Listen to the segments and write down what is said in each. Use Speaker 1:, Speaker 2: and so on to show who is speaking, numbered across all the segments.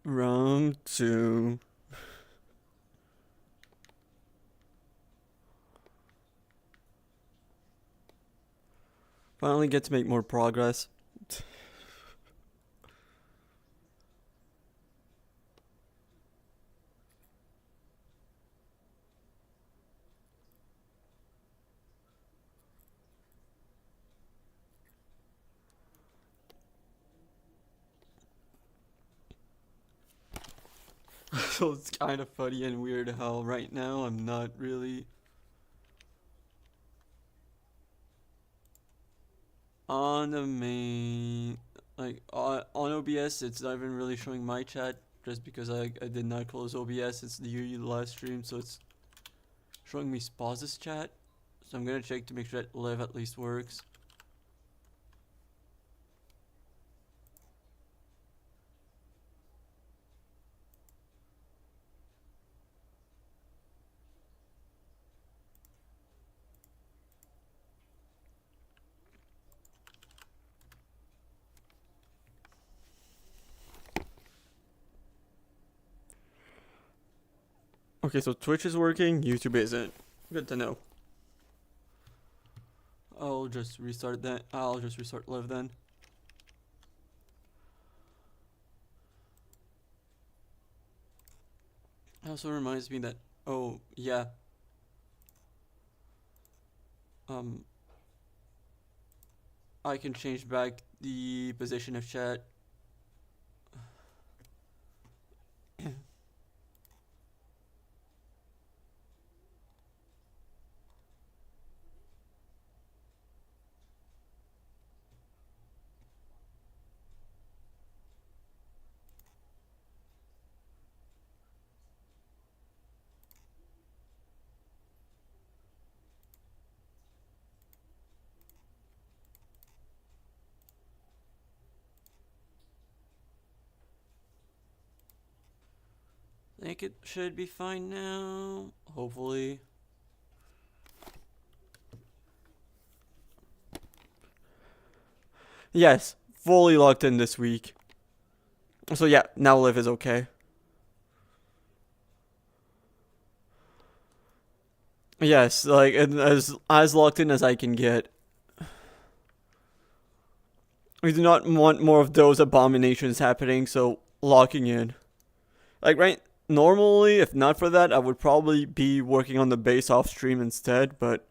Speaker 1: Round two. Finally get to make more progress. So it's kind of funny and weird how right now I'm not really on the main, like on OBS. It's not even really showing my chat just because I did not close OBS. It's the UU live stream, so it's showing me Spaz's chat. So I'm gonna check to make sure that live at least works. Okay, so Twitch is working, YouTube isn't. Good to know. I'll just restart that. I'll just restart live then. Also reminds me that, oh yeah, um, I can change back the position of chat. I think it should be fine now, hopefully. Yes, fully locked in this week. So yeah, now live is okay. Yes, like as locked in as I can get. We do not want more of those abominations happening, so locking in. Like right normally, if not for that, I would probably be working on the base off stream instead, but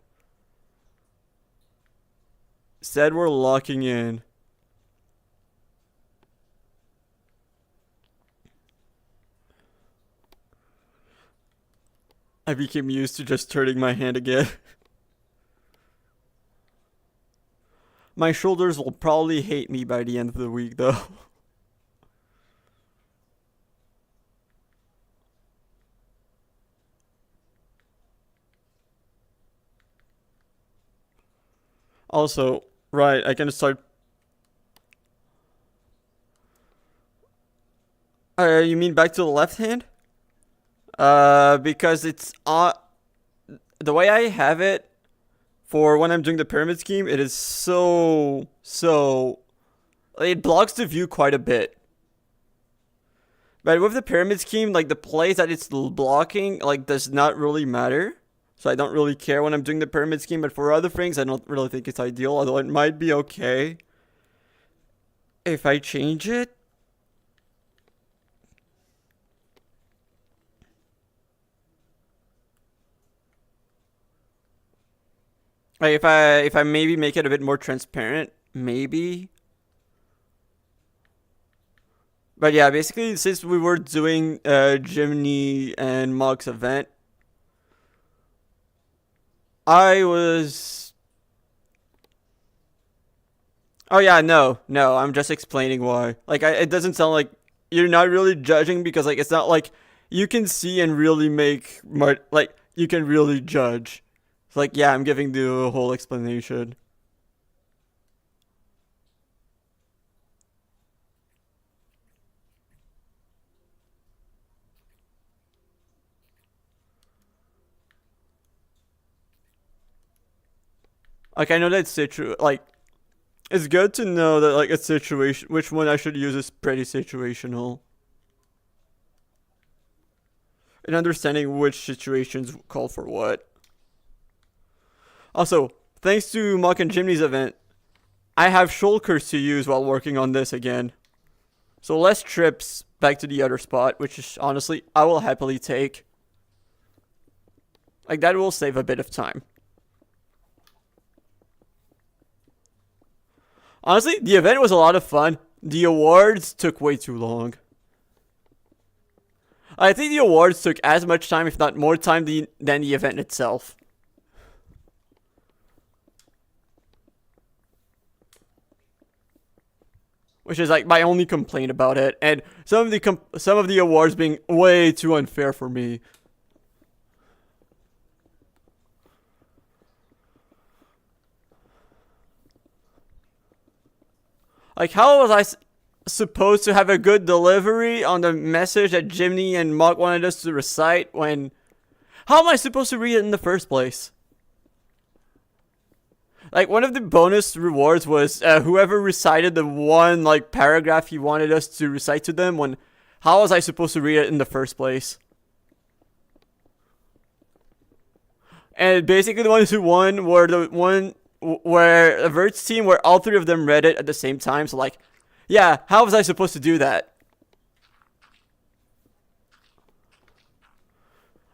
Speaker 1: instead we're locking in. I became used to just turning my hand again. My shoulders will probably hate me by the end of the week, though. Also, right, I can start. You mean back to the left hand? Because it's the way I have it for when I'm doing the pyramid scheme, it is so it blocks the view quite a bit. But with the pyramid scheme, like the place that it's blocking, like does not really matter. So I don't really care when I'm doing the pyramid scheme. But for other things, I don't really think it's ideal. Although it might be okay if I change it. Like if I maybe make it a bit more transparent, maybe. But yeah, basically since we were doing Jimny and Mog's event, I was. Oh yeah, no, I'm just explaining why. Like it doesn't sound like you're not really judging because like it's not like you can see and really make like you can really judge. It's like yeah, I'm giving the whole explanation. Like I know that like it's good to know that like a situation which one I should use is pretty situational. and understanding which situations call for what. Also, thanks to Muck and Jimny's event, I have shulkers to use while working on this again. So less trips back to the other spot, which is honestly, I will happily take. Like, that will save a bit of time. Honestly, the event was a lot of fun. The awards took way too long. I think the awards took as much time, if not more time, than the event itself. Which is like my only complaint about it, and some of the awards being way too unfair for me. Like, how was I supposed to have a good delivery on the message that Jimny and Muck wanted us to recite when... How am I supposed to read it in the first place? Like, one of the bonus rewards was whoever recited the one, like, paragraph he wanted us to recite to them when... How was I supposed to read it in the first place? And basically the ones who won were the one where a Vert's team where all three of them read it at the same time. So, like, yeah, how was I supposed to do that?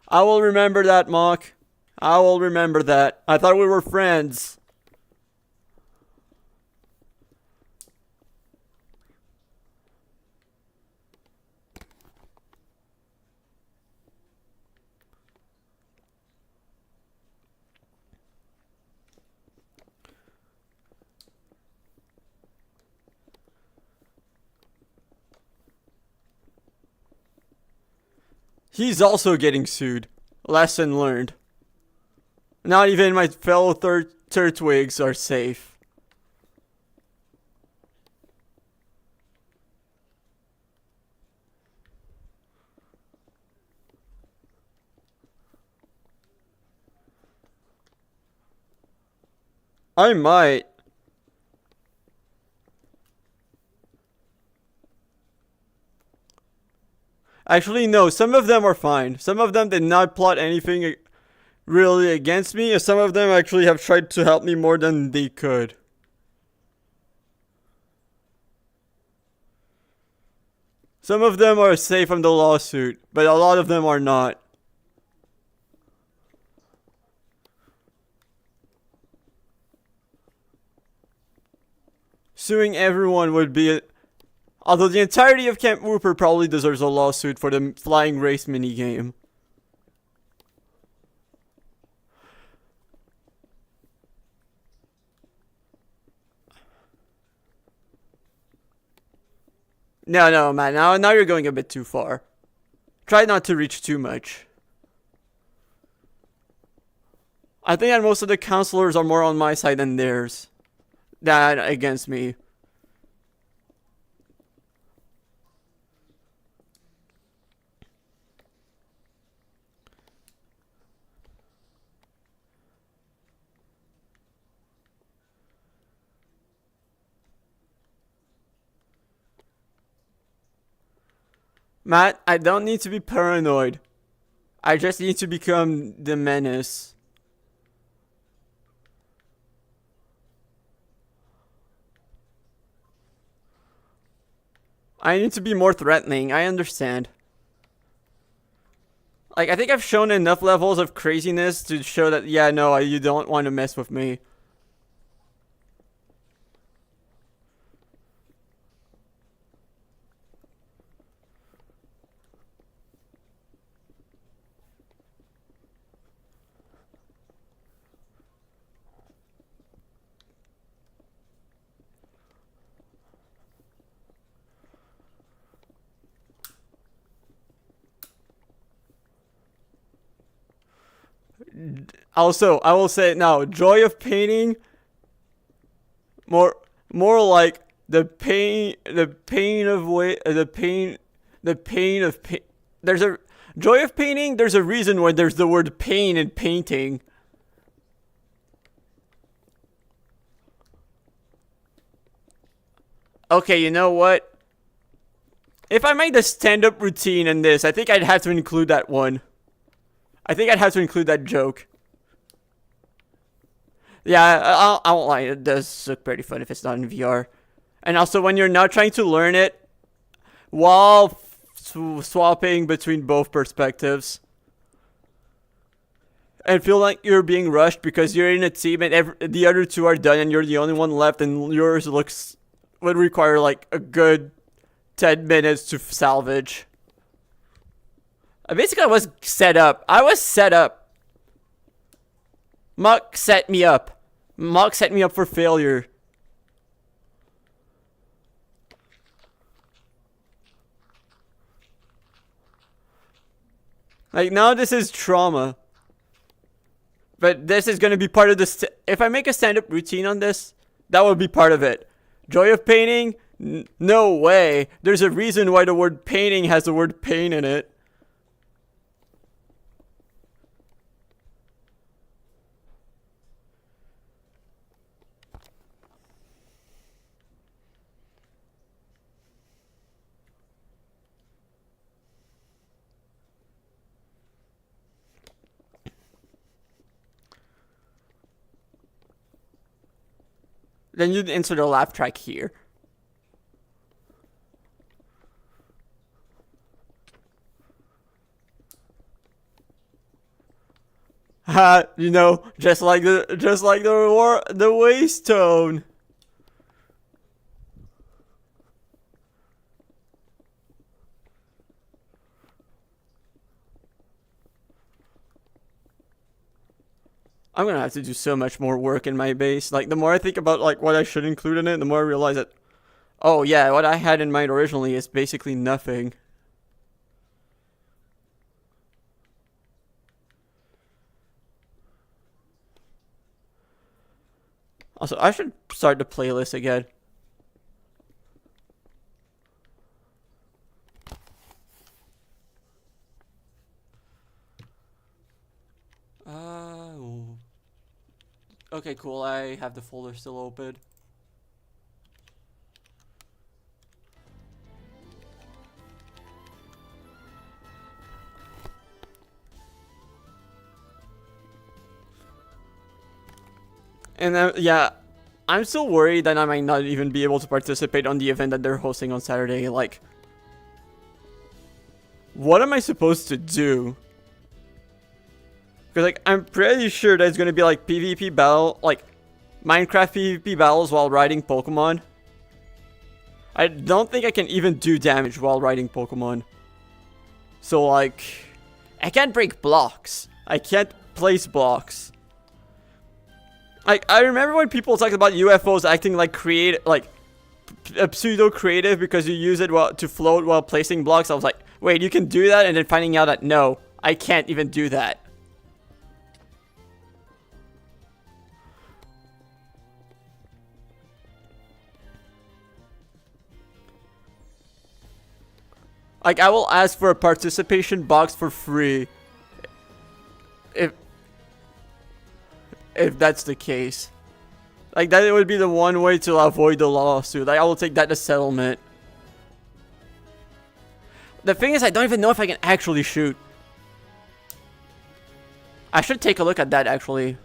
Speaker 1: I will remember that, Mock. I will remember that. I thought we were friends. He's also getting sued. Lesson learned. Not even my fellow Turtwigs are safe. I might. Actually, no, some of them are fine. Some of them did not plot anything really against me, and some of them actually have tried to help me more than they could. Some of them are safe from the lawsuit, but a lot of them are not. Suing everyone would be... Although the entirety of Camp Whooper probably deserves a lawsuit for the flying race minigame. No, man. Now you're going a bit too far. Try not to reach too much. I think that most of the counselors are more on my side than theirs. Than against me. Matt, I don't need to be paranoid. I just need to become the menace. I need to be more threatening, I understand. Like, I think I've shown enough levels of craziness to show that, yeah, no, you don't want to mess with me. Also, I will say now, joy of painting, more like the pain of pain. There's a joy of painting. There's a reason why there's the word pain in painting. Okay, you know what? If I made the stand-up routine in this, I think I'd have to include that one. I think I'd have to include that joke. Yeah, I won't lie. It does look pretty fun if it's not in VR. And also, when you're not trying to learn it while swapping between both perspectives. And feel like you're being rushed because you're in a team and the other two are done and you're the only one left and yours would require like a good 10 minutes to salvage. Basically, I was set up. Muck set me up. Muck set me up for failure. Like, now this is trauma. But this is going to be part of this. If I make a stand-up routine on this, that would be part of it. Joy of painting? No way. There's a reason why the word painting has the word pain in it. Then you'd insert a laugh track here. You know, just like the waist tone. I'm gonna have to do so much more work in my base. Like, the more I think about like what I should include in it, the more I realize that, oh yeah, what I had in mind originally is basically nothing. Also, I should start the playlist again. Okay, cool. I have the folder still open. And yeah, I'm still worried that I might not even be able to participate on the event that they're hosting on Saturday. Like, what am I supposed to do? Because, like, I'm pretty sure there's going to be, like, PvP battle, like, Minecraft PvP battles while riding Pokemon. I don't think I can even do damage while riding Pokemon. So, like, I can't break blocks. I can't place blocks. Like, I remember when people talked about UFOs acting like pseudo-creative because you use it to float while placing blocks. I was like, wait, you can do that? And then finding out that, no, I can't even do that. Like, I will ask for a participation box for free. If that's the case. Like, that would be the one way to avoid the lawsuit. Like, I will take that to settlement. The thing is, I don't even know if I can actually shoot. I should take a look at that, actually.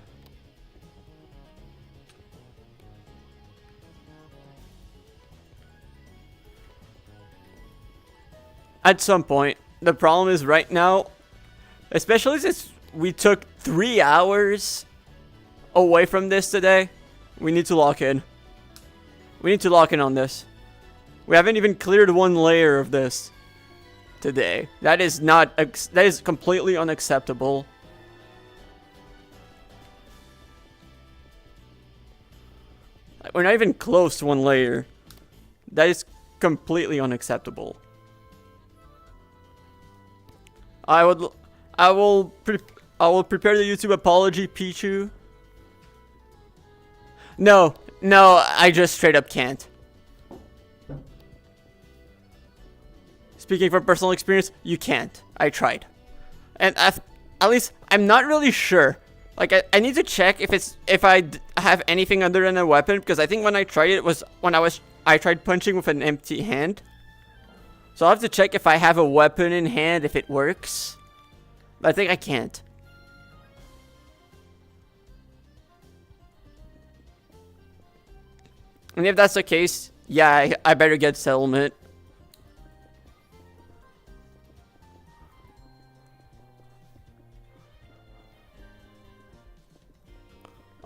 Speaker 1: At some point. The problem is right now, especially since we took 3 hours away from this today, we need to lock in. We need to lock in on this. We haven't even cleared one layer of this today. That is completely unacceptable. We're not even close to one layer. That is completely unacceptable. I will prepare the YouTube apology, Pichu. No, I just straight up can't. Speaking from personal experience, you can't. I tried. And at least I'm not really sure. Like, I need to check if I have anything other than a weapon, because I think when I tried it was when I tried punching with an empty hand. So I'll have to check if I have a weapon in hand, if it works. But I think I can't. And if that's the case, yeah, I better get settlement.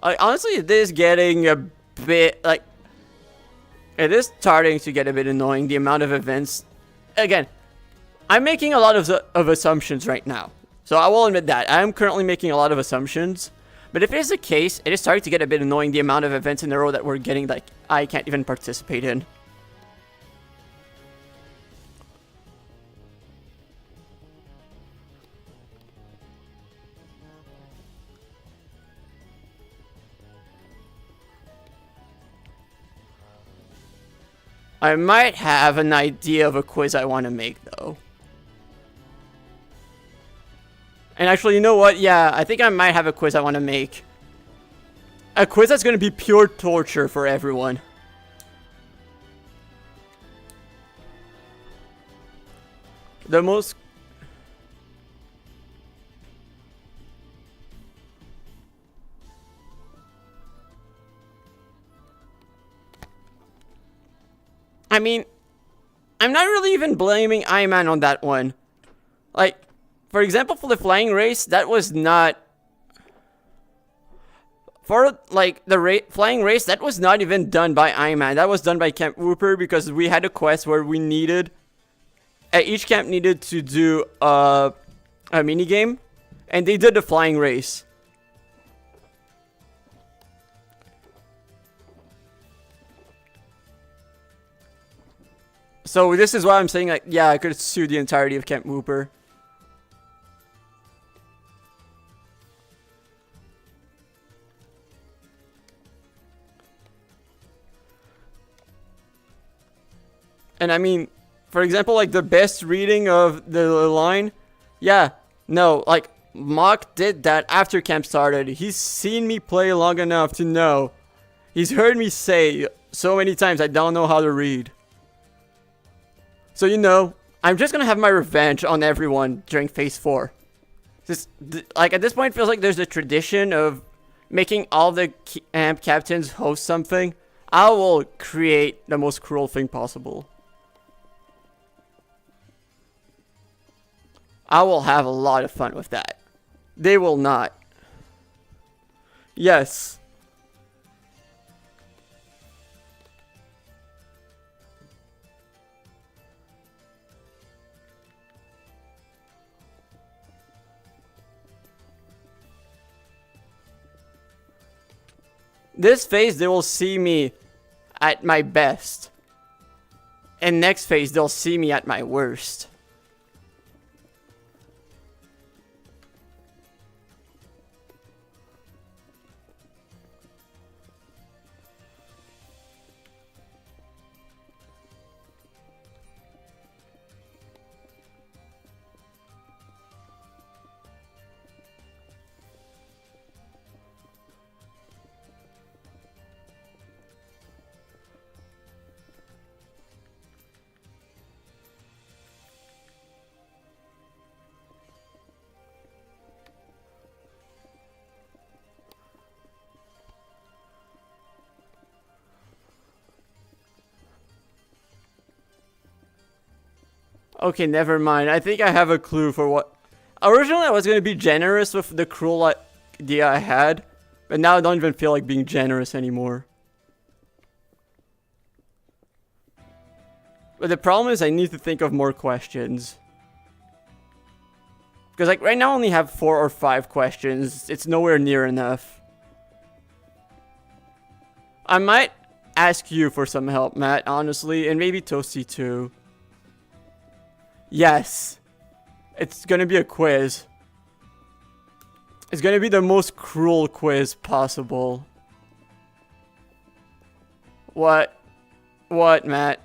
Speaker 1: Honestly, it is getting a bit, like... It is starting to get a bit annoying, the amount of events. Again, I'm making a lot of assumptions right now. So I will admit that. I am currently making a lot of assumptions. But if it is the case, it is starting to get a bit annoying, the amount of events in a row that we're getting, like, I can't even participate in. I might have an idea of a quiz I want to make, though. And actually, you know what? Yeah, I think I might have a quiz I want to make. A quiz that's going to be pure torture for everyone. The most... I mean, I'm not really even blaming Iron Man on that one. Like, for example, for the flying race, that was not... For, like, the flying race, that was not even done by Iron Man. That was done by Camp Whooper because we had a quest where we needed... each camp needed to do a minigame. And they did the flying race. So this is why I'm saying, like, yeah, I could sue the entirety of Camp Whooper. And I mean, for example, like, the best reading of the line, yeah, no, like, Mock did that after camp started. He's seen me play long enough to know. He's heard me say so many times I don't know how to read. So, you know, I'm just gonna have my revenge on everyone during Phase 4. Just, like, at this point, it feels like there's a tradition of making all the camp captains host something. I will create the most cruel thing possible. I will have a lot of fun with that. They will not. Yes. This phase, they will see me at my best. And next phase, they'll see me at my worst. Okay, never mind. I think I have a clue for what... Originally, I was going to be generous with the cruel idea I had. But now I don't even feel like being generous anymore. But the problem is I need to think of more questions. Because, like, right now I only have 4 or 5 questions. It's nowhere near enough. I might ask you for some help, Matt, honestly. And maybe Toasty, too. Yes. It's gonna be a quiz. It's gonna be the most cruel quiz possible. What? What, Matt?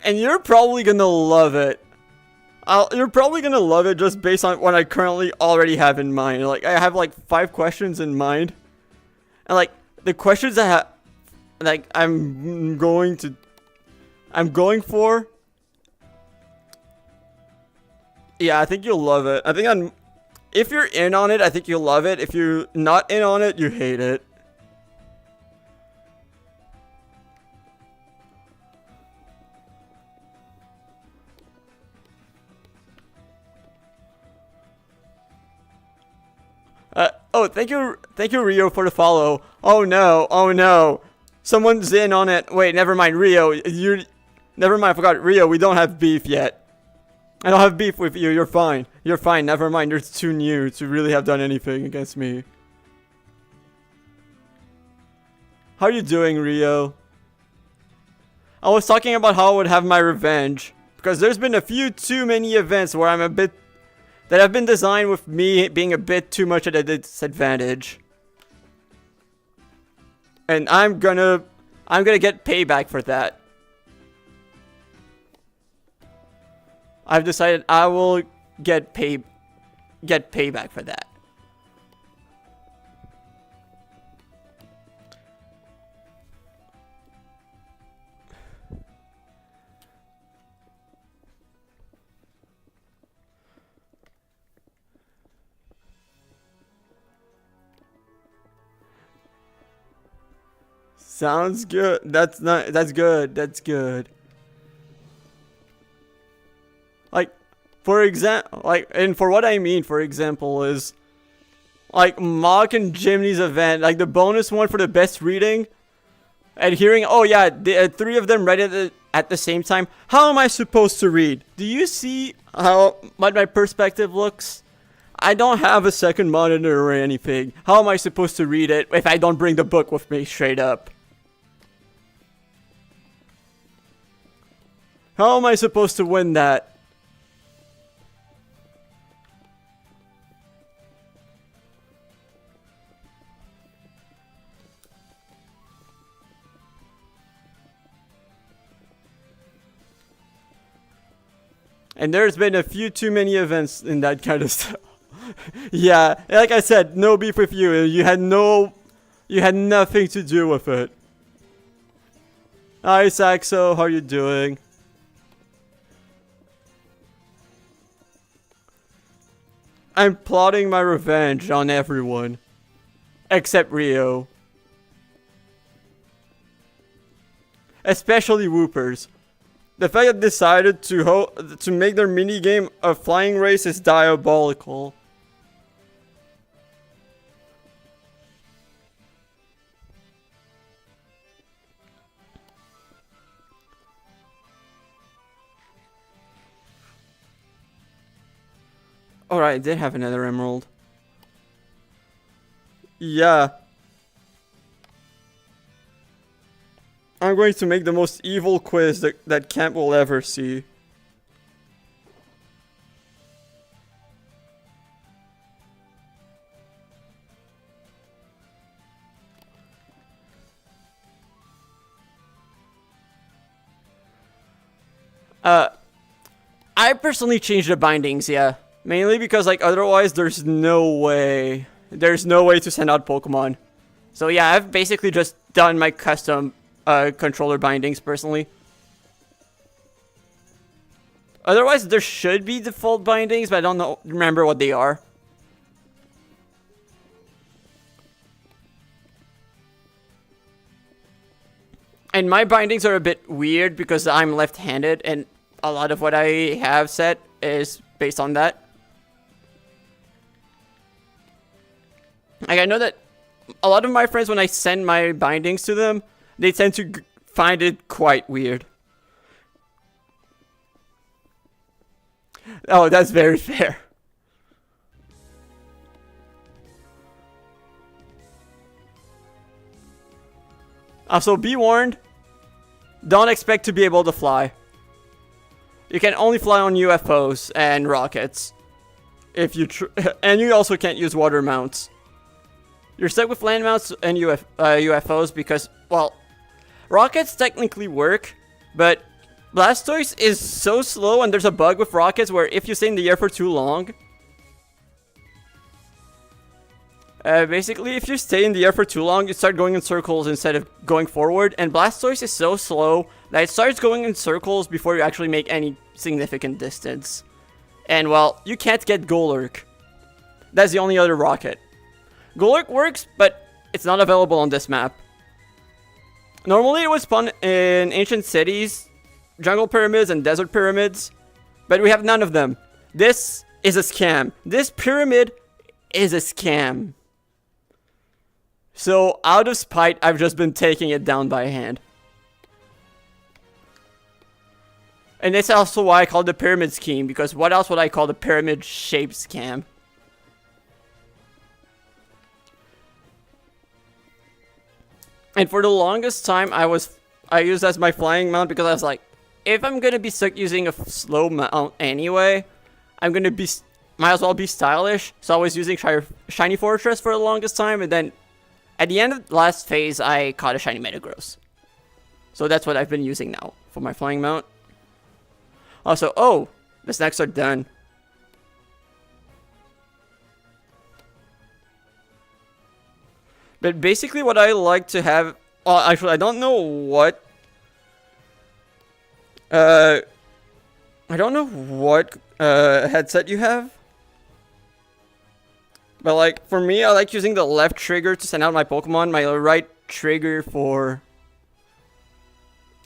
Speaker 1: And you're probably gonna love it. You're probably gonna love it just based on what I currently already have in mind. Like, I have like 5 questions in mind, and like the questions I have, like I'm going for. Yeah, I think you'll love it. If you're in on it, I think you'll love it. If you're not in on it, you hate it. Oh, thank you, Rio, for the follow. Oh no, someone's in on it. Wait, never mind, Rio. Never mind. I forgot, Rio. We don't have beef yet. I don't have beef with you. You're fine. Never mind. You're too new to really have done anything against me. How are you doing, Rio? I was talking about how I would have my revenge because there's been a few too many events where that have been designed with me being a bit too much at a disadvantage. And I'm gonna get payback for that. I've decided I will get payback for that. Sounds good. That's good. Like, for example, and for what I mean, for example, is like Mock and Jimny's event, like the bonus one for the best reading, and hearing, oh yeah, the 3 of them read it at the same time. How am I supposed to read? Do you see what my perspective looks? I don't have a second monitor or anything. How am I supposed to read it if I don't bring the book with me straight up? How am I supposed to win that? And there's been a few too many events in that kind of stuff. Yeah, like I said, no beef with you. You had nothing to do with it. Hi, Saxo, how are you doing? I'm plotting my revenge on everyone. Except Rio. Especially Whoopers. The fact that they decided to make their minigame a flying race is diabolical. Alright, I did have another emerald. Yeah. I'm going to make the most evil quiz that Camp will ever see. I personally changed the bindings, yeah. Mainly because, like, otherwise there's no way to send out Pokemon. So yeah, I've basically just done my custom controller bindings personally. Otherwise, there should be default bindings, but I don't remember what they are. And my bindings are a bit weird because I'm left-handed, and a lot of what I have set is based on that. Like, I know that a lot of my friends, when I send my bindings to them, they tend to find it quite weird. Oh, that's very fair. Also, be warned, don't expect to be able to fly. You can only fly on UFOs and rockets. If you and you also can't use water mounts. You're stuck with land mounts and UFOs because, well, rockets technically work, but Blastoise is so slow, and there's a bug with rockets where if you stay in the air for too long, basically, if you stay in the air for too long, you start going in circles instead of going forward. And Blastoise is so slow that it starts going in circles before you actually make any significant distance. And, well, you can't get Golurk. That's the only other rocket. Golurk works, but it's not available on this map. Normally, it would spawn in ancient cities, jungle pyramids, and desert pyramids. But we have none of them. This is a scam. This pyramid is a scam. So, out of spite, I've just been taking it down by hand. And that's also why I call it the pyramid scheme, because what else would I call the pyramid-shaped scam? And for the longest time, I used as my flying mount because I was like, if I'm gonna be stuck using a slow mount anyway, I'm gonna be, might as well be stylish. So I was using Shiny Fortress for the longest time, and then at the end of the last phase, I caught a Shiny Metagross. So that's what I've been using now for my flying mount. Also, oh, the snacks are done. But basically what I like to have... Well, actually, I don't know what... I don't know what headset you have. But, like, for me, I like using the left trigger to send out my Pokemon. My right trigger for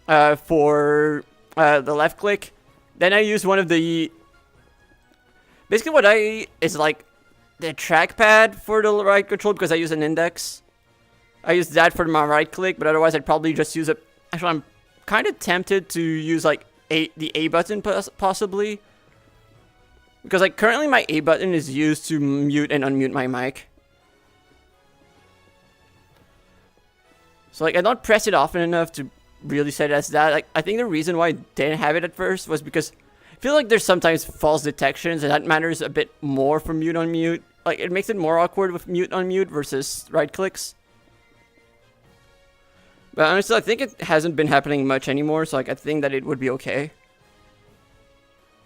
Speaker 1: the left click. Then I use one of the... Basically what is like the trackpad for the right control because I use an index. I use that for my right click, but otherwise I'd probably just use it. Actually, I'm kind of tempted to use like the A button possibly. Because like currently my A button is used to mute and unmute my mic. So like I don't press it often enough to really set it as that. Like I think the reason why I didn't have it at first was because I feel like there's sometimes false detections and that matters a bit more for mute unmute. Like it makes it more awkward with mute unmute versus right clicks. But honestly, I think it hasn't been happening much anymore, so like I think that it would be okay.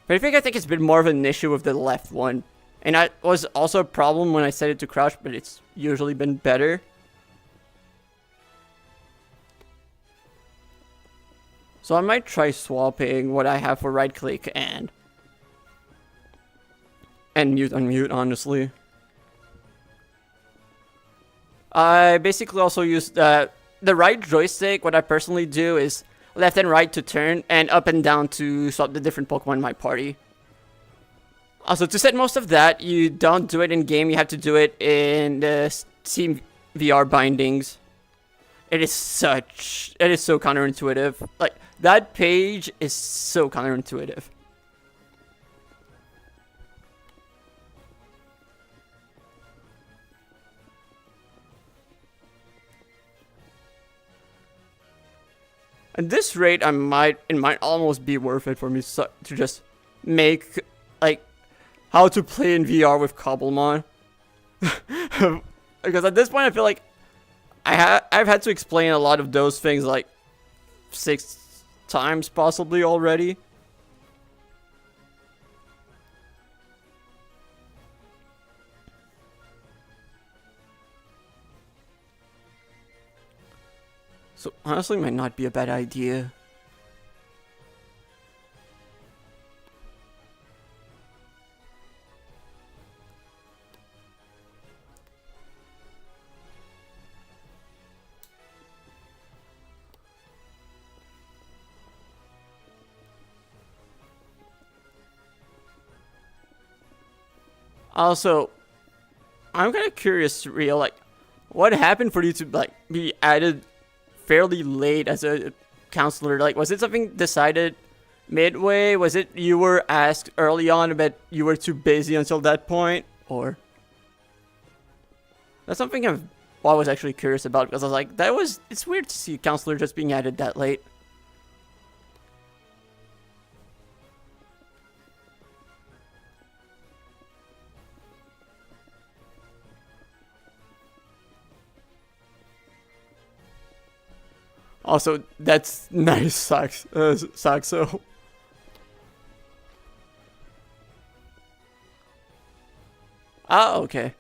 Speaker 1: But I think it's been more of an issue with the left one. And that was also a problem when I set it to crouch, but it's usually been better. So I might try swapping what I have for right click and mute unmute, honestly. I basically also use the right joystick. What I personally do is left and right to turn and up and down to swap the different Pokemon in my party. Also, to set most of that, you don't do it in game. You have to do it in the Steam VR bindings. It is so counterintuitive. Like that page is so counterintuitive. At this rate, it might almost be worth it for me to just make, like, how to play in VR with Cobblemon. Because at this point, I feel like I've had to explain a lot of those things, like, 6 times possibly already. So, honestly, might not be a bad idea. Also, I'm kind of curious, Rio, like, what happened for you to, like, be added fairly late as a counselor? Like, was it something decided midway? Was it you were asked early on, but you were too busy until that point? Or that's something I was actually curious about, because I was like, it's weird to see a counselor just being added that late. Also, that's nice, Saxo. Ah, okay.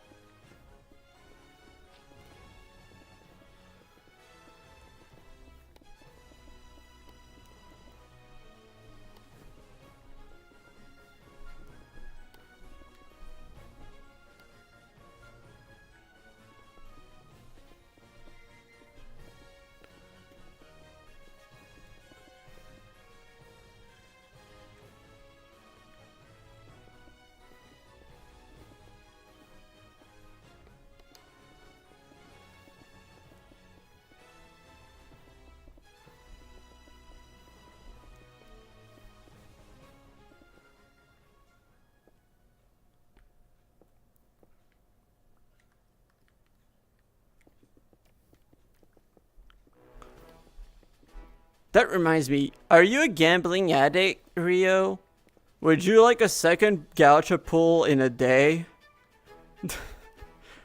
Speaker 1: That reminds me, are you a gambling addict, Rio? Would you like a second gacha pull in a day?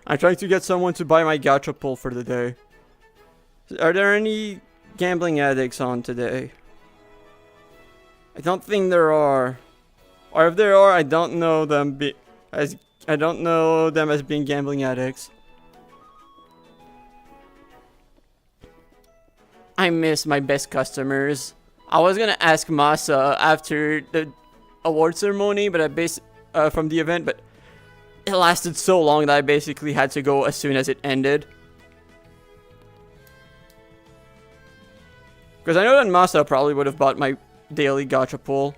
Speaker 1: I'm trying to get someone to buy my gacha pull for the day. Are there any gambling addicts on today? I don't think there are. Or if there are, I don't know them as being gambling addicts. I miss my best customers. I was gonna ask Masa after the award ceremony, but from the event, but it lasted so long that I basically had to go as soon as it ended. Because I know that Masa probably would have bought my daily gacha pull.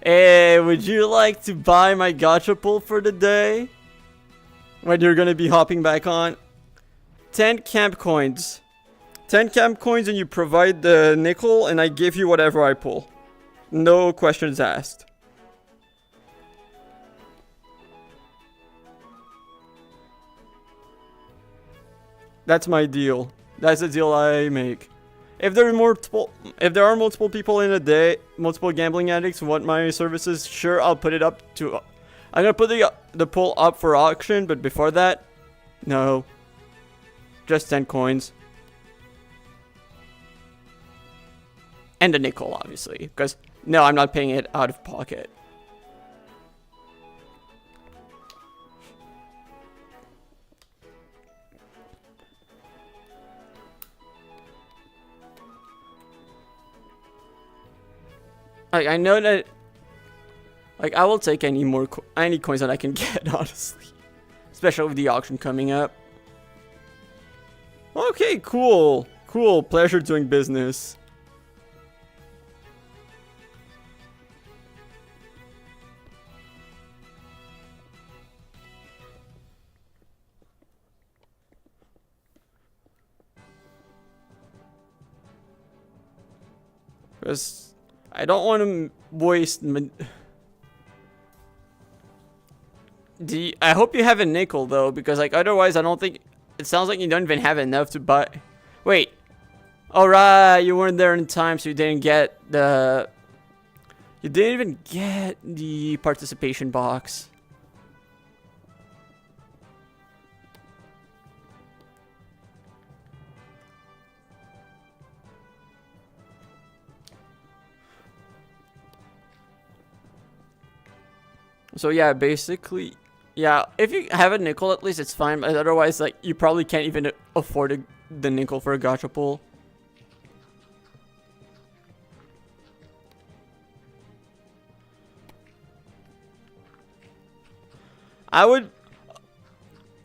Speaker 1: Hey, would you like to buy my gacha pull for the day? When you're gonna be hopping back on? 10 camp coins. 10 camp coins and you provide the nickel and I give you whatever I pull. No questions asked. That's my deal. That's the deal I make. If there are multiple people in a day, multiple gambling addicts who want my services, sure, I'll put it up to. I'm gonna put the pull up for auction, but before that, no. Just 10 coins. And a nickel, obviously, because no, I'm not paying it out of pocket. Like, I know that, like, I will take any coins that I can get, honestly, especially with the auction coming up. Okay, cool, pleasure doing business. Because I don't want to waste. I hope you have a nickel though, because like otherwise I don't think it sounds like you don't even have enough to buy. Wait, all right, you weren't there in time, so you didn't get the. You didn't even get the participation box. So yeah, basically, yeah, if you have a nickel at least it's fine, but otherwise like you probably can't even afford the nickel for a gacha pull.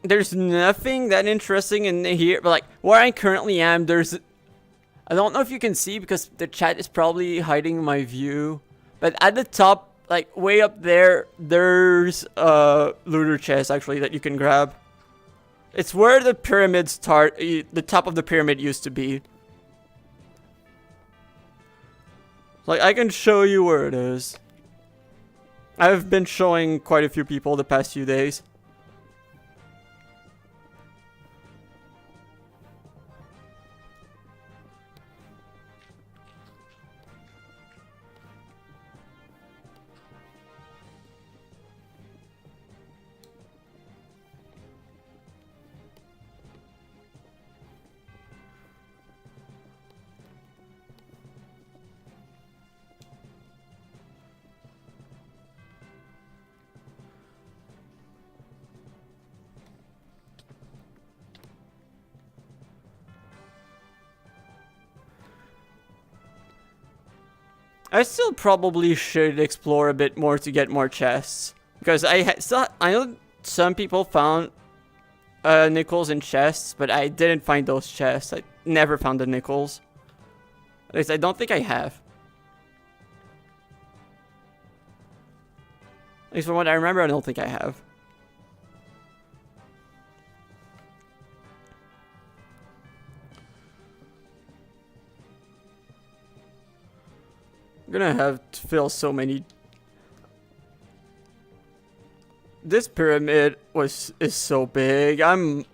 Speaker 1: There's nothing that interesting in here, but like where I currently am, I don't know if you can see because the chat is probably hiding my view, but at the top, like way up there, there's a looter chest actually that you can grab. It's where the pyramids start. The top of the pyramid used to be. Like I can show you where it is. I've been showing quite a few people the past few days. I still probably should explore a bit more to get more chests. Because I know some people found nickels in chests, but I didn't find those chests. I never found the nickels. At least I don't think I have. At least from what I remember, I don't think I have. I'm gonna have to fill so many. This pyramid is so big. I'm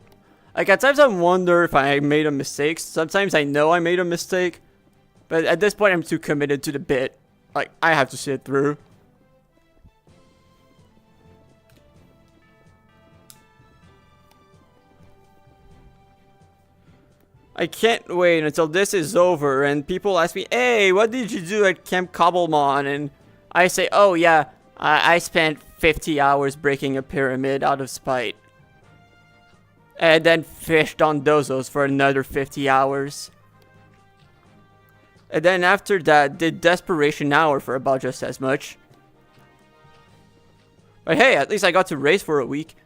Speaker 1: like, at times I wonder if I made a mistake. Sometimes I know I made a mistake, but at this point I'm too committed to the bit. Like, I have to see it through. I can't wait until this is over and people ask me, hey, what did you do at Camp Cobblemon? And I say, oh yeah, I spent 50 hours breaking a pyramid out of spite. And then fished on dozos for another 50 hours. And then after that, did Desperation Hour for about just as much. But hey, at least I got to race for a week.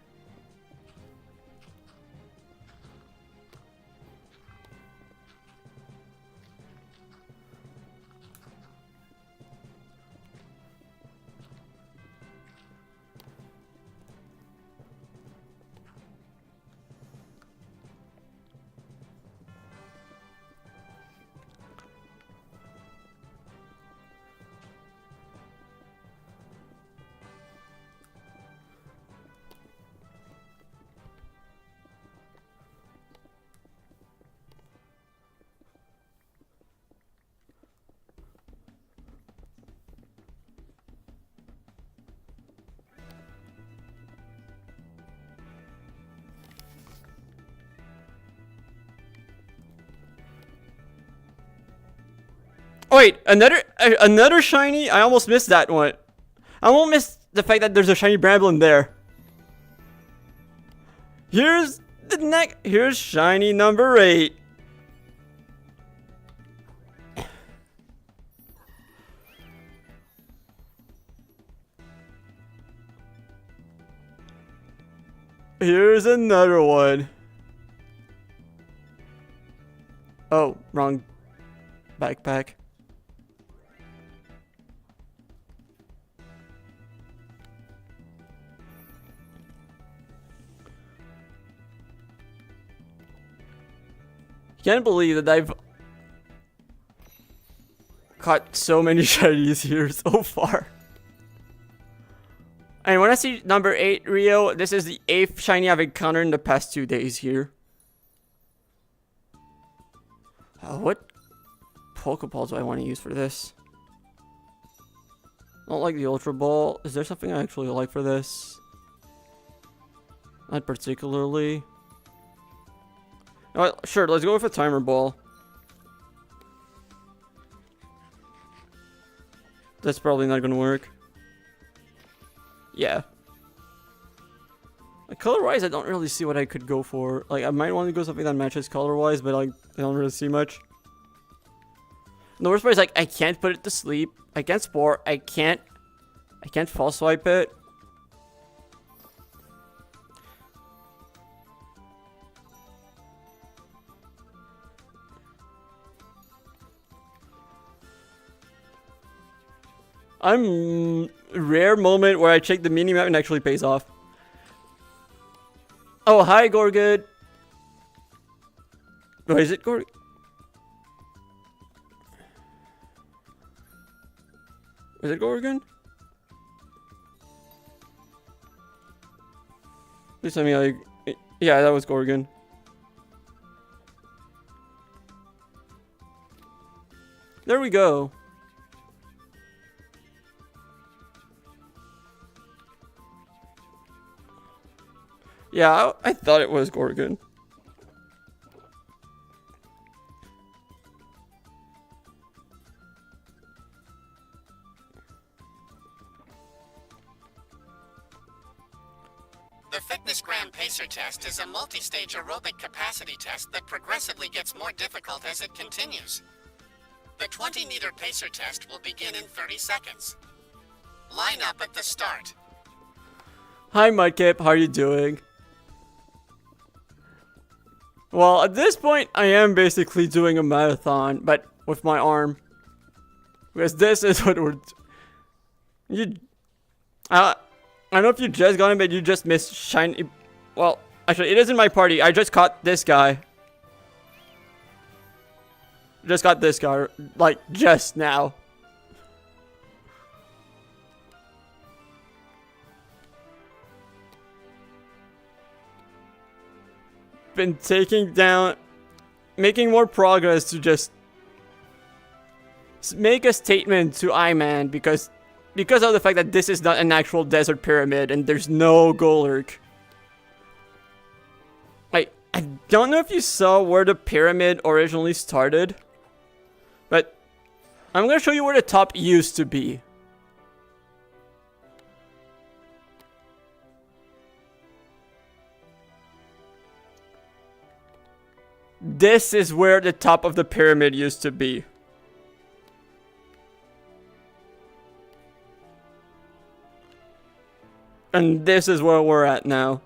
Speaker 1: Oh, wait, another shiny? I almost missed that one. I almost missed the fact that there's a shiny bramble in there. Here's the next. Here's shiny number 8. Here's another one. Oh, wrong backpack. Can't believe that I've caught so many shinies here so far. And when I see number 8, Rio, this is the 8th shiny I've encountered in the past 2 days here. What Pokeballs do I want to use for this? I don't like the Ultra Ball. Is there something I actually like for this? Not particularly. Well, sure, let's go with a Timer Ball. That's probably not gonna work. Yeah. Like, color-wise, I don't really see what I could go for. Like, I might want to go something that matches color-wise, but like, I don't really see much. And the worst part is, like, I can't put it to sleep. I can't Spore. I can't False Swipe it. I'm rare moment where I check the mini map and actually pays off. Oh, hi, Gorgon. Oh, is it Gorgon? Is it Gorgon? Please tell me yeah, that was Gorgon. There we go. Yeah, I thought it was Gorgon.
Speaker 2: The Fitness Gram Pacer test is a multi-stage aerobic capacity test that progressively gets more difficult as it continues. The 20-meter pacer test will begin in 30 seconds. Line up at the start.
Speaker 1: Hi Mudkip, how are you doing? Well, at this point, I am basically doing a marathon, but with my arm. Because this is what we're... I don't know if you just got him, but you just missed shiny... Well, actually, it is in my party. I just caught this guy. Just got this guy, like, just now. Been taking down... Making more progress to just... Make a statement to Iman because of the fact that this is not an actual desert pyramid and there's no Golurk. I don't know if you saw where the pyramid originally started, but I'm gonna show you where the top used to be. This is where the top of the pyramid used to be. And this is where we're at now.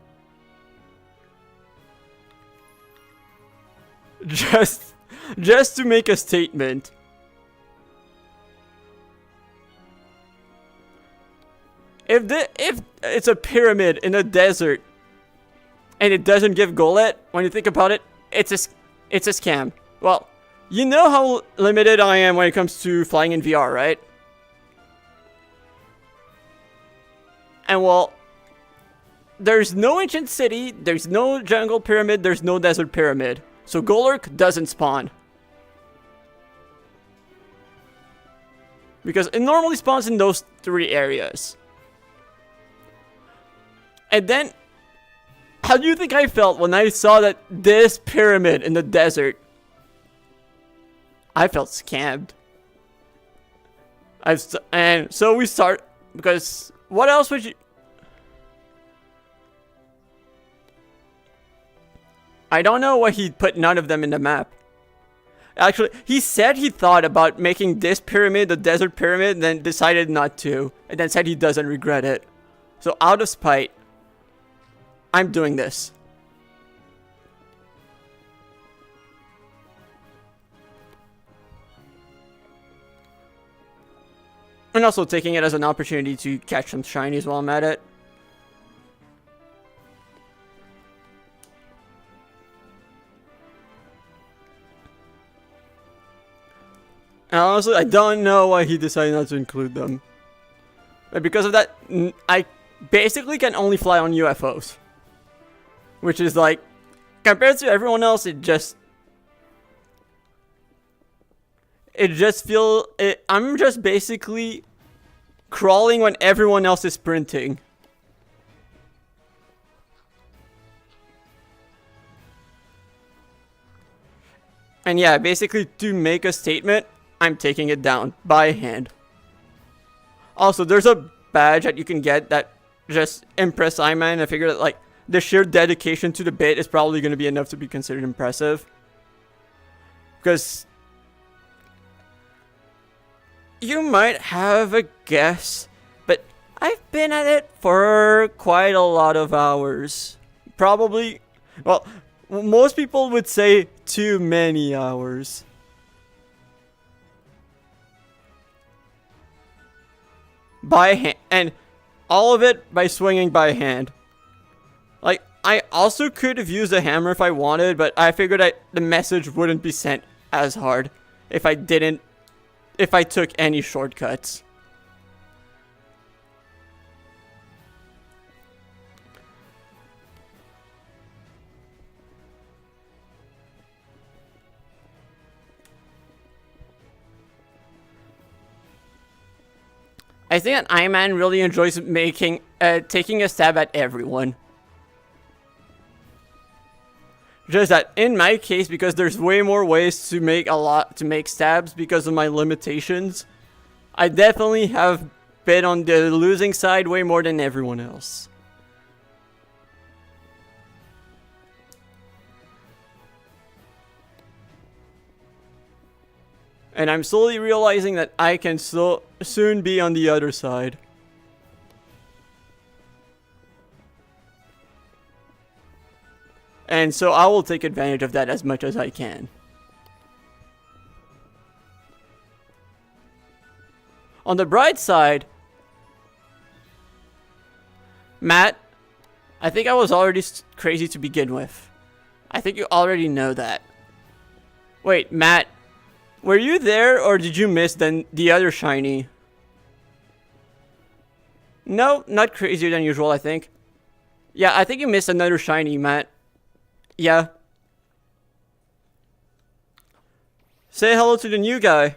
Speaker 1: Just to make a statement. If it's a pyramid in a desert and it doesn't give Golett, when you think about it, it's a scam. Well, you know how limited I am when it comes to flying in VR, right? And well, there's no ancient city, there's no jungle pyramid, there's no desert pyramid. So Golurk doesn't spawn. Because it normally spawns in those 3 areas. And then, how do you think I felt when I saw that this pyramid in the desert? I felt scammed. And so we start, because what else would you... I don't know why he put none of them in the map. Actually, he said he thought about making this pyramid the desert pyramid, and then decided not to. And then said he doesn't regret it. So out of spite, I'm doing this. And also taking it as an opportunity to catch some shinies while I'm at it. And honestly, I don't know why he decided not to include them. But because of that, I basically can only fly on UFOs. Which is like, compared to everyone else, I'm just basically crawling when everyone else is sprinting. And yeah, basically to make a statement, I'm taking it down by hand. Also, there's a badge that you can get that just impress Iman. I figure that like the sheer dedication to the bit is probably going to be enough to be considered impressive. Because you might have a guess, but I've been at it for quite a lot of hours. Probably, well, most people would say too many hours. By hand, and all of it by swinging by hand. Like, I also could have used a hammer if I wanted, but I figured the message wouldn't be sent as hard if I took any shortcuts. I think that Iman really enjoys taking a stab at everyone. Just that in my case, because there's way more ways to make stabs because of my limitations, I definitely have been on the losing side way more than everyone else. And I'm slowly realizing that I can soon be on the other side. And so I will take advantage of that as much as I can. On the bright side, Matt, I think I was already crazy to begin with. I think you already know that. Wait, Matt, were you there or did you miss the other shiny? No, not crazier than usual, I think. Yeah, I think you missed another shiny, Matt. Yeah. Say hello to the new guy.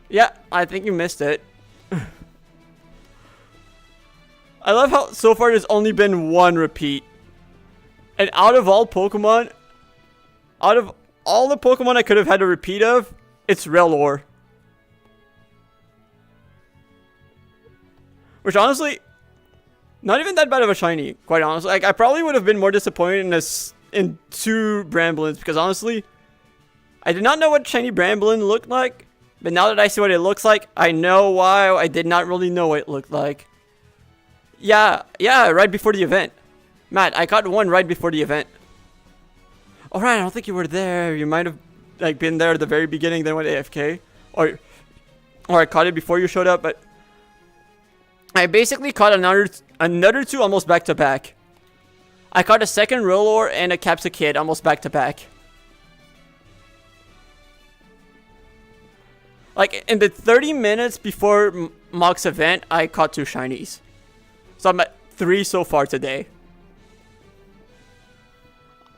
Speaker 1: Yeah, I think you missed it. I love how so far there's only been one repeat. And out of all Pokemon, out of all the Pokemon I could have had a repeat of, it's Rellor. Which honestly, not even that bad of a shiny, quite honestly. Like, I probably would have been more disappointed in two Bramblins, because honestly, I did not know what shiny Bramblin looked like. But now that I see what it looks like, I know why I did not really know what it looked like. Yeah, right before the event. Matt, I caught one right before the event. Alright, I don't think you were there. You might have like been there at the very beginning, then went AFK. Or I caught it before you showed up, but I basically caught another two almost back to back. I caught a second Rellor and a Capsakid almost back to back. Like, in the 30 minutes before Mock's event, I caught two shinies. So I'm at 3 so far today.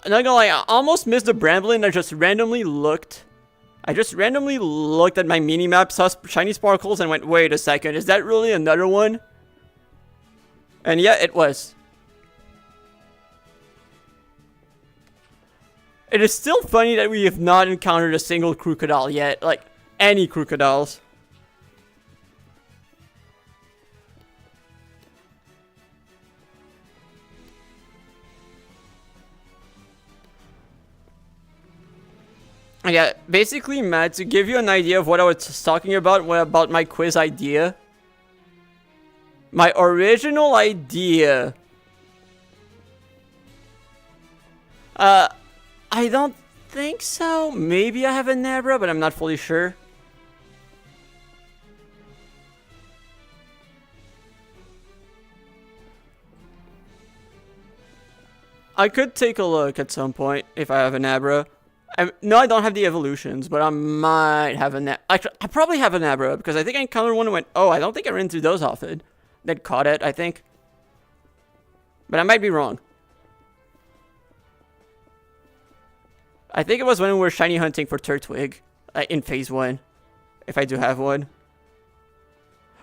Speaker 1: I'm not gonna lie, I almost missed the Bramblin. I just randomly looked at my mini-map, saw shiny sparkles, and went, wait a second, is that really another one? And yeah, it was. It is still funny that we have not encountered a single Crocodile yet. Like, any crocodiles. Yeah, basically, Matt, to give you an idea of what I was talking about my quiz idea. My original idea. I don't think so. Maybe I have a Nabra, but I'm not fully sure. I could take a look at some point if I have a Nabra. No, I don't have the evolutions, but I might have a Nabra. Actually, I probably have a Nabra because I think I encountered one and went, oh, I don't think I ran through those often. Then caught it, I think. But I might be wrong. I think it was when we were shiny hunting for Turtwig in phase 1. If I do have one.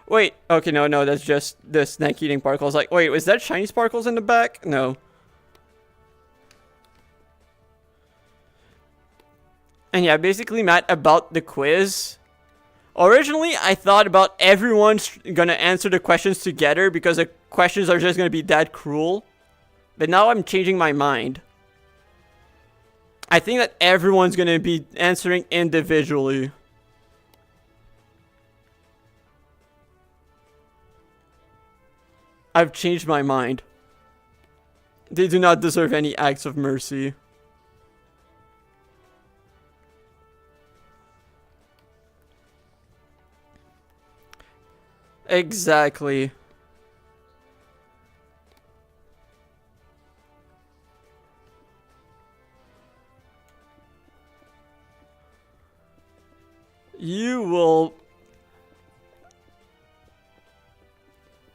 Speaker 1: Wait, okay, no, that's just the snake eating Sparkles. Like, wait, was that shiny Sparkles in the back? No. And yeah, basically, Matt, about the quiz. Originally, I thought about everyone's gonna answer the questions together because the questions are just gonna be that cruel. But now I'm changing my mind. I think that everyone's gonna be answering individually. I've changed my mind. They do not deserve any acts of mercy. Exactly. You will...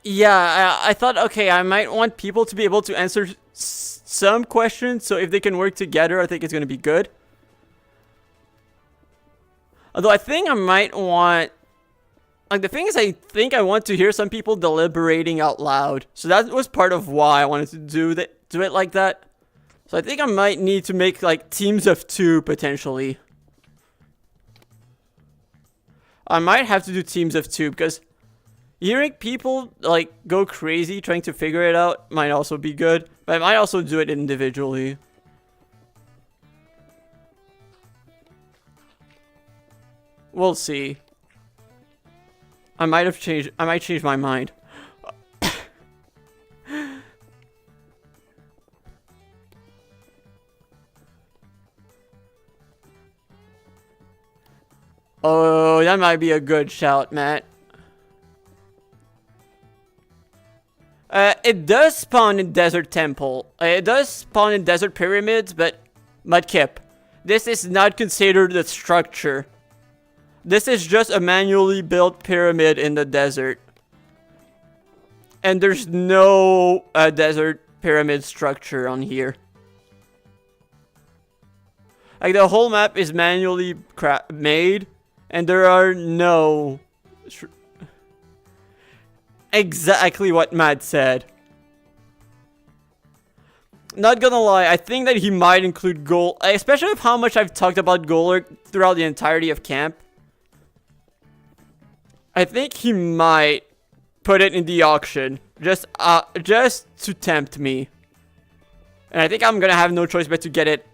Speaker 1: Yeah, I thought, okay, I might want people to be able to answer some questions, so if they can work together, I think it's going to be good. Although I think I might want... Like, the thing is, I think I want to hear some people deliberating out loud. So that was part of why I wanted to do it like that. So I think I might need to make, like, teams of 2, potentially. I might have to do teams of 2, because Hearing people like go crazy trying to figure it out might also be good, but I might also do it individually. We'll see. I might change my mind. Oh, that might be a good shout, Matt. It does spawn in Desert Temple. It does spawn in Desert Pyramids, but Mudkip, this is not considered a structure. This is just a manually built pyramid in the desert. And there's no desert pyramid structure on here. Like, the whole map is manually made, and there are no... Exactly what Matt said. Not gonna lie, I think that he might include gold, especially with how much I've talked about Golurk throughout the entirety of camp. I think he might put it in the auction, just to tempt me. And I think I'm gonna have no choice but to get it.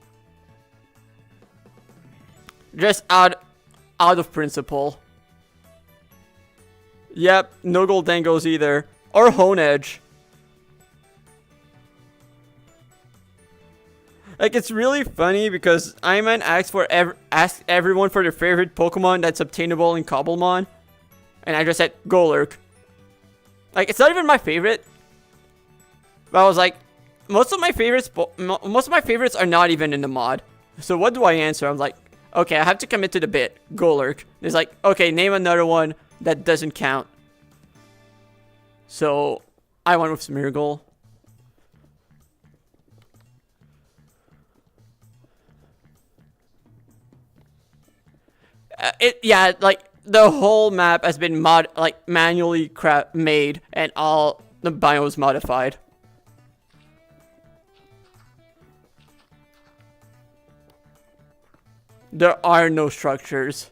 Speaker 1: Just out of principle. Yep, no gold dangos either. Or Hone Edge. Like, it's really funny because Iman asked everyone for their favorite Pokemon that's obtainable in Cobblemon. And I just said Golurk. Like, it's not even my favorite. But I was like, most of my favorites are not even in the mod. So what do I answer? I'm like, okay, I have to commit to the bit. Golurk. It's like, okay, name another one that doesn't count. So I went with Smeargle. Yeah, like, the whole map has been manually made, and all the biomes modified. There are no structures.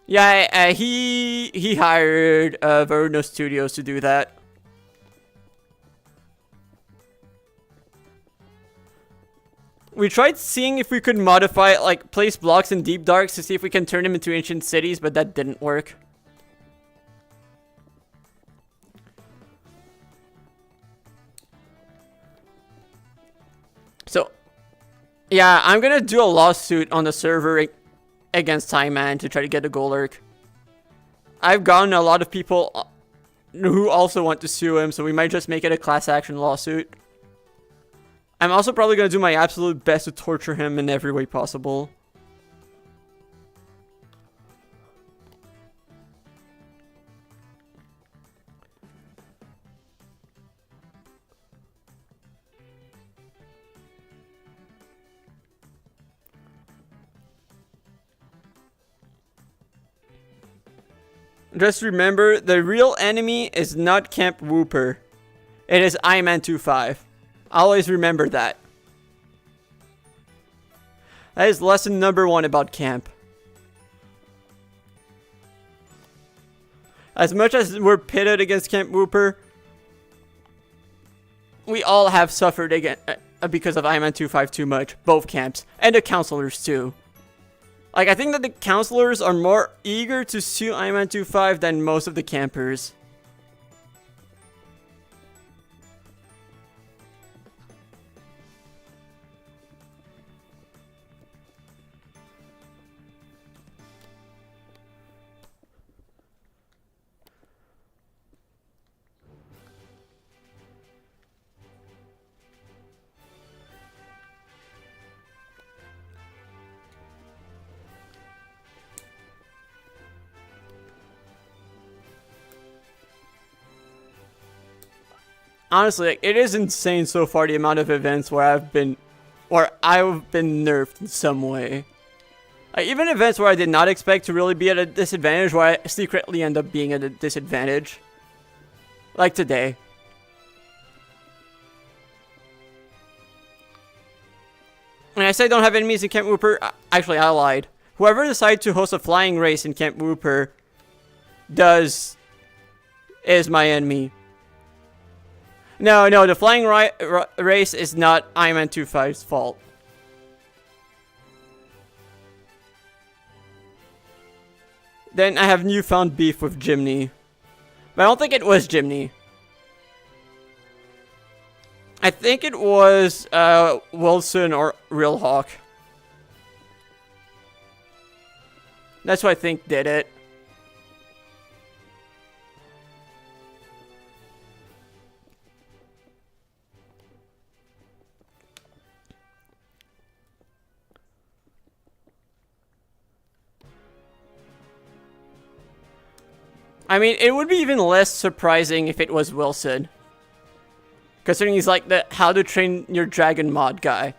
Speaker 1: Yeah, he hired Verno Studios to do that. We tried seeing if we could modify, like, place blocks in Deep Darks to see if we can turn them into ancient cities, but that didn't work. So, yeah, I'm gonna do a lawsuit on the server against Time Man to try to get a Golurk. I've gotten a lot of people who also want to sue him, so we might just make it a class action lawsuit. I'm also probably going to do my absolute best to torture him in every way possible. Just remember, the real enemy is not Camp Wooper. It is Iman25. Always remember that. That is lesson number 1 about camp. As much as we're pitted against Camp Wooper, we all have suffered again because of Iman25 too much. Both camps. And the counselors too. Like, I think that the counselors are more eager to sue Iman25 than most of the campers. Honestly, like, it is insane so far the amount of events where I've been nerfed in some way. Like, even events where I did not expect to really be at a disadvantage, where I secretly end up being at a disadvantage. Like today. When I say I don't have enemies in Camp Wooper, actually I lied. Whoever decides to host a flying race in Camp Wooper does is my enemy. No, the flying race is not Iman25's fault. Then I have newfound beef with Jimny. But I don't think it was Jimny. I think it was Wilson or Real Hawk. That's who I think did it. I mean, it would be even less surprising if it was Wilson. Considering he's like the How to Train Your Dragon mod guy.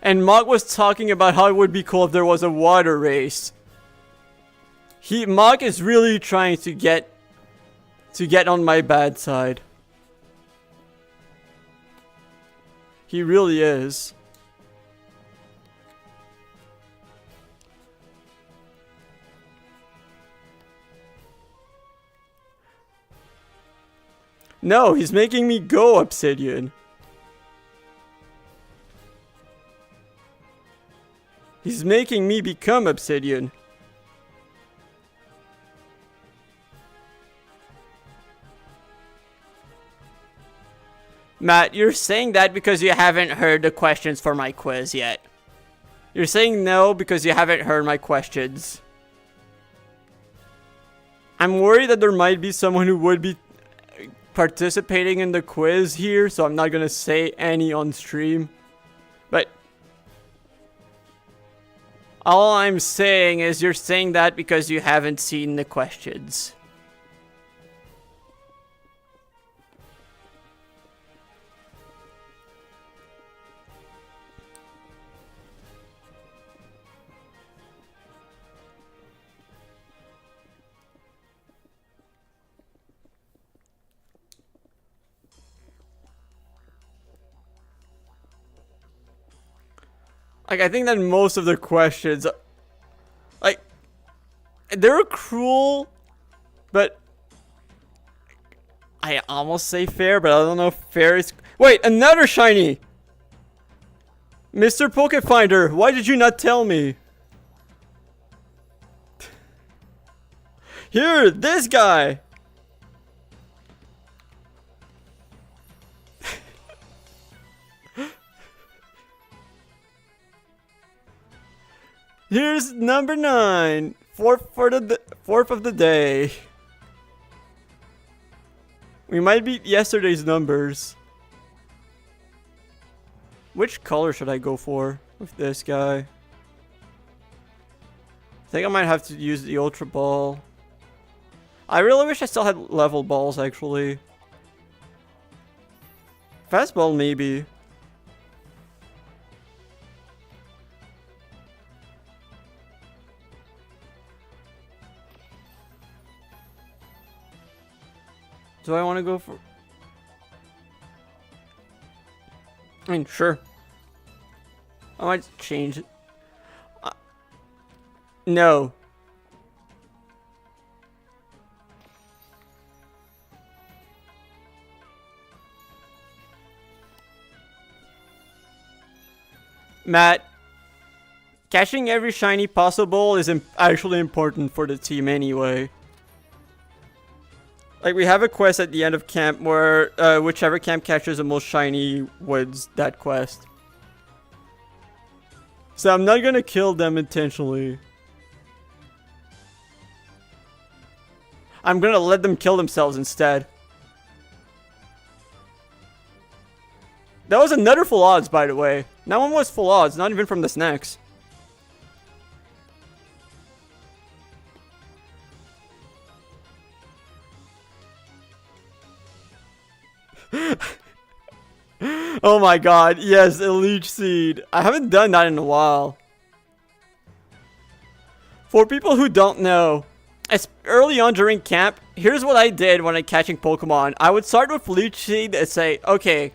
Speaker 1: And Mog was talking about how it would be cool if there was a water race. Mog is really trying to get on my bad side. He really is. No, he's making me go Obsidian. He's making me become Obsidian. Matt, you're saying that because you haven't heard the questions for my quiz yet. You're saying no because you haven't heard my questions. I'm worried that there might be someone who would be participating in the quiz here, so I'm not gonna say any on stream. But all I'm saying is you're saying that because you haven't seen the questions. Like, I think that most of the questions, like, they're cruel, but I almost say fair, but I don't know if fair is... Wait, another shiny! Mr. Pokefinder, why did you not tell me? Here, this guy! Here's number 9, fourth of the day. We might beat yesterday's numbers. Which color should I go for with this guy? I think I might have to use the Ultra Ball. I really wish I still had level balls, actually. Fastball, maybe. Do I want to go for... I mean, sure. I might change it. No. Matt, catching every shiny possible is actually important for the team anyway. Like, we have a quest at the end of camp where whichever camp catches the most shiny wins that quest. So I'm not gonna kill them intentionally. I'm gonna let them kill themselves instead. That was another full odds, by the way. That one was full odds, not even from the snacks. Oh my god, yes, a leech seed. I haven't done that in a while. For people who don't know, as early on during camp, here's what I did when I'm catching Pokemon. I would start with leech seed and say, okay,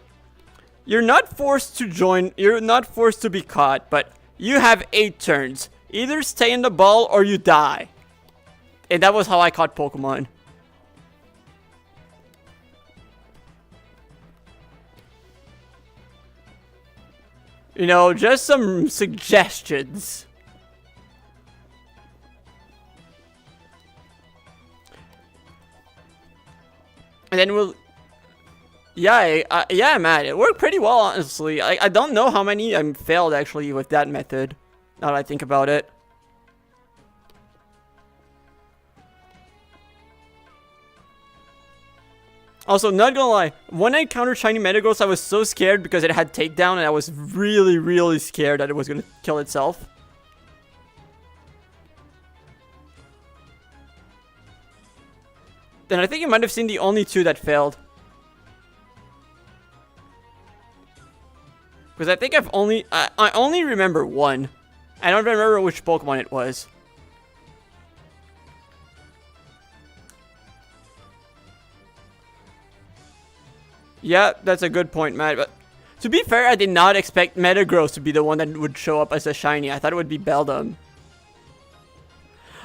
Speaker 1: You're not forced to join. You're not forced to be caught, but you have 8 turns. Either stay in the ball or you die. And that was how I caught Pokemon. You know, just some suggestions. And then we'll... Yeah, Matt, it worked pretty well, honestly. I don't know how many I failed, actually, with that method. Now that I think about it. Also, not gonna lie, when I encountered Shiny Metagross, I was so scared because it had Takedown, and I was really, really scared that it was gonna kill itself. Then I think you might have seen the only 2 that failed. Because I think I only remember 1. I don't remember which Pokemon it was. Yeah, that's a good point, Matt. But to be fair, I did not expect Metagross to be the one that would show up as a shiny. I thought it would be Beldum.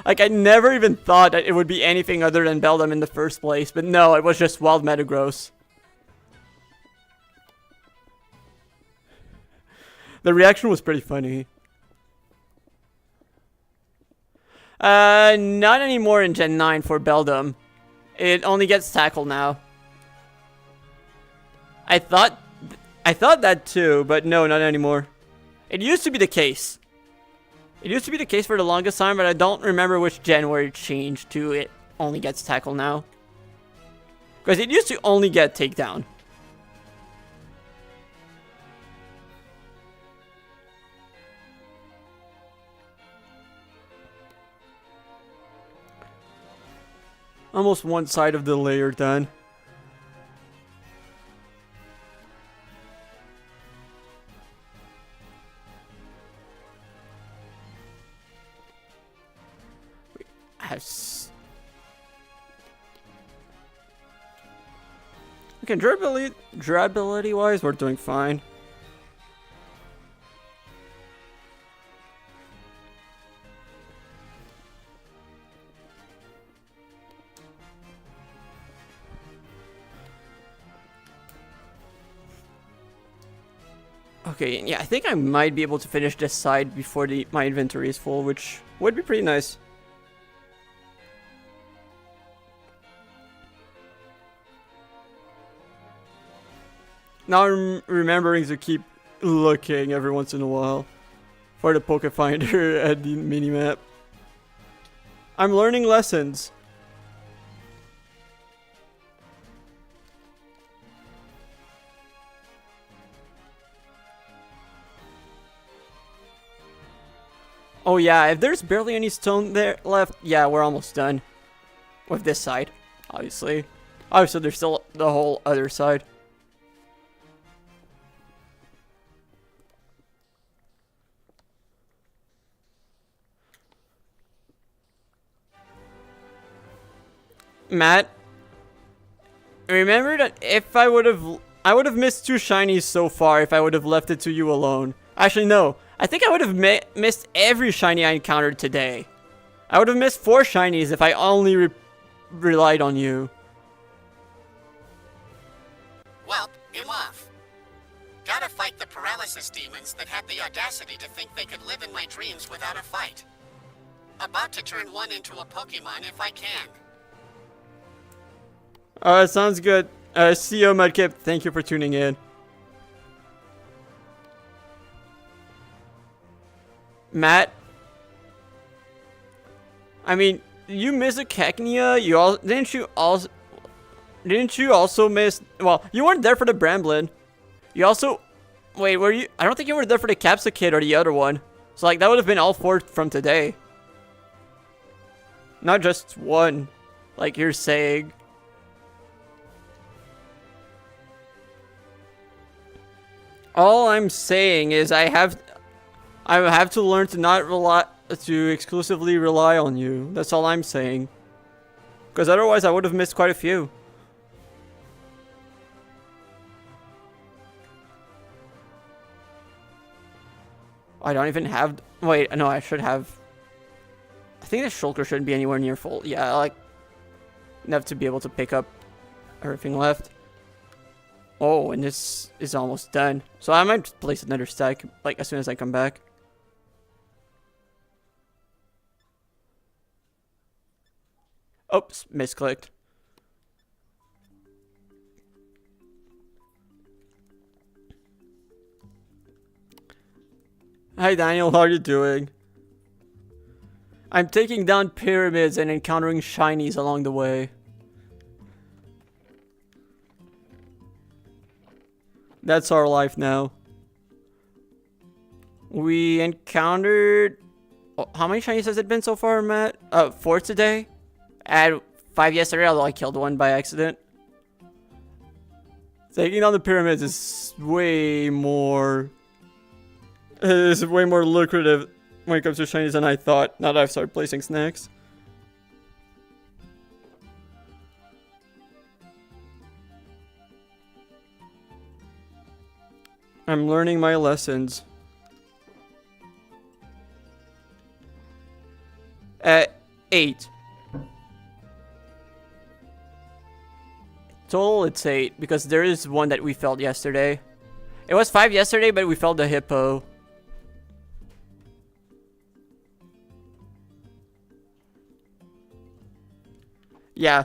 Speaker 1: Like, I never even thought that it would be anything other than Beldum in the first place. But no, it was just Wild Metagross. The reaction was pretty funny. Not anymore in Gen 9 for Beldum. It only gets Tackle now. I thought that too, but no, not anymore. It used to be the case. It used to be the case for the longest time, but I don't remember which gen where it changed to it only gets Tackle now. Because it used to only get Takedown. Almost one side of the layer done. Okay, durability wise, we're doing fine. Okay, yeah, I think I might be able to finish this side before my inventory is full, which would be pretty nice. Now I'm remembering to keep looking every once in a while for the Poke Finder at the minimap. I'm learning lessons. Oh yeah, if there's barely any stone there left, yeah, we're almost done with this side, obviously. Obviously, there's still the whole other side. Matt, remember that if I would have missed 2 shinies so far if I would have left it to you alone. Actually, no. I think I would have missed every shiny I encountered today. I would have missed 4 shinies if I only relied on you.
Speaker 2: Well, enough. Gotta fight the paralysis demons that had the audacity to think they could live in my dreams without a fight. About to turn one into a Pokemon if I can.
Speaker 1: Sounds good. See you, Mudkip. Thank you for tuning in. Matt, I mean, you miss a Cacnea. Didn't you also miss? Well, you weren't there for the Bramblin. You also, wait, were you? I don't think you were there for the Capsicid or the other one. So like that would have been all 4 from today, not just one, like you're saying. All I'm saying is I have to learn to exclusively rely on you. That's all I'm saying. Because otherwise I would have missed quite a few. I don't even have... Wait, no, I should have... I think the shulker shouldn't be anywhere near full. Yeah, like... enough to be able to pick up everything left. Oh, and this is almost done. So I might just place another stack, like, as soon as I come back. Oops, misclicked. Hi Daniel, how are you doing? I'm taking down pyramids and encountering shinies along the way. That's our life now. We encountered... Oh, how many shinies has it been so far, Matt? 4 today? I had 5 yesterday, although I killed one by accident. Taking down the pyramids is way more... It's way more lucrative when it comes to shinies than I thought, now that I've started placing snacks. I'm learning my lessons. 8. Total, it's 8, because there is one that we felled yesterday. It was 5 yesterday, but we felled the hippo. Yeah.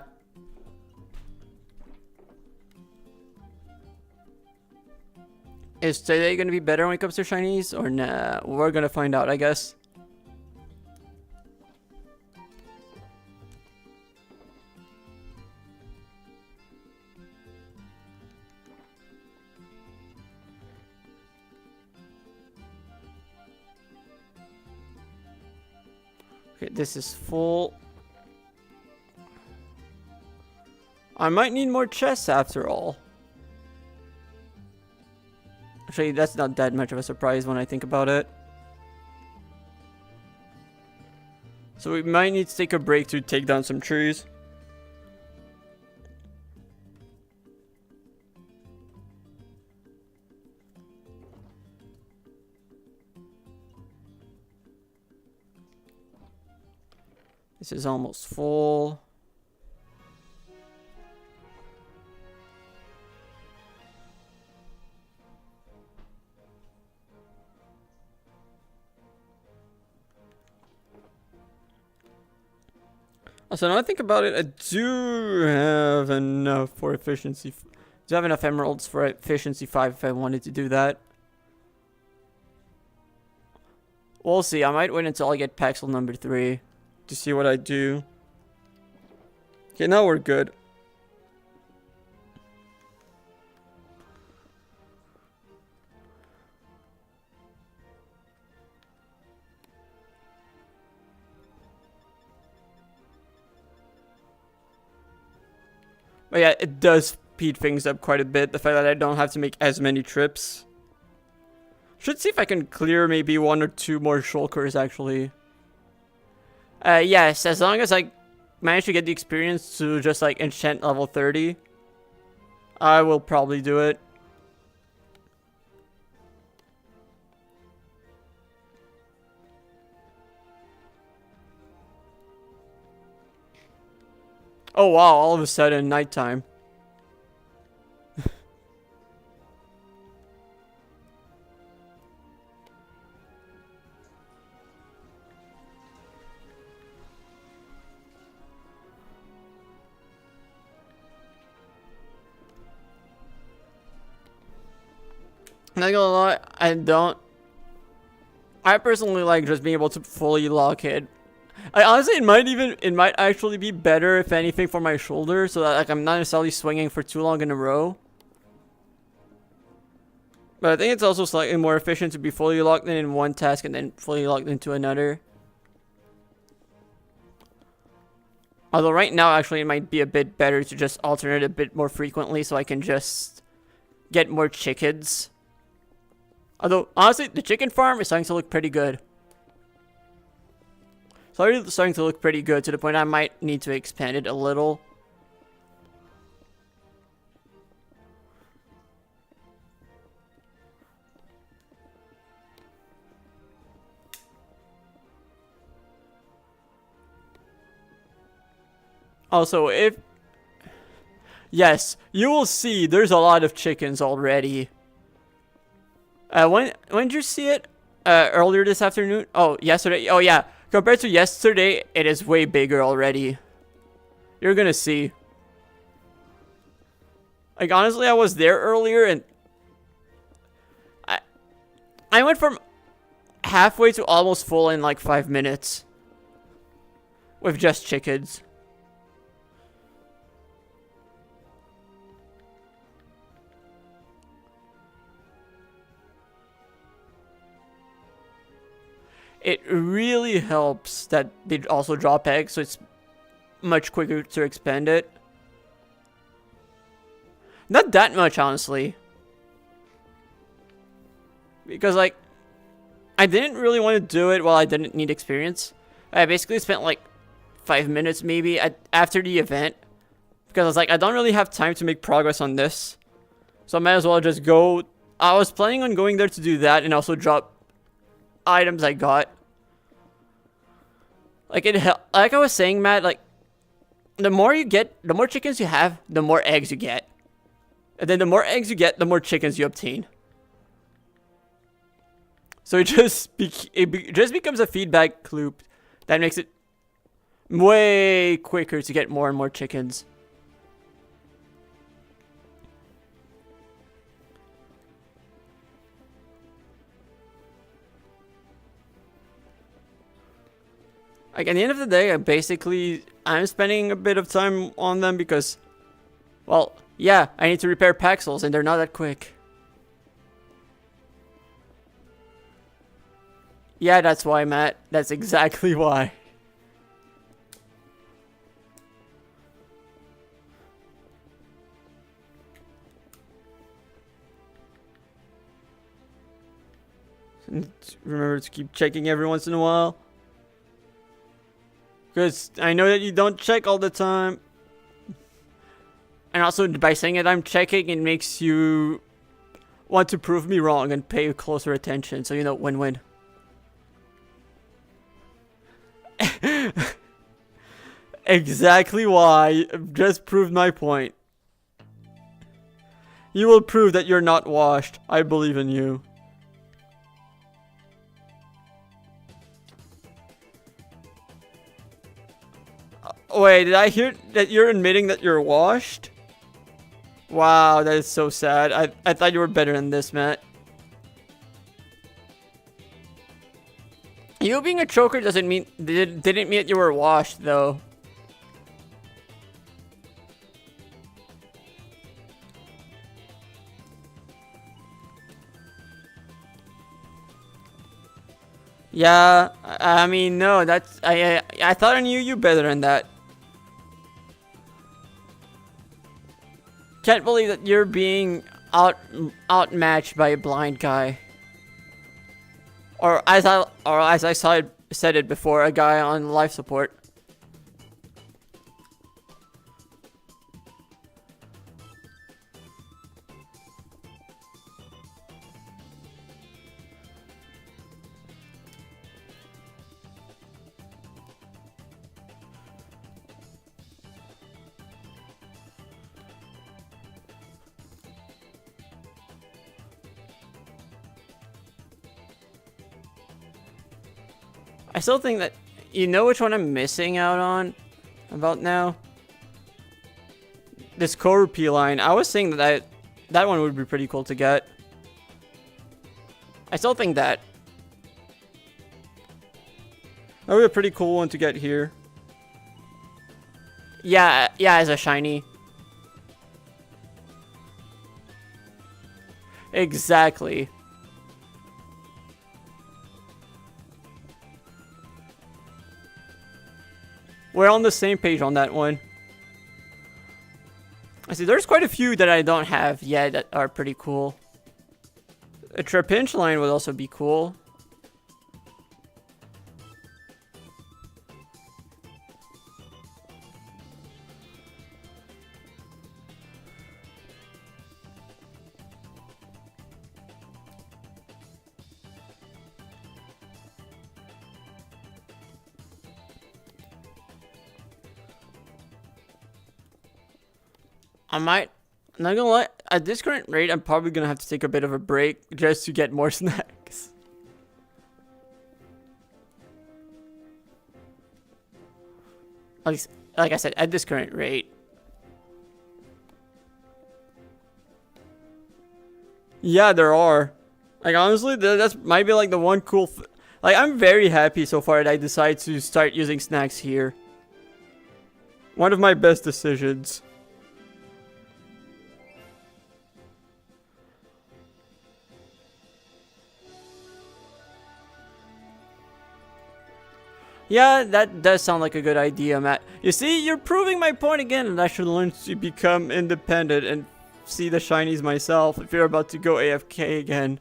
Speaker 1: Is today gonna be better when it comes to shinies, or nah? We're gonna find out, I guess. Okay, this is full. I might need more chests after all. Actually, that's not that much of a surprise when I think about it. So we might need to take a break to take down some trees. This is almost full. So now I think about it, I do have enough for efficiency. Do have enough emeralds for efficiency 5 if I wanted to do that. We'll see. I might wait until I get Paxel number 3 to see what I do. Okay, now we're good. But yeah, it does speed things up quite a bit. The fact that I don't have to make as many trips. Should see if I can clear maybe 1 or 2 more shulkers actually. Yes, as long as I manage to get the experience to just like enchant level 30, I will probably do it. Oh wow, all of a sudden nighttime. Not gonna lie, I personally like just being able to fully lock it. Honestly, it might actually be better, if anything, for my shoulder, so that like I'm not necessarily swinging for too long in a row. But I think it's also slightly more efficient to be fully locked in one task and then fully locked into another. Although right now, actually, it might be a bit better to just alternate a bit more frequently, so I can just get more chickens. Although, honestly, the chicken farm is starting to look pretty good. It's already starting to look pretty good to the point I might need to expand it a little. Also, if yes, you will see there's a lot of chickens already. When did you see it? Earlier this afternoon? Oh, yesterday. Oh yeah, compared to yesterday, it is way bigger already. You're gonna see. Like honestly, I was there earlier and I went from halfway to almost full in like 5 minutes with just chickens. It really helps that they also drop eggs, so it's much quicker to expand it. Not that much, honestly. Because, like, I didn't really want to do it while I didn't need experience. I basically spent, like, 5 minutes maybe after the event. Because I was like, I don't really have time to make progress on this. So I might as well just go. I was planning on going there to do that and also drop items I got. Like like I was saying, Matt, like the more you get, the more chickens you have, the more eggs you get. And then the more eggs you get, the more chickens you obtain. So it just becomes a feedback loop that makes it way quicker to get more and more chickens. Like at the end of the day, I'm spending a bit of time on them because, well, yeah, I need to repair Paxels and they're not that quick. Yeah, that's why, Matt. That's exactly why. And remember to keep checking every once in a while. Because I know that you don't check all the time. And also, by saying that I'm checking, it makes you want to prove me wrong and pay closer attention. So, you know, win-win. Exactly why. Just proved my point. You will prove that you're not washed. I believe in you. Wait, did I hear that you're admitting that you're washed? Wow, that is so sad. I thought you were better than this, Matt. You being a choker didn't mean that you were washed, though. Yeah, I mean, no, that's I thought I knew you better than that. Can't believe that you're being outmatched by a blind guy. Or as I said it before, a guy on life support. I still think that, you know which one I'm missing out on about now? This Korupi line. I was saying that that one would be pretty cool to get. I still think that. That would be a pretty cool one to get here. Yeah, as a shiny. Exactly. We're on the same page on that one. I see there's quite a few that I don't have yet that are pretty cool. A Trapinch line would also be cool. I might. Not gonna lie. At this current rate, I'm probably gonna have to take a bit of a break just to get more snacks. Like I said, at this current rate. Yeah, there are. Like honestly, that's might be like the one cool. Like I'm very happy so far that I decided to start using snacks here. One of my best decisions. Yeah, that does sound like a good idea, Matt. You see, you're proving my point again, and I should learn to become independent and see the shinies myself if you're about to go AFK again.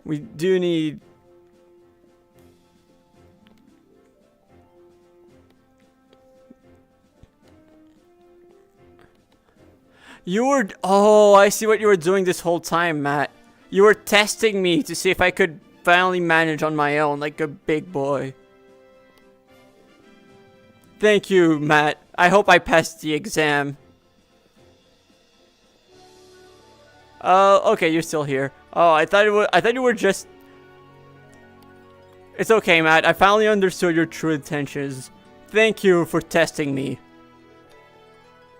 Speaker 1: We do need... You were... Oh, I see what you were doing this whole time, Matt. You were testing me to see if I could finally manage on my own like a big boy. Thank you, Matt. I hope I passed the exam. Okay, you're still here. Oh, I thought you were just... It's okay, Matt. I finally understood your true intentions. Thank you for testing me.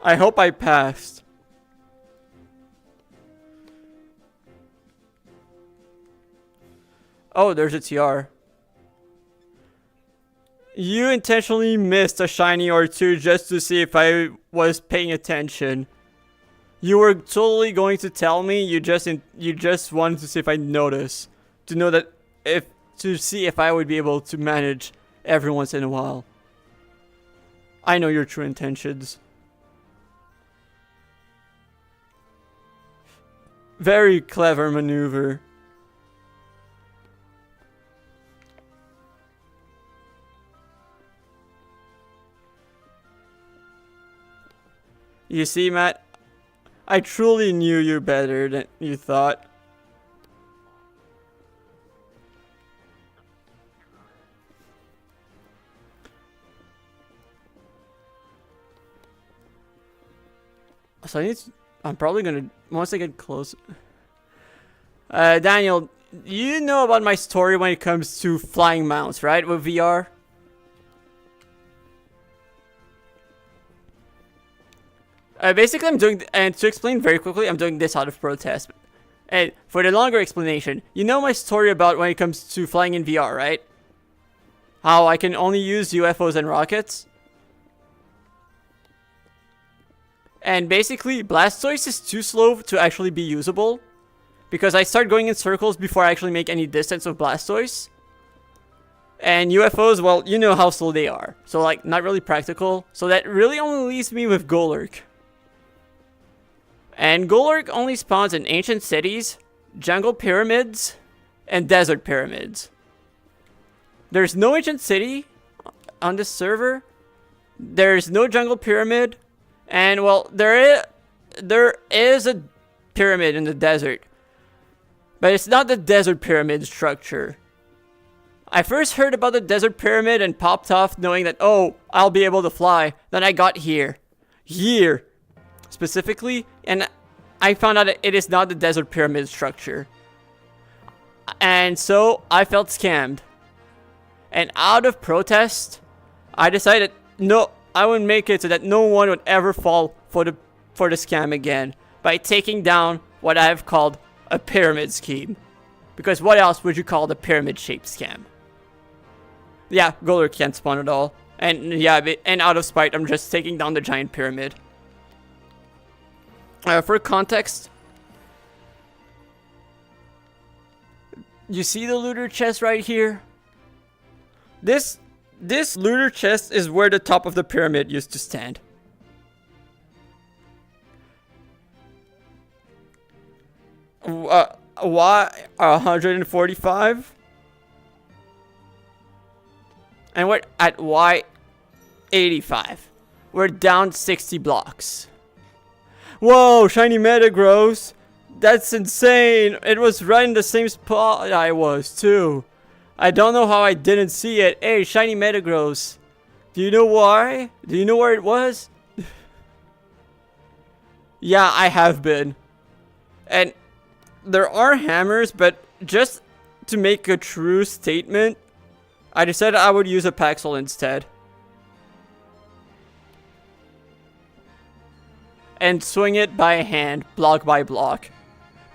Speaker 1: I hope I passed. Oh, there's a TR. You intentionally missed a shiny or two just to see if I was paying attention. You were totally going to tell me. You just wanted to see if I noticed, to know that to see if I would be able to manage every once in a while. I know your true intentions. Very clever maneuver. You see, Matt, I truly knew you better than you thought. So I'm probably gonna, once I get close. Daniel, you know about my story when it comes to flying mounts, right, with VR? Basically, I'm doing, and to explain very quickly, I'm doing this out of protest. And for the longer explanation, you know my story about when it comes to flying in VR, right? How I can only use UFOs and rockets? And basically, Blastoise is too slow to actually be usable. Because I start going in circles before I actually make any distance with Blastoise. And UFOs, well, you know how slow they are. So, like, not really practical. So that really only leaves me with Golurk. And Golurk only spawns in ancient cities, jungle pyramids, and desert pyramids. There's no ancient city on this server. There's no jungle pyramid. And, well, there is a pyramid in the desert. But it's not the desert pyramid structure. I first heard about the desert pyramid and popped off knowing that, oh, I'll be able to fly. Then I got here. Specifically, and I found out that it is not the desert pyramid structure. And so I felt scammed. And out of protest, I decided, no, I would make it so that no one would ever fall for the scam again by taking down what I have called a pyramid scheme. Because what else would you call the pyramid-shaped scam? Yeah, Golurk can't spawn at all. And yeah, and out of spite, I'm just taking down the giant pyramid. For context, you see the looter chest right here? This looter chest is where the top of the pyramid used to stand. Why 145? And we're at Y 85. We're down 60 blocks. Whoa, shiny Metagross. That's insane. It was right in the same spot I was too. I don't know how I didn't see it. Hey, shiny Metagross. Do you know why? Do you know where it was? Yeah, I have been. And there are hammers, but just to make a true statement, I decided I would use a Paxel instead. And swing it by hand, block by block.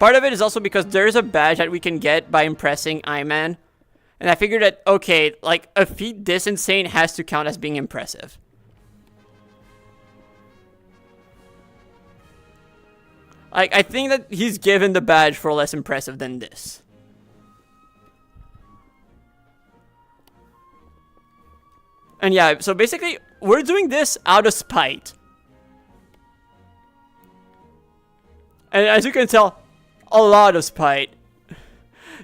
Speaker 1: Part of it is also because there's a badge that we can get by impressing Iman. And I figured that, okay, like, a feat this insane has to count as being impressive. Like, I think that he's given the badge for less impressive than this. And yeah, so basically, we're doing this out of spite. And as you can tell, a lot of spite.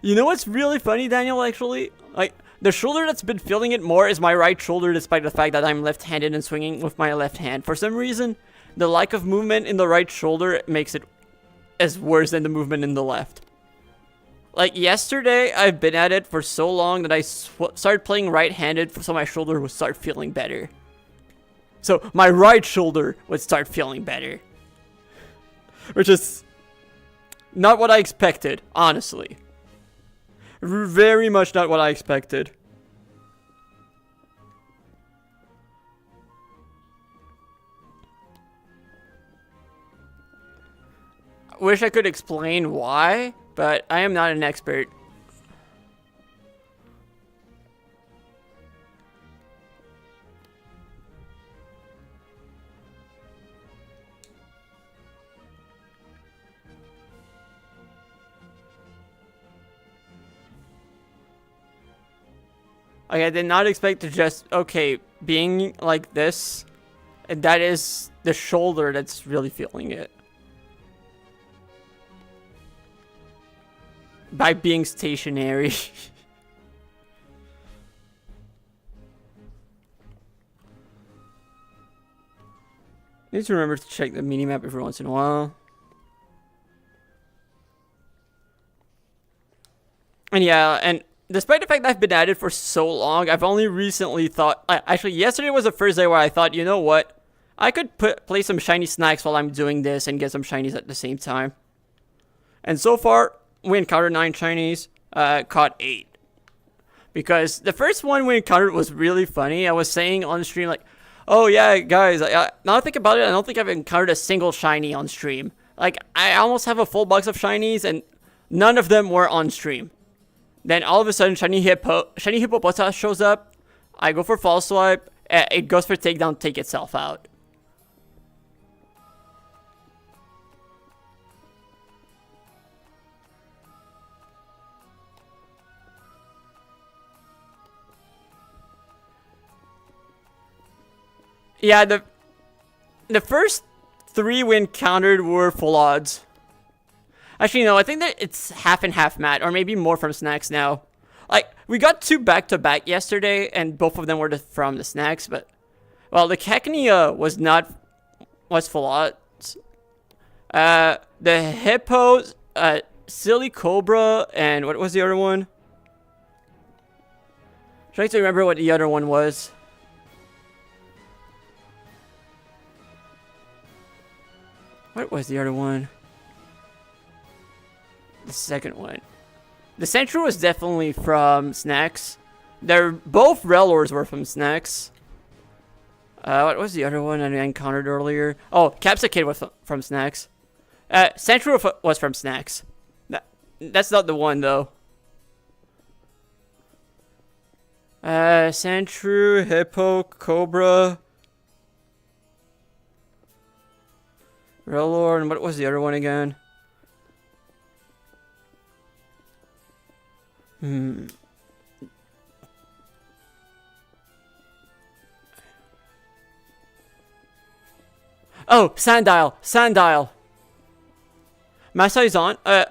Speaker 1: You know what's really funny, Daniel, actually? Like, the shoulder that's been feeling it more is my right shoulder, despite the fact that I'm left-handed and swinging with my left hand. For some reason, the lack of movement in the right shoulder makes it as worse than the movement in the left. Like, yesterday, I've been at it for so long that I started playing right-handed so my shoulder would start feeling better. So, my right shoulder would start feeling better. Which is not what I expected, honestly. Very much not what I expected. Wish I could explain why, but I am not an expert. Like, I did not expect to just, okay, being like this, and that is the shoulder that's really feeling it. By being stationary. Need to remember to check the minimap every once in a while. And yeah, and despite the fact that I've been at it for so long, I've only recently thought... Actually, yesterday was the first day where I thought, you know what? I could play some shiny snacks while I'm doing this and get some shinies at the same time. And so far, we encountered 9 shinies, caught 8. Because the first one we encountered was really funny. I was saying on stream, like, oh yeah, guys, now I think about it, I don't think I've encountered a single shiny on stream. Like, I almost have a full box of shinies, and none of them were on stream. Then all of a sudden, shiny hippopotas shows up. I go for false swipe. It goes for takedown, take itself out. Yeah, the first 3 we encountered were full odds. Actually, no, I think that it's half and half, Matt, or maybe more from snacks now. Like, we got 2 back-to-back yesterday, and both of them were from the snacks, but... Well, the Cacnea was full odds. The Hippos, Silly Cobra, and what was the other one? Trying to remember what the other one was. What was the other one? The second one. The Sentry was definitely from snacks. Both Relors were from snacks. What was the other one I encountered earlier? Oh, Capsicade was from snacks. Sentry was from snacks. That's not the one though. Sentry, Hippo, Cobra, Relor, and what was the other one again? Oh, Sandile. Masa is on. I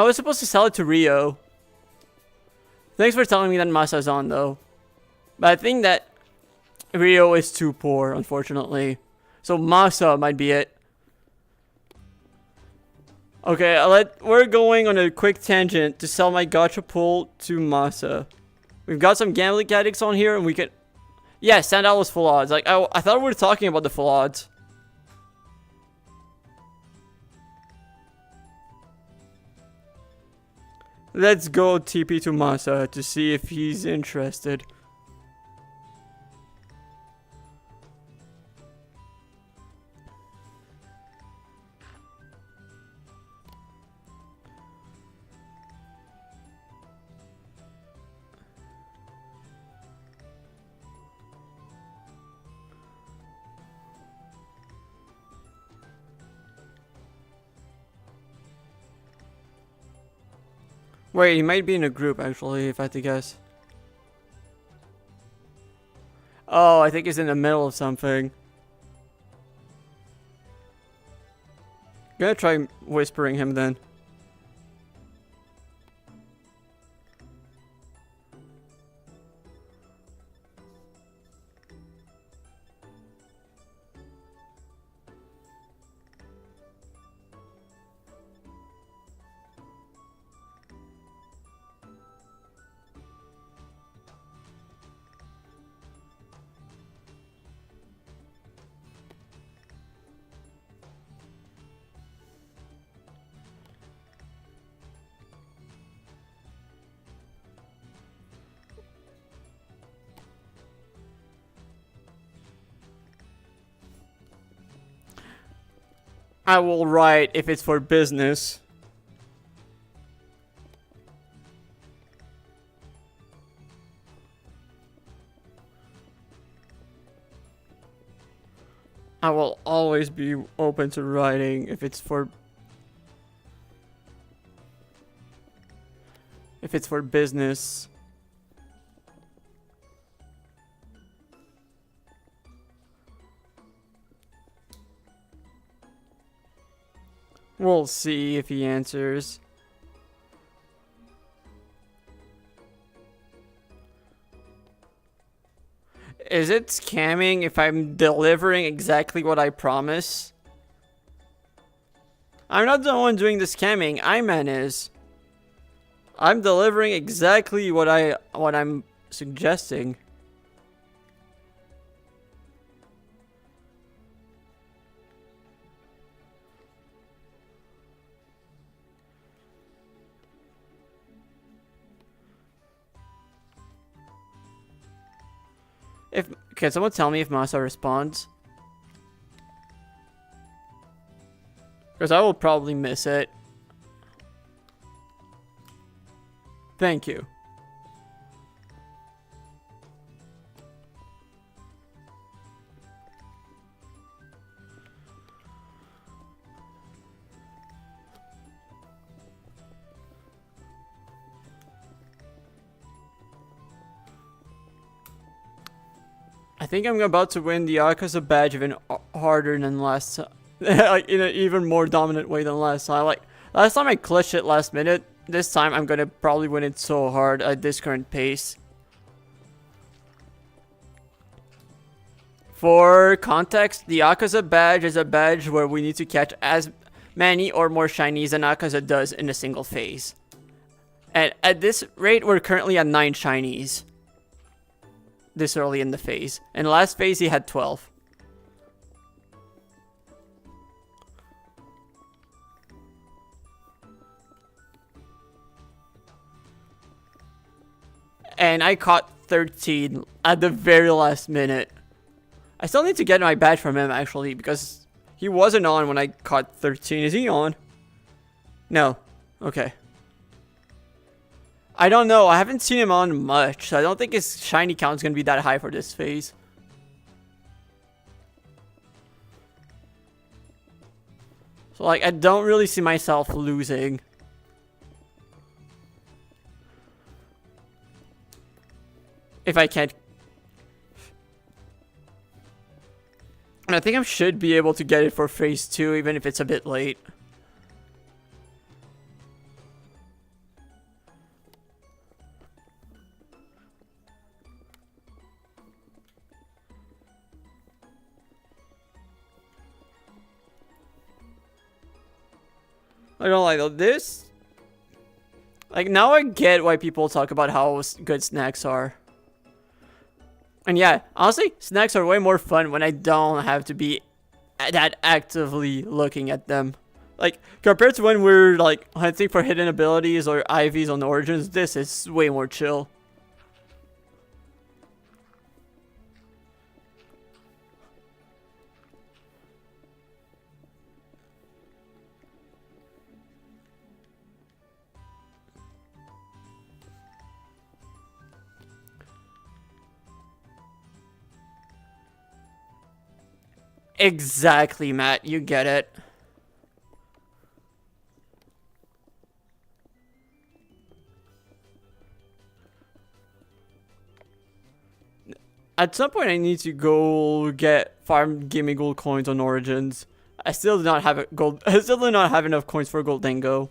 Speaker 1: was supposed to sell it to Rio. Thanks for telling me that Masa is on though. But I think that Rio is too poor, unfortunately. So Masa might be it. Okay, we're going on a quick tangent to sell my gacha pull to Masa. We've got some gambling addicts on here, and we can... Yeah, Sandal was full odds. Like, I thought we were talking about the full odds. Let's go TP to Masa to see if he's interested. Wait, he might be in a group actually, if I had to guess. Oh, I think he's in the middle of something. Gonna try whispering him then. I will write if it's for business. I will always be open to writing if it's for business. We'll see if he answers. Is it scamming if I'm delivering exactly what I promise? I'm not the one doing the scamming. Iman is. I'm delivering exactly what I'm suggesting. Can someone tell me if Masa responds? Because I will probably miss it. Thank you. I think I'm about to win the Akaza badge even harder than last time. Like, in an even more dominant way than last time. Like, last time I clutched it last minute. This time I'm gonna probably win it so hard at this current pace. For context, the Akaza badge is a badge where we need to catch as many or more shinies than Akaza does in a single phase. And at this rate, we're currently at 9 shinies. This early in the phase. In the last phase, he had 12. And I caught 13 at the very last minute. I still need to get my badge from him, actually, because he wasn't on when I caught 13. Is he on? No. Okay. I don't know. I haven't seen him on much, so I don't think his shiny count is going to be that high for this phase. So, like, I don't really see myself losing. If I can't. And I think I should be able to get it for phase 2, even if it's a bit late. I don't like this. Like, now I get why people talk about how good snacks are. And yeah, honestly, snacks are way more fun when I don't have to be that actively looking at them. Like, compared to when we're, like, hunting for hidden abilities or IVs on Origins, this is way more chill. Exactly, Matt. You get it. At some point, I need to go get farm gimme gold coins on Origins. I still do not have it gold. I still do not have enough coins for Goldango,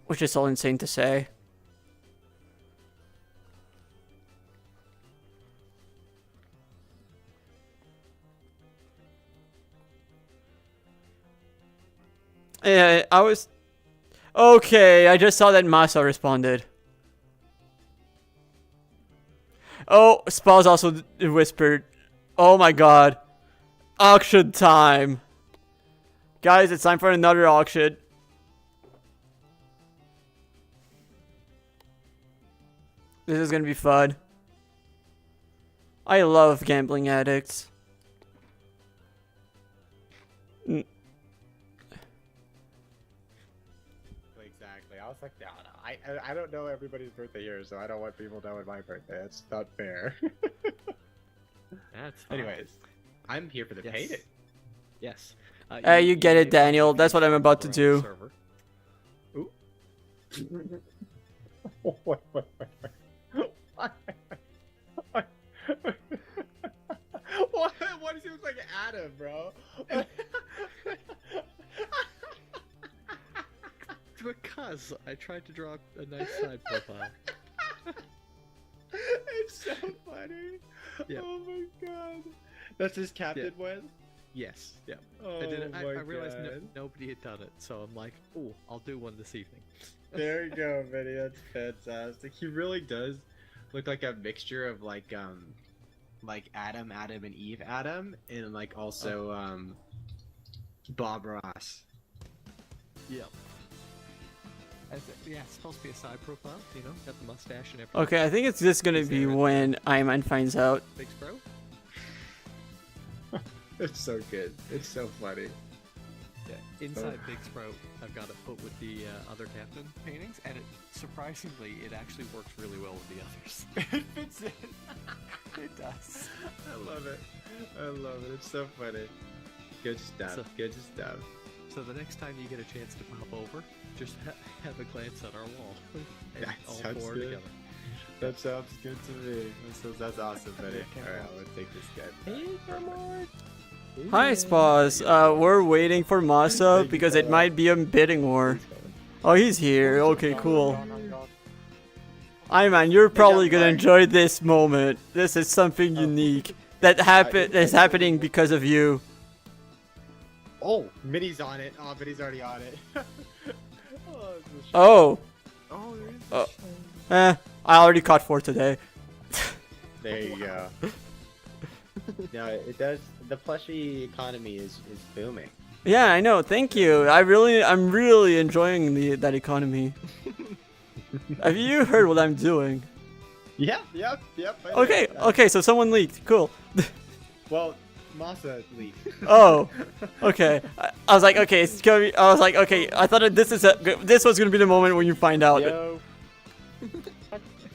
Speaker 1: which is so insane to say. Yeah, I was okay. I just saw that Masa responded. Oh, Spaz also whispered. Oh my god. Auction time. Guys, it's time for another auction. This is gonna be fun. I love gambling addicts.
Speaker 3: Exactly. I was like, no. I don't know everybody's birthday here, so I don't want people knowing my birthday. It's not fair.
Speaker 4: That's fine.
Speaker 3: Anyways, I'm here for the payday.
Speaker 4: Yes.
Speaker 1: You get it, Daniel. That's what I'm about to do.
Speaker 3: Ooh. What? What is he look like Adam, bro?
Speaker 4: Because I tried to draw a nice side profile.
Speaker 3: It's so funny.
Speaker 4: Yeah.
Speaker 3: Oh my god. That's his captain win?
Speaker 4: Yes. Yeah.
Speaker 3: Oh
Speaker 4: I did it. I
Speaker 3: my
Speaker 4: realized
Speaker 3: god.
Speaker 4: nobody had done it, so I'm like, oh, I'll do one this evening.
Speaker 3: There you go, Vinny. That's fantastic. He really does look like a mixture of like Adam and Eve Adam, and like also Bob Ross.
Speaker 4: Yeah. Yeah, it's supposed to be a side profile, you know, got the mustache and everything.
Speaker 1: Okay, I think it's just gonna be when Ayman finds out.
Speaker 4: Big bro.
Speaker 3: It's so good. It's so funny.
Speaker 4: Yeah, inside Big Sprout, I've got it put with the other captain paintings, and surprisingly, it actually works really well with the others.
Speaker 3: It fits in. It does. I love it. It's so funny. Good stuff. Good stuff.
Speaker 4: So the next time you get a chance to pop over, just have a glance at our wall. And
Speaker 3: That
Speaker 4: all
Speaker 3: sounds
Speaker 4: four
Speaker 3: good.
Speaker 4: together.
Speaker 3: That sounds good to me. That's awesome, buddy. Alright, let's take this guy. Hey, come on.
Speaker 1: Hi, Spaz. We're waiting for Masa because it might be a bidding war. Oh, he's here. Okay, cool. Ayman, you're probably gonna enjoy this moment. This is something unique that's happening because of you.
Speaker 3: Oh, Minnie's on it. Oh, Minnie's already on it.
Speaker 1: Oh.
Speaker 3: Oh, there is.
Speaker 1: Oh. I already caught 4 today.
Speaker 3: There you go. No, it does. The plushie economy is booming.
Speaker 1: Yeah, I know. Thank you. I'm really enjoying that economy. Have you heard what I'm doing?
Speaker 3: Yep.
Speaker 1: Okay. So someone leaked. Cool.
Speaker 3: Well, Masa leaked.
Speaker 1: Oh, okay. I was like, okay, it's gonna be. I was like, okay. I thought this was gonna be the moment when you find out.
Speaker 5: Yo.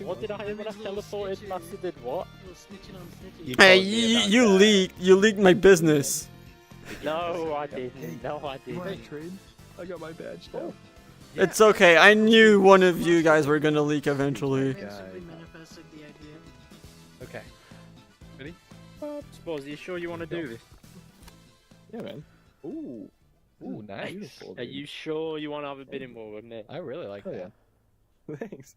Speaker 5: What did I do when I teleported? Masa did what?
Speaker 1: Hey, you leaked my business.
Speaker 5: No, I didn't. No, I didn't.
Speaker 6: I got my badge now.
Speaker 1: It's okay. I knew one of you guys were gonna leak eventually.
Speaker 2: manifested the idea.
Speaker 4: Okay. Ready?
Speaker 5: Suppose, are you sure you want to do this?
Speaker 6: Yeah, man. Ooh, nice. Beautiful,
Speaker 5: Are you sure you want to have a bidding war with me?
Speaker 4: I really like
Speaker 6: Oh,
Speaker 4: that.
Speaker 6: yeah. Thanks.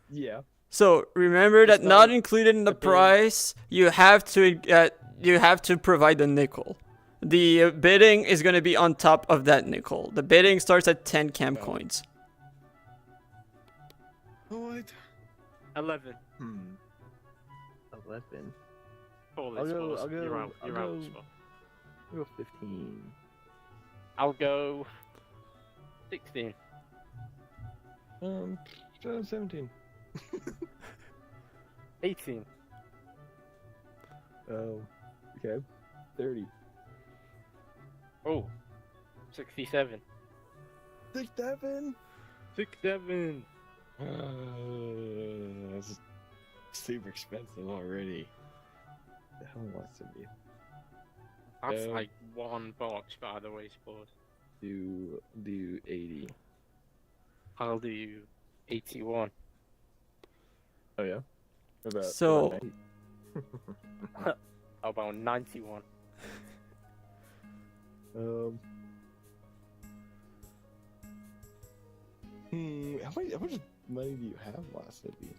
Speaker 6: Yeah.
Speaker 1: So remember that
Speaker 5: It's
Speaker 1: not
Speaker 5: not
Speaker 1: included in the
Speaker 5: a bidding.
Speaker 1: price. You have to provide the nickel. The bidding is gonna be on top of that nickel. The bidding starts at 10 camp coins.
Speaker 6: What?
Speaker 5: 11.
Speaker 6: 11.
Speaker 5: Call
Speaker 6: I'll
Speaker 5: it,
Speaker 6: go-
Speaker 5: suppose.
Speaker 6: I'll go-
Speaker 5: You're out.
Speaker 6: I'll
Speaker 5: You're out,
Speaker 6: go-
Speaker 5: suppose.
Speaker 6: I'll go 15.
Speaker 5: I'll go 16.
Speaker 6: 17.
Speaker 5: 18.
Speaker 6: Oh, okay. 30.
Speaker 5: Oh, 67.
Speaker 6: 67.
Speaker 5: 67.
Speaker 6: That's super expensive already. The hell wants to be?
Speaker 5: That's
Speaker 6: Um,
Speaker 5: like one box, by the way, suppose.
Speaker 6: Do 80.
Speaker 5: I'll do 81.
Speaker 6: Oh yeah. About
Speaker 1: So-
Speaker 6: 90?
Speaker 5: How about 91?
Speaker 6: Um. How much money do you have, Masabi?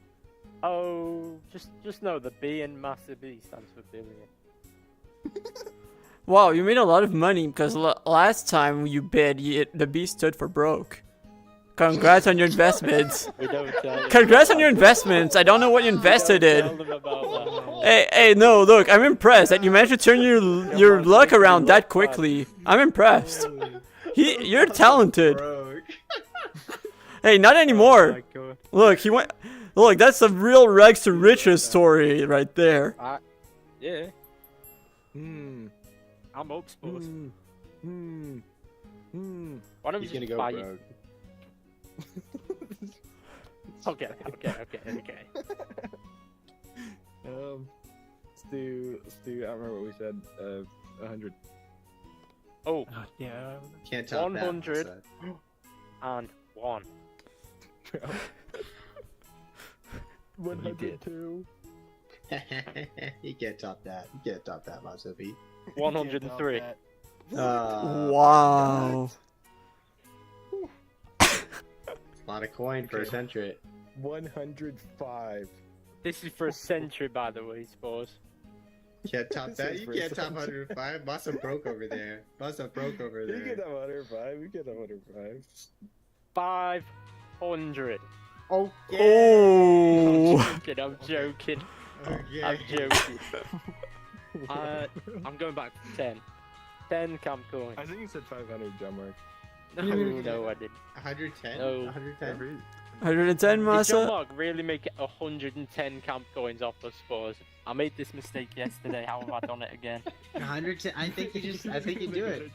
Speaker 5: Oh, just know the B in Massive B stands for billion.
Speaker 1: Wow, you made a lot of money because last time you bid, the B stood for broke. Congrats on your investments.
Speaker 5: We don't tell them
Speaker 1: Congrats on
Speaker 5: about
Speaker 1: your investments. I don't know what you
Speaker 5: that.
Speaker 1: invested
Speaker 5: We don't
Speaker 1: in.
Speaker 5: tell them about that.
Speaker 1: Hey, no, look, I'm impressed that you managed to turn your luck around that quickly. I'm impressed. You're talented.
Speaker 3: Broke.
Speaker 1: Hey, not
Speaker 5: Oh
Speaker 1: anymore.
Speaker 5: my god.
Speaker 1: Look, he went. Look, that's a real rags to riches story right there.
Speaker 5: Yeah,
Speaker 6: Hmm.
Speaker 5: I'm up, suppose.
Speaker 6: Hmm.
Speaker 5: Why don't we
Speaker 6: He's gonna
Speaker 5: just
Speaker 6: go
Speaker 5: buy
Speaker 6: broke.
Speaker 5: Okay.
Speaker 6: Stu, I don't remember what we said. 100.
Speaker 5: Oh,
Speaker 7: Yeah.
Speaker 3: Can't top
Speaker 5: 100.
Speaker 3: that.
Speaker 5: and 1.
Speaker 6: 102.
Speaker 3: You can't top that. You can't top that, Masabi.
Speaker 5: 103.
Speaker 1: Wow.
Speaker 3: A lot of coin for a century.
Speaker 6: 105.
Speaker 5: This is for a century, by the way, suppose.
Speaker 3: Can't top
Speaker 6: This
Speaker 3: that.
Speaker 6: is
Speaker 3: You
Speaker 6: for
Speaker 3: can't top
Speaker 6: century.
Speaker 3: 105. Masa broke over there. Masa broke over
Speaker 6: You get
Speaker 3: there.
Speaker 6: a 105. We get a 105.
Speaker 5: 500.
Speaker 3: Okay.
Speaker 1: Oh.
Speaker 5: I'm joking.
Speaker 3: Okay.
Speaker 5: I'm joking. I'm going back to 10. 10 camp coins.
Speaker 6: I think you said 500, John Mark.
Speaker 5: No, I didn't.
Speaker 3: 110?
Speaker 5: No.
Speaker 3: 110?
Speaker 1: 110,
Speaker 5: Did John
Speaker 1: Masa.
Speaker 5: Mark really make 110 camp coins off us, suppose? I made this mistake yesterday. How have I done it again?
Speaker 3: 110? I think you do it.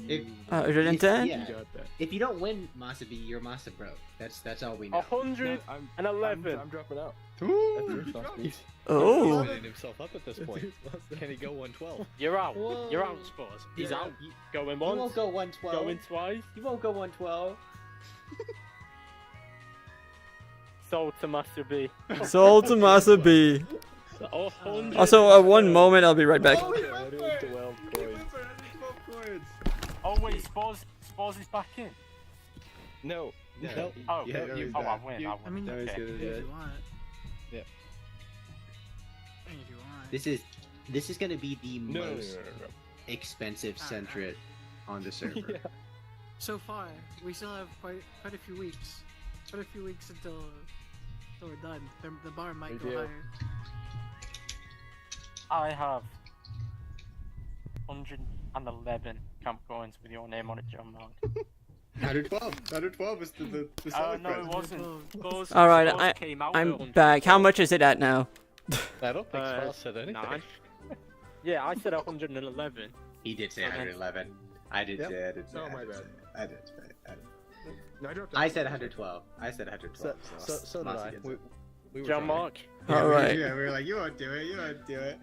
Speaker 3: If,
Speaker 1: 110?
Speaker 3: Yeah.
Speaker 6: You got that.
Speaker 3: If you don't win Masa B, you're Masa broke. That's all we know.
Speaker 5: 111.
Speaker 6: I'm dropping out.
Speaker 3: Ooh,
Speaker 6: That's your lost piece.
Speaker 1: Oh.
Speaker 4: Opening himself up at this point. Can he go 112?
Speaker 5: You're out.
Speaker 3: Whoa.
Speaker 5: You're out, suppose. He's
Speaker 3: Yeah,
Speaker 5: out.
Speaker 3: You,
Speaker 5: Going
Speaker 3: you
Speaker 5: once.
Speaker 3: won't go 112.
Speaker 5: Going twice.
Speaker 3: You won't go 112.
Speaker 5: Sold to Master B.
Speaker 1: Sold to Masa B.
Speaker 5: 100.
Speaker 1: Also, one moment, I'll be right back.
Speaker 3: Oh, he went for it.
Speaker 6: 12
Speaker 3: He
Speaker 6: coins.
Speaker 3: went for it. 12 coins.
Speaker 5: Oh wait, Spores is back in.
Speaker 6: No.
Speaker 4: No.
Speaker 5: Oh,
Speaker 3: Yeah, no, he's
Speaker 5: I
Speaker 3: back.
Speaker 5: win.
Speaker 4: You-
Speaker 5: I
Speaker 7: I
Speaker 5: win.
Speaker 7: mean,
Speaker 3: No, he's
Speaker 5: Okay.
Speaker 3: good.
Speaker 7: if you want.
Speaker 4: Yeah.
Speaker 7: If you want.
Speaker 3: This is gonna be the
Speaker 6: No.
Speaker 3: most expensive centret on the server.
Speaker 6: Yeah.
Speaker 7: So far, we still have quite a few weeks. Quite a few weeks until we're done. The bar might
Speaker 6: We
Speaker 7: go
Speaker 6: do.
Speaker 7: higher.
Speaker 5: I have 111 camp coins with your name on it, John Mark.
Speaker 3: 112. 112 is the
Speaker 5: Oh
Speaker 3: selling
Speaker 5: no, it
Speaker 3: price.
Speaker 5: wasn't. Spores,
Speaker 1: All right,
Speaker 5: Spores came out
Speaker 1: I'm
Speaker 5: at 112.
Speaker 1: back. How much is it at now?
Speaker 4: I don't think
Speaker 5: Uh,
Speaker 4: Spell said anything.
Speaker 5: 9. Yeah, I said 111.
Speaker 3: He did say
Speaker 5: Okay.
Speaker 3: 111. I did
Speaker 6: Yep.
Speaker 3: say. I did say.
Speaker 6: Oh,
Speaker 3: I
Speaker 6: my
Speaker 3: did
Speaker 6: bad.
Speaker 3: say, I did say.
Speaker 6: No, I dropped
Speaker 3: I
Speaker 6: out.
Speaker 3: said 112. I said 112.
Speaker 4: So did
Speaker 3: Masa
Speaker 4: I.
Speaker 3: gets
Speaker 4: We,
Speaker 3: it.
Speaker 4: we were
Speaker 5: John
Speaker 4: trying.
Speaker 5: Mark.
Speaker 3: Yeah,
Speaker 1: All right.
Speaker 3: we were like, you won't do it. You won't do it.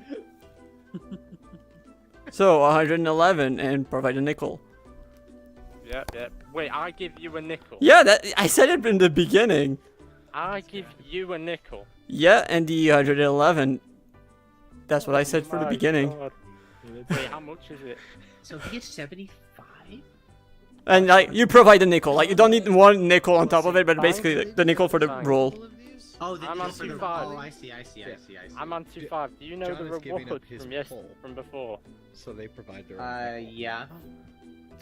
Speaker 1: So 111 and provide a nickel.
Speaker 5: Yeah. Wait, I give you a nickel.
Speaker 1: Yeah, that I said it in the beginning.
Speaker 5: I give you a nickel.
Speaker 1: Yeah, and the 111. That's what I said for the
Speaker 5: My
Speaker 1: beginning.
Speaker 5: God. Wait, how much is it?
Speaker 3: So he gets 75?
Speaker 1: And like you provide the nickel. Like you don't need one nickel on top of it, but basically the nickel for the
Speaker 5: Fine.
Speaker 1: roll.
Speaker 3: Oh, the
Speaker 5: I'm
Speaker 3: deal
Speaker 5: on
Speaker 3: for the
Speaker 5: 25.
Speaker 3: Oh, I see.
Speaker 5: I'm on 2.5. Do you know
Speaker 4: John
Speaker 5: the
Speaker 4: is giving
Speaker 5: reward
Speaker 4: up his
Speaker 5: from
Speaker 4: poll.
Speaker 5: from before?
Speaker 4: So they provide their own.
Speaker 3: Yeah.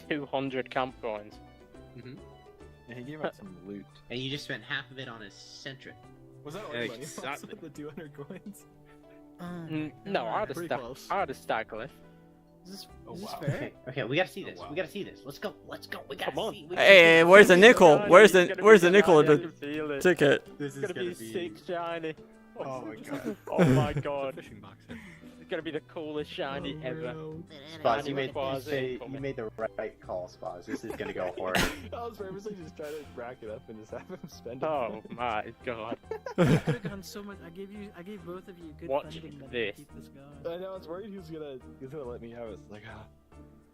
Speaker 5: 200 camp coins.
Speaker 6: Yeah, he gave out some loot.
Speaker 3: And you just spent half of it on a centric.
Speaker 6: Was that all your money?
Speaker 5: Exactly.
Speaker 6: The 200 coins?
Speaker 5: No, I had a
Speaker 6: Pretty
Speaker 5: stack.
Speaker 6: close.
Speaker 5: I had a stack left.
Speaker 7: Is
Speaker 4: Oh,
Speaker 7: this
Speaker 4: wow.
Speaker 7: fair?
Speaker 8: Okay, okay, we gotta see this.
Speaker 4: Oh, wow.
Speaker 8: We gotta see this. Let's go. Let's go. We gotta
Speaker 5: Come on.
Speaker 8: see. We gotta
Speaker 1: Hey, where's the nickel? Where's the nickel of
Speaker 5: I
Speaker 1: the
Speaker 5: can feel it.
Speaker 1: ticket?
Speaker 3: This
Speaker 5: It's gonna be sick shiny.
Speaker 3: Oh my god.
Speaker 5: Oh my god.
Speaker 4: Fishing box. Here.
Speaker 5: It's gonna be the coolest shiny ever.
Speaker 8: Spaz, you
Speaker 5: Shiny
Speaker 8: made
Speaker 5: Spaz
Speaker 8: you
Speaker 5: incoming.
Speaker 8: made the right call, Spaz. This is gonna go horrid.
Speaker 6: I was purposely just trying to rack it up and just have him spend it.
Speaker 5: Oh my god.
Speaker 7: I could have gone so much. I gave both of you good
Speaker 5: Watch
Speaker 7: funding that
Speaker 5: this.
Speaker 7: to keep this going.
Speaker 6: I know, I was worried he was gonna let me have it. It's like,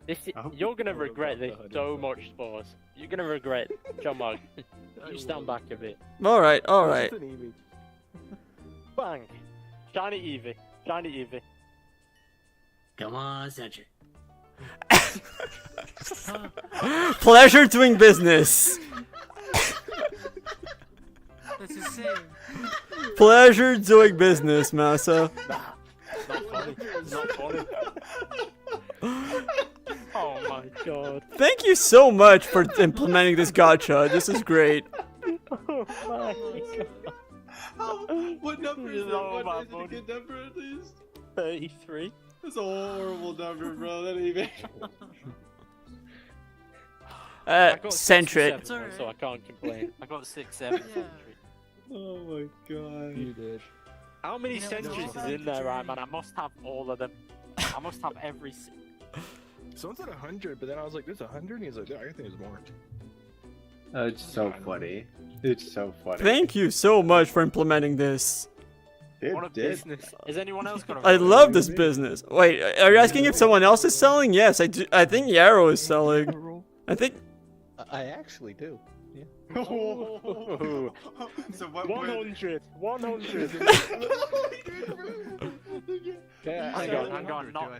Speaker 5: This
Speaker 8: I hope
Speaker 5: you're gonna
Speaker 6: you
Speaker 5: regret
Speaker 6: know
Speaker 5: this
Speaker 6: about
Speaker 5: so
Speaker 6: 100%.
Speaker 5: much, Spores. You're gonna regret. John Mug, you stand back a bit.
Speaker 1: All right, all
Speaker 6: It's
Speaker 1: right.
Speaker 6: just an Eevee.
Speaker 5: Bang! Shiny Eevee. Shiny Eevee.
Speaker 8: Come on, Cedric.
Speaker 1: Pleasure doing business.
Speaker 7: That's insane.
Speaker 1: Pleasure doing business, Massa.
Speaker 5: Not funny. It's not funny. Oh my god.
Speaker 1: Thank you so much for implementing this gotcha. This is great.
Speaker 5: Oh my god.
Speaker 3: What number is it?
Speaker 5: Oh, my
Speaker 3: What is it a
Speaker 5: body.
Speaker 3: good number at least?
Speaker 5: 33.
Speaker 3: That's a horrible number, bro. That ain't even.
Speaker 5: I got
Speaker 1: Centric.
Speaker 5: 67, so I can't complain. I got 6, 7,
Speaker 7: Yeah.
Speaker 3: Oh my god.
Speaker 6: You did.
Speaker 5: How many
Speaker 7: You know,
Speaker 5: centuries
Speaker 7: no,
Speaker 5: is in there,
Speaker 7: no,
Speaker 5: right, man? I must have all of them. I must have every.
Speaker 6: Someone said 100, but then I was like, there's 100? And he's like, yeah, I think there's more.
Speaker 8: It's so funny. It's so funny.
Speaker 1: Thank you so much for implementing this.
Speaker 5: What a business. Is anyone else gonna?
Speaker 1: I love this business. Wait, are you asking if someone else is selling? Yes, I do. I think Yarrow is selling. I think.
Speaker 6: I actually do.
Speaker 5: Ooh.
Speaker 3: So what?
Speaker 5: 100. 100.
Speaker 6: Yeah,
Speaker 5: Hang on.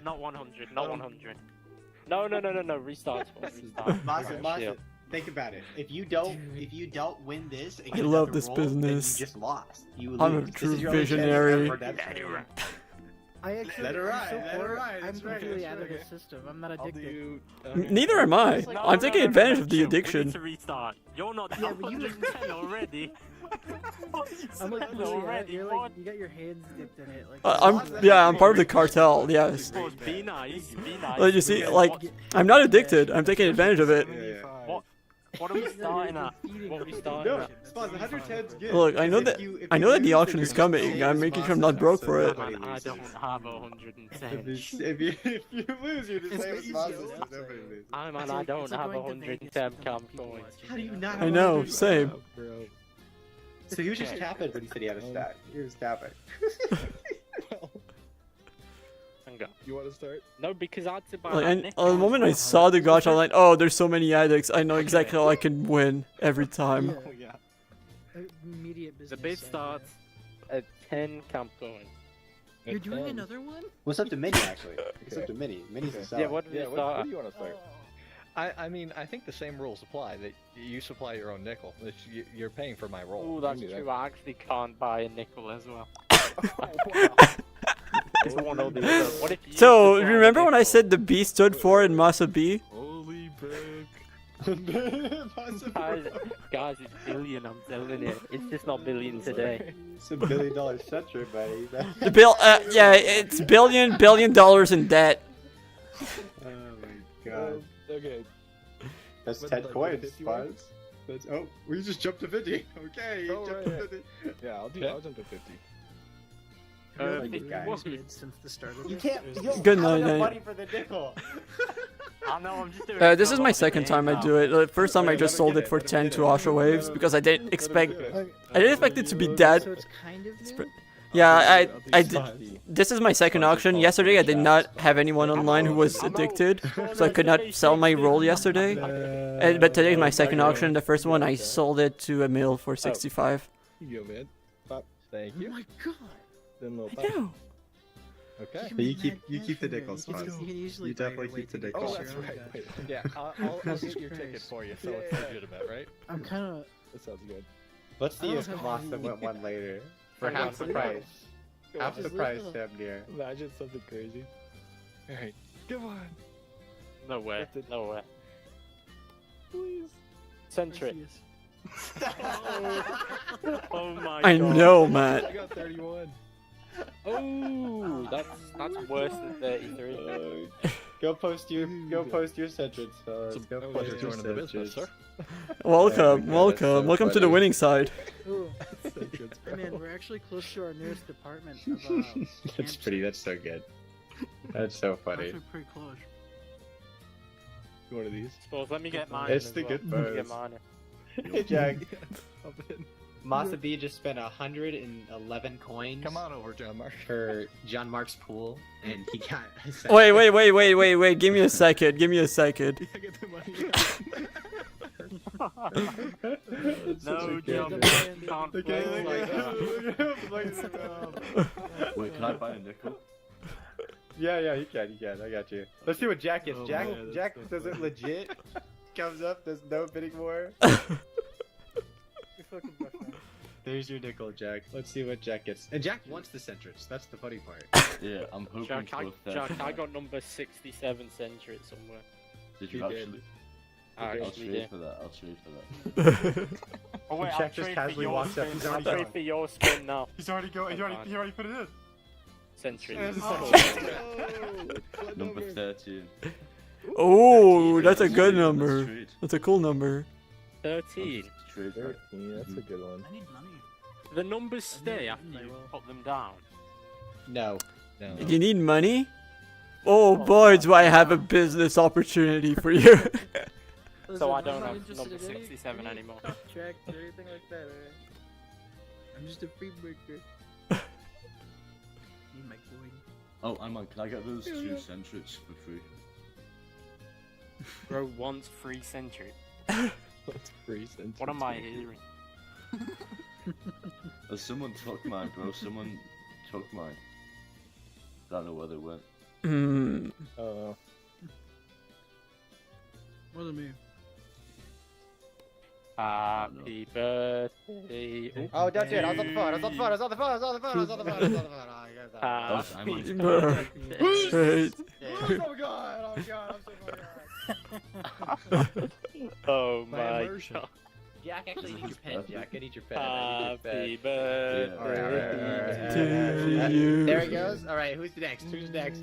Speaker 5: Not 100. Not 100. No. Restart. Restart.
Speaker 8: Massive,
Speaker 5: Chill.
Speaker 8: massive. Think about it. If you don't win this, and
Speaker 1: I
Speaker 8: get
Speaker 1: love
Speaker 8: another
Speaker 1: this
Speaker 8: roll, then
Speaker 1: business.
Speaker 8: You just lost. You lose.
Speaker 1: I'm a
Speaker 8: This
Speaker 1: true
Speaker 8: is your only chance to
Speaker 1: visionary.
Speaker 8: have redemption.
Speaker 7: I actually.
Speaker 3: Let her ride,
Speaker 7: so
Speaker 3: let her
Speaker 7: far,
Speaker 3: ride,
Speaker 7: I'm
Speaker 3: that's right,
Speaker 7: completely
Speaker 3: that's
Speaker 7: out of
Speaker 3: right.
Speaker 7: the system. I'm not
Speaker 6: I'll
Speaker 7: addicted.
Speaker 6: do.
Speaker 1: Neither am I.
Speaker 5: No,
Speaker 1: I'm taking advantage of the
Speaker 5: chill. We
Speaker 1: addiction.
Speaker 5: need to restart. You're not
Speaker 7: Yeah, but you-
Speaker 5: 110 already.
Speaker 7: I'm like,
Speaker 5: No,
Speaker 7: really,
Speaker 5: already,
Speaker 7: you're
Speaker 5: what?
Speaker 7: like, you got your hands dipped in it. Like,
Speaker 1: I'm part of the cartel. Yes.
Speaker 5: Spores, be nice. Be nice.
Speaker 1: Well, you see,
Speaker 5: Because
Speaker 1: like,
Speaker 5: what-
Speaker 1: I'm not addicted. I'm taking advantage of it.
Speaker 5: What are we starting at? What are we starting
Speaker 3: No,
Speaker 5: at?
Speaker 3: Spaz, 110's good.
Speaker 1: Look, I know
Speaker 3: because
Speaker 1: that-
Speaker 3: if
Speaker 1: I know
Speaker 3: you
Speaker 1: that the
Speaker 3: lose,
Speaker 1: auction
Speaker 3: then
Speaker 1: is
Speaker 3: you're
Speaker 1: coming.
Speaker 3: just
Speaker 1: I'm
Speaker 3: saying
Speaker 1: making
Speaker 3: Spaz
Speaker 1: sure I'm not
Speaker 3: sucks,
Speaker 1: broke
Speaker 3: so
Speaker 1: for it.
Speaker 3: nobody
Speaker 5: Man, I
Speaker 3: loses.
Speaker 5: don't have 110.
Speaker 3: If you lose, you're just saying
Speaker 7: It's
Speaker 3: Spaz
Speaker 7: easy,
Speaker 3: loses.
Speaker 7: though.
Speaker 3: Nobody loses.
Speaker 5: I man,
Speaker 7: It's
Speaker 5: I
Speaker 7: like-
Speaker 5: don't
Speaker 7: it's like
Speaker 5: have
Speaker 7: going to Vegas
Speaker 5: 110
Speaker 7: with
Speaker 5: camp
Speaker 7: people
Speaker 5: coins.
Speaker 7: watching.
Speaker 3: How do you not?
Speaker 1: I know,
Speaker 3: 100?
Speaker 1: same.
Speaker 6: Bro.
Speaker 8: So he was just tapping when he said he had a stack. He was tapping.
Speaker 5: Hang on.
Speaker 6: You want to start?
Speaker 5: No, because I had to buy
Speaker 1: Like,
Speaker 5: that
Speaker 1: and
Speaker 5: nickel
Speaker 1: the moment I
Speaker 5: as
Speaker 1: saw the gotcha, I'm like, oh, there's so many addicts. I know exactly how I can win every time.
Speaker 7: Yeah.
Speaker 3: Oh yeah.
Speaker 7: Immediate
Speaker 5: well.
Speaker 7: business.
Speaker 5: The bid
Speaker 7: idea.
Speaker 5: starts at 10 camp coins.
Speaker 7: You're doing another one?
Speaker 8: What's up to Mini actually? What's up to Mini? Mini's a
Speaker 6: Okay.
Speaker 8: seller.
Speaker 5: Yeah, what did
Speaker 6: Yeah,
Speaker 5: it
Speaker 6: what
Speaker 5: start
Speaker 6: do
Speaker 5: at?
Speaker 6: you want to start? I mean, I think the same rules apply. That you supply your own nickel. That you're paying for my roll.
Speaker 5: Oh,
Speaker 6: You
Speaker 5: that's
Speaker 6: knew that.
Speaker 5: true. I actually can't buy a nickel as well.
Speaker 6: Oh, wow.
Speaker 5: It's one or the other. What if you
Speaker 1: So,
Speaker 5: supply the
Speaker 1: remember when I
Speaker 5: nickel?
Speaker 1: said the B stood for in Masa B?
Speaker 6: Holy brick.
Speaker 5: Guys, it's billion, I'm telling you. It's just not billion today.
Speaker 8: It's $1 billion century, buddy.
Speaker 1: The yeah, it's billion dollars in debt.
Speaker 8: Oh my god.
Speaker 6: Okay.
Speaker 8: That's
Speaker 6: But
Speaker 8: 10
Speaker 6: like,
Speaker 8: coins,
Speaker 6: 51?
Speaker 8: Spaz.
Speaker 3: That's, oh, we just jumped to 50. Okay,
Speaker 6: Oh,
Speaker 3: jumped
Speaker 6: right,
Speaker 3: to 50.
Speaker 6: Yeah, I'll jump to 50.
Speaker 7: I feel like
Speaker 8: Like
Speaker 7: you've
Speaker 8: guys.
Speaker 7: been good since the start of
Speaker 8: You
Speaker 7: this.
Speaker 8: can't. You don't
Speaker 1: Good
Speaker 8: have
Speaker 1: night,
Speaker 8: enough
Speaker 1: night.
Speaker 8: money for the nickel.
Speaker 5: I know, I'm just doing
Speaker 1: This is my second time I do it. The first time I just sold it for 10 to Asha Waves because I didn't expect it to be that.
Speaker 7: So it's kind of new?
Speaker 1: Yeah, I did. This is my second auction. Yesterday I did not have anyone online who was addicted, so I could not sell my roll yesterday. But today is my second auction. The first one I sold it to Emil for 65.
Speaker 6: Here you go, man. Pop. Thank
Speaker 7: Oh
Speaker 6: you.
Speaker 7: my god.
Speaker 6: Then little
Speaker 1: I
Speaker 6: pop.
Speaker 1: know.
Speaker 6: Okay.
Speaker 3: But you keep the nickel,
Speaker 7: It's-
Speaker 3: Spaz.
Speaker 7: you can usually
Speaker 3: You
Speaker 7: buy your
Speaker 3: definitely
Speaker 7: way
Speaker 3: keep the
Speaker 7: to
Speaker 3: nickel.
Speaker 6: Oh,
Speaker 7: your
Speaker 6: that's
Speaker 7: own
Speaker 6: right.
Speaker 7: guy.
Speaker 6: Wait, yeah, I'll
Speaker 7: Jesus
Speaker 6: get your ticket
Speaker 7: Christ.
Speaker 6: for you, so it's Yeah. legitimate, right?
Speaker 7: I'm kind of.
Speaker 6: That sounds good.
Speaker 8: Let's
Speaker 7: I
Speaker 8: see
Speaker 7: don't
Speaker 8: if
Speaker 7: have
Speaker 8: Kamasa
Speaker 7: any-
Speaker 8: went one later. For
Speaker 5: Hang
Speaker 8: half
Speaker 5: on,
Speaker 8: the
Speaker 5: hang
Speaker 8: price.
Speaker 6: Come
Speaker 8: Half
Speaker 6: on.
Speaker 8: the price, damn near.
Speaker 6: Imagine something crazy. Alright, come on,
Speaker 5: No way, no way.
Speaker 6: please.
Speaker 5: Centric. Oh my god.
Speaker 1: I know,
Speaker 6: I
Speaker 1: Matt.
Speaker 6: got 31.
Speaker 5: Oh, that's worse than 33.
Speaker 8: Go post your centreds, fellas. Go
Speaker 6: That was
Speaker 8: post
Speaker 6: a
Speaker 8: your
Speaker 6: join of the business,
Speaker 8: centreds.
Speaker 6: sir.
Speaker 1: Welcome,
Speaker 8: Yeah,
Speaker 1: welcome,
Speaker 8: so
Speaker 1: welcome to the
Speaker 8: funny.
Speaker 1: winning side.
Speaker 7: Ooh,
Speaker 6: Centreds,
Speaker 7: hey
Speaker 6: bro.
Speaker 7: man, we're actually close to our nearest department of
Speaker 8: That's
Speaker 7: camps.
Speaker 8: pretty. That's so good. That's so
Speaker 7: We're
Speaker 8: funny.
Speaker 7: actually pretty close.
Speaker 6: One of these.
Speaker 5: Suppose let me get mine.
Speaker 8: It's
Speaker 5: as
Speaker 8: the
Speaker 5: well.
Speaker 8: good
Speaker 5: Let me get
Speaker 8: pose.
Speaker 5: mine.
Speaker 8: Hey Jack,
Speaker 6: Up in.
Speaker 8: Masa B just spent 111 coins
Speaker 6: Come on over, John Mark.
Speaker 8: for John Mark's pool, and he got.
Speaker 1: Wait. Give me a second. Give me a second.
Speaker 6: Yeah, get the money.
Speaker 5: No,
Speaker 7: good
Speaker 5: John,
Speaker 7: idea.
Speaker 5: can't
Speaker 8: Look
Speaker 5: play
Speaker 8: at
Speaker 5: like that.
Speaker 9: Wait, can I buy a nickel?
Speaker 8: Yeah, you can. I got you. Let's see what Jack gets.
Speaker 9: Oh,
Speaker 8: Jack,
Speaker 9: man, that's
Speaker 8: Jack
Speaker 9: so
Speaker 8: does it
Speaker 9: funny.
Speaker 8: legit. Comes up, does no bidding more.
Speaker 7: You're fucking butt man.
Speaker 8: There's your nickel, Jack. Let's see what Jack gets. And Jack wants the centrets. That's the funny part.
Speaker 9: Yeah, I'm hoping
Speaker 5: Jack,
Speaker 9: for a
Speaker 5: Jack,
Speaker 9: 39.
Speaker 5: I got number 67 century somewhere.
Speaker 9: Did you
Speaker 8: You did.
Speaker 9: actually?
Speaker 5: I
Speaker 9: I'll
Speaker 5: actually
Speaker 9: trade
Speaker 5: did.
Speaker 9: for that. I'll trade for that.
Speaker 5: Oh wait,
Speaker 8: Jack
Speaker 5: I'll
Speaker 8: just
Speaker 5: trade for
Speaker 8: casually
Speaker 5: your
Speaker 8: walks up.
Speaker 5: spin.
Speaker 8: He's
Speaker 5: I'll
Speaker 8: already
Speaker 5: trade
Speaker 8: gone.
Speaker 5: for your spin now.
Speaker 8: He's already going.
Speaker 5: He already
Speaker 8: put it in.
Speaker 5: Century.
Speaker 9: Number 13.
Speaker 1: Oh, that's a good
Speaker 9: Let's
Speaker 1: number.
Speaker 9: trade.
Speaker 1: That's a cool number.
Speaker 5: 13.
Speaker 9: Trade for it.
Speaker 6: That's a good one.
Speaker 7: I need money.
Speaker 5: The numbers stay after you put them down.
Speaker 8: No.
Speaker 6: No.
Speaker 1: You need money? Oh boy, do I have a business opportunity for you.
Speaker 5: So I
Speaker 7: Listen,
Speaker 5: don't
Speaker 7: I'm not
Speaker 5: have
Speaker 7: interested
Speaker 5: number
Speaker 7: in any-
Speaker 5: 67
Speaker 7: any
Speaker 5: anymore.
Speaker 7: Contract or anything like that, alright? I'm just a free worker. Need my coin.
Speaker 9: Oh, hang on, can I get those 2 centrics for free?
Speaker 5: Bro wants free century.
Speaker 6: That's free since.
Speaker 5: What am I hearing?
Speaker 9: Someone took mine, bro. Someone took mine. Don't know where they went.
Speaker 1: Hmm.
Speaker 6: Oh.
Speaker 7: Wasn't me.
Speaker 5: Happy birthday.
Speaker 8: Oh, don't do it. I was on the phone. I was on the phone. I was on the phone. I was on the phone. I was on the phone. I was on the phone. Oh, you guys are-
Speaker 9: Oh, I'm
Speaker 5: Happy
Speaker 9: on-
Speaker 1: Right.
Speaker 8: Oh my god. Oh my god. I'm so fucking
Speaker 5: Oh
Speaker 6: My
Speaker 5: my
Speaker 6: immersion.
Speaker 5: god.
Speaker 8: Jack, actually need your pen. Jack, I need your pen. I need
Speaker 5: Happy
Speaker 8: your
Speaker 5: birthday.
Speaker 8: pen.
Speaker 1: To you.
Speaker 8: There he goes. All right, who's next? Who's next?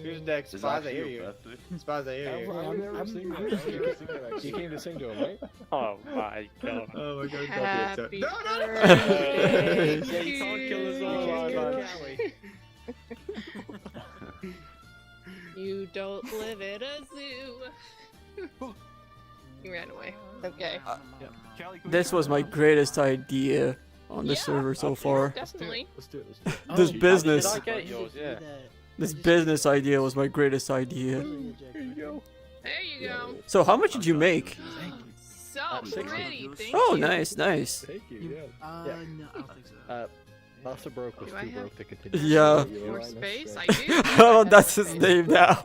Speaker 8: Who's next?
Speaker 9: Is
Speaker 8: Spaz, I
Speaker 9: that
Speaker 8: hear
Speaker 9: your
Speaker 8: you.
Speaker 9: birthday?
Speaker 8: Spaz, I hear you.
Speaker 6: I've never seen that. You came to sing to him, right?
Speaker 5: Oh my god.
Speaker 8: Oh my god.
Speaker 10: Happy
Speaker 8: No, no, no.
Speaker 10: birthday
Speaker 5: Yeah, you can't kill us all,
Speaker 10: to
Speaker 5: man.
Speaker 10: you. You don't live in a zoo. You ran away. Okay.
Speaker 1: This was my greatest idea on the
Speaker 10: Yeah,
Speaker 1: server so far.
Speaker 10: Definitely.
Speaker 6: Let's do it. Let's do it.
Speaker 1: This
Speaker 7: Oh,
Speaker 1: business,
Speaker 5: Did I get yours? Yeah.
Speaker 1: this business idea was my greatest idea.
Speaker 10: There you go.
Speaker 1: So how much did you make?
Speaker 10: So pretty. Thank
Speaker 1: Oh,
Speaker 10: you.
Speaker 1: nice.
Speaker 6: Thank you. Yeah.
Speaker 7: No, I don't think so.
Speaker 6: Masa broke was
Speaker 10: Do I
Speaker 6: too
Speaker 10: have
Speaker 6: broke to continue.
Speaker 1: Yeah.
Speaker 10: More space? I do.
Speaker 1: Oh, that's his name now.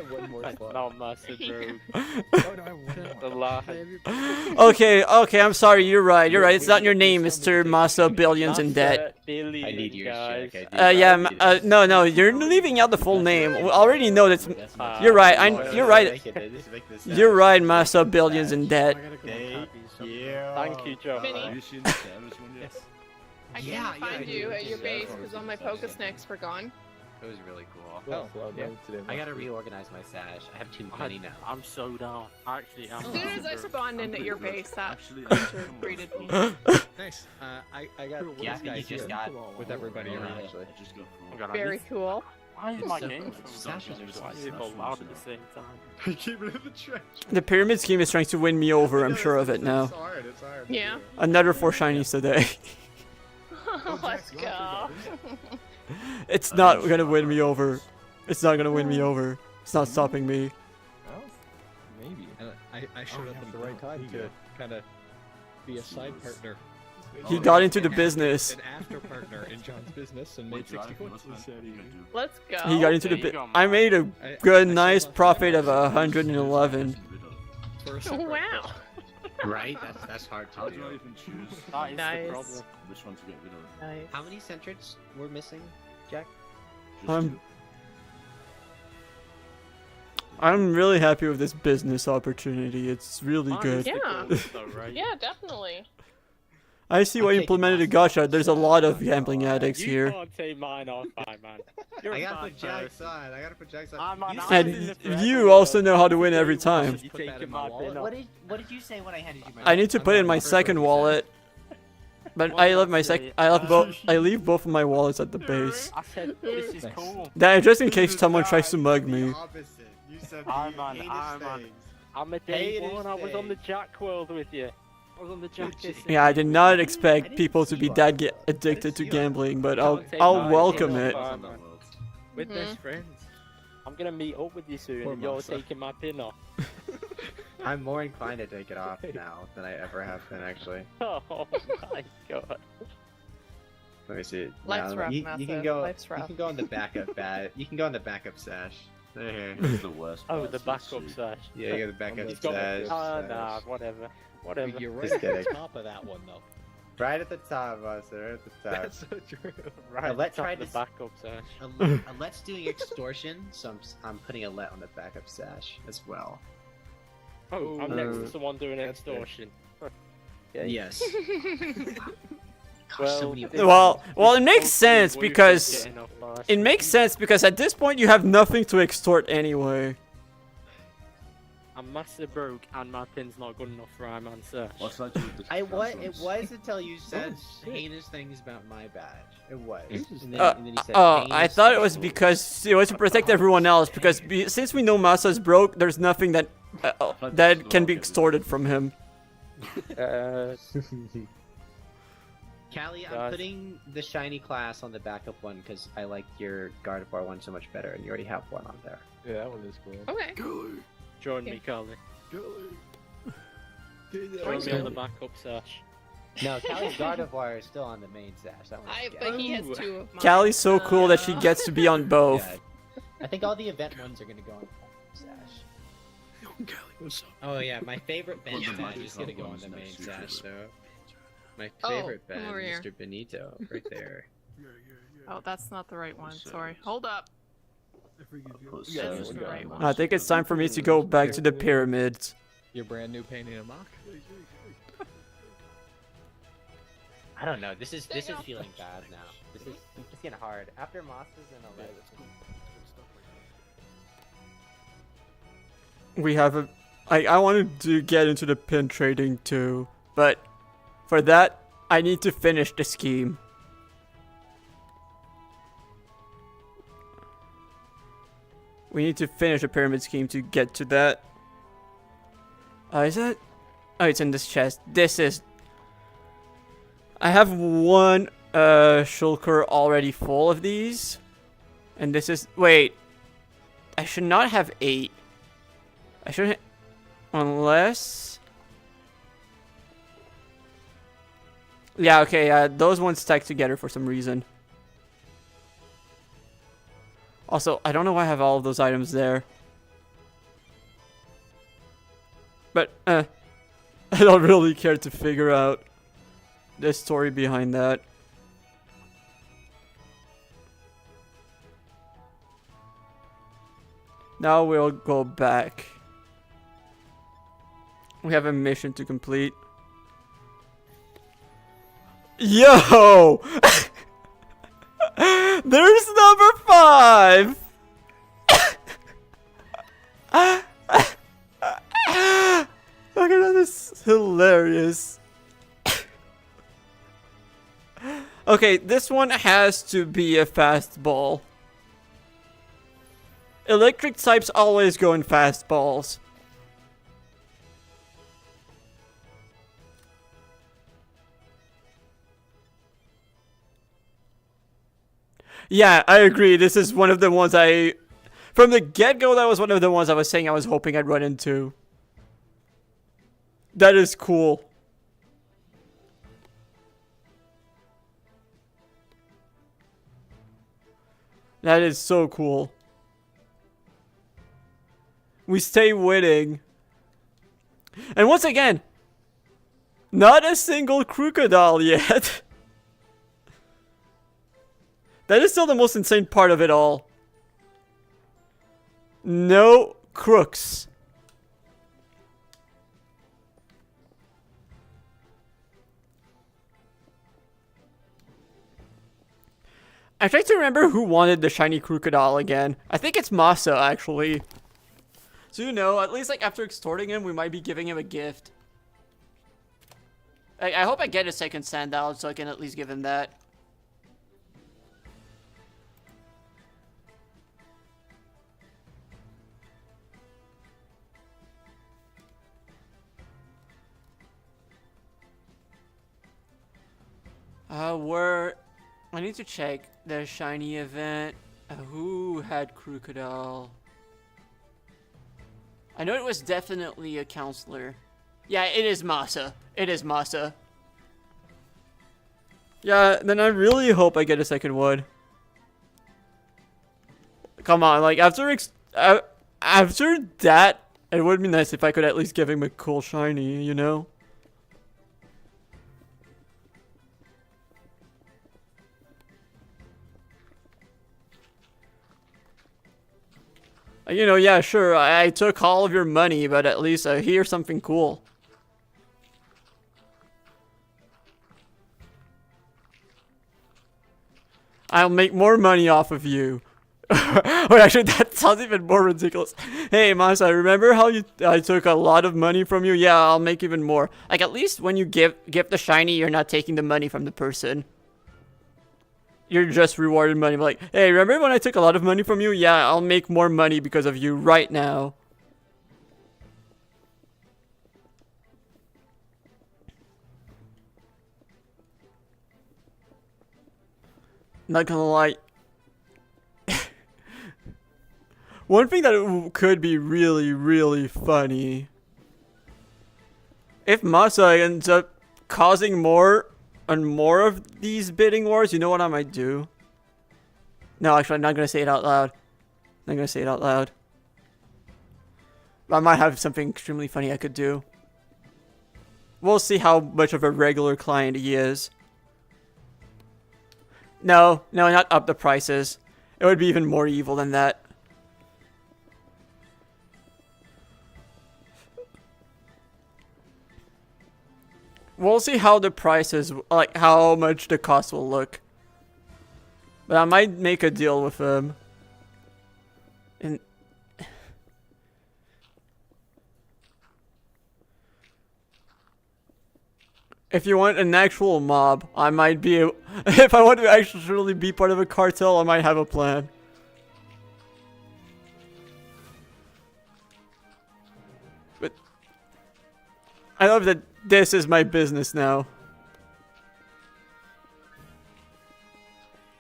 Speaker 6: One more spot.
Speaker 5: Not massive, bro.
Speaker 6: Oh no, I won.
Speaker 5: The lie.
Speaker 1: Okay, I'm sorry. You're right. It's not your name, Mr. Masa Billions in Debt.
Speaker 5: Billion,
Speaker 8: I need yours,
Speaker 5: guys.
Speaker 8: Jack. I need
Speaker 1: No, you're leaving out the full name. We already know that's. You're right. You're right. You're right, Masa Billions in Debt.
Speaker 7: I gotta go
Speaker 8: Thank
Speaker 7: copies.
Speaker 8: you.
Speaker 5: Thank you, Joe.
Speaker 10: Vinny.
Speaker 9: Have you seen the Sarah's one yet?
Speaker 10: I
Speaker 8: Yeah,
Speaker 10: can't find
Speaker 8: yeah,
Speaker 10: you
Speaker 8: yeah,
Speaker 10: at your
Speaker 8: yeah.
Speaker 10: base because all my Poké Snacks were gone.
Speaker 8: It was really cool.
Speaker 6: Oh, well,
Speaker 8: yeah.
Speaker 6: today
Speaker 8: I gotta reorganize my stash. I have too many now.
Speaker 5: I'm so down. Actually, I'm
Speaker 10: As soon as I spawned in at your base, that
Speaker 9: Actually,
Speaker 10: creature greeted me.
Speaker 6: Nice. I got
Speaker 8: Yeah,
Speaker 6: this guy
Speaker 8: you just
Speaker 6: here
Speaker 8: got
Speaker 6: with everybody around.
Speaker 8: actually.
Speaker 9: I just got
Speaker 5: Oh
Speaker 9: four.
Speaker 5: God,
Speaker 10: Very cool.
Speaker 5: Why is my
Speaker 8: So
Speaker 5: game
Speaker 8: cool.
Speaker 5: from
Speaker 8: Sashes are
Speaker 5: Why is
Speaker 8: so
Speaker 5: it all loud at the same time?
Speaker 8: I keep it in the trash.
Speaker 1: The pyramid scheme is trying to win me over. I'm sure of it now.
Speaker 8: It's hard. It's hard.
Speaker 10: Yeah.
Speaker 1: Another 4 shinies today.
Speaker 10: Let's go.
Speaker 1: It's not gonna win me over. It's not gonna win me over. It's not stopping me.
Speaker 6: Well, maybe. I showed up at the right time to kind of be a side partner.
Speaker 1: He got into the business.
Speaker 6: An after partner in John's business and made 60 coins.
Speaker 10: Let's go.
Speaker 1: He got into the
Speaker 5: There you
Speaker 1: bit.
Speaker 5: go,
Speaker 1: I
Speaker 5: man.
Speaker 1: made a good, nice profit of 111.
Speaker 6: For a
Speaker 10: Oh,
Speaker 6: separate
Speaker 10: wow.
Speaker 8: Right? That's hard
Speaker 9: How
Speaker 8: to
Speaker 9: do I
Speaker 8: do.
Speaker 9: even choose
Speaker 5: That is
Speaker 10: Nice.
Speaker 5: the problem.
Speaker 9: which one to get rid of?
Speaker 10: Nice.
Speaker 8: How many centrics were missing, Jack?
Speaker 9: Just
Speaker 1: I'm-
Speaker 9: two.
Speaker 1: I'm really happy with this business opportunity. It's really
Speaker 5: Mine
Speaker 1: good.
Speaker 5: is the
Speaker 10: Yeah.
Speaker 5: gold, though, right?
Speaker 10: Yeah, definitely.
Speaker 1: I see why you implemented a gacha. There's a lot of gambling addicts
Speaker 5: You
Speaker 1: here.
Speaker 5: can't take mine off, man. You're
Speaker 3: I
Speaker 5: a
Speaker 3: gotta
Speaker 5: bad
Speaker 3: put Jack's
Speaker 5: person.
Speaker 3: on. I gotta put Jack's on.
Speaker 5: I'm on
Speaker 3: You
Speaker 5: I'm
Speaker 3: said-
Speaker 1: And
Speaker 5: in the
Speaker 1: you
Speaker 5: forever
Speaker 1: also
Speaker 5: world.
Speaker 1: know how to win every time.
Speaker 5: You
Speaker 6: Put that
Speaker 5: taking
Speaker 6: in my
Speaker 5: my
Speaker 6: wallet.
Speaker 5: pin off.
Speaker 2: What did you say when I handed you my?
Speaker 1: I need to
Speaker 6: I'm
Speaker 1: put in
Speaker 6: on
Speaker 1: my
Speaker 6: the
Speaker 1: second
Speaker 6: first
Speaker 1: wallet. But
Speaker 5: What
Speaker 1: I
Speaker 5: did
Speaker 1: left
Speaker 5: I
Speaker 1: my
Speaker 5: say?
Speaker 1: I leave both of my wallets at the base.
Speaker 5: I said this is
Speaker 6: Nice.
Speaker 5: cool.
Speaker 1: That just in case
Speaker 3: This is
Speaker 1: someone
Speaker 3: not
Speaker 1: tries to mug
Speaker 3: the
Speaker 1: me.
Speaker 3: opposite. You said
Speaker 5: I'm
Speaker 3: the
Speaker 5: on,
Speaker 3: heinous
Speaker 5: I'm on.
Speaker 3: things.
Speaker 5: I'm a day
Speaker 3: Heinous
Speaker 5: one. I was on the
Speaker 3: thing.
Speaker 5: Jack world with you. I was on the Jack.
Speaker 1: Yeah, I did not expect
Speaker 2: didn't
Speaker 1: people to
Speaker 2: see
Speaker 1: be
Speaker 2: you on
Speaker 1: that
Speaker 2: that.
Speaker 1: addicted to
Speaker 3: see you on
Speaker 1: gambling, but
Speaker 5: Don't take
Speaker 1: I'll
Speaker 5: mine,
Speaker 1: welcome
Speaker 5: take
Speaker 1: it.
Speaker 5: mine.
Speaker 9: I was on that world.
Speaker 5: We're
Speaker 10: Mhm.
Speaker 5: best friends. I'm gonna meet up with you soon,
Speaker 6: Poor
Speaker 5: and you're
Speaker 6: Masa.
Speaker 5: taking my pin off.
Speaker 3: I'm more inclined to take it off now than I ever have been, actually.
Speaker 5: Oh my god.
Speaker 3: Let me see.
Speaker 10: Life's rough,
Speaker 3: you
Speaker 10: Massa.
Speaker 3: can go.
Speaker 10: Life's
Speaker 3: You
Speaker 10: rough.
Speaker 3: can go on the backup bad. You can go on the backup sash. There.
Speaker 9: It's the worst.
Speaker 5: Oh,
Speaker 9: part,
Speaker 5: the
Speaker 9: so
Speaker 5: backup
Speaker 9: see.
Speaker 5: sash.
Speaker 3: Yeah, you got the backup
Speaker 6: He's
Speaker 5: got
Speaker 3: sash.
Speaker 5: it. Ah, nah, whatever. Whatever.
Speaker 6: You're right
Speaker 3: Just
Speaker 6: at the
Speaker 3: kidding.
Speaker 6: top of that one, though.
Speaker 3: Right at the top, Buster. Right at the top.
Speaker 6: That's so true.
Speaker 5: Right.
Speaker 3: let's
Speaker 5: top
Speaker 3: try
Speaker 5: the
Speaker 3: this-
Speaker 5: backup sash.
Speaker 3: Let's doing extortion, so I'm putting a let on the backup sash as well.
Speaker 5: Oh, I'm next
Speaker 3: Uh,
Speaker 5: to someone doing
Speaker 3: that's fair.
Speaker 5: extortion.
Speaker 3: Yes.
Speaker 5: Well,
Speaker 1: Well, it makes sense because
Speaker 5: Getting off my
Speaker 1: it makes sense because at this point you have nothing to extort anyway.
Speaker 5: I'm massive broke and my pin's not good enough for Iron Search.
Speaker 9: What's that to do with the
Speaker 3: It
Speaker 9: conference?
Speaker 3: was until you said
Speaker 6: shit.
Speaker 3: heinous things about my badge. It was. And
Speaker 1: Uh,
Speaker 3: then you said
Speaker 1: I
Speaker 3: heinous
Speaker 1: thought it was
Speaker 3: things.
Speaker 1: because it was to protect everyone else. Because since we know Masa's broke, there's nothing that that can be extorted from him.
Speaker 3: Callie, I'm
Speaker 5: Guys.
Speaker 3: putting the shiny class on the backup one because I like your Gardevoir one so much better, and you already have one on there.
Speaker 6: Yeah, that one is cool.
Speaker 10: Okay.
Speaker 5: Join me, Carly. Join me on the backup sash.
Speaker 3: No, Callie's Gardevoir is still on the main sash. That one's
Speaker 10: But he has two of mine.
Speaker 1: Callie's so cool that she gets to be on both.
Speaker 3: Yeah. I think all the event ones are gonna go on the sash. Oh yeah, my favorite Ben
Speaker 9: Well, the
Speaker 3: badge is
Speaker 9: Magic
Speaker 3: gonna go
Speaker 9: one's
Speaker 3: on the main
Speaker 9: next to
Speaker 3: sash
Speaker 9: each
Speaker 3: though. My
Speaker 10: Oh,
Speaker 3: favorite
Speaker 10: come
Speaker 3: Ben,
Speaker 10: over here.
Speaker 3: Mr. Benito, right there.
Speaker 10: Oh, that's not the right one.
Speaker 9: So-
Speaker 10: Sorry. Hold up.
Speaker 9: Put
Speaker 10: Yeah,
Speaker 9: Sarah
Speaker 10: this is the
Speaker 9: down.
Speaker 10: right one.
Speaker 1: I think it's time for me to go back to the pyramids.
Speaker 6: Your brand new painting of mock.
Speaker 3: I don't know. This is
Speaker 10: There you go.
Speaker 3: feeling bad now. This is it's getting hard. After Masters and Alex.
Speaker 1: We have a. I wanted to get into the pin trading too, but for that I need to finish the scheme. We need to finish the pyramid scheme to get to that. Is it? Oh, it's in this chest. This is. I have one shulker already full of these, and this is. Wait. I should not have 8. I shouldn't. Unless. Yeah, okay, those ones stack together for some reason. Also, I don't know why I have all of those items there. But, I don't really care to figure out the story behind that. Now we'll go back. We have a mission to complete. Yo! There's number 5! Look at that, this is hilarious. Okay, this one has to be a fastball. Electric types always go in fastballs. Yeah, I agree. This is one of the ones I... From the get-go, that was one of the ones I was saying I was hoping I'd run into. That is cool. That is so cool. We stay winning. And once again, not a single crocodile yet. That is still the most insane part of it all. No crooks. I'm trying to remember who wanted the shiny crocodile again. I think it's Masa, actually. So you know, at least like after extorting him, we might be giving him a gift. I hope I get a second standout so I can at least give him that. I need to check the shiny event. Who had crocodile? I know it was definitely a counselor. Yeah, it is Masa. It is Masa. Yeah, then I really hope I get a second one. Come on, like after that, it would be nice if I could at least give him a cool shiny, you know? You know, yeah, sure, I took all of your money, but at least here's something cool. I'll make more money off of you. Wait, actually, that sounds even more ridiculous. Hey, Masa, remember how I took a lot of money from you? Yeah, I'll make even more. Like, at least when you give the shiny, you're not taking the money from the person. You're just rewarded money. Like, hey, remember when I took a lot of money from you? Yeah, I'll make more money because of you right now. Not gonna lie. One thing that could be really, really funny. If Masa ends up causing more and more of these bidding wars, you know what I might do? No, actually, I'm not gonna say it out loud. I'm not gonna say it out loud. I might have something extremely funny I could do. We'll see how much of a regular client he is. No, not up the prices. It would be even more evil than that. We'll see how the prices, like how much the cost will look. But I might make a deal with him. And if you want an actual mob, I might be able, if I want to actually be part of a cartel, I might have a plan. But I love that this is my business now.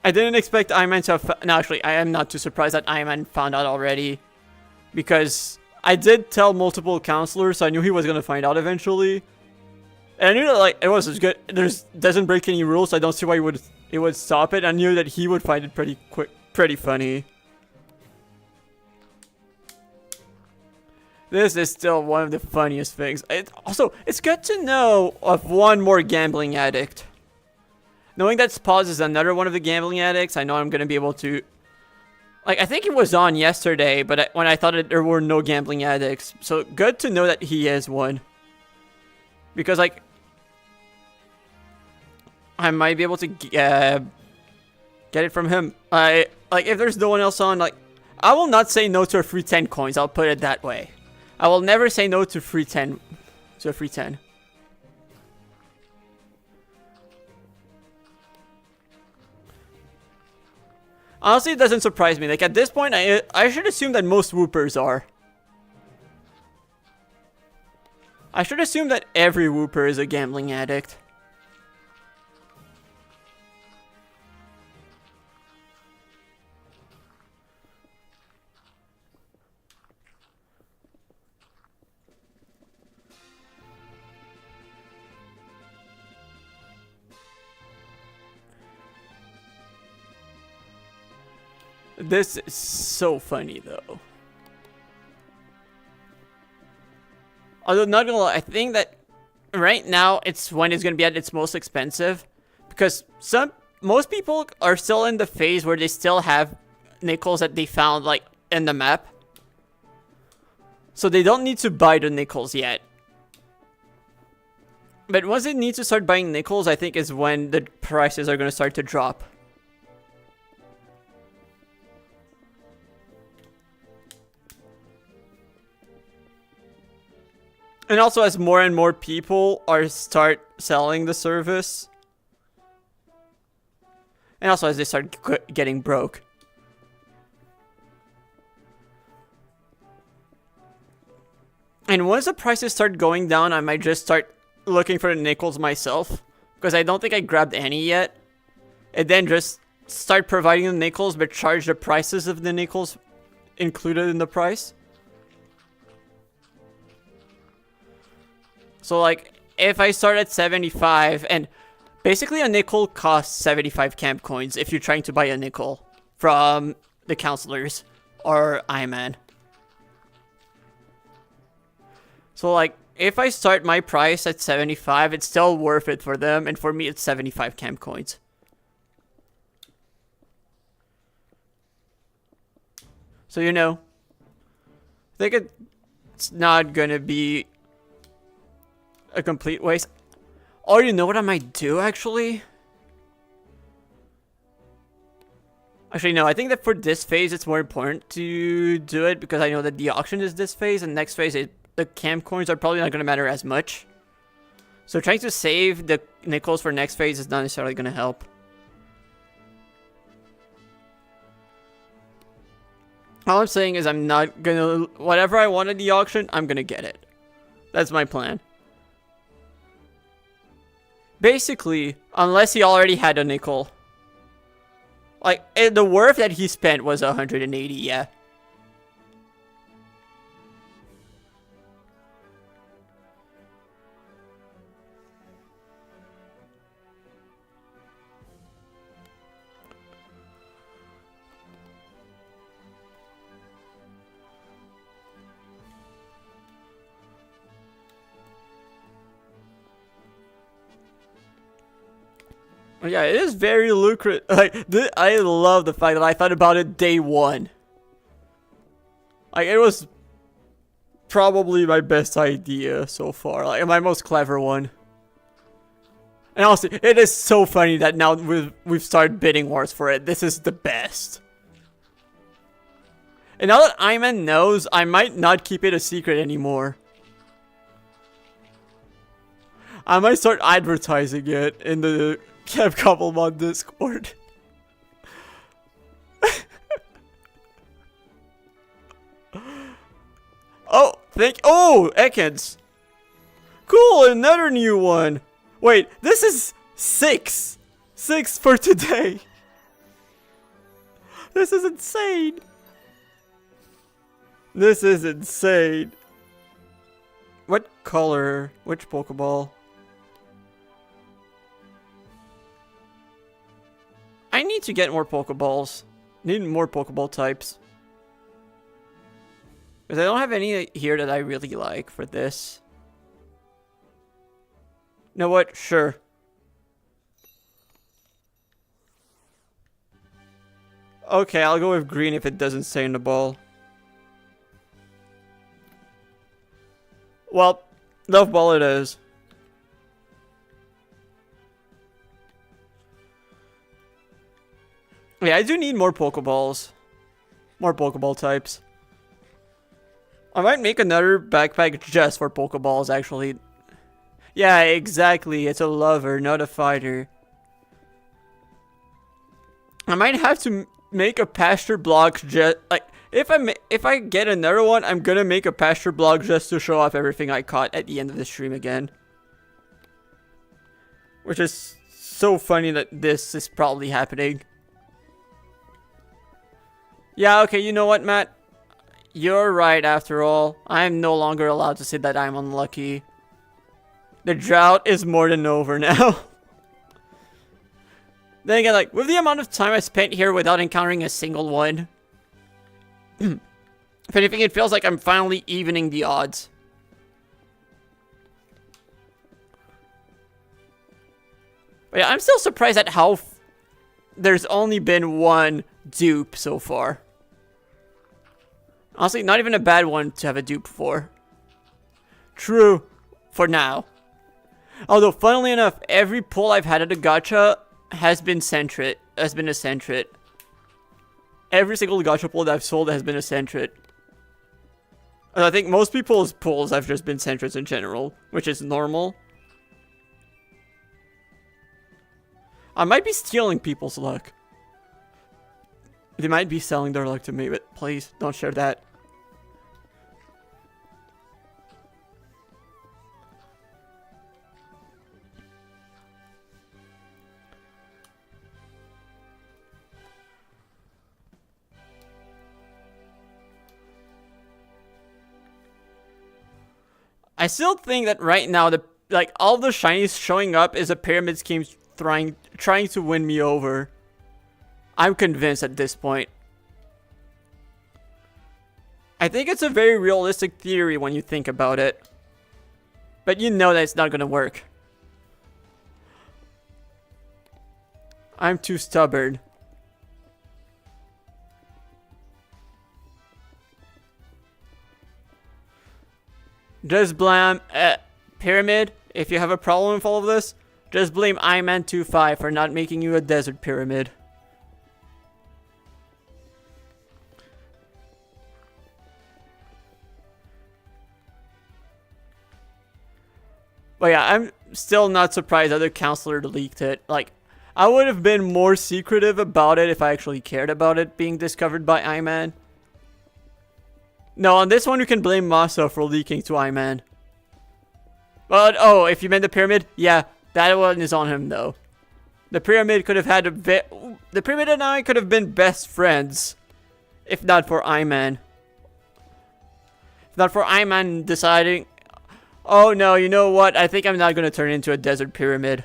Speaker 1: I didn't expect Iman to have... No, actually, I am not too surprised that Iman found out already. Because I did tell multiple counselors, so I knew he was going to find out eventually. And I knew that, like, it was as good. Doesn't break any rules, so I don't see why it would stop it. I knew that he would find it pretty funny. This is still one of the funniest things. It's good to know of one more gambling addict. Knowing that Spaz is another one of the gambling addicts, I know I'm going to be able to... Like, I think it was on yesterday, but when I thought there were no gambling addicts. So, good to know that he is one. Because, like... I might be able to get it from him. Like, if there's no one else on, like... I will not say no to a free 10 coins, I'll put it that way. I will never say no to free 10. To a free 10. Honestly, it doesn't surprise me. Like, at this point, I should assume that most Whoopers are. I should assume that every Whooper is a gambling addict. This is so funny, though. Although, not gonna lie, I think that right now it's when it's gonna be at its most expensive. Because most people are still in the phase where they still have nickels that they found, like, in the map. So they don't need to buy the nickels yet. But once they need to start buying nickels, I think is when the prices are gonna start to drop. And also as more and more people start selling the service. And also as they start getting broke. And once the prices start going down, I might just start looking for the nickels myself. Because I don't think I grabbed any yet. And then just start providing the nickels, but charge the prices of the nickels included in the price. So like, if I start at 75, and basically a nickel costs 75 camp coins if you're trying to buy a nickel from the counselors or Iman. So like, if I start my price at 75, it's still worth it for them, and for me it's 75 camp coins. So you know, I think it's not gonna be a complete waste. Or you know what I might do, actually? Actually, no, I think that for this phase, it's more important to do it because I know that the auction is this phase, and next phase, the camp coins are probably not going to matter as much. So trying to save the nickels for next phase is not necessarily going to help. All I'm saying is I'm not going to... Whatever I want at the auction, I'm going to get it. That's my plan. Basically, unless he already had a nickel. Like, the worth that he spent was 180, yeah. Yeah, it is very lucrative. Like, I love the fact that I thought about it day one. Like, it was probably my best idea so far. Like, my most clever one. And also, it is so funny that now we've started bidding wars for it. This is the best. And now that Iman knows, I might not keep it a secret anymore. I might start advertising it in the Cobblemon Discord. Oh, oh, Ekans. Cool, another new one. Wait, this is 6. 6 for today. This is insane. This is insane. What color? Which Pokeball? I need to get more Pokeballs. Need more Pokeball types. Because I don't have any here that I really like for this. You know what? Sure. Okay, I'll go with green if it doesn't stay in the ball. Well, love ball it is. Yeah, I do need more Pokeballs. More Pokeball types. I might make another backpack just for Pokeballs, actually. Yeah, exactly. It's a lover, not a fighter. I might have to make a pasture block just... Like, if I get another one, I'm gonna make a pasture block just to show off everything I caught at the end of the stream again. Which is so funny that this is probably happening. Yeah, okay, you know what, Matt? You're right, after all. I'm no longer allowed to say that I'm unlucky. The drought is more than over now. Then again, like, with the amount of time I spent here without encountering a single one, if anything, it feels like I'm finally evening the odds. But yeah, I'm still surprised at how there's only been one dupe so far. Honestly, not even a bad one to have a dupe for. True, for now. Although, funnily enough, every pull I've had at a gacha has been Centrit. Has been a Centrit. Every single gacha pull that I've sold has been a Centrit. And I think most people's pulls have just been sentries in general, which is normal. I might be stealing people's luck. They might be selling their luck to me, but please don't share that. I still think that right now, all the shinies showing up is a pyramid scheme trying to win me over. I'm convinced at this point. I think it's a very realistic theory when you think about it. But you know that it's not gonna work. I'm too stubborn. Just blame Pyramid. If you have a problem with all of this, just blame Iman25 for not making you a desert pyramid. But yeah, I'm still not surprised that the counselor leaked it. Like, I would have been more secretive about it if I actually cared about it being discovered by Iman. No, on this one we can blame Masa for leaking to Iman. But, oh, if you meant the pyramid, yeah, that one is on him though. The pyramid could have had the pyramid and I could have been best friends. If not for Iman. If not for Iman deciding, oh no, you know what? I think I'm not going to turn into a desert pyramid.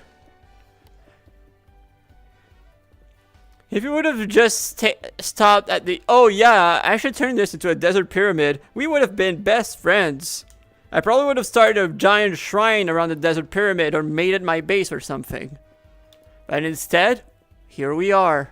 Speaker 1: If you would have just stopped at the, oh yeah, I should turn this into a desert pyramid, we would have been best friends. I probably would have started a giant shrine around the desert pyramid or made it my base or something. But instead, here we are.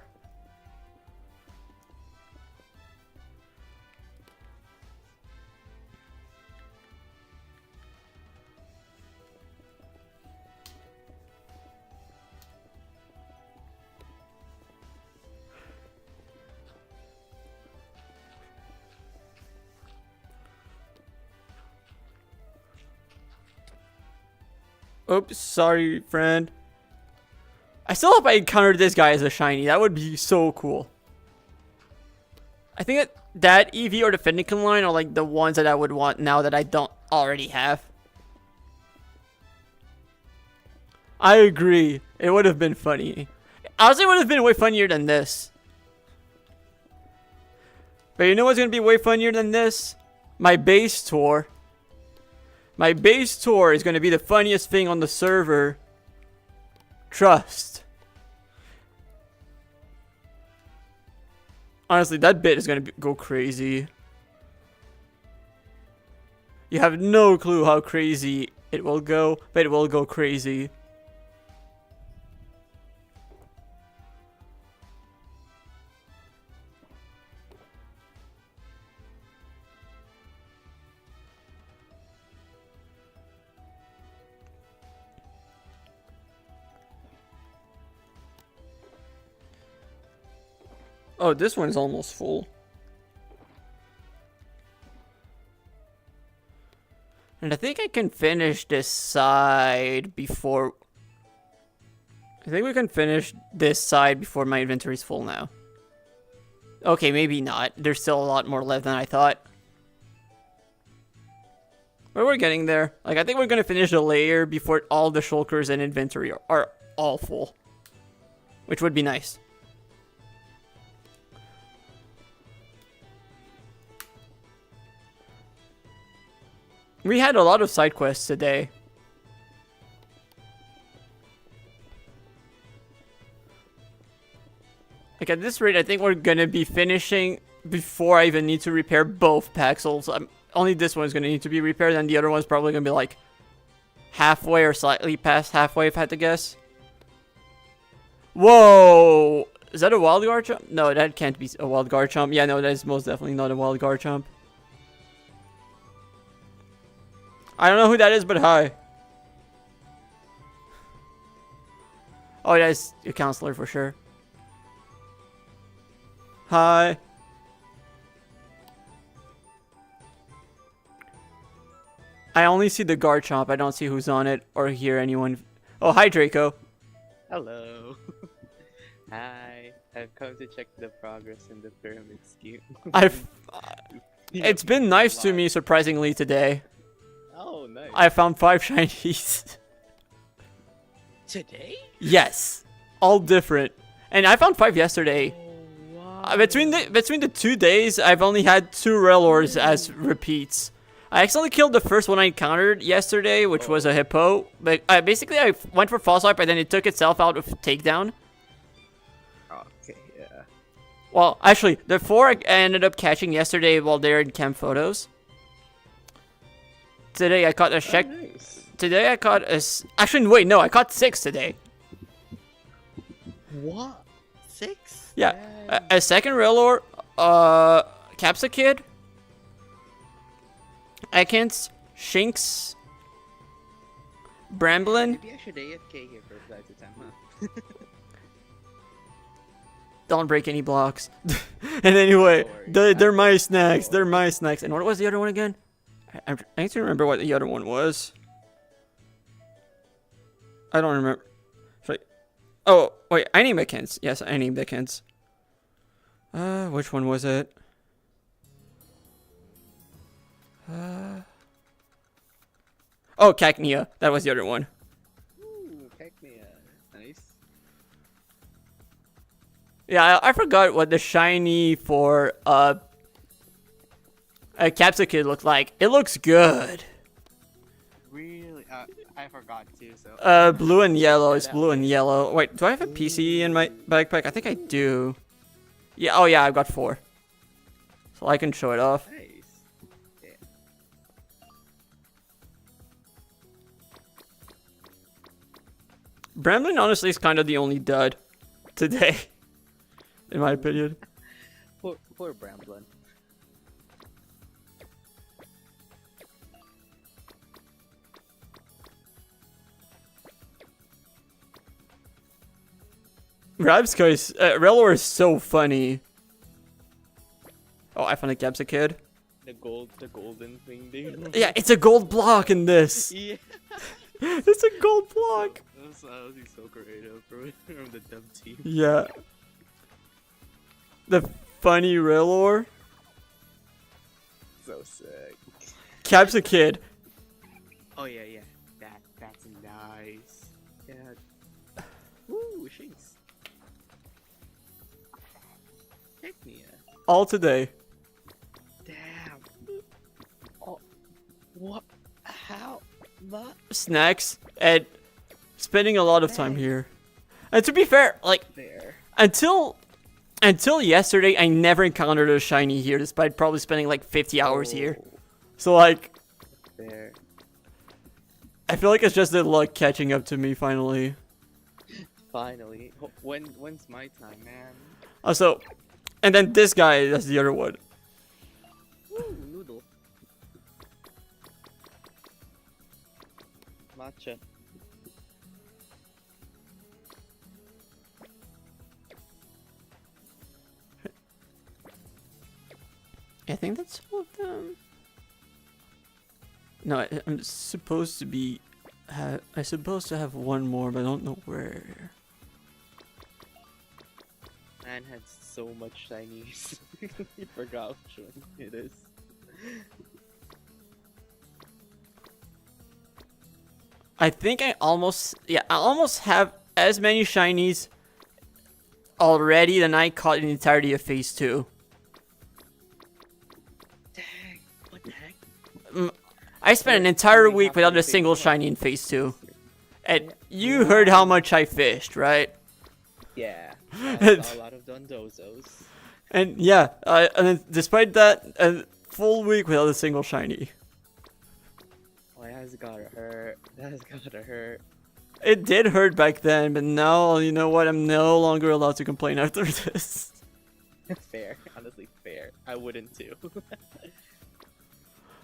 Speaker 1: Oops, sorry, friend. I still hope I encountered this guy as a shiny. That would be so cool. I think that Eevee or the Fennekin line are like the ones that I would want now that I don't already have. I agree. It would have been funny. Honestly, it would have been way funnier than this. But you know what's going to be way funnier than this? My base tour. My base tour is going to be the funniest thing on the server. Trust. Honestly, that bit is going to go crazy. You have no clue how crazy it will go, but it will go crazy. Oh, this one's almost full. And I think I can finish this side before... I think we can finish this side before my inventory's full now. Okay, maybe not. There's still a lot more left than I thought. But we're getting there. Like, I think we're gonna finish the layer before all the shulkers and inventory are all full. Which would be nice. We had a lot of side quests today. Like at this rate, I think we're gonna be finishing before I even need to repair both Paxels. Only this one's gonna need to be repaired, and the other one's probably gonna be like halfway or slightly past halfway if I had to guess. Whoa! Is that a wild Garchomp? No, that can't be a wild Garchomp. Yeah, no, that is most definitely not a wild Garchomp. I don't know who that is, but hi. Oh, that's a counselor for sure. Hi. I only see the Garchomp. I don't see who's on it or hear anyone. Oh, hi, Draco.
Speaker 11: Hello. Hi. I've come to check the progress in the pyramid scheme.
Speaker 1: I've. It's been nice to me, surprisingly, today.
Speaker 11: Oh, nice.
Speaker 1: I found 5 shinies.
Speaker 11: Today?
Speaker 1: Yes, all different. And I found 5 yesterday.
Speaker 11: Oh, wow.
Speaker 1: Between the 2 days, I've only had 2 Rellors as repeats. I accidentally killed the first one I encountered yesterday, which was a hippo. But basically, I went for false swipe, and then it took itself out with takedown.
Speaker 11: Okay, yeah.
Speaker 1: Well, actually, the 4 I ended up catching yesterday while they were in camp photos. Today I caught a check.
Speaker 11: Nice.
Speaker 1: Today I caught a. Actually, wait, no, I caught 6 today.
Speaker 11: What? 6?
Speaker 1: Yeah, a second Rellor, Capsakid, Ekans, Shinx, Bramblin.
Speaker 11: Maybe I should AFK here for a flight time, huh?
Speaker 1: Don't break any blocks. And anyway, they're my snacks. They're my snacks. And what was the other one again? I need to remember what the other one was. I don't remember. Oh, wait, I named Ekans. Yes, I named Ekans. Which one was it? Oh, Cacnea. That was the other one.
Speaker 11: Ooh, Cacnea. Nice.
Speaker 1: Yeah, I forgot what the shiny for a Capsakid looked like. It looks good.
Speaker 11: Really? I forgot too, so.
Speaker 1: Blue and yellow. It's blue and yellow. Wait, do I have a PC in my backpack? I think I do. Yeah, oh yeah, I've got 4. So I can show it off.
Speaker 11: Nice. Yeah.
Speaker 1: Bramblin honestly is kind of the only dud today, in my opinion.
Speaker 11: Poor Bramblin.
Speaker 1: Rellor is so funny. Oh, I found a Capsakid.
Speaker 11: The golden thing, dude.
Speaker 1: Yeah, it's a gold block in this.
Speaker 11: Yeah.
Speaker 1: It's a gold block.
Speaker 11: That was so creative from the dev team.
Speaker 1: Yeah. The funny Rellor.
Speaker 11: So sick.
Speaker 1: Capsakid.
Speaker 11: Oh yeah. That's nice. Yeah. Ooh, Shinx. Cacnea.
Speaker 1: All today.
Speaker 11: Damn. Oh, what? How much?
Speaker 1: Snacks and spending a lot of time here. And to be fair, like
Speaker 11: There.
Speaker 1: until yesterday, I never encountered a shiny here, despite probably spending like 50 hours here. So like,
Speaker 11: There.
Speaker 1: I feel like it's just the luck catching up to me finally.
Speaker 11: Finally. When's my time, man?
Speaker 1: Also, and then this guy, that's the other one.
Speaker 11: Ooh, noodle. Matcha.
Speaker 1: I think that's all of them. No, I'm supposed to be. I'm supposed to have one more, but I don't know where.
Speaker 11: Man had so much shinies. He forgot which one it is.
Speaker 1: I think I almost have as many shinies already than I caught in the entirety of phase 2.
Speaker 11: Dang, what the heck?
Speaker 1: I spent an entire week without a single shiny in phase 2. And you heard how much I fished, right?
Speaker 11: Yeah, I saw a lot of Dondozos.
Speaker 1: And yeah, and then despite that, a full week without a single shiny.
Speaker 11: Oh, that's gotta hurt. That's gotta hurt.
Speaker 1: It did hurt back then, but now, you know what? I'm no longer allowed to complain after this.
Speaker 11: Fair, honestly fair. I wouldn't too.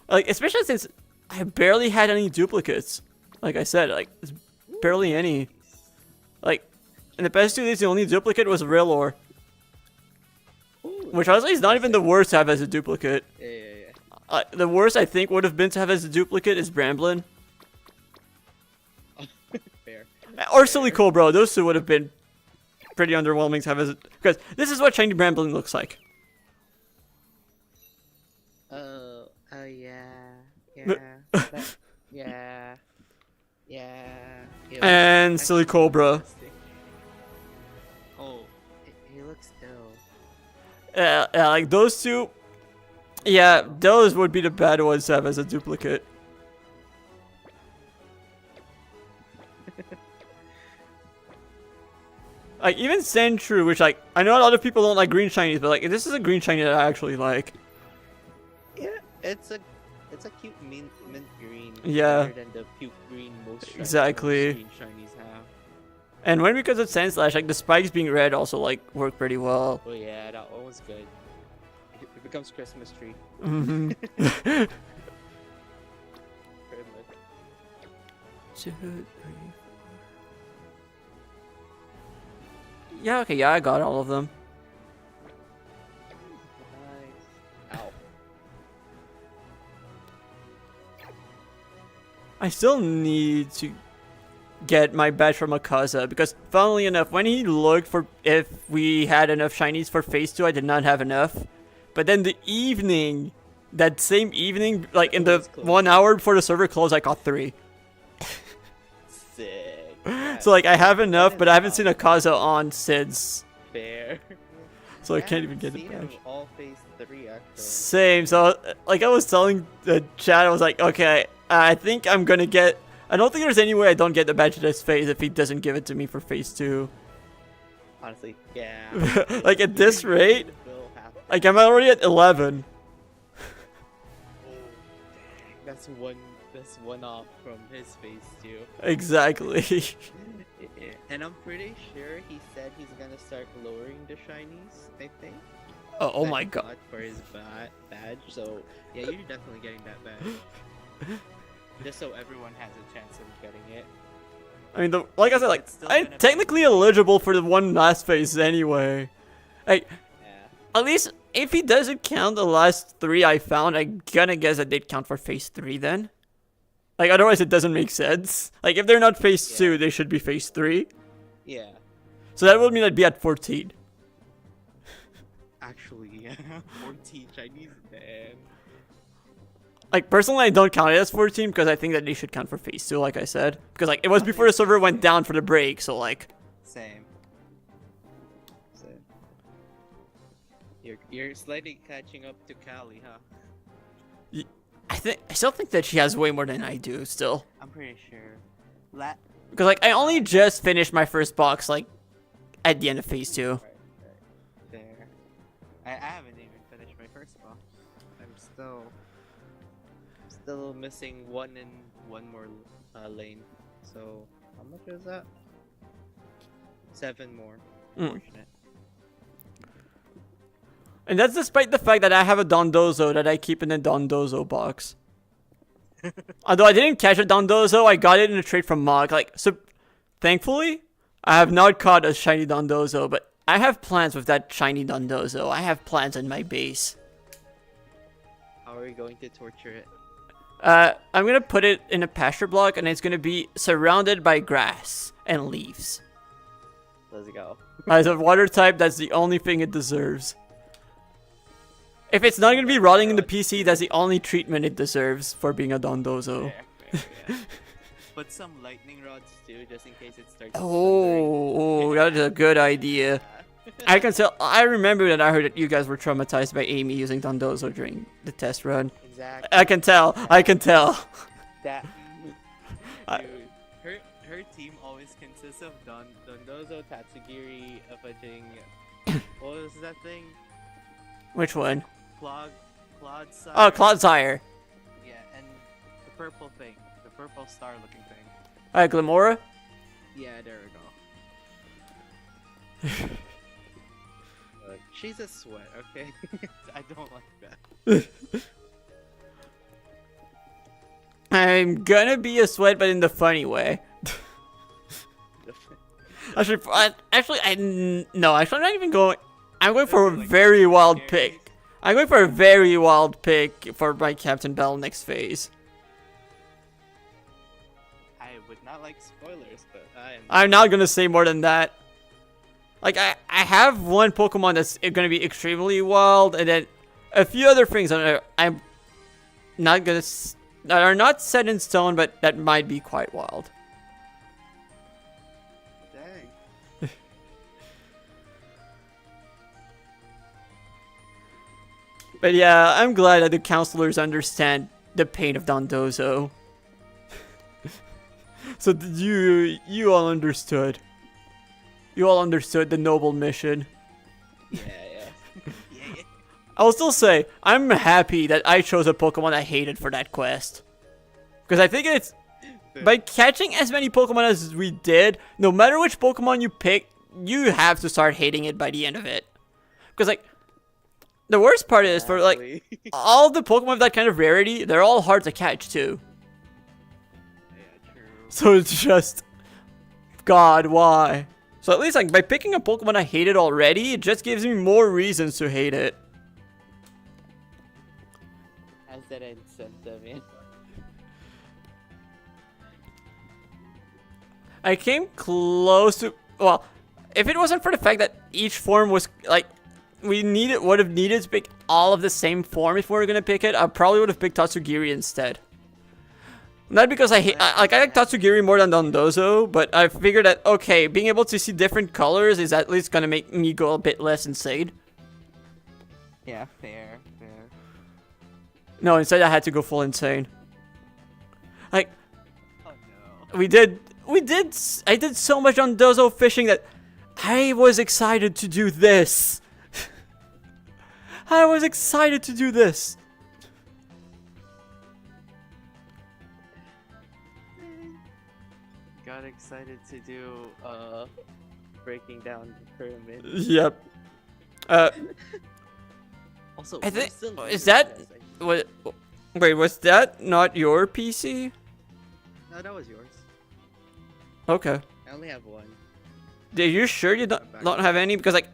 Speaker 1: Like, especially since I barely had any duplicates. Like I said, like, it's barely any. Like, in the past 2 days, the only duplicate was Rellor.
Speaker 11: Ooh,
Speaker 1: Which honestly is not even the worst to have as a duplicate.
Speaker 11: Yeah.
Speaker 1: The worst I think would have been to have as a duplicate is Bramblin.
Speaker 11: Fair.
Speaker 1: Or Silly Cobra. Those two would have been pretty underwhelming to have as because this is what shiny Bramblin looks like.
Speaker 11: Oh, yeah. Yeah.
Speaker 1: And Silly Cobra.
Speaker 11: Oh, he looks ill.
Speaker 1: Yeah, like those two. Yeah, those would be the bad ones to have as a duplicate. Like even Sandshrew, which like I know a lot of people don't like green shinies, but like this is a green shiny that I actually like.
Speaker 11: Yeah, it's a cute mint green.
Speaker 1: Yeah.
Speaker 11: Better than the puke green
Speaker 1: Exactly.
Speaker 11: green shinies have.
Speaker 1: And when because of Sandslash, like the spikes being red also like work pretty well.
Speaker 11: Oh yeah, that one was good. It becomes Christmas tree.
Speaker 1: Mm-hmm.
Speaker 11: Very much.
Speaker 1: 2, 3, 4. Yeah, okay, yeah, I got all of them.
Speaker 11: Nice. Ow.
Speaker 1: I still need to get my badge from Akaza because funnily enough, when he looked for if we had enough shinies for phase 2, I did not have enough. But then that same evening, like in the 1 hour before the server closed, I got 3.
Speaker 11: Sick.
Speaker 1: So like I have enough, but I haven't seen Akaza on since.
Speaker 11: Fair.
Speaker 1: So I can't even get it
Speaker 11: seen
Speaker 1: back.
Speaker 11: him all phase 3 actually.
Speaker 1: Same. So like I was telling the chat, I was like, okay, I think I'm gonna get. I don't think there's any way I don't get the badge of this phase if he doesn't give it to me for phase 2.
Speaker 11: Honestly, yeah.
Speaker 1: Like at this rate,
Speaker 11: Will happen.
Speaker 1: like I'm already at 11.
Speaker 11: That's one off from his phase 2.
Speaker 1: Exactly.
Speaker 11: And I'm pretty sure he said he's gonna start lowering the shinies, I think.
Speaker 1: Oh
Speaker 11: That
Speaker 1: my
Speaker 11: he
Speaker 1: god.
Speaker 11: got for his badge, so yeah, you're definitely getting that badge. Just so everyone has a chance of getting it.
Speaker 1: I mean, like I said, like
Speaker 11: It's still
Speaker 1: I'm
Speaker 11: gonna be-
Speaker 1: technically eligible for the one last phase anyway. Like
Speaker 11: Yeah.
Speaker 1: at least if he doesn't count the last 3 I found, I'm gonna guess that they'd count for phase 3 then. Like otherwise it doesn't make sense. Like if they're not phase 2, they should be phase 3.
Speaker 11: Yeah.
Speaker 1: So that would mean I'd be at 14.
Speaker 11: Actually, yeah. 14 Chinese, man.
Speaker 1: Like personally, I don't count it as 14 because I think that they should count for phase 2, like I said. Because like it was before the server went down for the break, so like.
Speaker 11: Same. You're slightly catching up to Callie, huh?
Speaker 1: I still think that she has way more than I do still.
Speaker 11: I'm pretty sure.
Speaker 1: Because like I only just finished my first box like at the end of phase 2.
Speaker 11: Right. There. I haven't even finished my first box. I'm still missing one more lane. So how much is that? 7 more. Fortunate.
Speaker 1: And that's despite the fact that I have a Dondozo that I keep in the Dondozo box. Although I didn't catch a Dondozo, I got it in a trade from Mog. Like, so thankfully, I have not caught a shiny Dondozo, but I have plans with that shiny Dondozo. I have plans in my base.
Speaker 11: How are we going to torture it?
Speaker 1: I'm gonna put it in a pasture block, and it's gonna be surrounded by grass and leaves.
Speaker 11: Let's go.
Speaker 1: As a water type, that's the only thing it deserves. If it's not gonna be rotting in the PC, that's the only treatment it deserves for being a Dondozo.
Speaker 11: Fair, yeah. Put some lightning rods too, just in case it starts.
Speaker 1: Oh, that's a good idea. I can tell. I remember that I heard that you guys were traumatized by Amy using Dondozo during the test run.
Speaker 11: Exactly.
Speaker 1: I can tell. I can tell.
Speaker 11: That dude, her team always consists of Dondozo, Tatsugiri, what was that thing?
Speaker 1: Which one?
Speaker 11: Clodsire.
Speaker 1: Oh, Clodsire.
Speaker 11: Yeah, and the purple thing, the purple star-looking thing.
Speaker 1: Glamora.
Speaker 11: Yeah, there we go. Look, she's a sweat, okay? I don't like that.
Speaker 1: I'm gonna be a sweat, but in the funny way. Actually, I'm not even going. I'm going for a very wild pick. I'm going for a very wild pick for my Captain Bell next phase.
Speaker 11: I would not like spoilers, but
Speaker 1: I'm not gonna say more than that. Like, I have one Pokemon that's gonna be extremely wild, and then a few other things that I'm not gonna... that are not set in stone, but that might be quite wild.
Speaker 11: Dang.
Speaker 1: But yeah, I'm glad that the counselors understand the pain of Dondozo. So you all understood. You all understood the noble mission.
Speaker 11: Yeah.
Speaker 1: I'll still say, I'm happy that I chose a Pokemon I hated for that quest. Because I think it's... by catching as many Pokemon as we did, no matter which Pokemon you pick, you have to start hating it by the end of it. Because, like, the worst part is, for, like, all the Pokemon of that kind of rarity, they're all hard to catch, too.
Speaker 11: Yeah, true.
Speaker 1: So it's just... God, why? So at least, like, by picking a Pokemon I hated already, it just gives me more reasons to hate it.
Speaker 11: Has that incentive in?
Speaker 1: I came close to... well, if it wasn't for the fact that each form was, like... we would have needed to pick all of the same form if we were gonna pick it, I probably would have picked Tatsugiri instead. Not because I like Tatsugiri more than Dondozo, but I figured that, okay, being able to see different colors is at least gonna make me go a bit less insane.
Speaker 11: Yeah, fair.
Speaker 1: No, instead I had to go full insane. Like,
Speaker 11: Oh no.
Speaker 1: I did so much on Dozo fishing that I was excited to do this. I was excited to do this.
Speaker 11: Got excited to do breaking down the pyramid.
Speaker 1: Yep.
Speaker 11: Also,
Speaker 1: I
Speaker 11: we're
Speaker 1: think
Speaker 11: still
Speaker 1: is
Speaker 11: doing
Speaker 1: that
Speaker 11: this, I think.
Speaker 1: what? Wait, was that not your PC?
Speaker 11: No, that was yours.
Speaker 1: Okay.
Speaker 11: I only have one.
Speaker 1: Are you sure you don't have any? Because, like,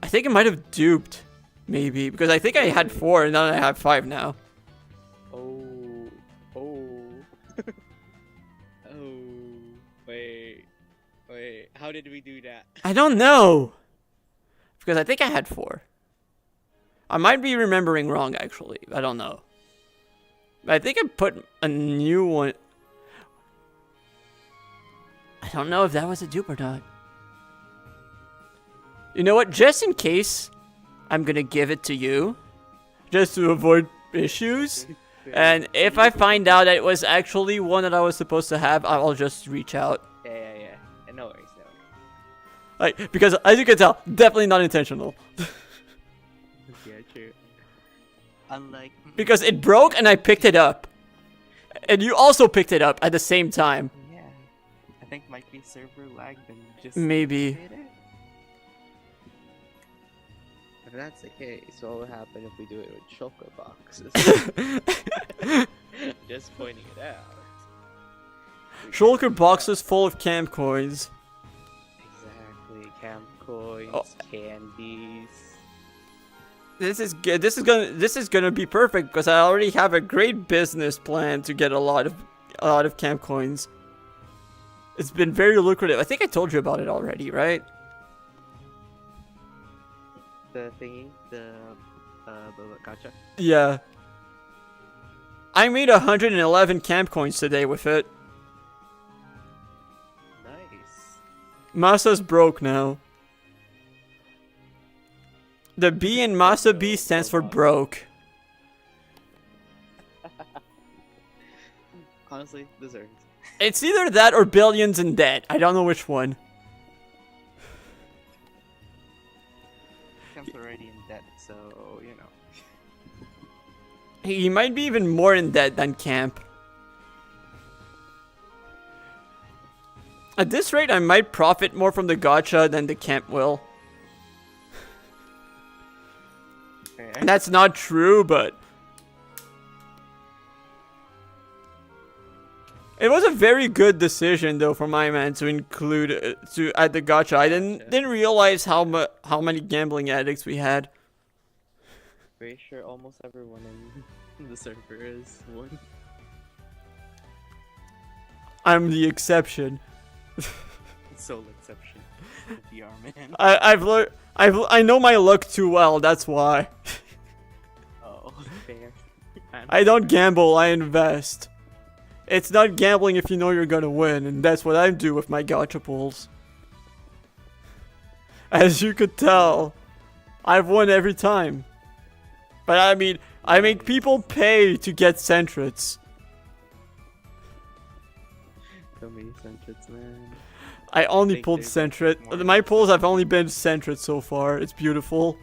Speaker 1: I think it might have duped, maybe. Because I think I had 4 and then I have 5 now.
Speaker 11: Oh. Oh. Wait. How did we do that?
Speaker 1: I don't know. Because I think I had 4. I might be remembering wrong, actually. I don't know. But I think I put a new one. I don't know if that was a dupe or not. You know what? Just in case, I'm gonna give it to you. Just to avoid issues. And if I find out that it was actually one that I was supposed to have, I'll just reach out.
Speaker 11: Yeah. No worries.
Speaker 1: Like, because as you can tell, definitely not intentional.
Speaker 11: Yeah, true. Unlike...
Speaker 1: Because it broke and I picked it up. And you also picked it up at the same time.
Speaker 11: Yeah. I think might be server lag than just...
Speaker 1: Maybe.
Speaker 11: did it. If that's the case, what will happen if we do it with shulker boxes? Just pointing it out.
Speaker 1: Shulker boxes full of camp coins.
Speaker 11: Exactly. Camp coins, candies.
Speaker 1: This is good. This is gonna be perfect because I already have a great business plan to get a lot of camp coins. It's been very lucrative. I think I told you about it already, right?
Speaker 11: The thingy, the gotcha.
Speaker 1: Yeah. I made 111 camp coins today with it.
Speaker 11: Nice.
Speaker 1: Masa's broke now. The B in Masa B stands for broke.
Speaker 11: Honestly, deserved.
Speaker 1: It's either that or billions in debt. I don't know which one.
Speaker 11: Camp's already in debt, so you know.
Speaker 1: He might be even more in debt than Camp. At this rate, I might profit more from the gacha than the Camp will.
Speaker 11: Fair.
Speaker 1: That's not true, but... It was a very good decision, though, for my man to include to add the gacha. I didn't realize how many gambling addicts we had.
Speaker 11: Pretty sure almost everyone in the server is one.
Speaker 1: I'm the exception.
Speaker 11: Sole exception. The VR man.
Speaker 1: I've learned. I know my luck too well. That's why.
Speaker 11: Oh, fair.
Speaker 1: I don't gamble. I invest. It's not gambling if you know you're gonna win, and that's what I do with my gacha pulls. As you could tell, I've won every time. But I mean, I make people pay to get centrets.
Speaker 11: So many centrets, man.
Speaker 1: I only
Speaker 11: think
Speaker 1: pulled
Speaker 11: there's
Speaker 1: centret.
Speaker 11: more
Speaker 1: My
Speaker 11: than
Speaker 1: pulls have only been centret so far. It's beautiful.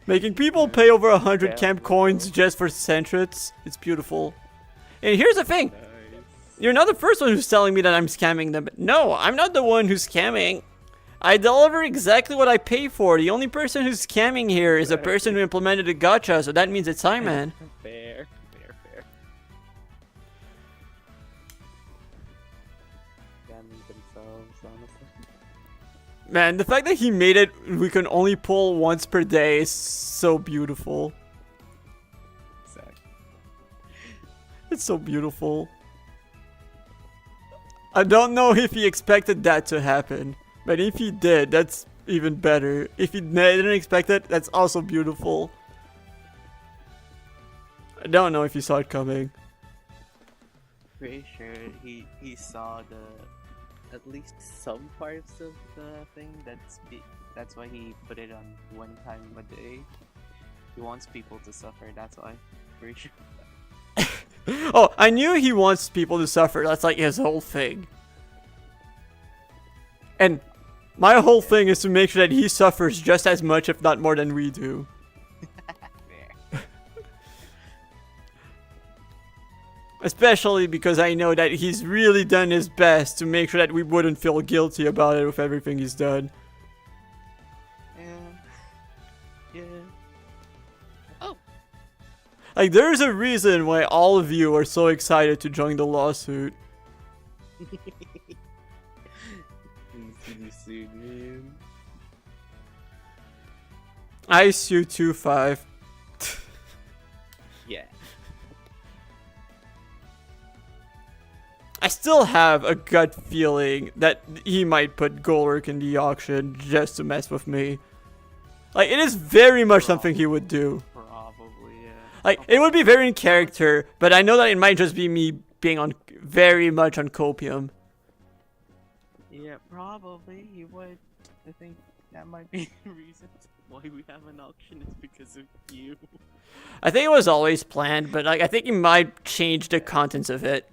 Speaker 1: Making people pay over 100
Speaker 11: Yeah,
Speaker 1: camp
Speaker 11: that's
Speaker 1: coins
Speaker 11: cool.
Speaker 1: just for centrets. It's beautiful. And here's the thing.
Speaker 11: Nice.
Speaker 1: You're not the first one who's telling me that I'm scamming them. No, I'm not the one who's scamming. I deliver exactly what I pay for. The only person who's scamming here is a person who implemented a gacha, so that means it's Simon.
Speaker 11: Fair. Scamming themselves, honestly.
Speaker 1: Man, the fact that he made it we can only pull once per day is so beautiful.
Speaker 11: Exactly.
Speaker 1: It's so beautiful. I don't know if he expected that to happen, but if he did, that's even better. If he didn't expect it, that's also beautiful. I don't know if he saw it coming.
Speaker 11: Pretty sure he saw the at least some parts of the thing. That's why he put it on one time a day. He wants people to suffer. That's why. Pretty sure.
Speaker 1: Oh, I knew he wants people to suffer. That's like his whole thing. And my whole thing is to make sure that he suffers just as much, if not more, than we do.
Speaker 11: Fair.
Speaker 1: Especially because I know that he's really done his best to make sure that we wouldn't feel guilty about it with everything he's done.
Speaker 11: Yeah.
Speaker 1: Like, there's a reason why all of you are so excited to join the lawsuit.
Speaker 11: You sued me.
Speaker 1: I sue 2-5.
Speaker 11: Yeah.
Speaker 1: I still have a gut feeling that he might put Golrick in the auction just to mess with me. Like, it is very much something he would do.
Speaker 11: Probably, yeah.
Speaker 1: Like, it would be very in character, but I know that it might just be me being on very much on copium.
Speaker 11: Yeah, probably he would. I think that might be the reason why we have an auction is because of you.
Speaker 1: I think it was always planned, but like I think he might change the contents of it.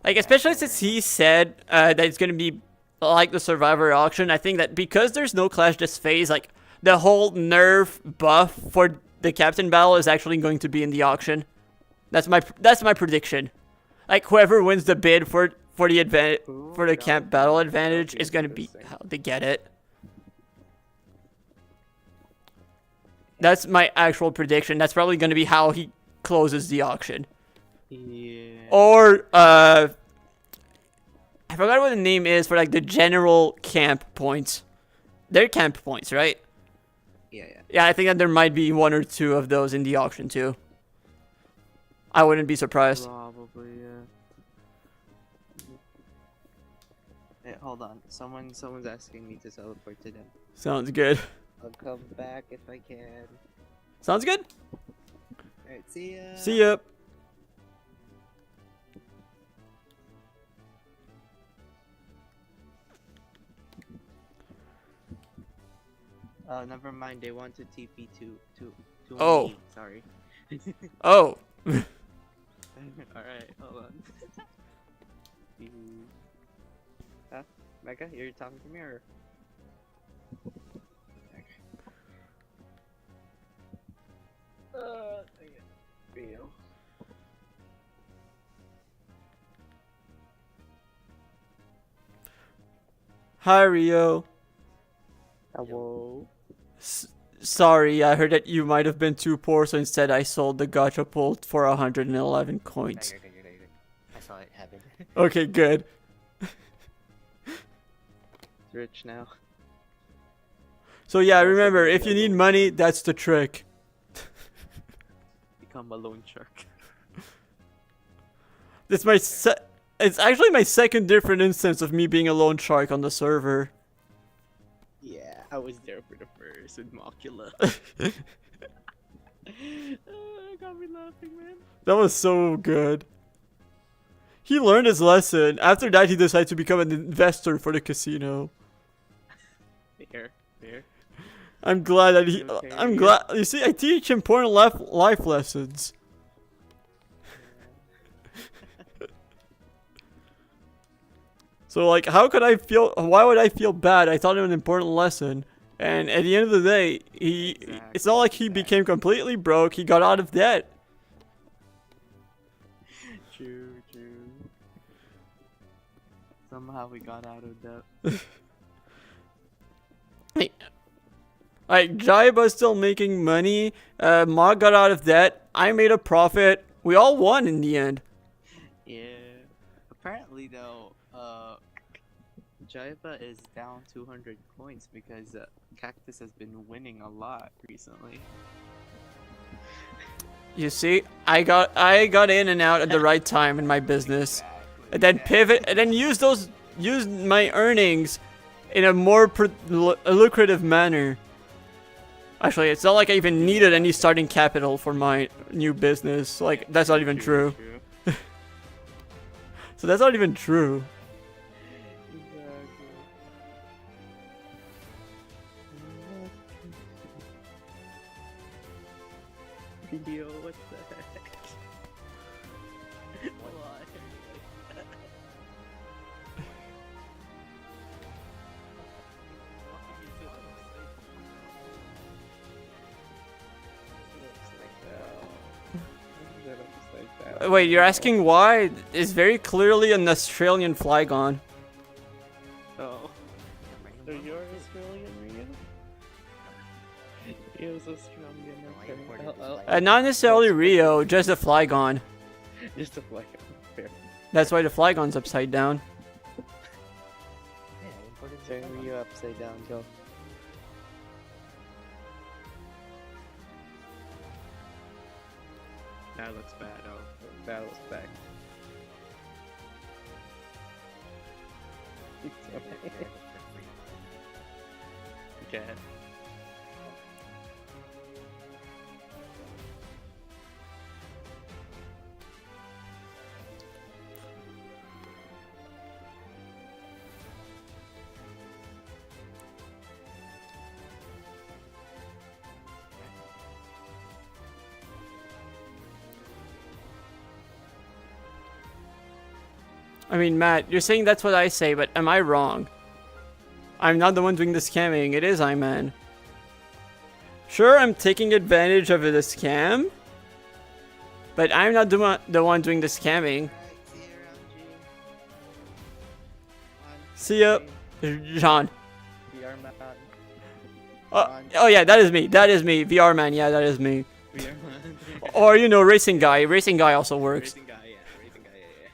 Speaker 1: Like, especially since he said that it's gonna be like the Survivor auction. I think that because there's no Clash this phase, like the whole nerf buff for the Captain Battle is actually going to be in the auction. That's my prediction. Like, whoever wins the bid for the camp battle advantage is gonna be how they get it. That's my actual prediction. That's probably gonna be how he closes the auction.
Speaker 11: Yeah.
Speaker 1: Or I forgot what the name is for like the general camp points. They're camp points, right?
Speaker 11: Yeah.
Speaker 1: Yeah, I think that there might be one or two of those in the auction too. I wouldn't be surprised.
Speaker 11: Probably, yeah. Hey, hold on. Someone's asking me to teleport to them.
Speaker 1: Sounds good.
Speaker 11: I'll come back if I can.
Speaker 1: Sounds good.
Speaker 11: Alright, see ya.
Speaker 1: See ya.
Speaker 11: Never mind. They want to TP to
Speaker 1: Oh.
Speaker 11: me. Sorry.
Speaker 1: Oh.
Speaker 11: Alright, hold on. Mega, you're talking to me or? Rio.
Speaker 1: Hi, Rio.
Speaker 11: Hello.
Speaker 1: Sorry, I heard that you might have been too poor, so instead I sold the gacha pull for 111 coins.
Speaker 11: I saw it happen.
Speaker 1: Okay, good.
Speaker 11: It's rich now.
Speaker 1: So yeah, remember, if you need money, that's the trick.
Speaker 11: Become a loan shark.
Speaker 1: It's it's actually my second different instance of me being a loan shark on the server.
Speaker 11: Yeah, I was there for the first with Mocula. Got me laughing, man.
Speaker 1: That was so good. He learned his lesson. After that, he decided to become an investor for the casino.
Speaker 11: Fair.
Speaker 1: I'm glad that he.
Speaker 11: Okay,
Speaker 1: I'm
Speaker 11: yeah.
Speaker 1: glad. You see, I teach important life lessons. So, like, how could I feel? Why would I feel bad? I taught him an important lesson, and at the end of the day, it's not like he became completely broke. He got out of debt.
Speaker 11: True. Somehow we got out of that.
Speaker 1: Like, Jaiba's still making money. Mog got out of debt. I made a profit. We all won in the end.
Speaker 11: Yeah. Apparently, though, Jaiba is down 200 points because Cactus has been winning a lot recently.
Speaker 1: You see, I got in and out at the right time in my business, and then pivot, and then use my earnings in a more lucrative manner. Actually, it's not like I even needed any starting capital for my new business. Like, that's not even true. So that's not even true.
Speaker 11: Yo, what the heck?
Speaker 1: Wait, you're asking why? It's very clearly an Australian flag on.
Speaker 11: Oh. So you're Australian, Rio? He was Australian, okay.
Speaker 1: Not necessarily Rio, just a flag on.
Speaker 11: Just a flag on, fair.
Speaker 1: That's why the flag on's upside down.
Speaker 11: Turn Rio upside down, go.
Speaker 3: That looks bad. Oh, that looks bad.
Speaker 11: Okay.
Speaker 1: I mean, Matt, you're saying that's what I say, but am I wrong? I'm not the one doing the scamming, it is Iman. Sure, I'm taking advantage of the scam, but I'm not the one doing the scamming. See ya, John.
Speaker 11: VR man.
Speaker 1: Oh yeah, that is me. That is me. VR man, yeah, that is me.
Speaker 11: VR man.
Speaker 1: Or, you know, racing guy. Racing guy also works.
Speaker 3: Racing guy, yeah. Racing guy, yeah.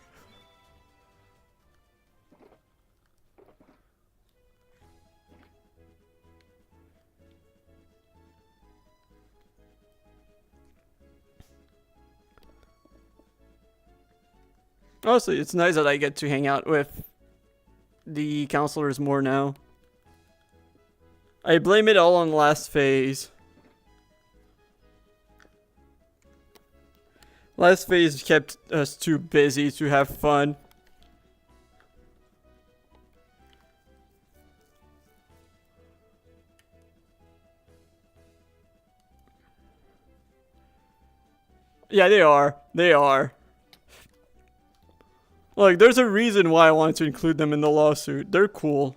Speaker 1: Honestly, it's nice that I get to hang out with the counselors more now. I blame it all on last phase. Last phase kept us too busy to have fun. Yeah, they are. They are. Look, there's a reason why I wanted to include them in the lawsuit. They're cool.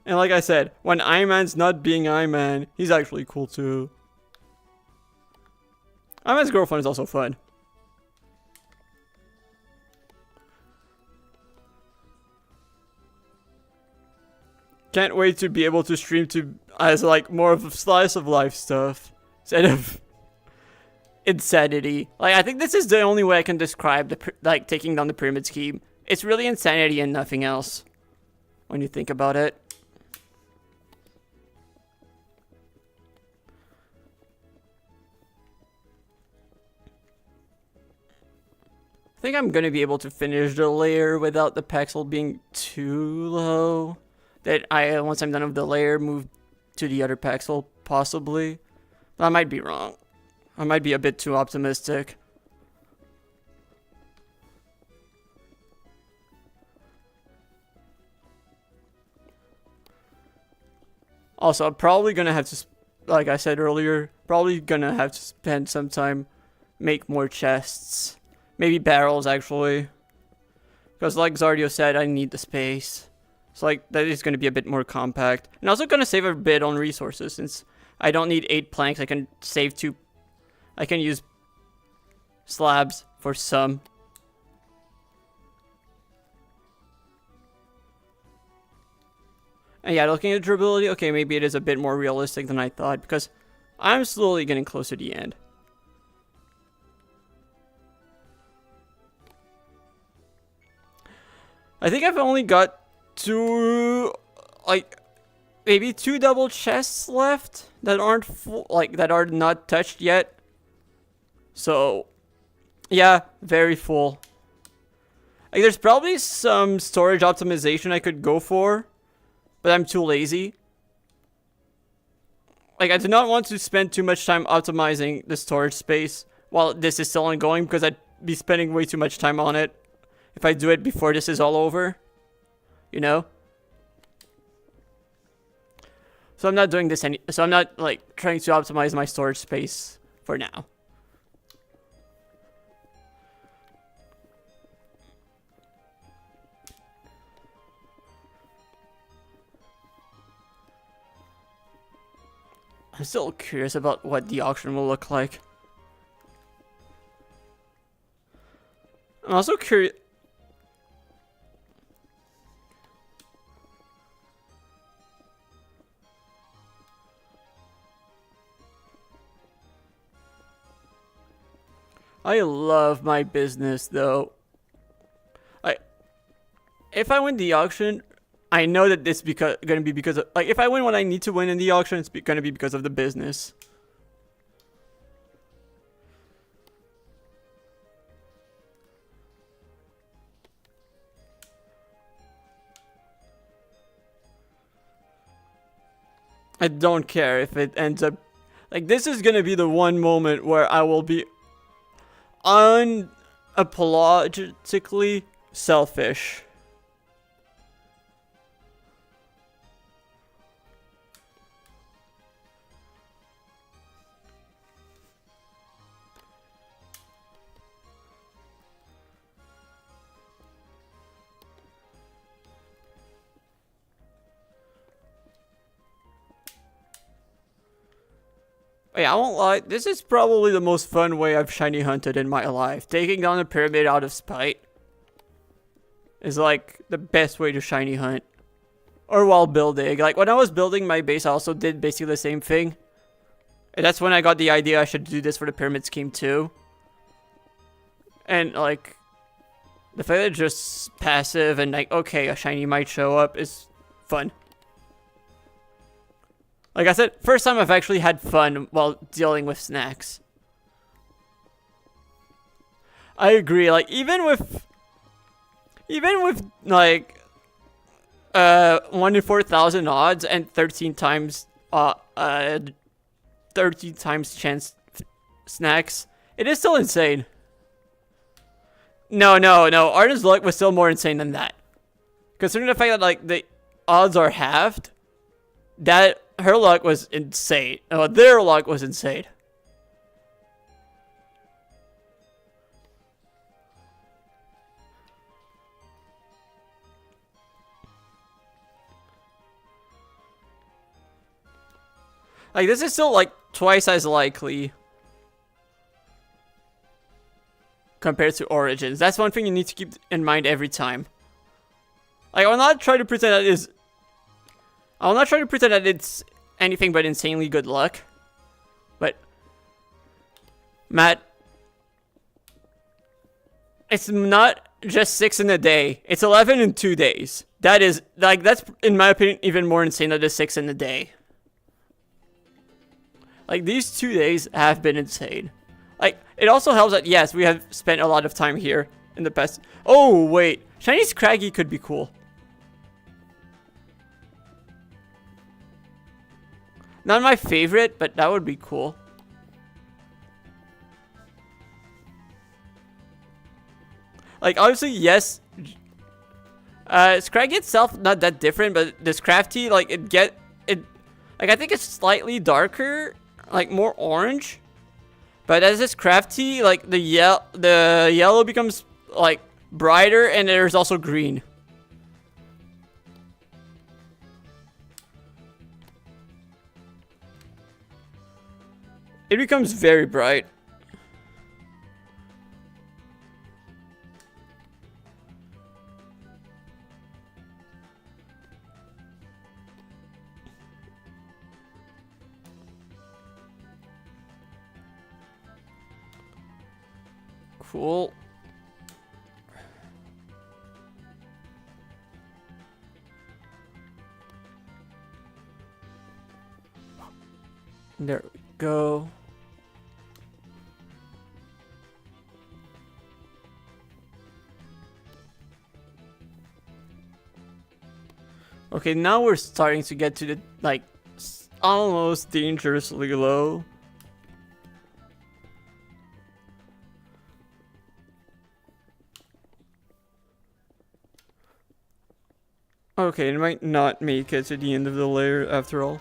Speaker 1: And like I said, when Iman's not being Iman, he's actually cool too. Iman's girlfriend is also fun. Can't wait to be able to stream to as like more of a slice of life stuff instead insanity. Like, I think this is the only way I can describe like taking down the pyramid scheme. It's really insanity and nothing else when you think about it. I think I'm gonna be able to finish the layer without the pixel being too low. That once I'm done with the layer, move to the other pixel, possibly. But I might be wrong. I might be a bit too optimistic. Also, I'm probably gonna have to, like I said earlier, probably gonna have to spend some time, make more chests. Maybe barrels, actually. Because like Zardio said, I need the space. So like, that is going to be a bit more compact. And also going to save a bit on resources, since I don't need 8 planks. I can save 2. I can use slabs for some. And yeah, looking at durability, okay, maybe it is a bit more realistic than I thought, because I'm slowly getting close to the end. I think I've only got 2, like, maybe 2 double chests left that aren't full, like, that are not touched yet. So, yeah, very full. Like, there's probably some storage optimization I could go for, but I'm too lazy. Like, I do not want to spend too much time optimizing the storage space while this is still ongoing, because I'd be spending way too much time on it if I do it before this is all over, you know? So I'm not doing this so I'm not, like, trying to optimize my storage space for now. I'm still curious about what the auction will look like. I'm also curious. I love my business, though. If I win the auction, I know that this gonna be because of, like, if I win what I need to win in the auction, it's gonna be because of the business. I don't care if it ends up, like, this is gonna be the one moment where I will be unapologetically selfish. Yeah, I won't lie, this is probably the most fun way I've shiny hunted in my life. Taking down a pyramid out of spite is like the best way to shiny hunt. Or while building. Like, when I was building my base, I also did basically the same thing. And that's when I got the idea I should do this for the pyramid scheme too. And like, the fact that it's just passive and like, okay, a shiny might show up is fun. Like I said, first time I've actually had fun while dealing with snacks. I agree, like, even with like 1 in 4,000 odds and 13 times 13 times chance snacks, it is still insane. No, Arden's luck was still more insane than that. Considering the fact that, like, the odds are halved, that her luck was insane. Oh, their luck was insane. Like, this is still, like, twice as likely compared to Origins. That's one thing you need to keep in mind every time. Like, I'll not try to pretend that it's anything but insanely good luck. But Matt, it's not just 6 in a day. It's 11 in 2 days. That is, like, that's, in my opinion, even more insane than the 6 in a day. Like, these 2 days have been insane. Like, it also helps that, yes, we have spent a lot of time here in the past. Oh, wait. Chinese Craggy could be cool. Not my favorite, but that would be cool. Like, obviously, yes. Scraggy itself, not that different, but this Crafty, like, like, I think it's slightly darker, like, more orange. But as this Crafty, like, the yellow becomes, like, brighter, and there's also green. It becomes very bright. Cool. There we go. Okay, now we're starting to get to the, like, almost dangerously low. Okay, it might not make it to the end of the layer after all.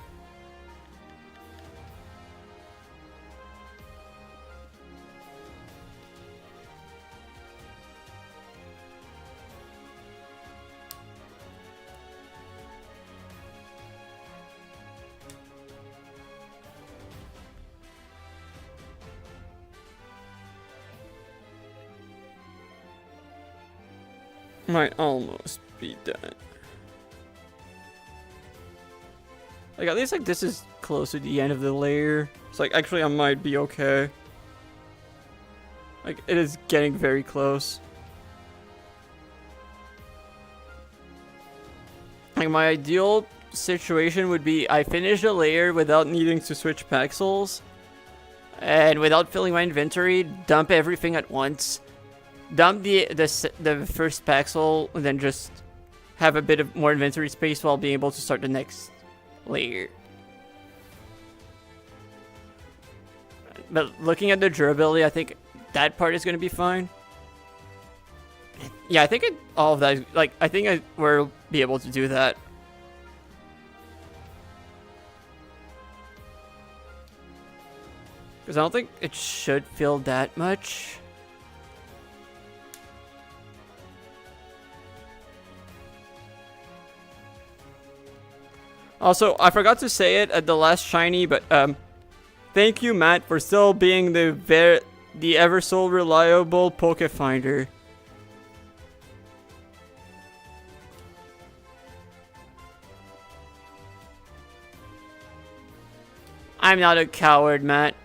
Speaker 1: Might almost be done. Like, at least, like, this is close to the end of the layer. It's like, actually, I might be okay. Like, it is getting very close. Like, my ideal situation would be I finish the layer without needing to switch pixels. And without filling my inventory, dump everything at once. Dump the first pixel, and then just have a bit of more inventory space while being able to start the next layer. But looking at the durability, I think that part is going to be fine. Yeah, I think all of that, like, I think we'll be able to do that. Because I don't think it should feel that much. Also, I forgot to say it at the last shiny, but thank you, Matt, for still being the ever so reliable Poke Finder. I'm not a coward, Matt.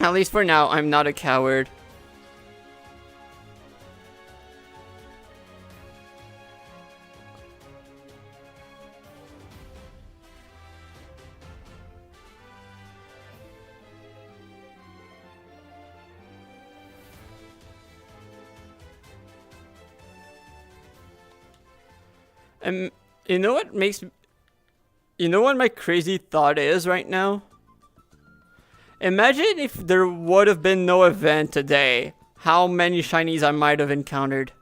Speaker 1: At least for now, I'm not a coward. You know what makes... You know what my crazy thought is right now? Imagine if there would have been no event today. How many shinies I might have encountered.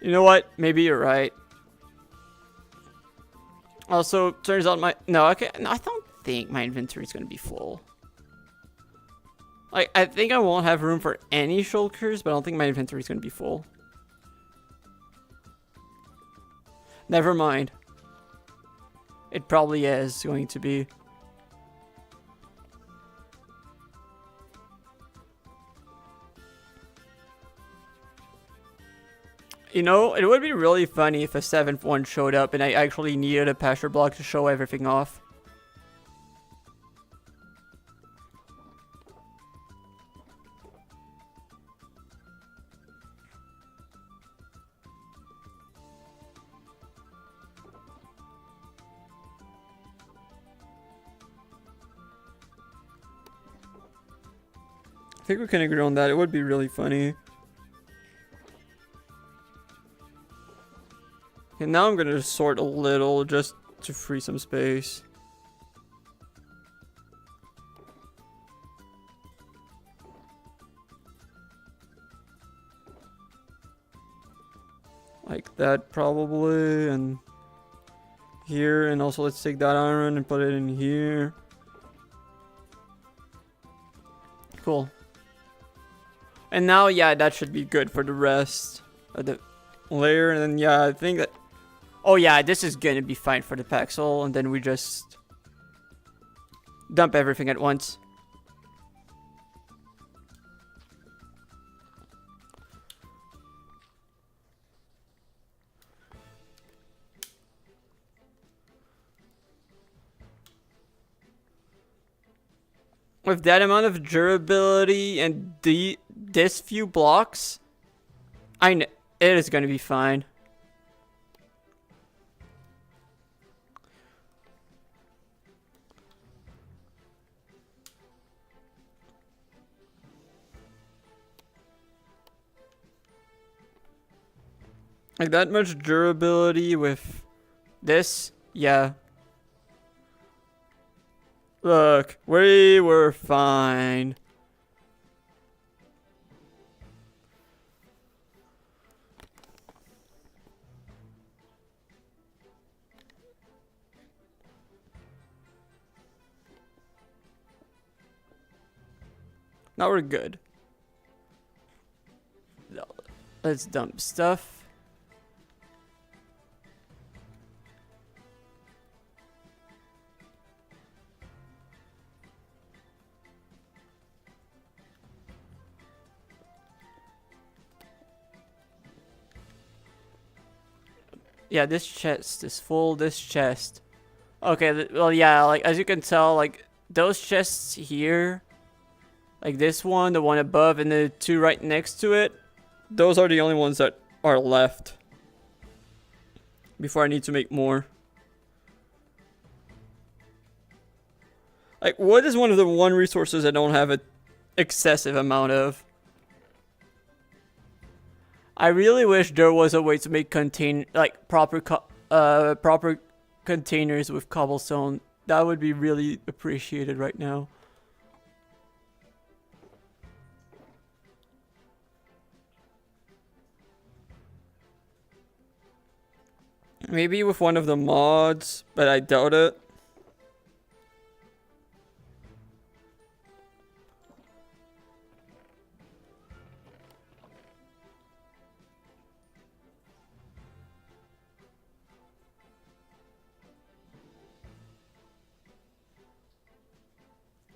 Speaker 1: You know what? Maybe you're right. Also, turns out no, I don't think my inventory is going to be full. Like, I think I won't have room for any shulkers, but I don't think my inventory is going to be full. Never mind. It probably is going to be. You know, it would be really funny if a 7th one showed up and I actually needed a pasture block to show everything off. I think we can agree on that. It would be really funny. And now I'm gonna sort a little just to free some space. Like that probably, and here, and also let's take that iron and put it in here. Cool. And now, yeah, that should be good for the rest of the layer, and then yeah, I think that. Oh yeah, this is gonna be fine for the Paxel, and then we just dump everything at once. With that amount of durability and this few blocks, I know it is gonna be fine. Like that much durability with this, yeah. Look, we were fine. Now we're good. Let's dump stuff. Yeah, this chest is full. This chest. Okay, well, yeah, like, as you can tell, like, those chests here, like this one, the one above, and the two right next to it, those are the only ones that are left. Before I need to make more. Like, wood is one of the resources I don't have an excessive amount of. I really wish there was a way to make proper containers with cobblestone. That would be really appreciated right now. Maybe with one of the mods, but I doubt it.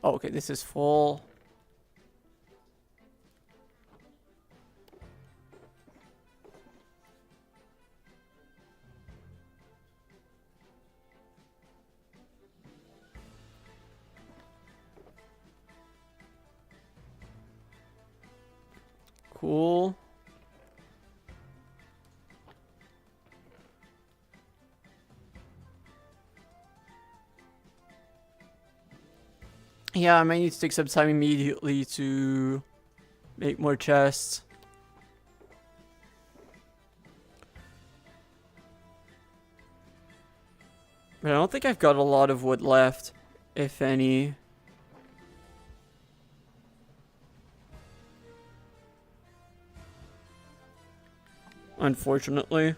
Speaker 1: Oh, okay, this is full. Cool. Yeah, I might need to take some time immediately to make more chests. But I don't think I've got a lot of wood left, if any. Unfortunately.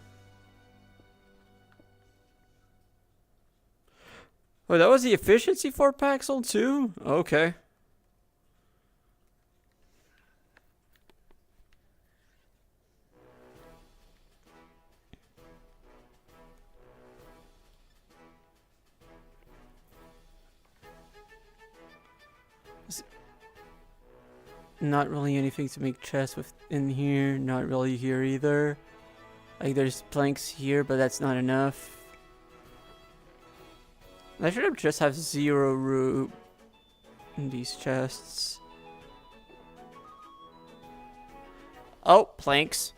Speaker 1: Oh, that was the efficiency for Paxel too? Okay. not really anything to make chests with in here. Not really here either. Like there's planks here, but that's not enough. I should have just have 0 root in these chests. Oh, planks.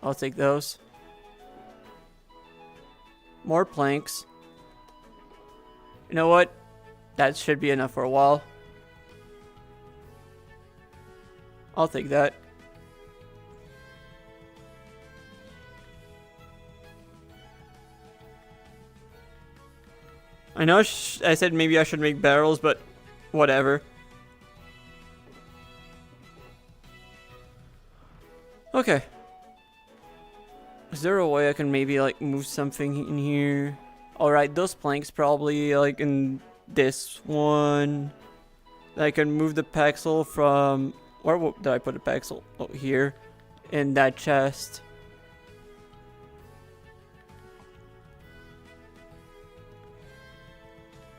Speaker 1: I'll take those. More planks. You know what? That should be enough for a while. I'll take that. I know I said maybe I should make barrels, but whatever. Okay. Is there a way I can maybe like move something in here? Alright, those planks probably like in this one. I can move the pexel from... Where did I put the pexel? Oh, here. In that chest.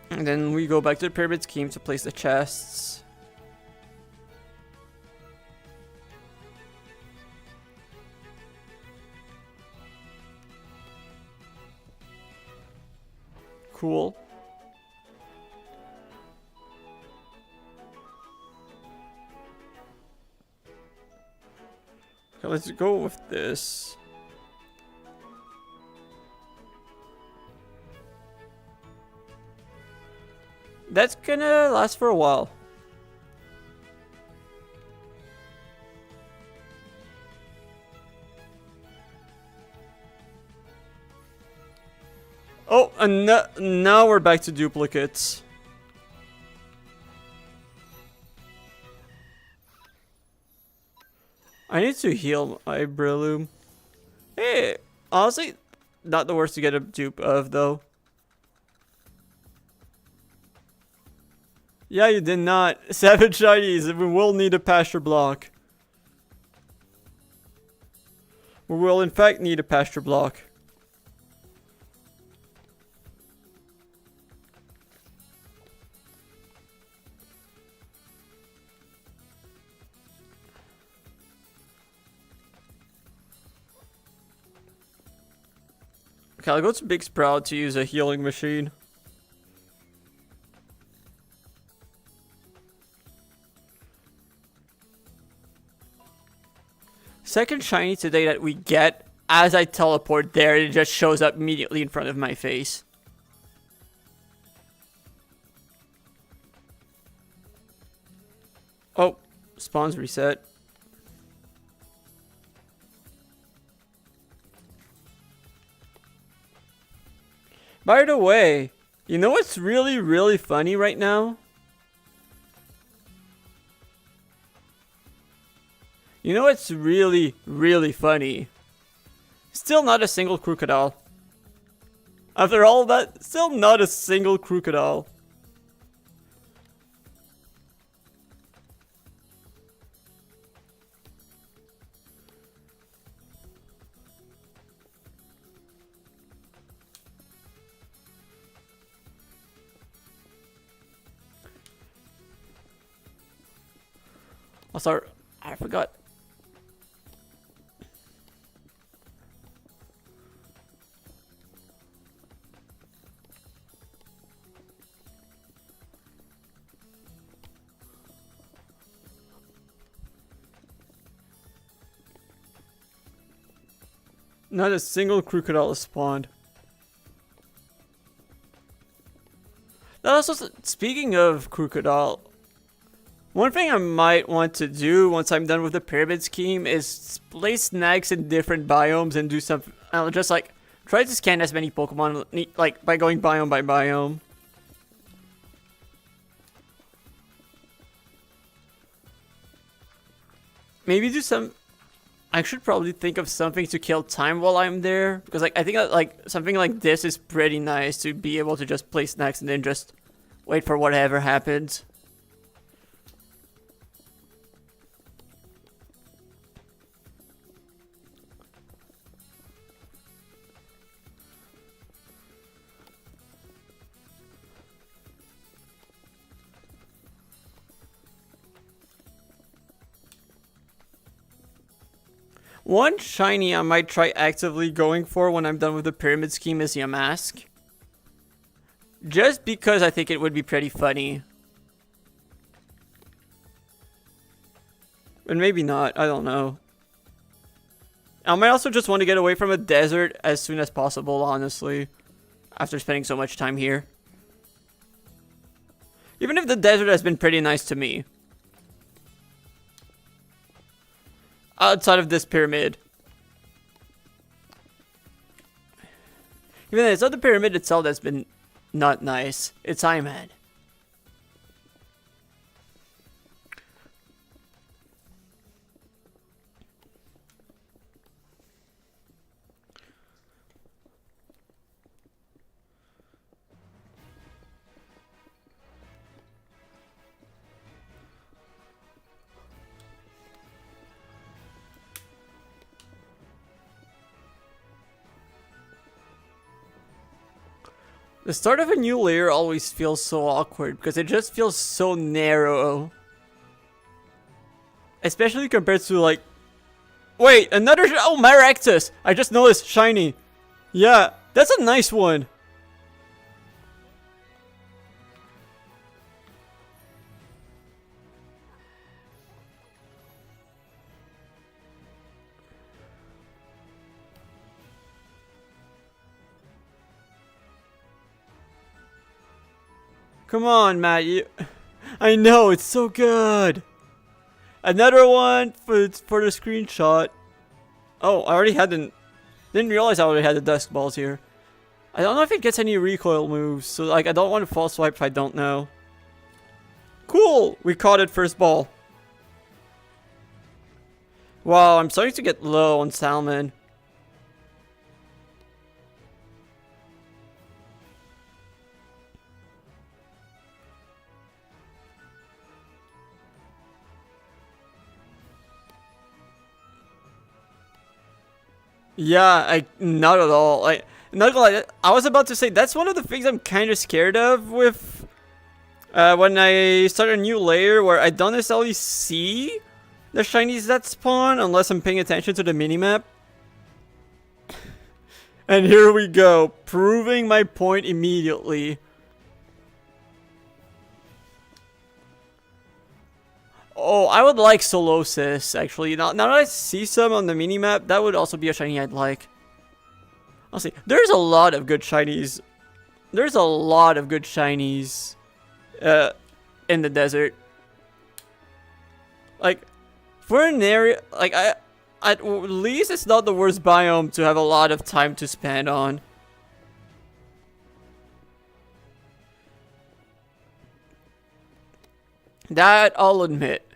Speaker 1: And then we go back to the pyramid scheme to place the chests. Cool. Okay, let's go with this. That's gonna last for a while. Oh, and now we're back to duplicates. I need to heal my Breloom. Hey, honestly, not the worst to get a dupe of, though. Yeah, you did not. 7 shinies, and we will need a pasture block. We will, in fact, need a pasture block. Okay, I'll go to Big Sprout to use a healing machine. Second shiny today that we get, as I teleport there, it just shows up immediately in front of my face. Oh, spawns reset. By the way, you know what's really, really funny right now? You know what's really, really funny? Still not a single crocodile. After all that, still not a single crocodile. Oh, sorry, I forgot. Not a single crocodile is spawned. Now, also, speaking of crocodile, one thing I might want to do once I'm done with the pyramid scheme is place snags in different biomes and do some. I'll just like try to scan as many Pokemon like by going biome by biome. Maybe do some. I should probably think of something to kill time while I'm there, because like I think that like something like this is pretty nice to be able to just place snacks and then just wait for whatever happens. One shiny I might try actively going for when I'm done with the pyramid scheme is Yamask. Just because I think it would be pretty funny. And maybe not, I don't know. I might also just want to get away from a desert as soon as possible, honestly. After spending so much time here. Even if the desert has been pretty nice to me. Outside of this pyramid. Even though it's not the pyramid itself that's been not nice. It's Iman. The start of a new layer always feels so awkward because it just feels so narrow. Especially compared to like... Wait, another... Oh, Maractus! I just noticed, shiny. Yeah, that's a nice one. Come on, Matt. I know, it's so good. Another one for the screenshot. Oh, I already had the... Didn't realize I already had the dusk balls here. I don't know if it gets any recoil moves, so like I don't want to false swipe if I don't know. Cool! We caught it first ball. Wow, I'm starting to get low on Salmon. Yeah, not at all. Like, not gonna lie, I was about to say that's one of the things I'm kind of scared of with when I start a new layer where I don't necessarily see the shinies that spawn unless I'm paying attention to the minimap. And here we go, proving my point immediately. Oh, I would like Solosis, actually. Now that I see some on the minimap, that would also be a shiny I'd like. Honestly, there's a lot of good shinies. There's a lot of good shinies in the desert. Like, for an area, like, at least it's not the worst biome to have a lot of time to spend on. That I'll admit.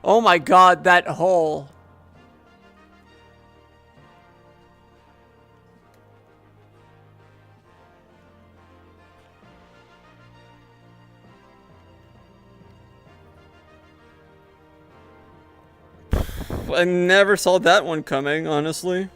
Speaker 1: Oh my god, that hole. I never saw that one coming, honestly.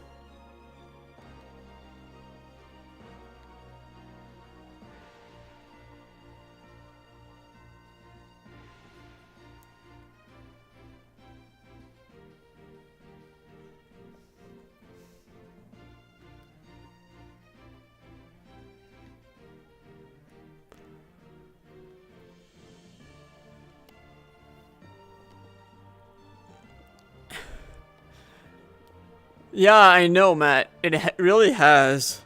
Speaker 1: Yeah, I know, Matt. It really has.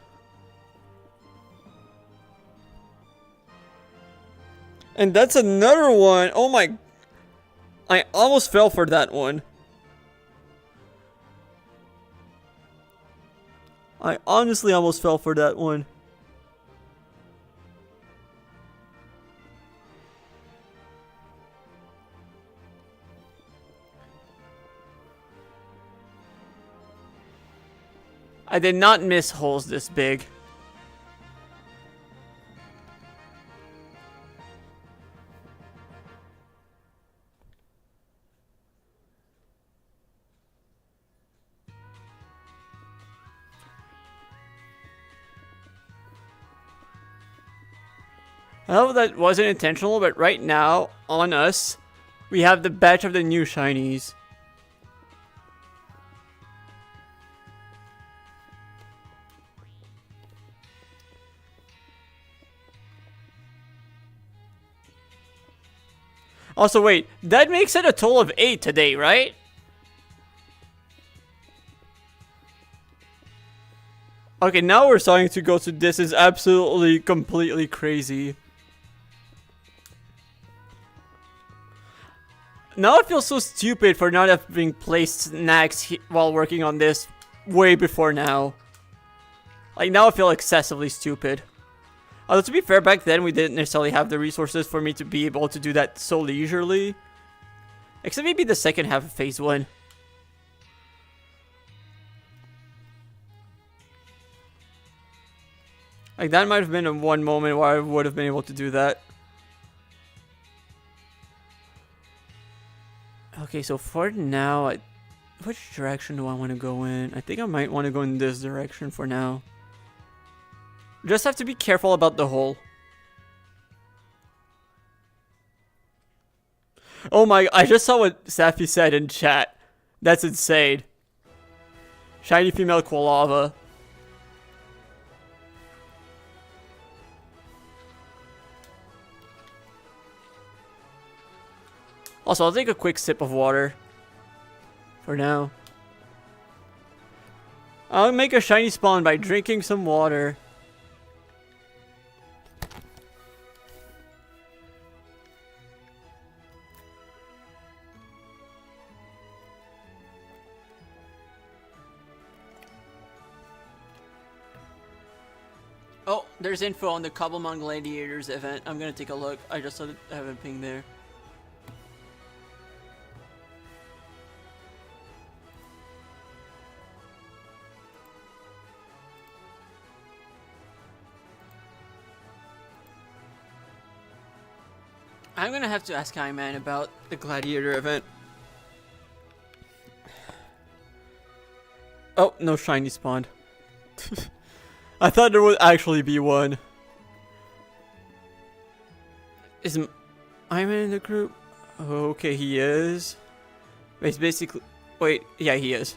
Speaker 1: And that's another one. Oh my... I almost fell for that one. I honestly almost fell for that one. I did not miss holes this big. I know that wasn't intentional, but right now, on us, we have the batch of the new shinies. Also, wait, that makes it a total of 8 today, right? Okay, now we're starting to go to this is absolutely, completely crazy. Now I feel so stupid for not having placed snacks while working on this way before now. Like, now I feel excessively stupid. Although, to be fair, back then we didn't necessarily have the resources for me to be able to do that so leisurely. Except maybe the second half of Phase 1. Like, that might have been a one moment where I would have been able to do that. Okay, so for now, which direction do I want to go in? I think I might want to go in this direction for now. Just have to be careful about the hole. Oh my, I just saw what Safi said in chat. That's insane. Shiny female Quilava. Also, I'll take a quick sip of water. For now. I'll make a shiny spawn by drinking some water. Oh, there's info on the Cobblemon Gladiators event. I'm gonna take a look. I just saw I have a ping there. I'm gonna have to ask Hi-Man about the Gladiator event. Oh, no shiny spawned. I thought there would actually be one. Is Hi-Man in the group? Oh, okay, he is. He's basically... Wait, yeah, he is.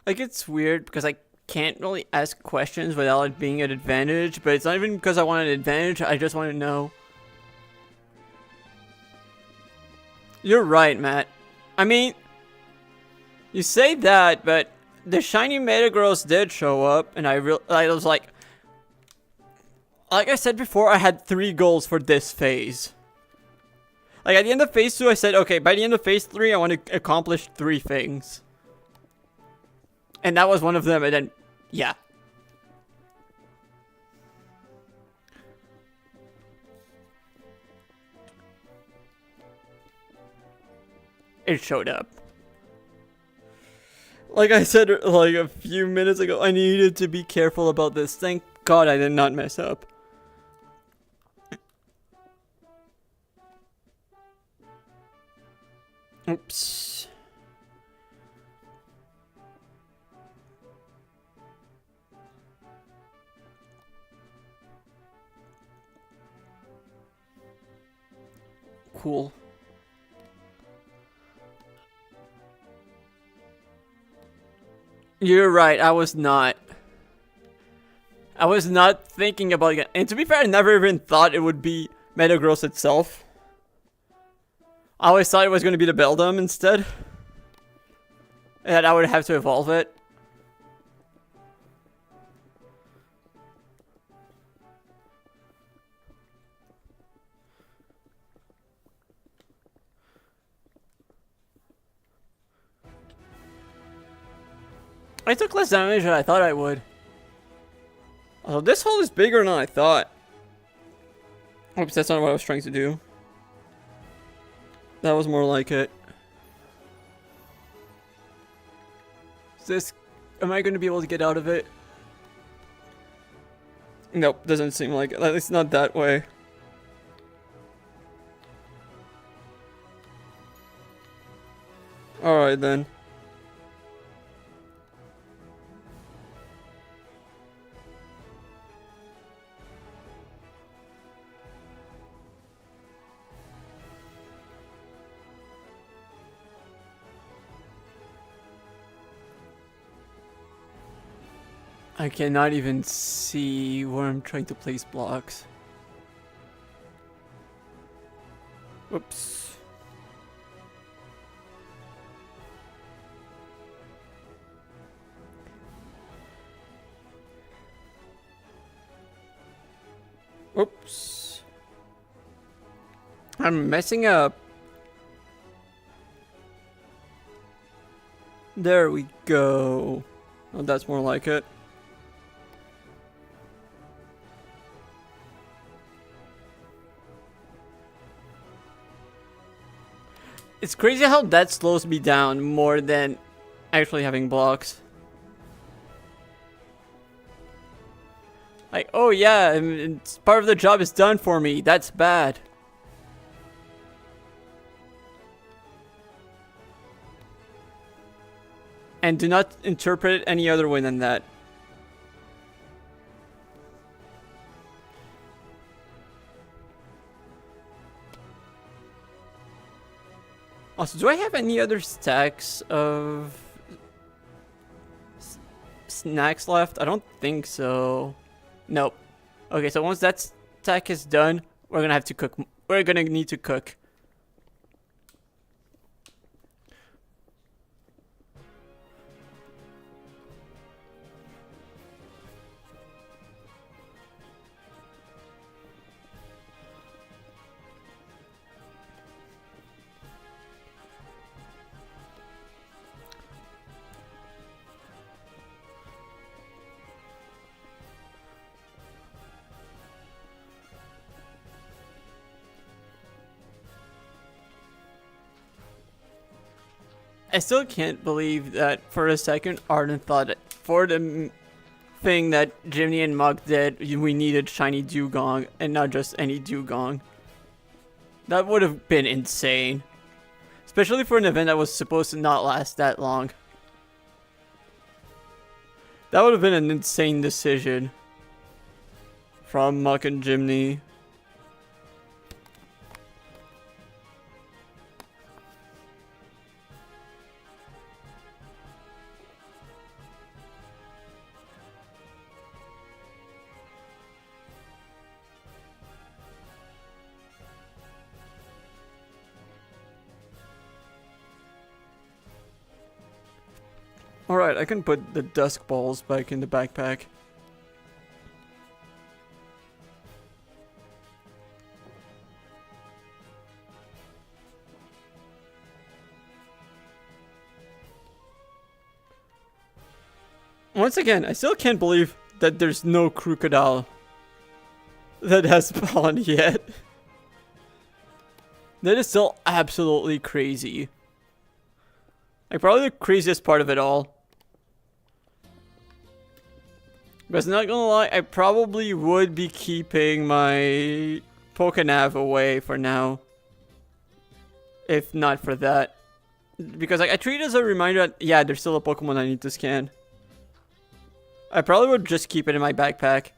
Speaker 1: Like, it's weird because I can't really ask questions without it being an advantage, but it's not even because I want an advantage, I just want to know. You're right, Matt. I mean, you say that, but the shiny Metagross did show up, and I was like I said before, I had 3 goals for this phase. Like, at the end of phase 2, I said, okay, by the end of phase 3, I want to accomplish 3 things. And that was one of them, and then, yeah. It showed up. Like I said, like, a few minutes ago, I needed to be careful about this. Thank God I did not mess up. Oops. Cool. You're right, I was not. I was not thinking about it. And to be fair, I never even thought it would be Metagross itself. I always thought it was going to be the Beldum instead. And that I would have to evolve it. I took less damage than I thought I would. Although this hole is bigger than I thought. Oops, that's not what I was trying to do. That was more like it. Is this... Am I going to be able to get out of it? Nope, doesn't seem like it. At least not that way. Alright then. I cannot even see where I'm trying to place blocks. Whoops. Oops. I'm messing up. There we go. Oh, that's more like it. It's crazy how that slows me down more than actually having blocks. Like, oh yeah, it's part of the job is done for me. That's bad. And do not interpret it any other way than that. Also, do I have any other stacks of snacks left? I don't think so. Nope. Okay, so once that stack is done, we're gonna have to cook. We're gonna need to cook. I still can't believe that for a second Arden thought that for the thing that Jimmy and Mug did, we needed shiny dugong and not just any dugong. That would have been insane. Especially for an event that was supposed to not last that long. That would have been an insane decision from Muck and Jimmy. Alright, I can put the dusk balls back in the backpack. Once again, I still can't believe that there's no crocodile that has spawned yet. That is still absolutely crazy. Like, probably the craziest part of it all. Because not gonna lie, I probably would be keeping my Pokenav away for now. If not for that. Because like, I treat it as a reminder that, yeah, there's still a Pokemon I need to scan. I probably would just keep it in my backpack.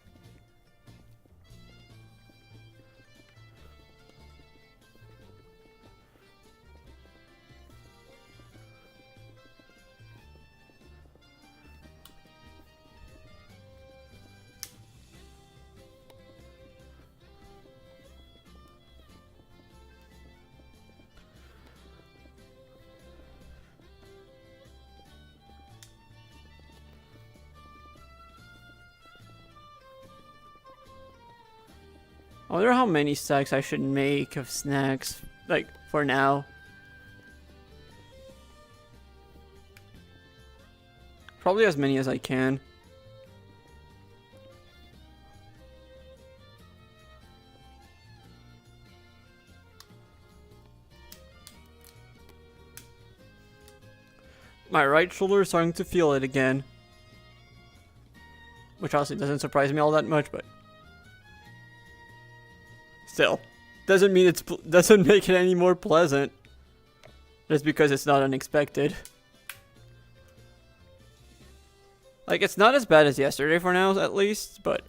Speaker 1: I wonder how many stacks I should make of snacks, like, for now. Probably as many as I can. My right shoulder is starting to feel it again. Which honestly doesn't surprise me all that much, but... Still, doesn't mean doesn't make it any more pleasant. Just because it's not unexpected. Like, it's not as bad as yesterday for now, at least, but...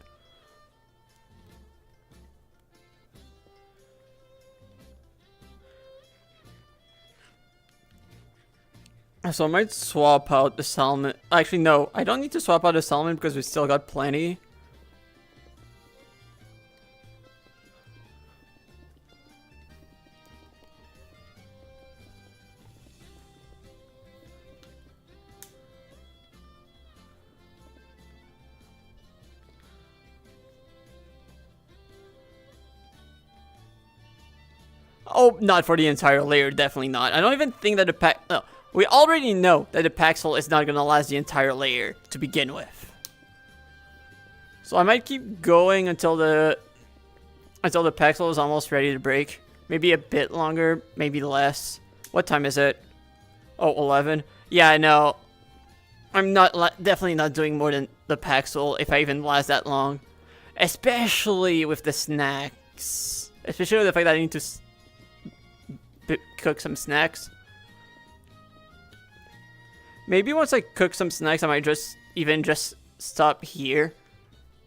Speaker 1: So I might swap out the salmon. Actually, no. I don't need to swap out the salmon because we still got plenty. Oh, not for the entire layer. Definitely not. I don't even think that the pack... No. We already know that the Paxel is not going to last the entire layer to begin with. So I might keep going until the Paxel is almost ready to break. Maybe a bit longer, maybe less. What time is it? Oh, 11. Yeah, I know. I'm definitely not doing more than the Paxel if I even last that long. Especially with the snacks. Especially with the fact that I need to cook some snacks. Maybe once I cook some snacks, I might just stop here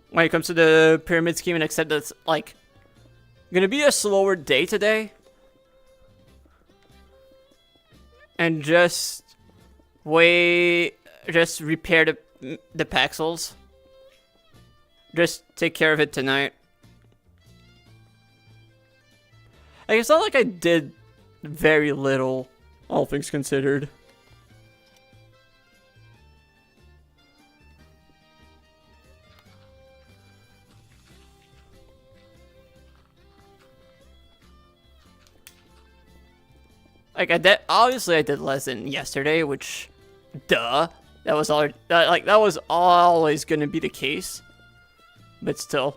Speaker 1: when it comes to the pyramid scheme and accept that it's like gonna be a slower day today, and just repair the Paxels. Just take care of it tonight. Like, it's not like I did very little, all things considered. Like, obviously I did less than yesterday, which, duh, that was always gonna be the case, but still.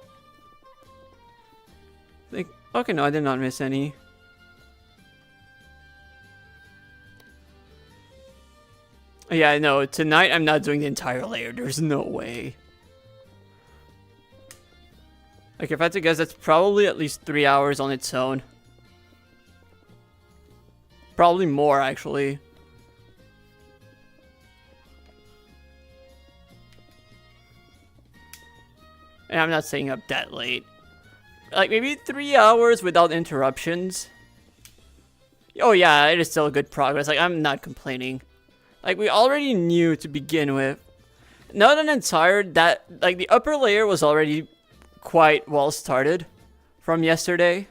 Speaker 1: Like, okay, no, I did not miss any. Yeah, no, tonight I'm not doing the entire layer, there's no way. Like, if I had to guess, that's probably at least 3 hours on its own. Probably more, actually. And I'm not staying up that late. Like, maybe 3 hours without interruptions. Oh yeah, it is still good progress. Like, I'm not complaining. Like, we already knew to begin with. Not an entire, like, the upper layer was already quite well started from yesterday.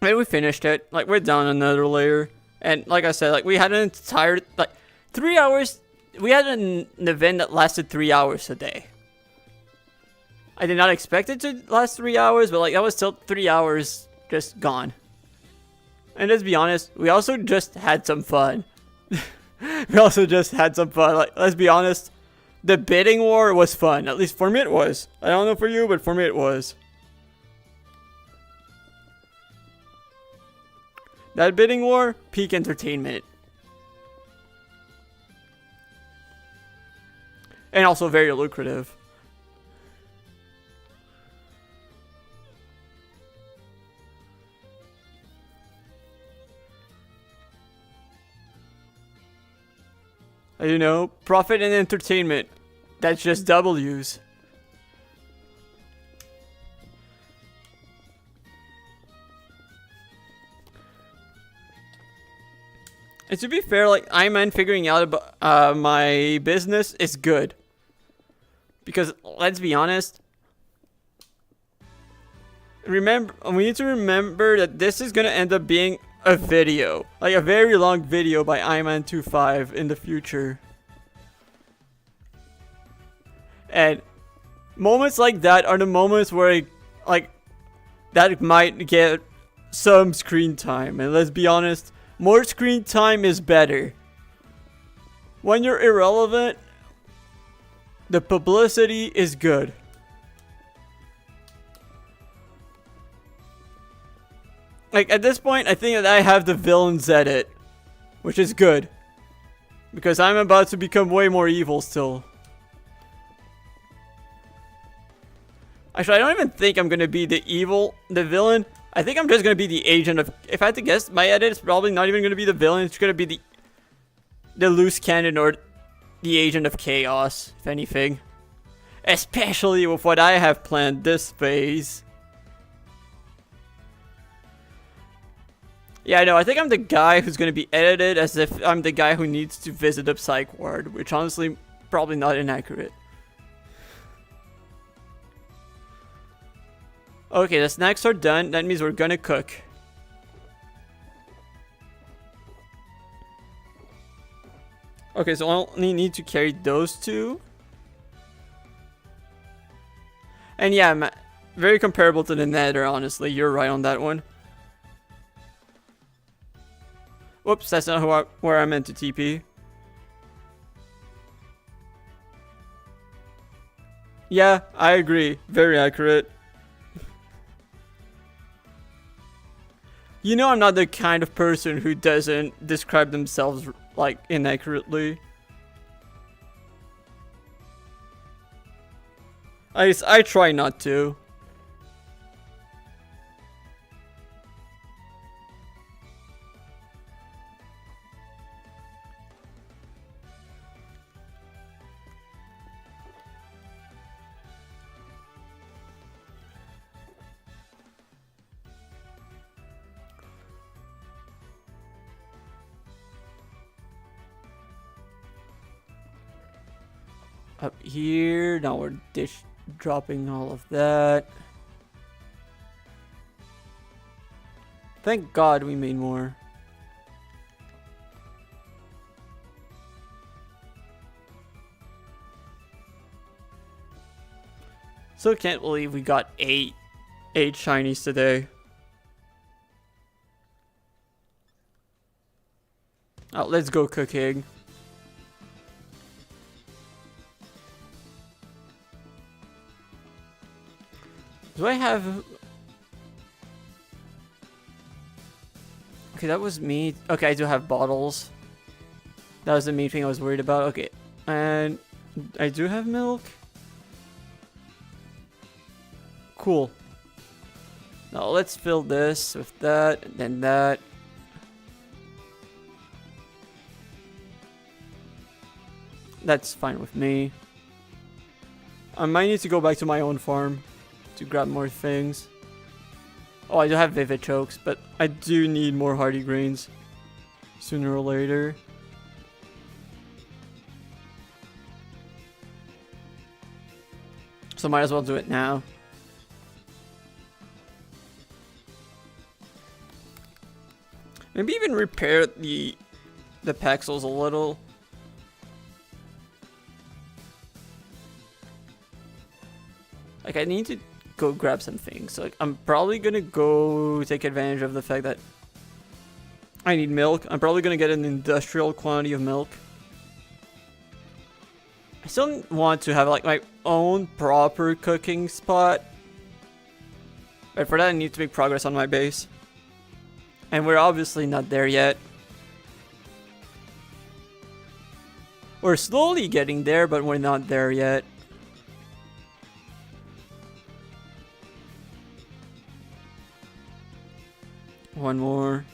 Speaker 1: And we finished it. Like, we're down another layer. And like I said, like, we had an entire, like, 3 hours. We had an event that lasted 3 hours a day. I did not expect it to last 3 hours, but, like, that was still 3 hours just gone. And let's be honest, we also just had some fun. We also just had some fun. Like, let's be honest, the bidding war was fun. At least for me it was. I don't know for you, but for me it was. That bidding war, peak entertainment. And also very lucrative. You know, profit and entertainment. That's just W's. And to be fair, like, Iman figuring out about my business is good. Because, let's be honest, we need to remember that this is going to end up being a video. Like, a very long video by Iman25 in the future. And moments like that are the moments where, like, that might get some screen time. And let's be honest, more screen time is better. When you're irrelevant, the publicity is good. Like, at this point, I think that I have the villain's edit, which is good. Because I'm about to become way more evil still. Actually, I don't even think I'm gonna be the villain. I think I'm just gonna be the agent of. If I had to guess, my edit is probably not even gonna be the villain. It's gonna be the loose cannon or the agent of chaos, if anything. Especially with what I have planned this phase. Yeah, I know. I think I'm the guy who's gonna be edited as if I'm the guy who needs to visit a psych ward, which honestly probably not inaccurate. Okay, the snacks are done. That means we're gonna cook. Okay, so I only need to carry those two. And yeah, very comparable to the Nether, honestly. You're right on that one. Whoops, that's not where I meant to TP. Yeah, I agree. Very accurate. You know I'm not the kind of person who doesn't describe themselves, like, inaccurately. I try not to. Up here, now we're dropping all of that. Thank God we made more. So can't believe we got eight shinies today. Oh, let's go cooking. Do I have... Okay, that was me. Okay, I do have bottles. That was the main thing I was worried about. Okay, and I do have milk. Cool. Now let's fill this with that, and then that. That's fine with me. I might need to go back to my own farm to grab more things. Oh, I do have vivid chokes, but I do need more hardy grains sooner or later. So might as well do it now. Maybe even repair the pixels a little. Like, I need to go grab some things. So, like, I'm probably gonna go take advantage of the fact that I need milk. I'm probably gonna get an industrial quantity of milk. I still want to have, like, my own proper cooking spot. But for that, I need to make progress on my base. And we're obviously not there yet. We're slowly getting there, but we're not there yet. One more.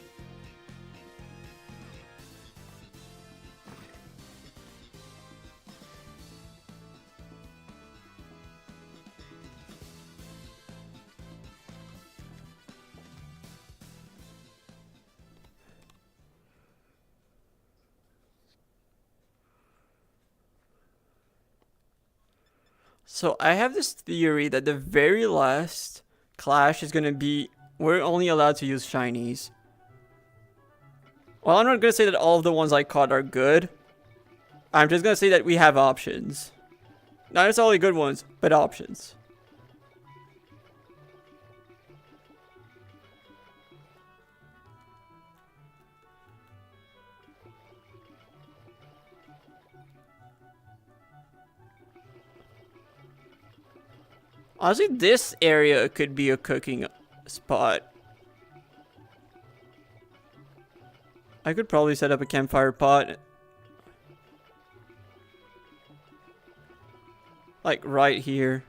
Speaker 1: So I have this theory that the very last clash is going to be we're only allowed to use shinies. Well, I'm not going to say that all of the ones I caught are good. I'm just going to say that we have options. Not necessarily good ones, but options. Honestly, this area could be a cooking spot. I could probably set up a campfire pot. Like right here.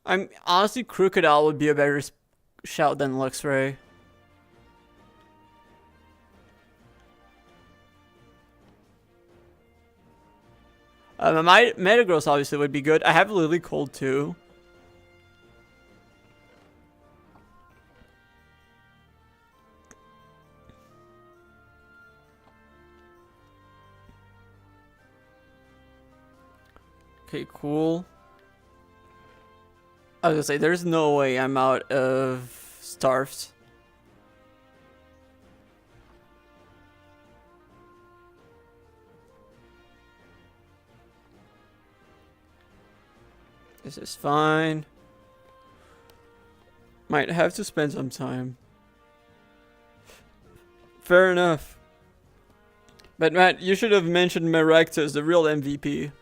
Speaker 1: I'm honestly Crocodile would be a better shout than Luxray. My Metagross obviously would be good. I have Lily Cold too. Okay, cool. I was gonna say, there's no way I'm out of Starfs. This is fine. Might have to spend some time. Fair enough. But Matt, you should have mentioned Merectus, the real MVP.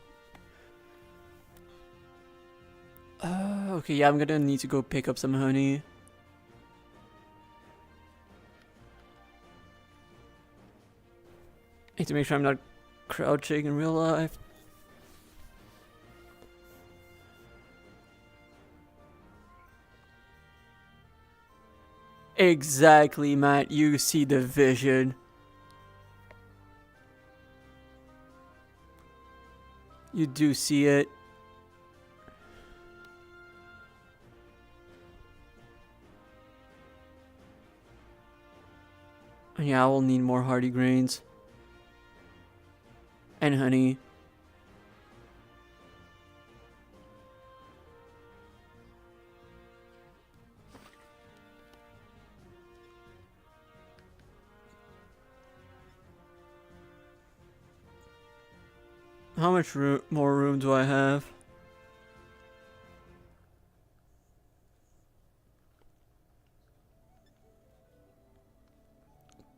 Speaker 1: Okay, yeah, I'm gonna need to go pick up some honey. Need to make sure I'm not crouching in real life. Exactly, Matt. You see the vision. You do see it. Yeah, I will need more hardy grains. And honey. How much more room do I have?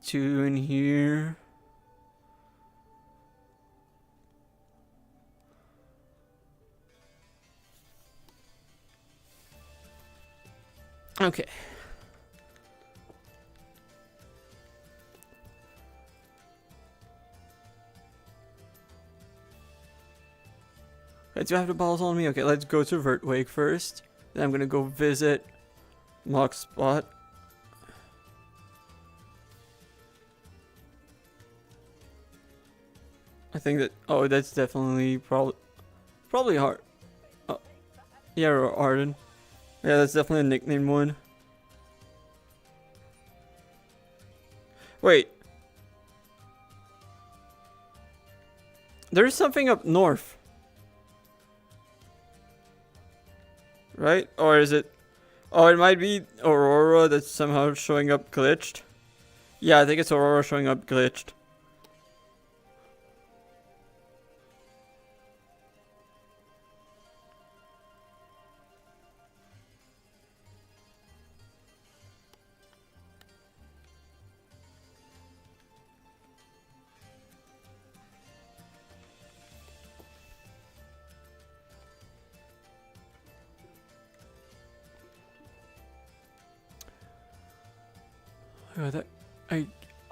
Speaker 1: Two in here. Okay. Do I have the balls on me? Okay, let's go to Vertwake first. Then I'm gonna go visit Mock Spot. I think that, oh, that's definitely probably hard. Oh, yeah, or Arden. Yeah, that's definitely a nickname one. Wait. There's something up north. Right? Or is it... Oh, it might be Aurora that's somehow showing up glitched. Yeah, I think it's Aurora showing up glitched.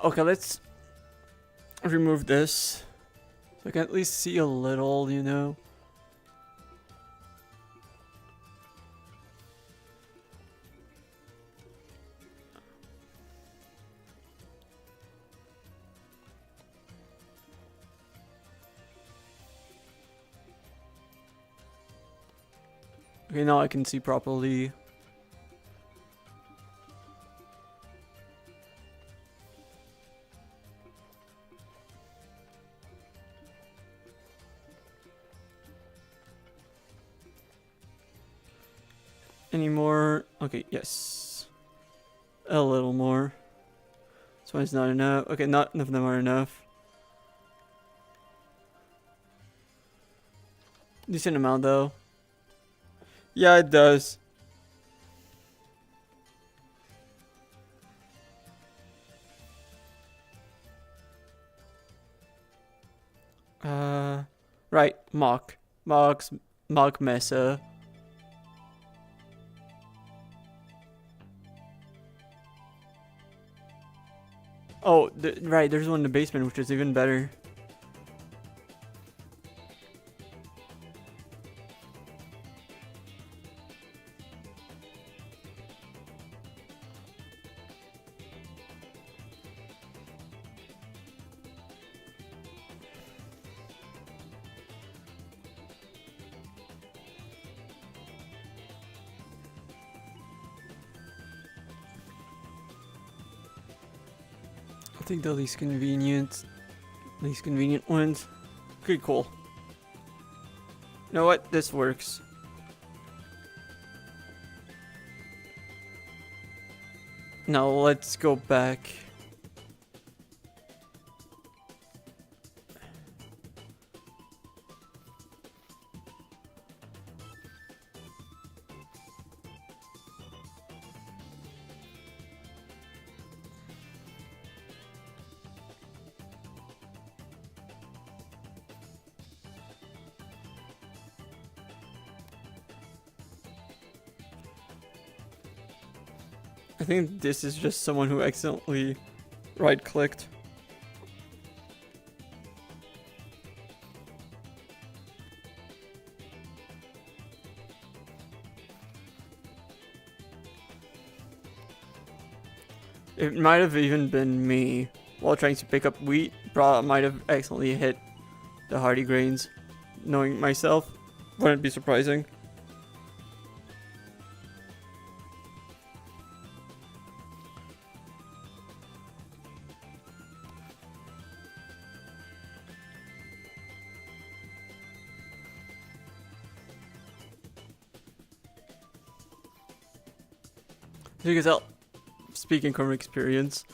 Speaker 1: Okay, let's remove this. So I can at least see a little, you know. Okay, now I can see properly. Any more? Okay, yes. A little more. This one's not enough. Okay, not enough of them are enough. Decent amount though. Yeah, it does. Right, Mock Mesa. Oh, right, there's one in the basement, which is even better. I think the least convenient ones. Okay, cool. You know what? This works. Now let's go back. I think this is just someone who accidentally right-clicked. It might have even been me while trying to pick up wheat. Might have accidentally hit the hardy grains. Knowing myself, wouldn't be surprising. Because I'll speaking from experience.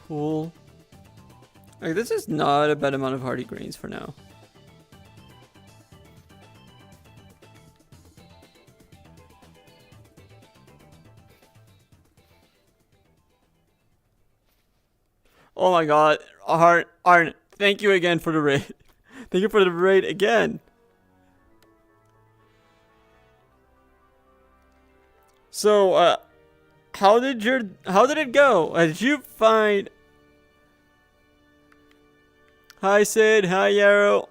Speaker 1: Cool. Like, this is not a bad amount of hardy grains for now. Oh my god, Arn, thank you again for the raid. Thank you for the raid again. So, how did it go? Did you find... Hi Sid, hi Yarrow.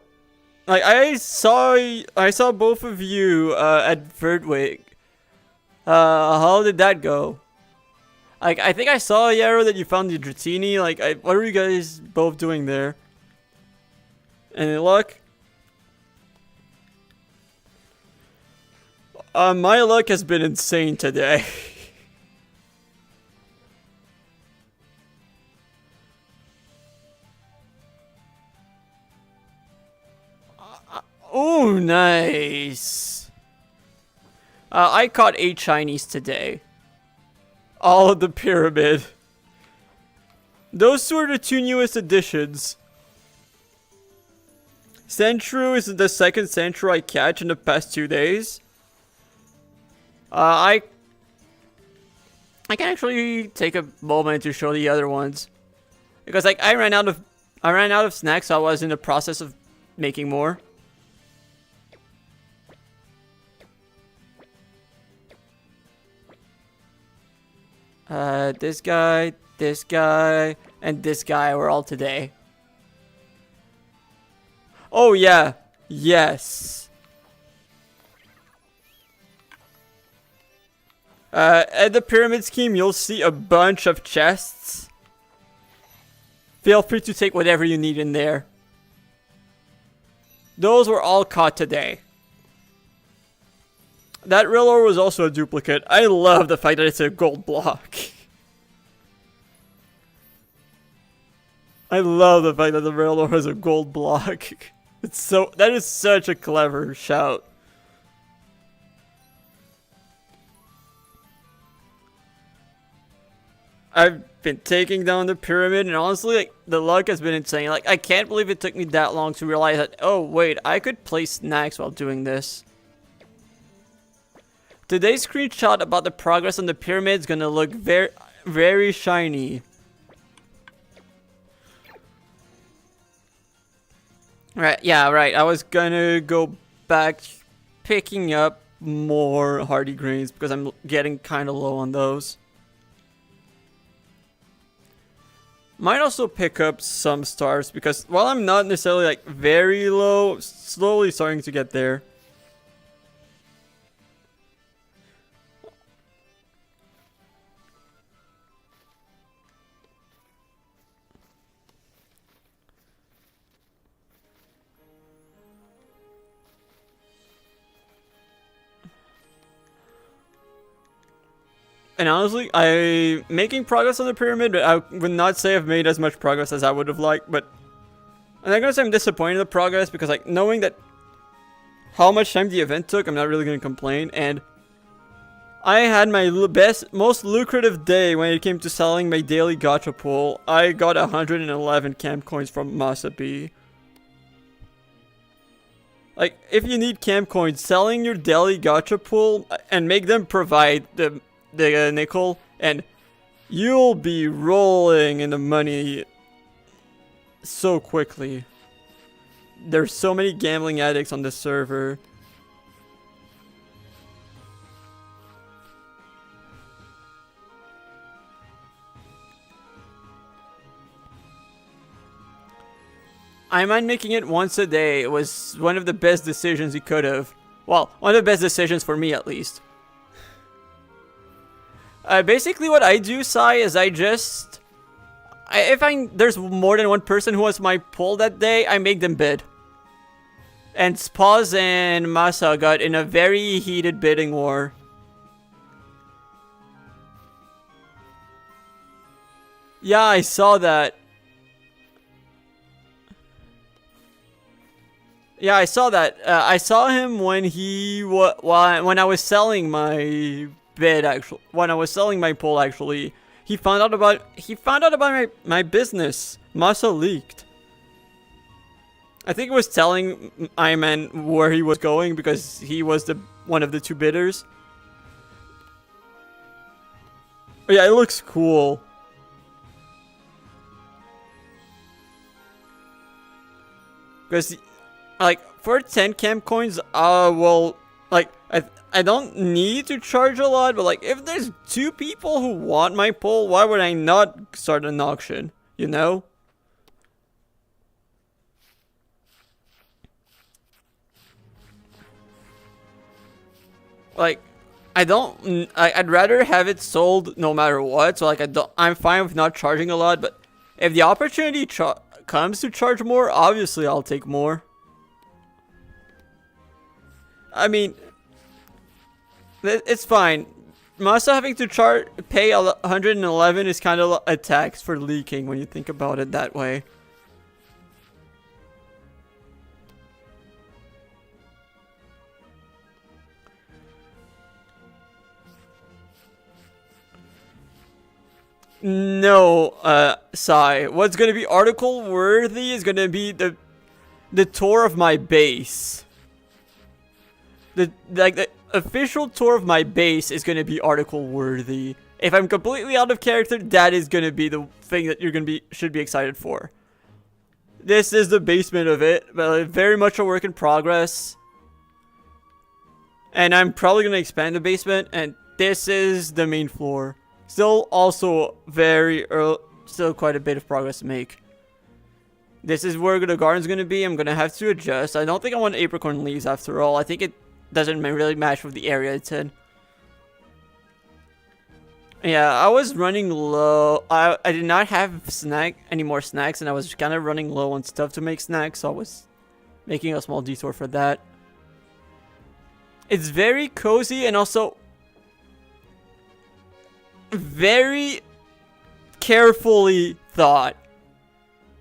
Speaker 1: Like, I saw both of you at Verdwig. How did that go? Like, I think I saw, Yarrow, that you found the Dratini. Like, what were you guys both doing there? Any luck? My luck has been insane today. Oh, nice. I caught 8 shinies today. All of the pyramid. Those two are the 2 newest additions. Sentru is the second Sentru I catch in the past 2 days. I can actually take a moment to show the other ones, because like I ran out of snacks, so I was in the process of making more. This guy, and this guy were all today. Oh yeah, yes. At the pyramid scheme, you'll see a bunch of chests. Feel free to take whatever you need in there. Those were all caught today. That Rillor was also a duplicate. I love the fact that it's a gold block. I love the fact that the Rillor is a gold block. That is such a clever shout. I've been taking down the pyramid, and honestly, like, the luck has been insane. Like, I can't believe it took me that long to realize that, oh wait, I could place snacks while doing this. Today's screenshot about the progress on the pyramid is gonna look very, very shiny. Right, yeah, right. I was gonna go back picking up more hardy grains because I'm getting kind of low on those. Might also pick up some stars because while I'm not necessarily like very low, slowly starting to get there. And honestly, I'm making progress on the pyramid, but I would not say I've made as much progress as I would have liked, but I'm not gonna say I'm disappointed in the progress, because like knowing that how much time the event took, I'm not really gonna complain. And I had my most lucrative day when it came to selling my daily gacha pool. I got 111 camp coins from Masabi. Like, if you need camp coins, selling your daily gacha pool and make them provide the nickel, and you'll be rolling in the money so quickly. There's so many gambling addicts on the server. I mind making it once a day. It was one of the best decisions you could have. Well, one of the best decisions for me, at least. Basically what I do, Sai, is if there's more than one person who wants my pull that day, I make them bid. And Spaz and Masa got in a very heated bidding war. Yeah, I saw that. Yeah, I saw that. I saw him when when I was selling my bid, actually. When I was selling my poll, actually. He found out about my business. Masa leaked. I think it was telling Iman where he was going because he was one of the two bidders. But yeah, it looks cool. Because like for 10 camp coins, well, like I don't need to charge a lot, but like if there's 2 people who want my poll, why would I not start an auction, you know? Like I'd rather have it sold no matter what, so like I'm fine with not charging a lot, but if the opportunity comes to charge more, obviously I'll take more. I mean, it's fine. Masa having to pay 111 is kind of a tax for leaking when you think about it that way. No, Sai. What's gonna be article worthy is gonna be the tour of my base. The official tour of my base is gonna be article worthy. If I'm completely out of character, that is gonna be the thing that should be excited for. This is the basement of it, but very much a work in progress. And I'm probably gonna expand the basement, and this is the main floor. Still also very early, still quite a bit of progress to make. This is where the garden's gonna be. I'm gonna have to adjust. I don't think I want apricorn leaves after all. I think it doesn't really match with the area it's in. Yeah, I was running low. I did not have any more snacks, and I was kind of running low on stuff to make snacks, so I was making a small detour for that. It's very cozy and also very carefully thought.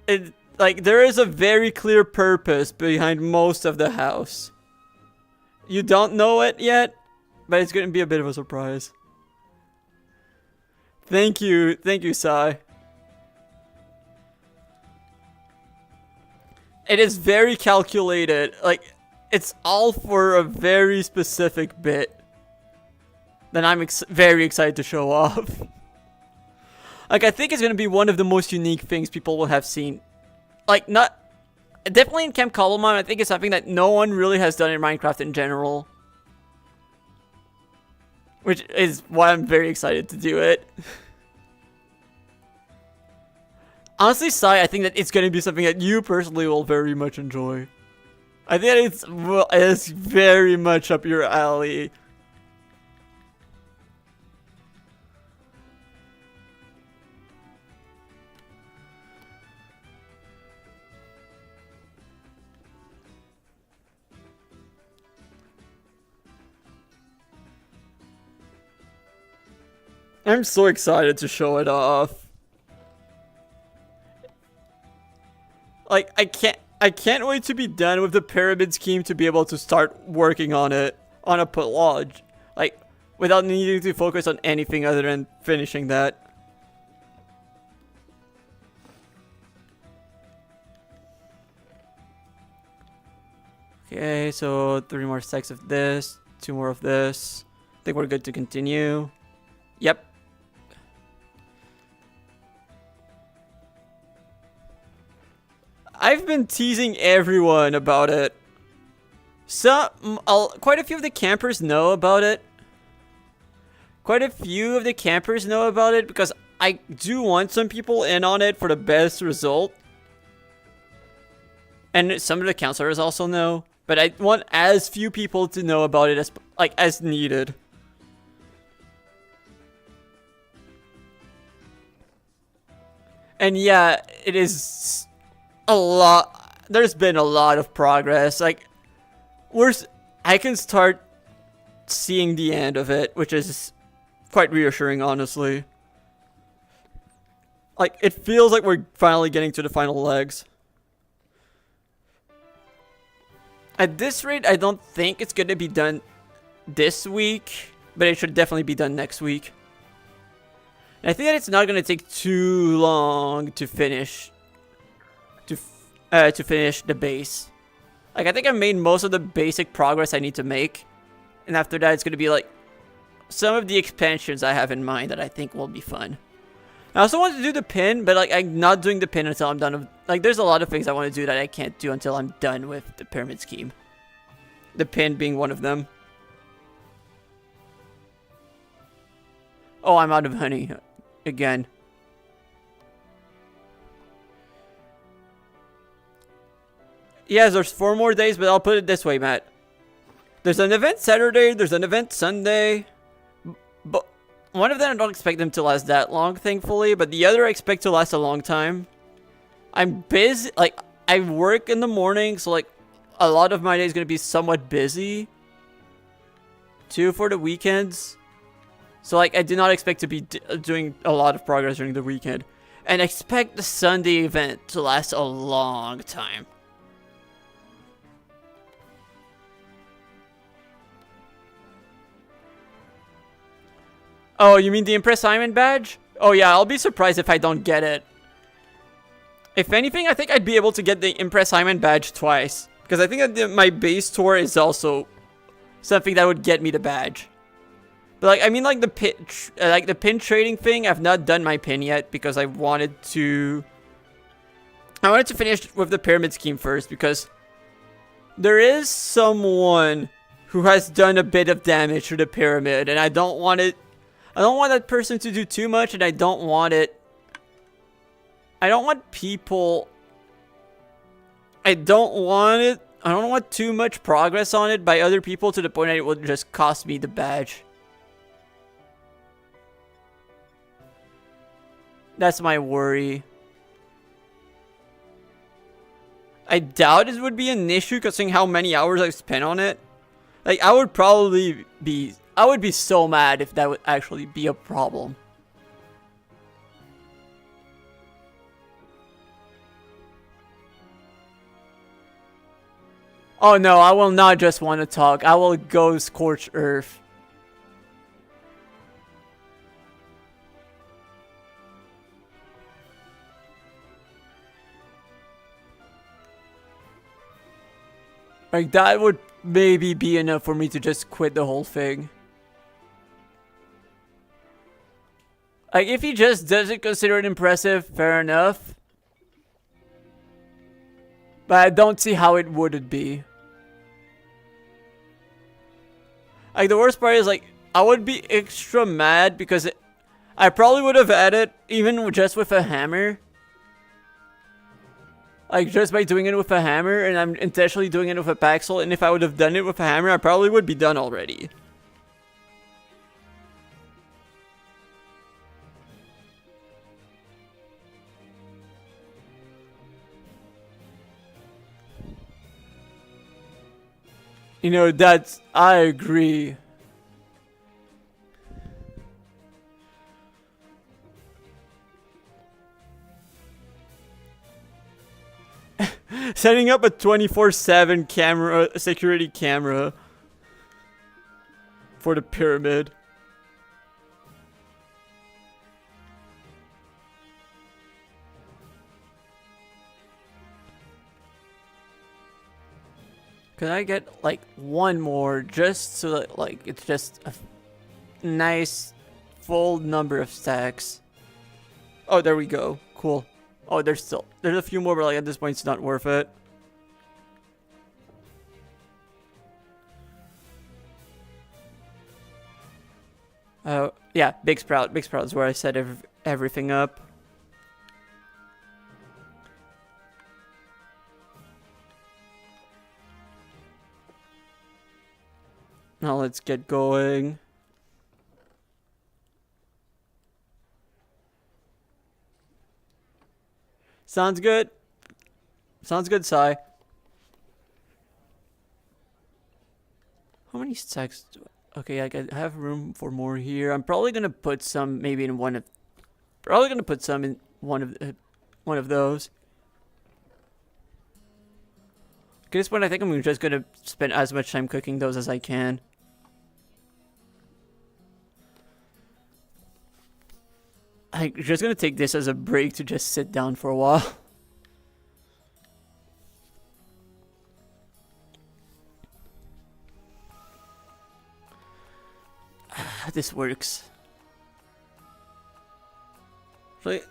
Speaker 1: There is a very clear purpose behind most of the house. You don't know it yet, but it's going to be a bit of a surprise. Thank you, Sai. It is very calculated. Like, it's all for a very specific bit that I'm very excited to show off. Like, I think it's gonna be one of the most unique things people will have seen. Like, definitely in Camp Cobblemon, I think it's something that no one really has done in Minecraft in general. Which is why I'm very excited to do it. Honestly, Sai, I think that it's gonna be something that you personally will very much enjoy. I think it's very much up your alley. I'm so excited to show it off. Like, I can't wait to be done with the pyramid scheme to be able to start working on it on a put lodge. Like, without needing to focus on anything other than finishing that. Okay, so 3 more stacks of this, 2 more of this. I think we're good to continue. Yep. I've been teasing everyone about it. Quite a few of the campers know about it. Quite a few of the campers know about it because I do want some people in on it for the best result. And some of the counselors also know. But I want as few people to know about it as needed. And yeah, it is a lot. There's been a lot of progress. Like, I can start seeing the end of it, which is quite reassuring, honestly. Like, it feels like we're finally getting to the final legs. At this rate, I don't think it's going to be done this week, but it should definitely be done next week. And I think that it's not going to take too long to finish the base. Like, I think I made most of the basic progress I need to make. And after that, it's going to be like some of the expansions I have in mind that I think will be fun. I also want to do the pin, but like I'm not doing the pin until I'm done with, like, there's a lot of things I want to do that I can't do until I'm done with the pyramid scheme. The pin being one of them. Oh, I'm out of honey again. Yes, there's 4 more days, but I'll put it this way, Matt. There's an event Saturday, there's an event Sunday, but one of them I don't expect them to last that long, thankfully, but the other I expect to last a long time. I'm busy, like, I work in the morning, so like, a lot of my day is going to be somewhat busy, too, for the weekends. So like, I do not expect to be doing a lot of progress during the weekend. And expect the Sunday event to last a long time. Oh, you mean the Impress Simon badge? Oh yeah, I'll be surprised if I don't get it. If anything, I think I'd be able to get the Impress Simon badge twice. Because I think that my base tour is also something that would get me the badge. But like, I mean, like the pin trading thing, I've not done my pin yet because I wanted to finish with the pyramid scheme first, because there is someone who has done a bit of damage to the pyramid, and I don't want that person to do too much, and I don't want too much progress on it by other people to the point that it will just cost me the badge. That's my worry. I doubt it would be an issue considering how many hours I've spent on it. Like, I would be so mad if that would actually be a problem. Oh no, I will not just want to talk. I will go scorch earth. Like, that would maybe be enough for me to just quit the whole thing. Like, if he just doesn't consider it impressive, fair enough. But I don't see how it wouldn't be. Like, the worst part is, like, I would be extra mad because I probably would have had it even just with a hammer. Like, just by doing it with a hammer, and I'm intentionally doing it with a Paxel, and if I would have done it with a hammer, I probably would be done already. You know, I agree. setting up a 24/7 camera, security camera for the pyramid. Could I get like one more just so that like it's just a nice full number of stacks? Oh, there we go. Cool. Oh, there's a few more, but like at this point it's not worth it. Yeah, Big Sprout. Big Sprout is where I set everything up. Now let's get going. Sounds good. Sounds good, Sai. How many stacks do okay, I have room for more here. I'm probably gonna put some maybe in one of one of those. At this point I think I'm just gonna spend as much time cooking those as I can. I'm just gonna take this as a break to just sit down for a while. This works. Wait,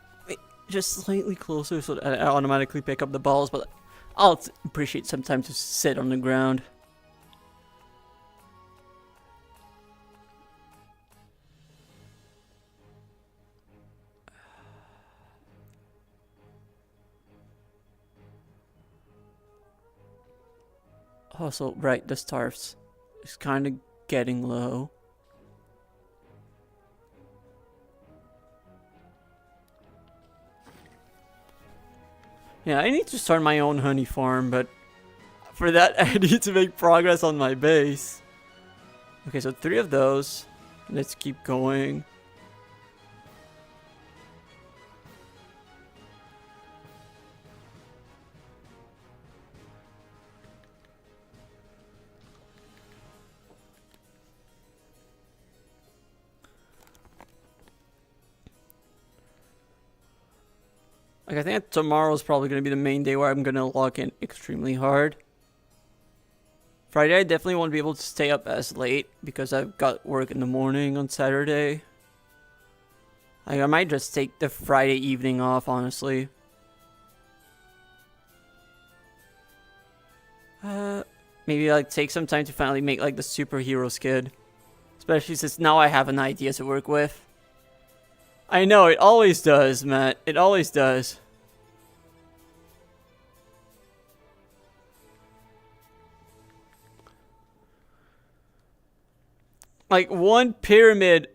Speaker 1: just slightly closer so that I automatically pick up the balls, but I'll appreciate some time to sit on the ground. Also, right, the stars is kind of getting low. Yeah, I need to start my own honey farm, but for that I need to make progress on my base. Okay, so 3 of those. Let's keep going. Like, I think tomorrow's probably going to be the main day where I'm going to lock in extremely hard. Friday, I definitely won't be able to stay up as late because I've got work in the morning on Saturday. Like, I might just take the Friday evening off, honestly. Maybe, like, take some time to finally make, like, the superhero skid. Especially since now I have an idea to work with. I know, it always does, Matt. It always does. Like, one pyramid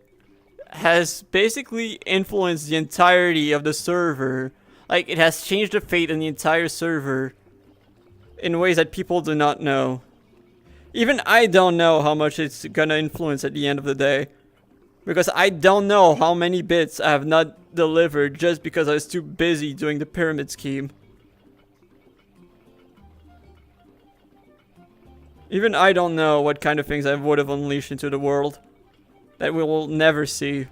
Speaker 1: has basically influenced the entirety of the server. Like, it has changed the fate of the entire server in ways that people do not know. Even I don't know how much it's gonna influence at the end of the day. Because I don't know how many bits I have not delivered just because I was too busy doing the pyramid scheme. Even I don't know what kind of things I would have unleashed into the world that we will never see.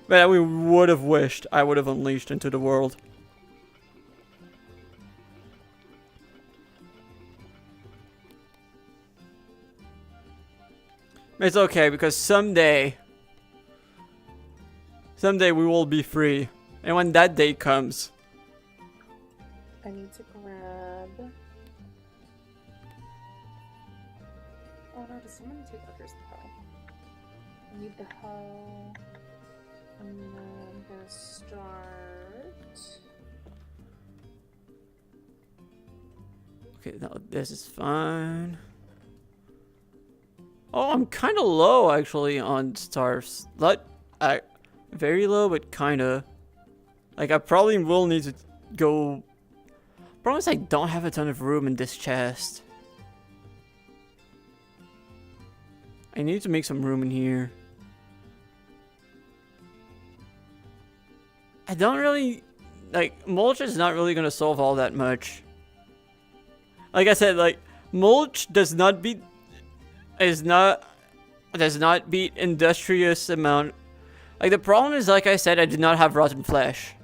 Speaker 1: But that we would have wished I would have unleashed into the world. It's okay because someday we will be free. And when that day comes,
Speaker 10: I need to grab. Oh no, does someone take where's the hoe? I need the hoe. And then I'm gonna start.
Speaker 1: okay, now this is fine. Oh, I'm kind of low actually on stars. Like, very low, but kind of. Like, I probably will need to go. Problem is, I don't have a ton of room in this chest. I need to make some room in here. I don't really like, mulch is not really gonna solve all that much. Like I said, like, mulch does not beat industrious amount. Like, the problem is, like I said, I did not have rotten flesh.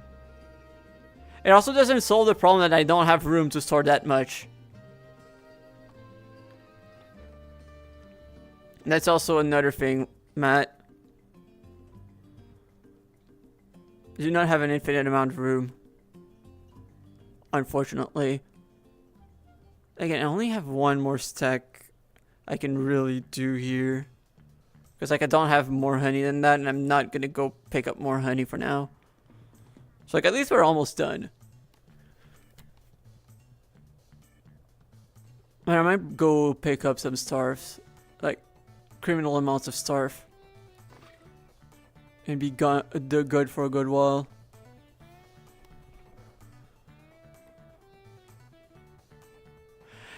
Speaker 1: It also doesn't solve the problem that I don't have room to store that much. That's also another thing, Matt. I do not have an infinite amount of room. Unfortunately. Again, I only have one more stack I can really do here. Because, like, I don't have more honey than that, and I'm not gonna go pick up more honey for now. So, like, at least we're almost done. And I might go pick up some starves. Like, criminal amounts of starve. And be good for a good while.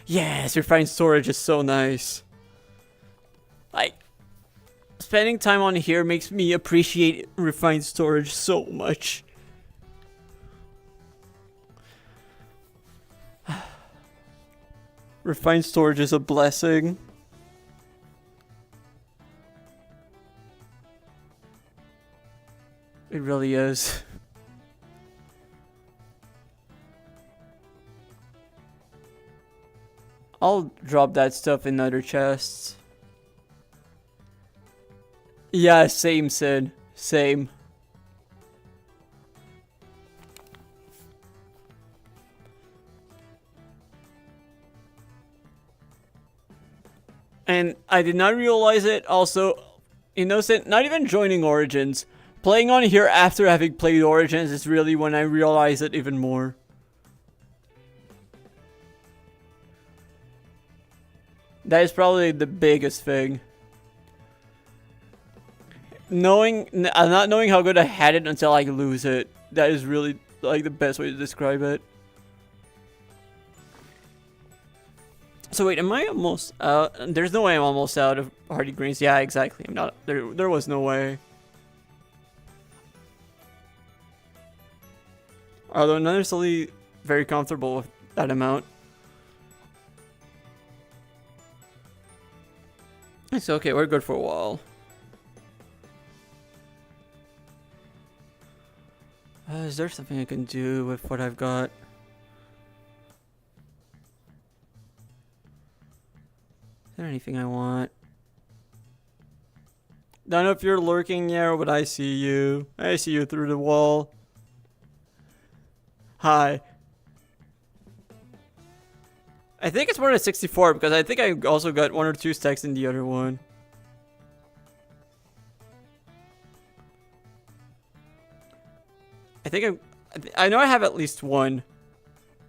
Speaker 1: Yes, refined storage is so nice. Like, spending time on here makes me appreciate refined storage so much. Refined storage is a blessing. It really is. I'll drop that stuff in other chests. Yeah, same, Sid. Same. And I did not realize it. Also, innocent, not even joining Origins. Playing on here after having played Origins is really when I realize it even more. That is probably the biggest thing. Not knowing how good I had it until I lose it. That is really, like, the best way to describe it. So wait, am I almost out? There's no way I'm almost out of hardy greens. Yeah, exactly. I'm not. There was no way. Although I'm not necessarily very comfortable with that amount. It's okay. We're good for a while. Is there something I can do with what I've got? Is there anything I want? Don't know if you're lurking there, but I see you. I see you through the wall. Hi. I think it's more than 64 because I think I also got 1 or 2 stacks in the other one. I know I have at least 1.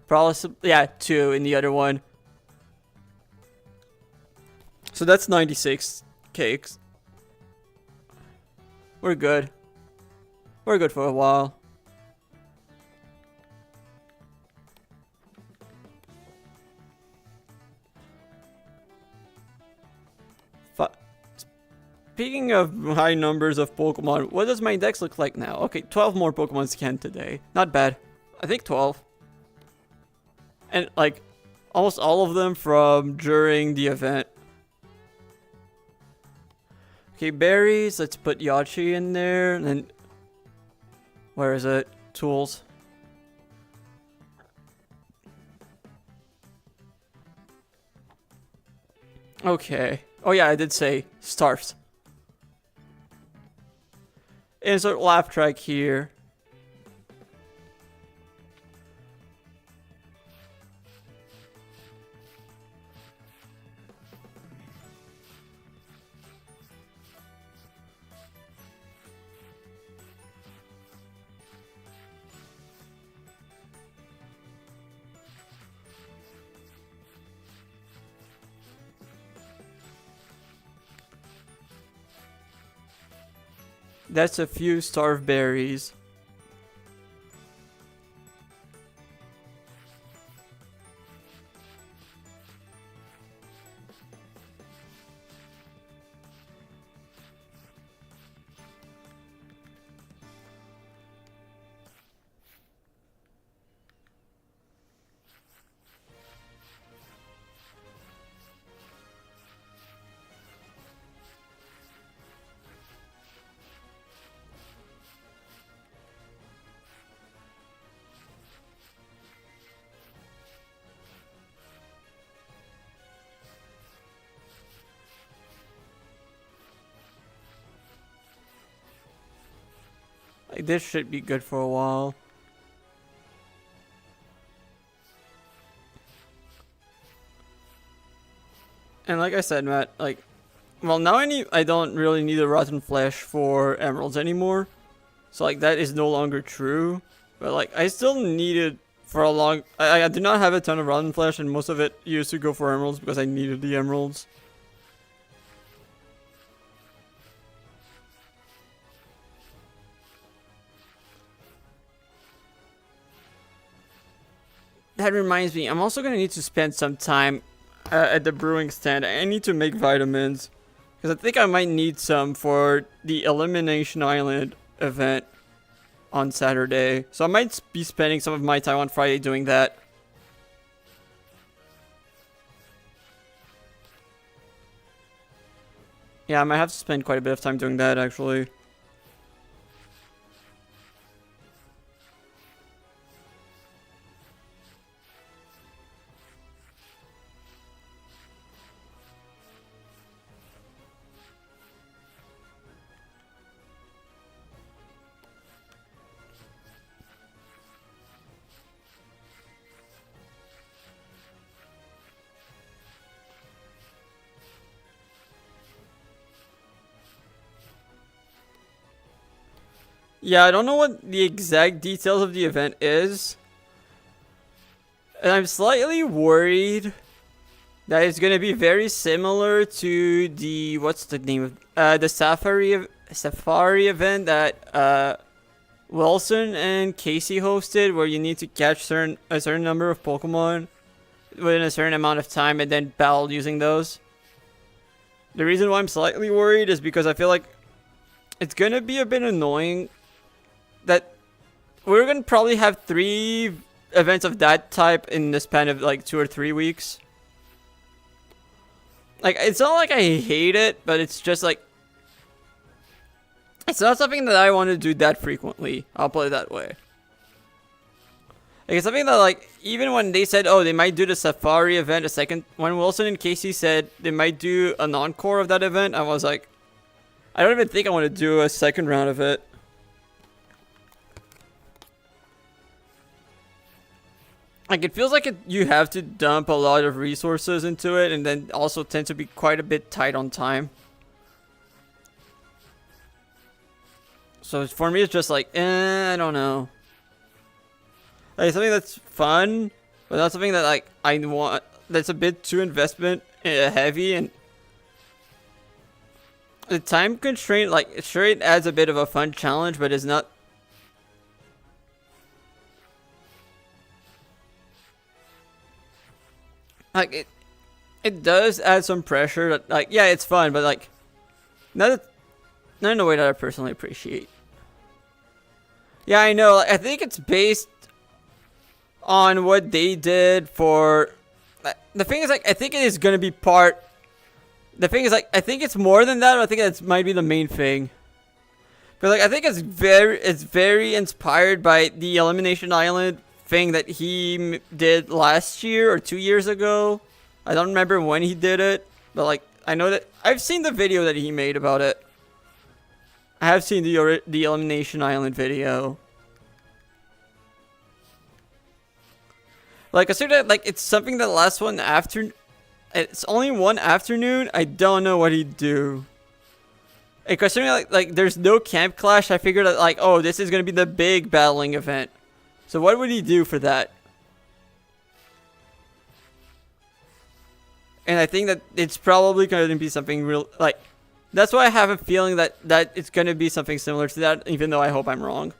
Speaker 1: Probably, yeah, 2 in the other one. So that's 96 cakes. We're good. We're good for a while. Speaking of high numbers of Pokemon, what does my dex look like now? Okay, 12 more Pokemon scanned today. Not bad. I think 12. And, like, almost all of them from during the event. Okay, berries. Let's put Yachi in there. And then, where is it? Tools. Okay. Oh yeah, I did say starves. Insert laugh track here. That's a few starved berries. Like, this should be good for a while. And like I said, Matt, like, well, now I don't really need a rotten flesh for emeralds anymore. So like that is no longer true. But like I still need it for a long. I do not have a ton of rotten flesh, and most of it used to go for emeralds because I needed the emeralds. That reminds me, I'm also gonna need to spend some time at the brewing stand. I need to make vitamins. Because I think I might need some for the Elimination Island event on Saturday. So I might be spending some of my time on Friday doing that. Yeah, I might have to spend quite a bit of time doing that, actually. Yeah, I don't know what the exact details of the event is. And I'm slightly worried that it's going to be very similar to the, what's the name of, the Safari event that Wilson and Casey hosted, where you need to catch a certain number of Pokemon within a certain amount of time and then battle using those. The reason why I'm slightly worried is because I feel like it's going to be a bit annoying that we're going to probably have 3 events of that type in the span of like 2 or 3 weeks. Like, it's not like I hate it, but it's just like, it's not something that I want to do that frequently. I'll put it that way. Like, it's something that, like, even when they said, oh, they might do the Safari event a second, when Wilson and Casey said they might do an encore of that event, I was like, I don't even think I want to do a second round of it. Like, it feels like you have to dump a lot of resources into it, and then also tend to be quite a bit tight on time. So for me, it's just like, I don't know. Like, something that's fun, but not something that, like, I want, that's a bit too investment heavy, and the time constraint, like, sure, it adds a bit of a fun challenge, but it's not. Like, it does add some pressure that, like, yeah, it's fun, but, like, not in a way that I personally appreciate. Yeah, I know, like, I think it's based on what they did for, the thing is, like, I think it is going to be part, the thing is, like, I think it's more than that, but I think that might be the main thing. But, like, I think it's very inspired by the Elimination Island thing that he did last year or 2 years ago. I don't remember when he did it, but like I know that I've seen the video that he made about it. I have seen the Elimination Island video. Like, consider that, like, it's something that lasts one after. It's only one afternoon. I don't know what he'd do. And considering like there's no camp clash, I figured that, like, oh, this is gonna be the big battling event. So what would he do for that? And I think that it's probably going to be something real, like, that's why I have a feeling that it's going to be something similar to that, even though I hope I'm wrong.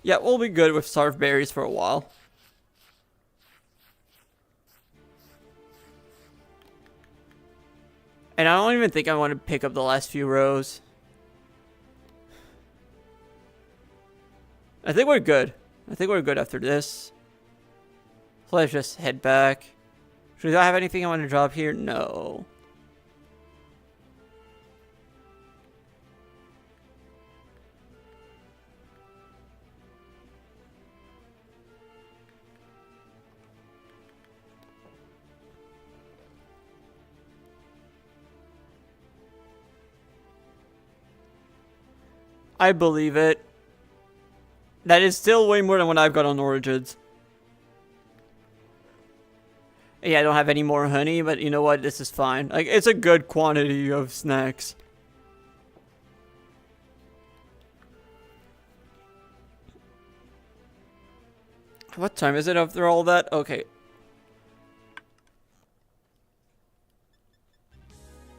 Speaker 1: Yeah, we'll be good with Sarv berries for a while. And I don't even think I want to pick up the last few rows. I think we're good. I think we're good after this. So let's just head back. Should I have anything I want to drop here? No. I believe it. That is still way more than what I've got on Origins. Yeah, I don't have any more honey, but you know what? This is fine. Like, it's a good quantity of snacks. What time is it after all that? Okay.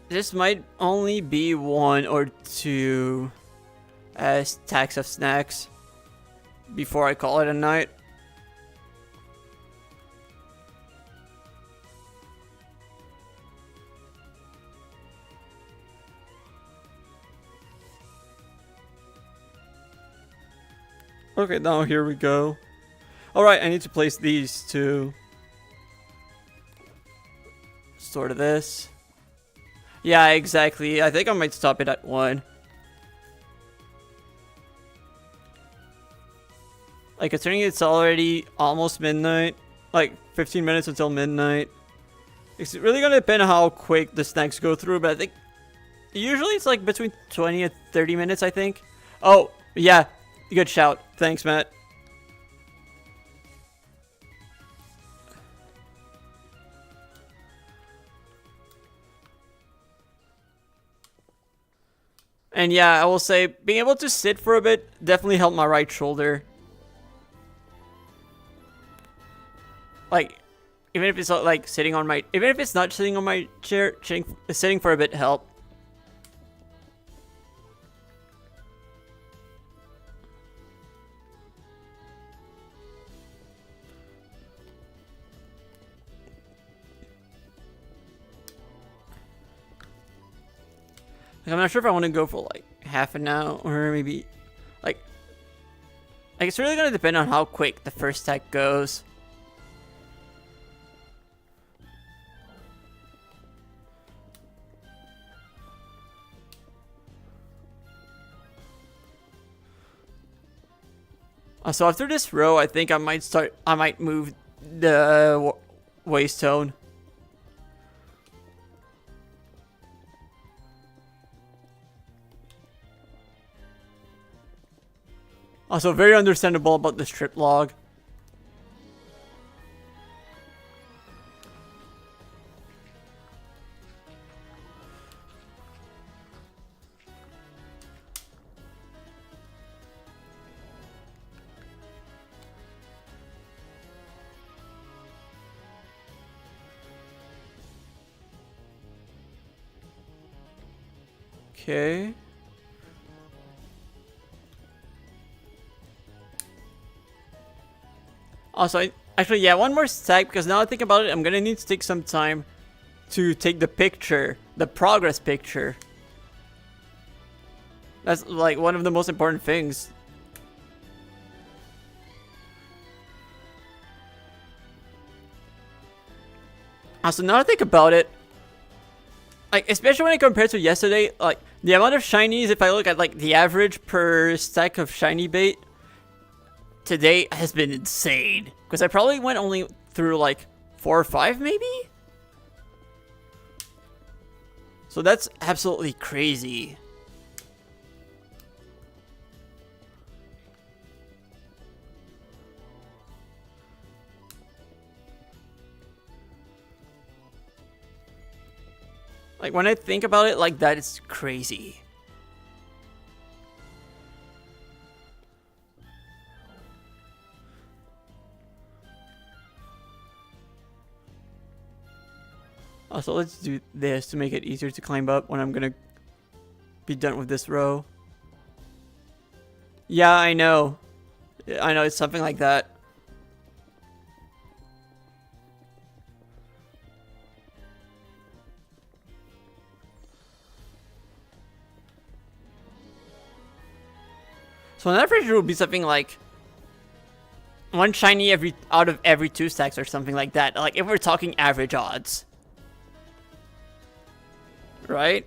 Speaker 1: This might only be 1 or 2 stacks of snacks before I call it a night. Okay, now here we go. Alright, I need to place these two. Sort of this. Yeah, exactly. I think I might stop it at 1. Like, considering it's already almost midnight. Like, 15 minutes until midnight. It's really gonna depend on how quick the snacks go through, but I think usually it's like between 20 and 30 minutes, I think. Oh, yeah. Good shout. Thanks, Matt. And yeah, I will say, being able to sit for a bit definitely helped my right shoulder. Like, even if it's not like sitting on my, even if it's not sitting on my chair, sitting for a bit helped. Like, I'm not sure if I want to go for like half an hour or maybe like it's really gonna depend on how quick the first stack goes. So after this row, I think I might move the waist tone. Also, very understandable about the strip log. Okay. Also, actually, yeah, one more stack, because now I think about it, I'm gonna need to take some time to take the picture, the progress picture. That's like one of the most important things. Also, now I think about it, like, especially when I compare to yesterday, like, the amount of shinies, if I look at, like, the average per stack of shiny bait, today has been insane. Because I probably went only through, like, 4 or 5, maybe? So that's absolutely crazy. Like, when I think about it like that, it's crazy. Also, let's do this to make it easier to climb up when I'm gonna be done with this row. Yeah, I know. I know, it's something like that. So on average, it would be something like one shiny every out of every 2 stacks or something like that. Like if we're talking average odds, right?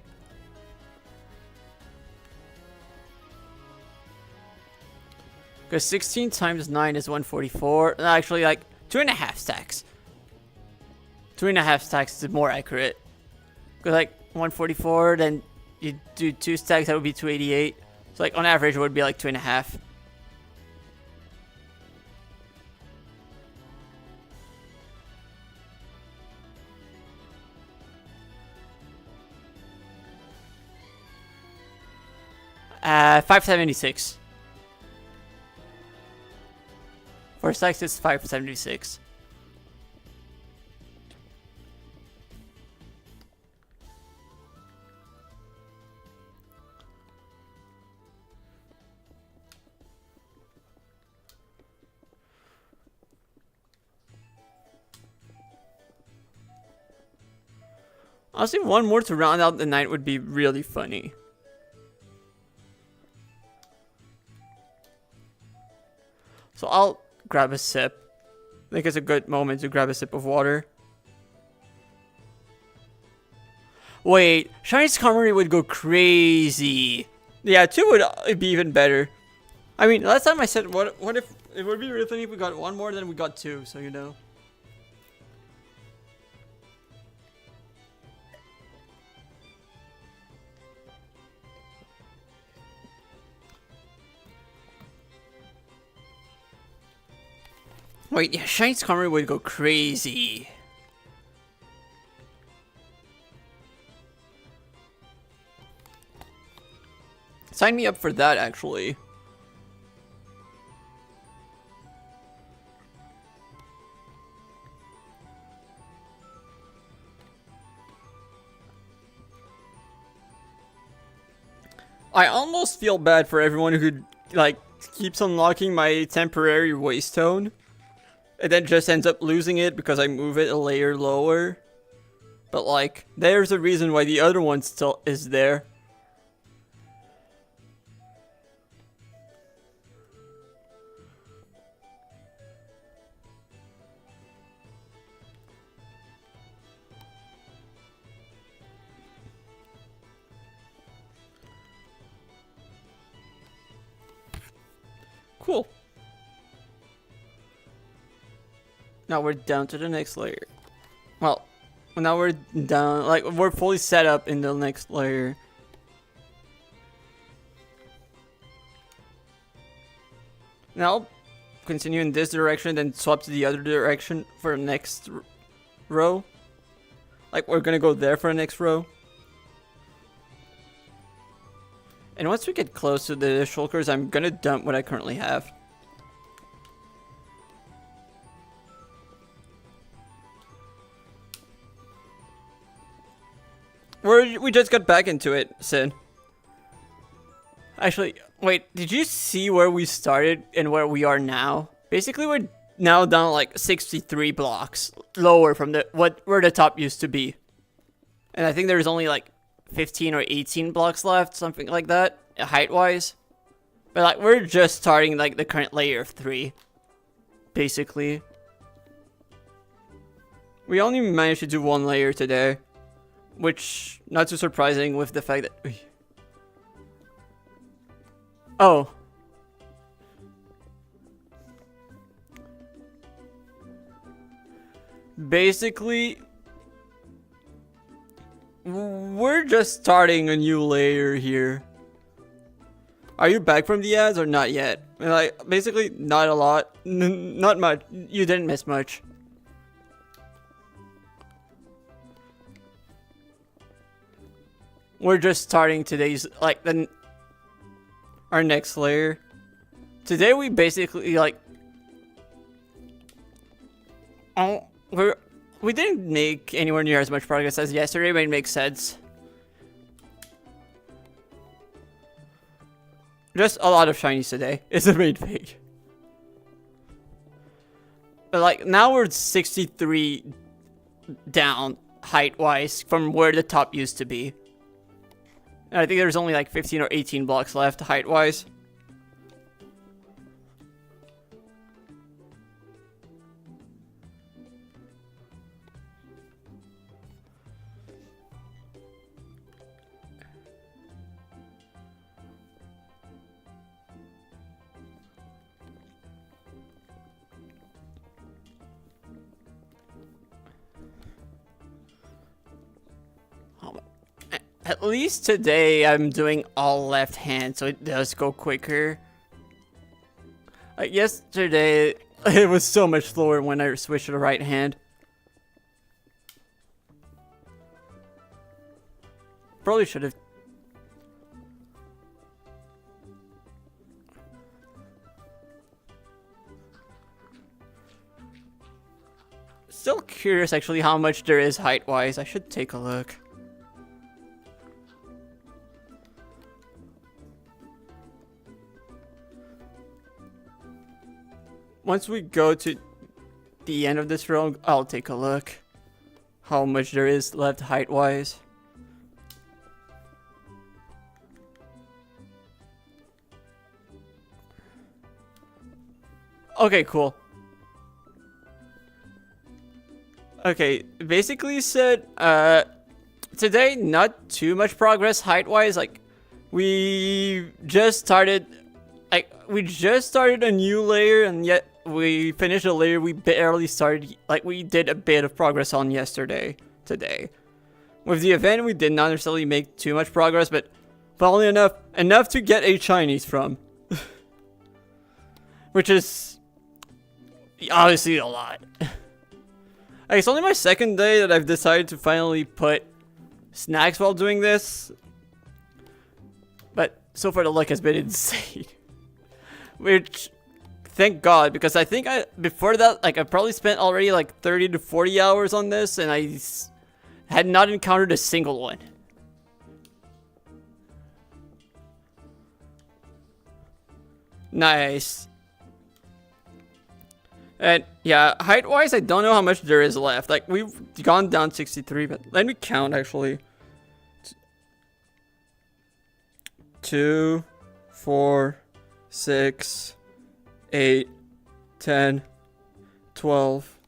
Speaker 1: Because 16 times 9 is 144. Actually, like 2.5 stacks. 2.5 stacks is more accurate. Because like 144, then you do 2 stacks, that would be 288. So like on average, it would be like 2.5. Uh, 576. 4 stacks is 576. Honestly, one more to round out the night would be really funny. So I'll grab a sip. I think it's a good moment to grab a sip of water. Wait, Shiny's Comedy would go crazy. Yeah, 2 would be even better. I mean, last time I said, what if it would be really funny if we got 1 more than we got 2, so you know. Wait, yeah, Shiny's Comedy would go crazy. Sign me up for that, actually. I almost feel bad for everyone who, like, keeps unlocking my temporary waste tone. And then just ends up losing it because I move it a layer lower. But, like, there's a reason why the other one still is there. Cool. Now we're down to the next layer. Well, now we're down, like, we're fully set up in the next layer. Now, continue in this direction, then swap to the other direction for the next row. Like, we're gonna go there for the next row. And once we get close to the shulkers, I'm gonna dump what I currently have. We just got back into it, Sin. Actually, wait, did you see where we started and where we are now? Basically, we're now down like 63 blocks lower from where the top used to be. And I think there's only like 15 or 18 blocks left, something like that, height-wise. But like, we're just starting like the current layer of 3, basically. We only managed to do 1 layer today. Which, not too surprising with the fact that... Oh. Basically, we're just starting a new layer here. Are you back from the ads or not yet? Like, basically, not a lot. Not much. You didn't miss much. We're just starting today's, like, our next layer. Today we basically, like, we didn't make anywhere near as much progress as yesterday, but it makes sense. Just a lot of shinies today is the main thing. But, like, now we're 63 down height-wise from where the top used to be. And I think there's only like 15 or 18 blocks left height-wise. At least today I'm doing all left hand, so it does go quicker. Like yesterday, it was so much slower when I switched to the right hand. Probably should have. Still curious actually how much there is height-wise. I should take a look. Once we go to the end of this row, I'll take a look how much there is left height-wise. Okay, cool. Okay, basically said, today not too much progress height-wise. Like, we just started a new layer, and yet we finished a layer we barely started. Like, we did a bit of progress on today. With the event, we did not necessarily make too much progress, but probably enough to get a Chinese from. Which is obviously a lot. It's only my second day that I've decided to finally put snacks while doing this. But so far the luck has been insane. Which, thank God, because I think before that, like, I probably spent already like 30 to 40 hours on this, and I had not encountered a single one. Nice. And yeah, height-wise, I don't know how much there is left. Like, we've gone down 63, but let me count actually. 2, 4, 6, 8, 10, 12,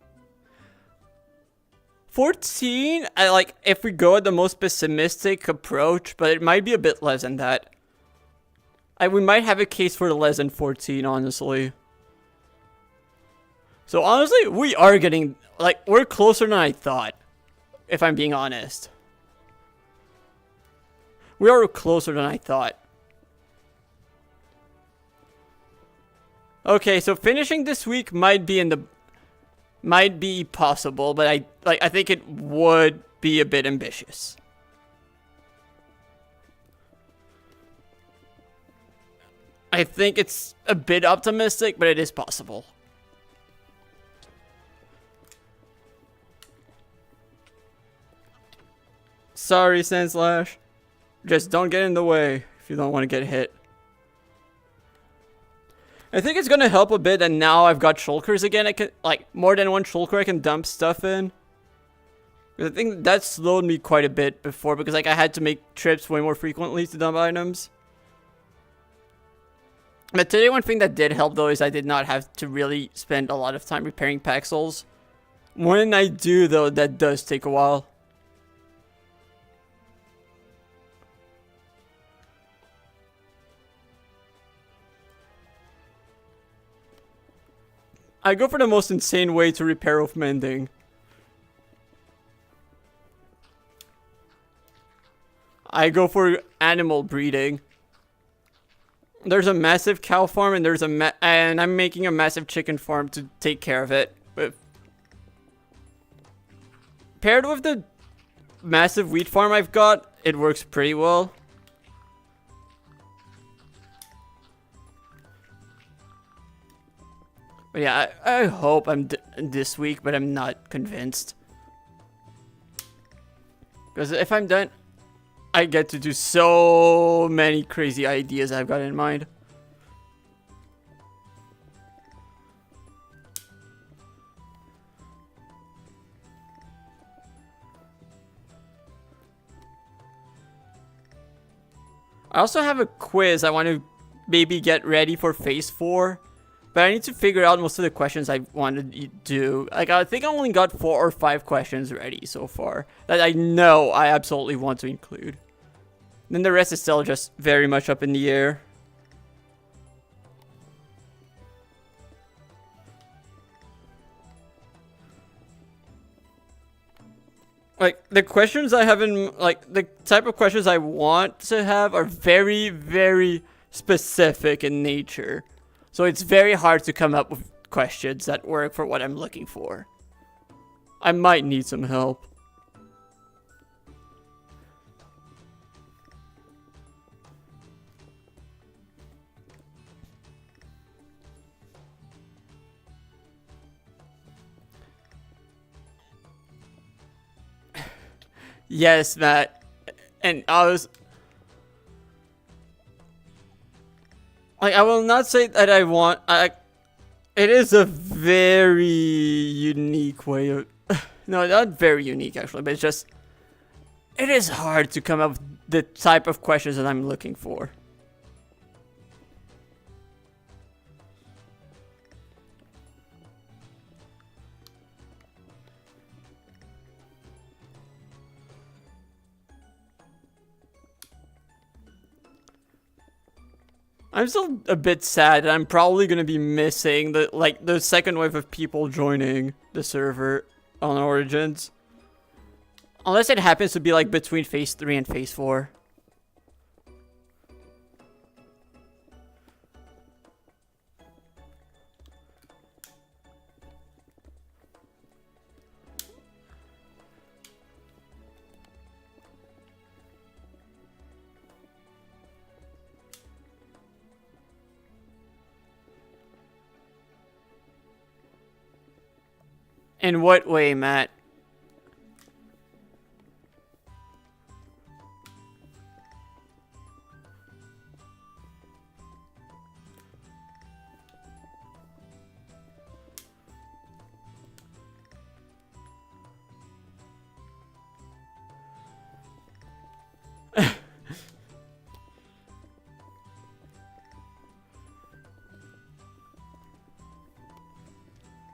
Speaker 1: 14. I like if we go at the most pessimistic approach, but it might be a bit less than that. We might have a case for less than 14, honestly. So honestly, we are getting, like, we're closer than I thought, if I'm being honest. We are closer than I thought. Okay, so finishing this week might be possible, but I think it would be a bit ambitious. I think it's a bit optimistic, but it is possible. Sorry, Sandslash. Just don't get in the way if you don't want to get hit. I think it's gonna help a bit that now I've got shulkers again. I can, like, more than one shulker I can dump stuff in. I think that slowed me quite a bit before, because like I had to make trips way more frequently to dump items. But today one thing that did help though is I did not have to really spend a lot of time repairing Paxels. When I do though, that does take a while. I go for the most insane way to repair off mending. I go for animal breeding. There's a massive cow farm and and I'm making a massive chicken farm to take care of it. But paired with the massive wheat farm I've got, it works pretty well. But yeah, I hope I'm this week, but I'm not convinced. Because if I'm done, I get to do so many crazy ideas I've got in mind. I also have a quiz I want to maybe get ready for phase 4. But I need to figure out most of the questions I want to do. Like, I think I only got 4 or 5 questions ready so far that I know I absolutely want to include. Then the rest is still just very much up in the air. like the questions I have in like the type of questions I want to have are very, very specific in nature. So it's very hard to come up with questions that work for what I'm looking for. I might need some help. Yes, Matt. And I was like, I will not say that I want. It is a very unique way of. No, not very unique actually, but it's just. It is hard to come up with the type of questions that I'm looking for. I'm still a bit sad. I'm probably gonna be missing the second wave of people joining the server on Origins, unless it happens to be like between phase 3 and phase 4. In what way, Matt?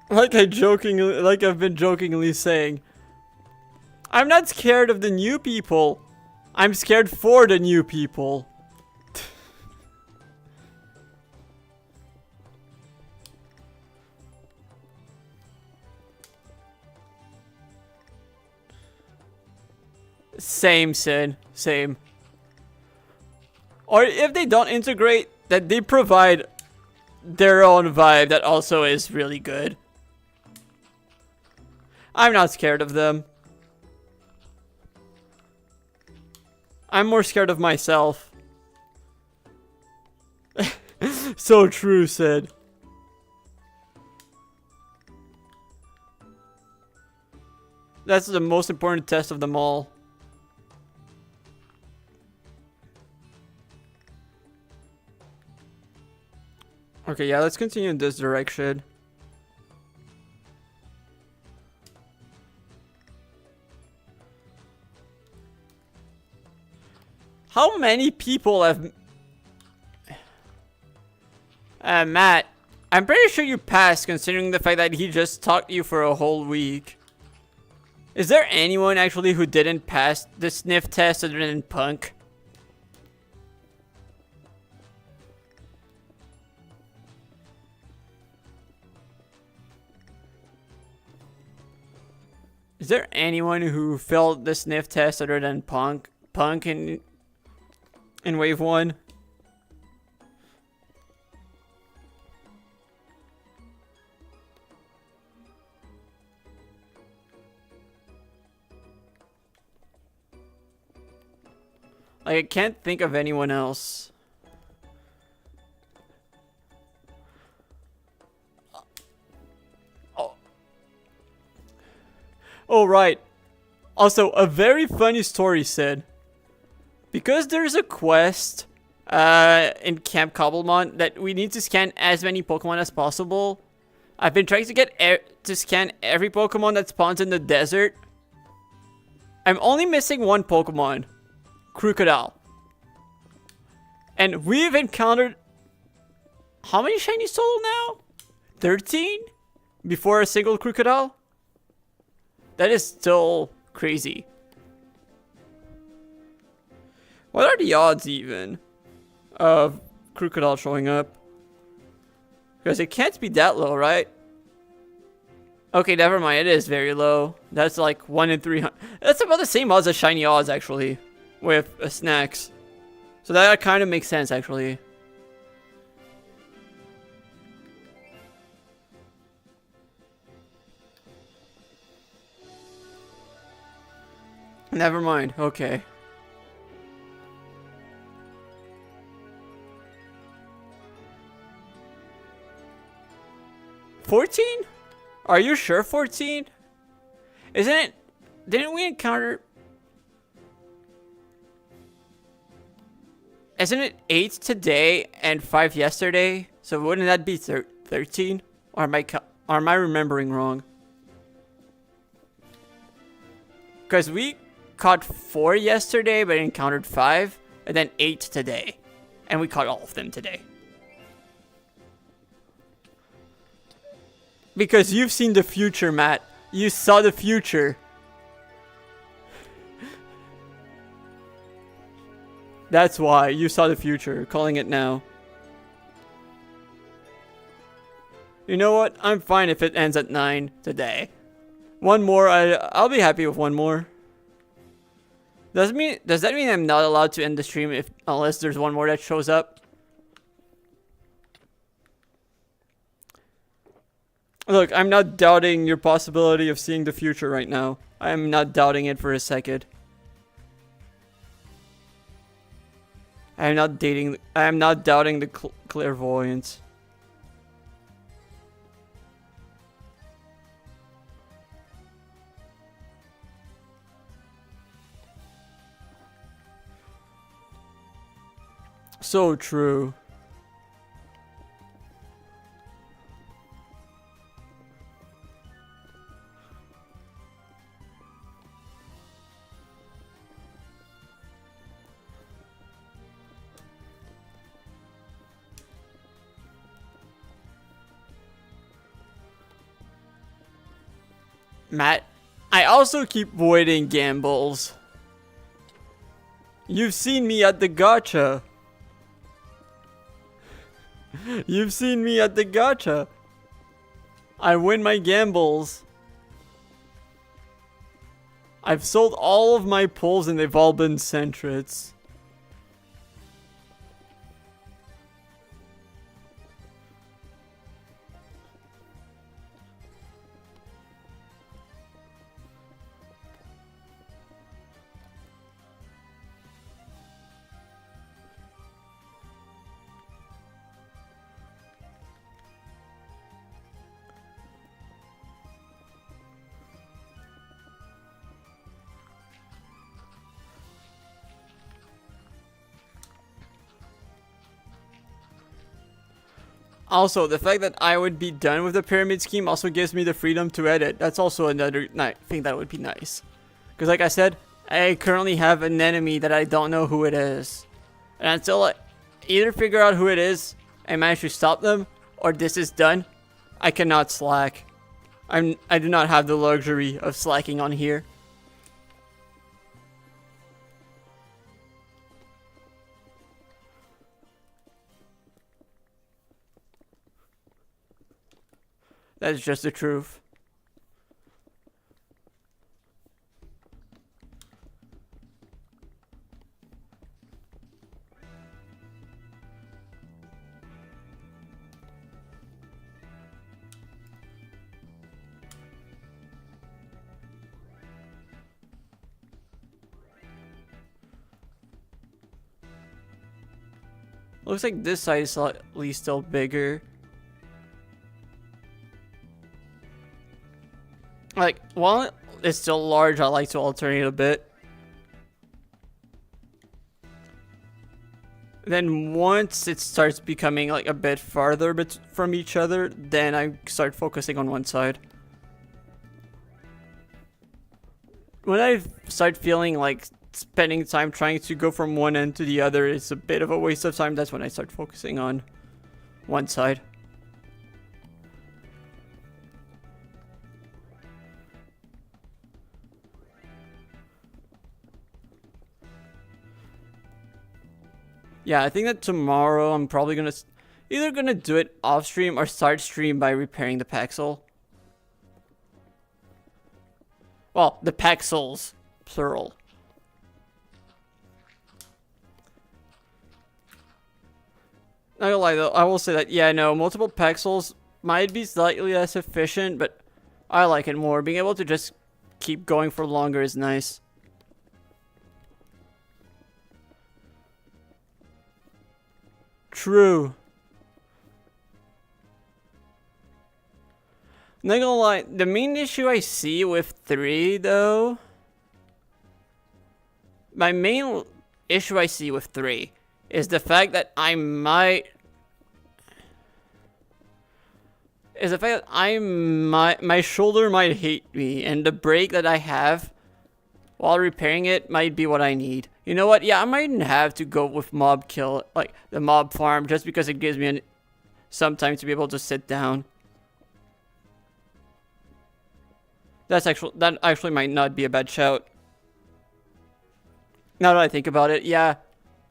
Speaker 1: Like I've been jokingly saying, I'm not scared of the new people. I'm scared for the new people. Same, Sin. Same. Or if they don't integrate, that they provide their own vibe that also is really good. I'm not scared of them. I'm more scared of myself. So true, Sid. That's the most important test of them all. Okay, yeah, let's continue in this direction. How many people have... Matt, I'm pretty sure you passed considering the fact that he just talked to you for a whole week. Is there anyone actually who didn't pass the sniff test other than Punk? Is there anyone who failed the sniff test other than Punk in Wave 1? Like, I can't think of anyone else. Oh, right. Also, a very funny story, Sid. Because there's a quest in Camp Cobblemon that we need to scan as many Pokemon as possible. I've been trying to get to scan every Pokemon that spawns in the desert. I'm only missing one Pokemon. Crocodile. And we've encountered... How many shinies total now? 13? Before a single Crocodile? That is still crazy. What are the odds even of Crocodile showing up? Because it can't be that low, right? Okay, never mind. It is very low. That's like 1 in 300. That's about the same odds as shiny odds, actually, with snacks. So that kind of makes sense, actually. Never mind. Okay. $14? Are you sure 14? Isn't it? Didn't we encounter? Isn't it 8 today and 5 yesterday? So wouldn't that be 13? Or am I remembering wrong? Because we caught 4 yesterday, but encountered 5, and then 8 today, and we caught all of them today. Because you've seen the future, Matt. You saw the future. That's why you saw the future. Calling it now. You know what? I'm fine if it ends at 9 today. One more. I'll be happy with one more. Does that mean I'm not allowed to end the stream unless there's one more that shows up? Look, I'm not doubting your possibility of seeing the future right now. I'm not doubting it for a second. I am not doubting the clairvoyance. So true. Matt, I also keep voiding gambles. You've seen me at the gacha. You've seen me at the gacha. I win my gambles. I've sold all of my pulls and they've all been centrets. Also, the fact that I would be done with the pyramid scheme also gives me the freedom to edit. That's also another thing that would be nice. Because like I said, I currently have an enemy that I don't know who it is. And until I either figure out who it is and manage to stop them, or this is done, I cannot slack. I do not have the luxury of slacking on here. That's just the truth. Looks like this side is slightly still bigger. Like, while it's still large, I like to alternate a bit. Then once it starts becoming like a bit farther from each other, then I start focusing on one side. When I start feeling like spending time trying to go from one end to the other is a bit of a waste of time, that's when I start focusing on one side. Yeah, I think that tomorrow I'm probably either gonna do it off stream or start stream by repairing the Paxel. Well, the pixels, plural. Not gonna lie though, I will say that, yeah, no, multiple pixels might be slightly less efficient, but I like it more. Being able to just keep going for longer is nice. True. Not gonna lie, the main issue I see with 3 though, my main issue I see with 3 is the fact that my shoulder might hate me, and the break that I have while repairing it might be what I need. You know what? Yeah, I might have to go with mob kill, like the mob farm, just because it gives me some time to be able to sit down. That actually might not be a bad shout. Now that I think about it, yeah.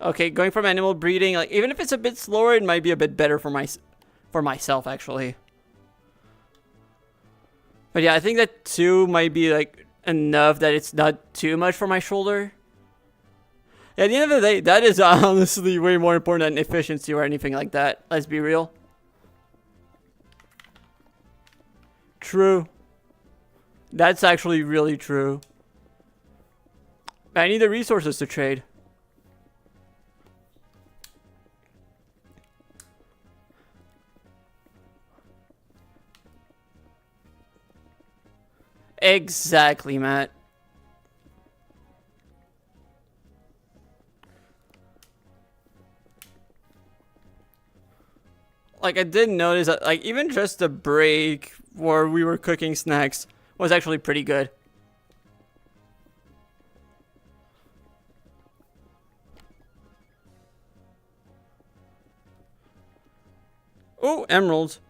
Speaker 1: Okay, going from animal breeding, like even if it's a bit slower, it might be a bit better for myself actually. But yeah, I think that 2 might be like enough that it's not too much for my shoulder. At the end of the day, that is honestly way more important than efficiency or anything like that. Let's be real. True. That's actually really true. I need the resources to trade. Exactly, Matt. Like, I did notice that, like, even just the break where we were cooking snacks was actually pretty good. Oh, emeralds.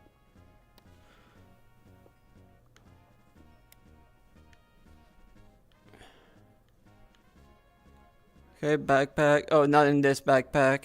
Speaker 1: Okay, backpack. Oh, not in this backpack.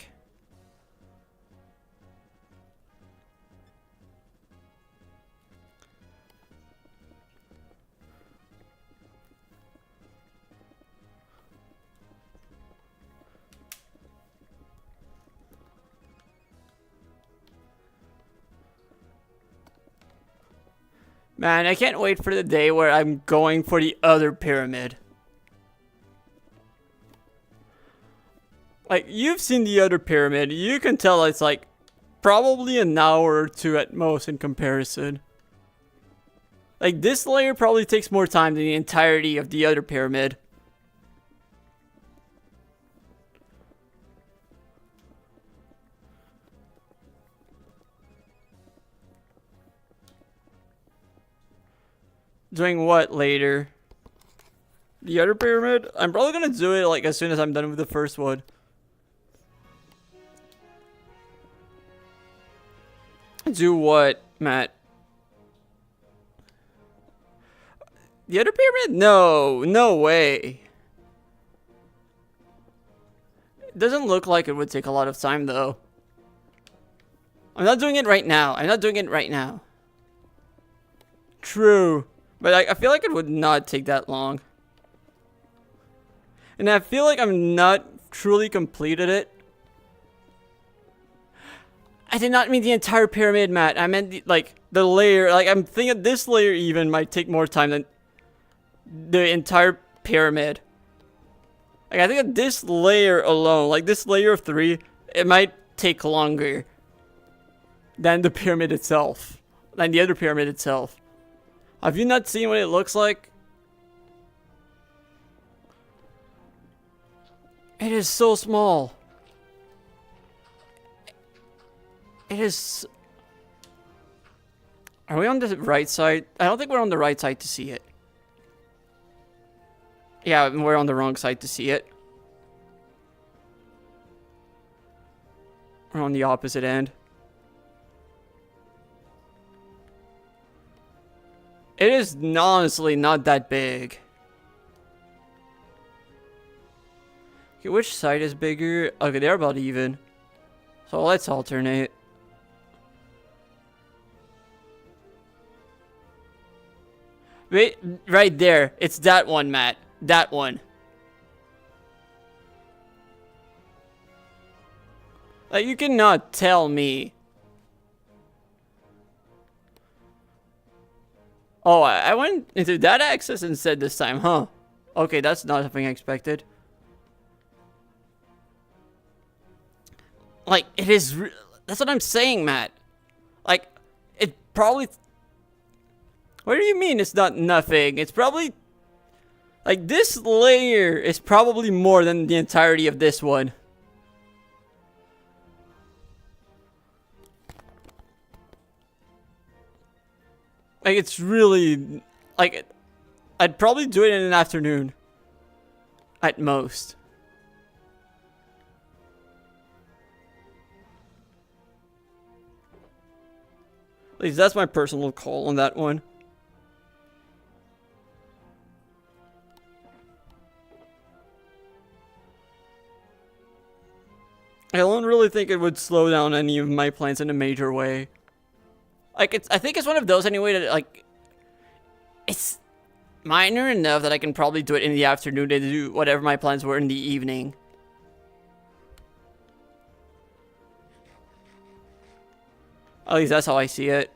Speaker 1: Man, I can't wait for the day where I'm going for the other pyramid. Like, you've seen the other pyramid. You can tell it's like probably an hour or 2 at most in comparison. Like, this layer probably takes more time than the entirety of the other pyramid. Doing what later? The other pyramid? I'm probably gonna do it like as soon as I'm done with the first one. Do what, Matt? The other pyramid? No, no way. It doesn't look like it would take a lot of time though. I'm not doing it right now. I'm not doing it right now. True. But I feel like it would not take that long. And I feel like I'm not truly completed it. I did not mean the entire pyramid, Matt. I meant the layer. Like, I'm thinking this layer even might take more time than the entire pyramid. Like, I think that this layer alone, like this layer of 3, it might take longer than the pyramid itself. Than the other pyramid itself. Have you not seen what it looks like? It is so small. It is... Are we on the right side? I don't think we're on the right side to see it. Yeah, we're on the wrong side to see it. We're on the opposite end. It is honestly not that big. Okay, which side is bigger? Okay, they're about even. So let's alternate. Wait, right there. It's that one, Matt. That one. Like, you cannot tell me. Oh, I went into that access instead this time, huh? Okay, that's not something I expected. Like, it is... That's what I'm saying, Matt. Like, it probably... What do you mean it's not nothing? It's probably... Like, this layer is probably more than the entirety of this one. Like, it's really... Like, I'd probably do it in an afternoon. At most. At least that's my personal call on that one. I don't really think it would slow down any of my plans in a major way. Like, I think it's one of those anyway that, like, it's minor enough that I can probably do it in the afternoon to do whatever my plans were in the evening. At least that's how I see it.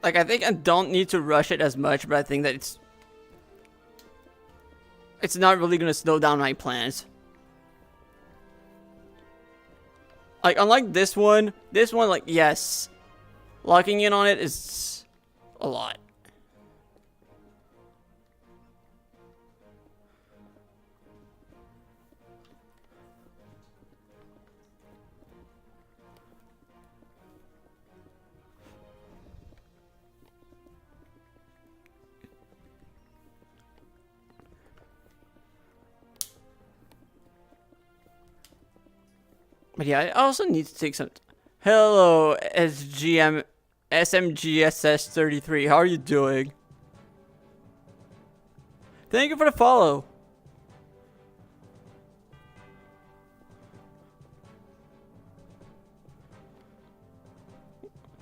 Speaker 1: Like, I think I don't need to rush it as much, but I think that it's not really gonna slow down my plans. Like, unlike this one, like, yes, locking in on it is a lot. But yeah, I also need to take some... Hello, SMGSS33. How are you doing? Thank you for the follow.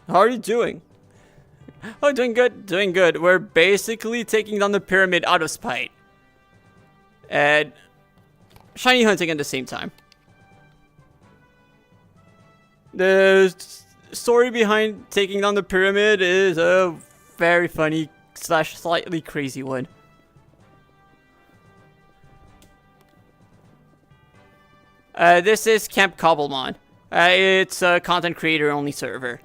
Speaker 1: How are you doing? Oh, doing good, doing good. We're basically taking down the pyramid out of spite. And shiny hunting at the same time. The story behind taking down the pyramid is a very funny / slightly crazy one. This is Camp Cobblemon. It's a content creator only server.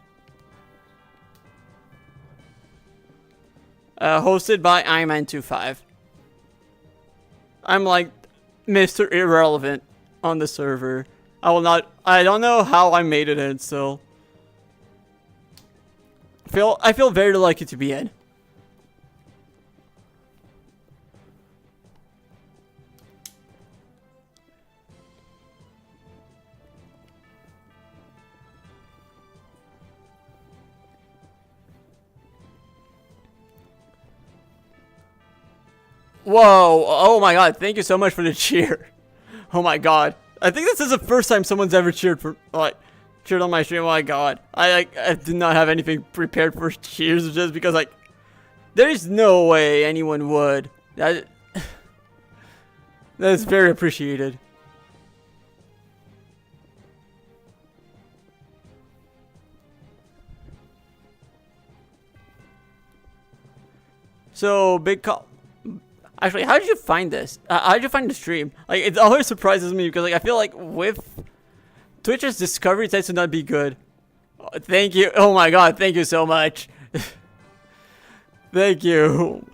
Speaker 1: Hosted by iMan25. I'm like Mr. Irrelevant on the server. I don't know how I made it in, so I feel very lucky to be in. Whoa, oh my god, thank you so much for the cheer. Oh my god. I think this is the first time someone's ever cheered for, like, cheered on my stream. Oh my god. I did not have anything prepared for cheers just because, like, there's no way anyone would. That is very appreciated. So, big call. Actually, how did you find this? How did you find the stream? Like, it always surprises me because, like, I feel like with Twitch's discovery tends to not be good. Oh, thank you. Oh my god, thank you so much. Thank you.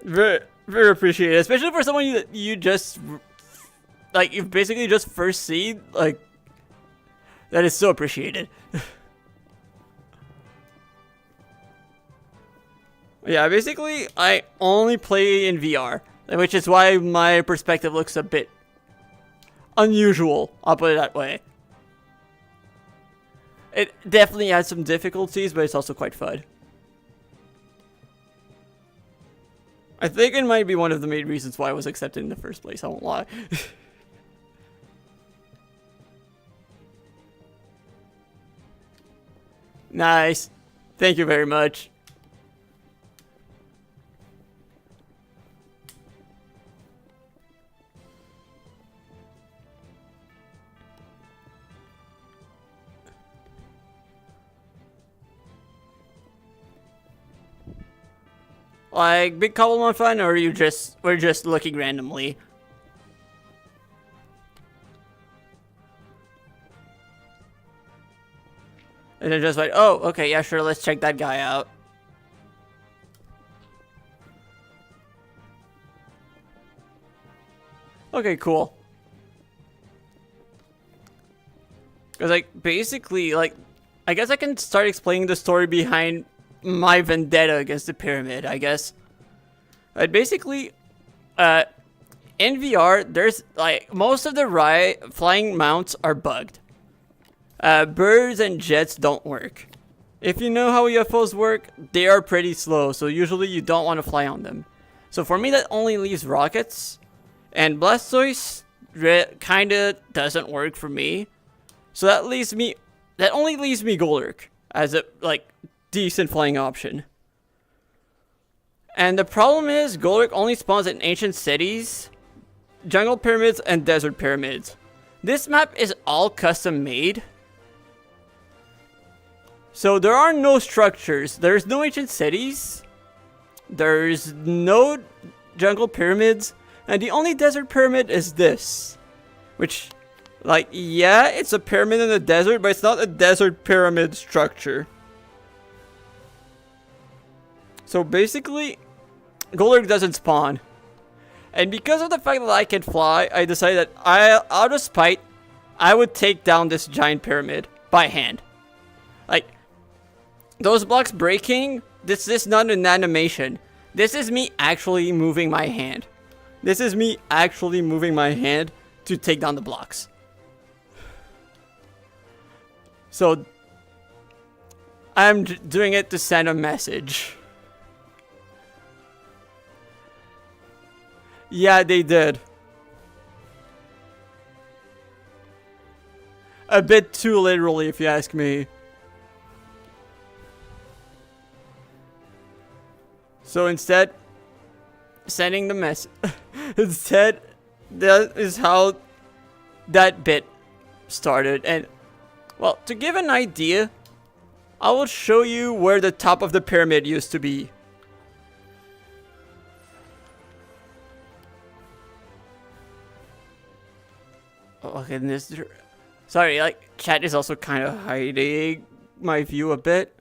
Speaker 1: Very, very appreciated, especially for someone that you just, like, you've basically just first seen. Like, that is so appreciated. Yeah, basically, I only play in VR, which is why my perspective looks a bit unusual, I'll put it that way. It definitely has some difficulties, but it's also quite fun. I think it might be one of the main reasons why I was accepted in the first place, I won't lie. Nice. Thank you very much. Like big Cobblemon fun, or we're just looking randomly? And they're just like, oh, okay, yeah, sure, let's check that guy out. Okay, cool. Because, like, basically, like, I guess I can start explaining the story behind my vendetta against the pyramid, I guess. Basically, in VR, there's, like, most of the flying mounts are bugged. Birds and jets don't work. If you know how UFOs work, they are pretty slow, so usually you don't want to fly on them. So for me, that only leaves rockets, and Blastoise kinda doesn't work for me. So that only leaves me Golurk as a, like, decent flying option. And the problem is, Golurk only spawns in ancient cities, jungle pyramids, and desert pyramids. This map is all custom made. So there are no structures. There's no ancient cities. There's no jungle pyramids. And the only desert pyramid is this. Which, like, yeah, it's a pyramid in the desert, but it's not a desert pyramid structure. So basically, Golurk doesn't spawn. And because of the fact that I can fly, I decided that out of spite, I would take down this giant pyramid by hand. Like, those blocks breaking, this is not an animation. This is me actually moving my hand. This is me actually moving my hand to take down the blocks. So, I'm doing it to send a message. Yeah, they did. A bit too literally, if you ask me. So instead, sending the message. Instead, that is how that bit started. And, well, to give an idea, I will show you where the top of the pyramid used to be. Oh, goodness. Sorry, like, chat is also kind of hiding my view a bit.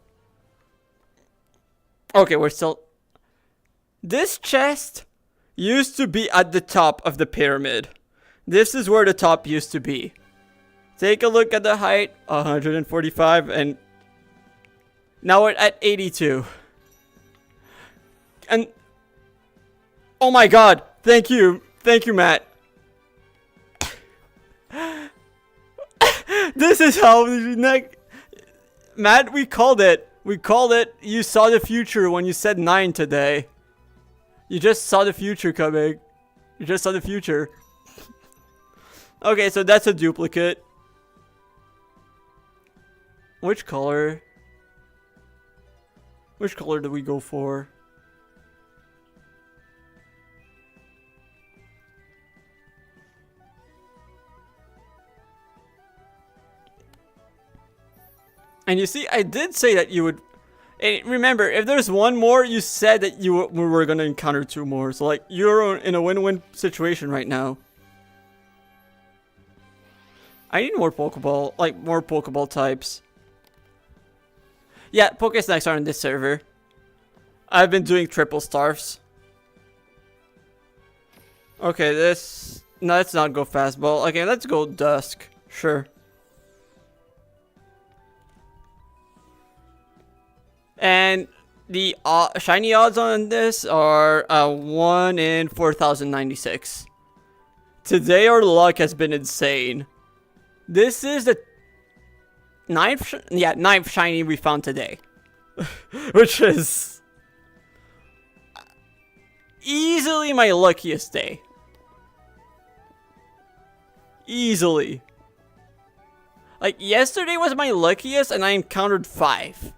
Speaker 1: Okay, we're still... This chest used to be at the top of the pyramid. This is where the top used to be. Take a look at the height, 145, and now we're at 82. And oh my god, thank you, Matt. This is how Matt, we called it. You saw the future when you said 9 today. You just saw the future coming. You just saw the future. Okay, so that's a duplicate. Which color? Which color do we go for? And you see, I did say that you would... And remember, if there's one more, you said that we were going to encounter 2 more. So, like, you're in a win-win situation right now. I need more Pokeball, like, more Pokeball types. Yeah, Pokesnacks are on this server. I've been doing triple starves. Okay, let's not go fastball. Okay, let's go Dusk. Sure. And the shiny odds on this are 1 in 4,096. Today our luck has been insane. This is the 9th shiny we found today. Which is easily my luckiest day. Easily. Like, yesterday was my luckiest and I encountered 5.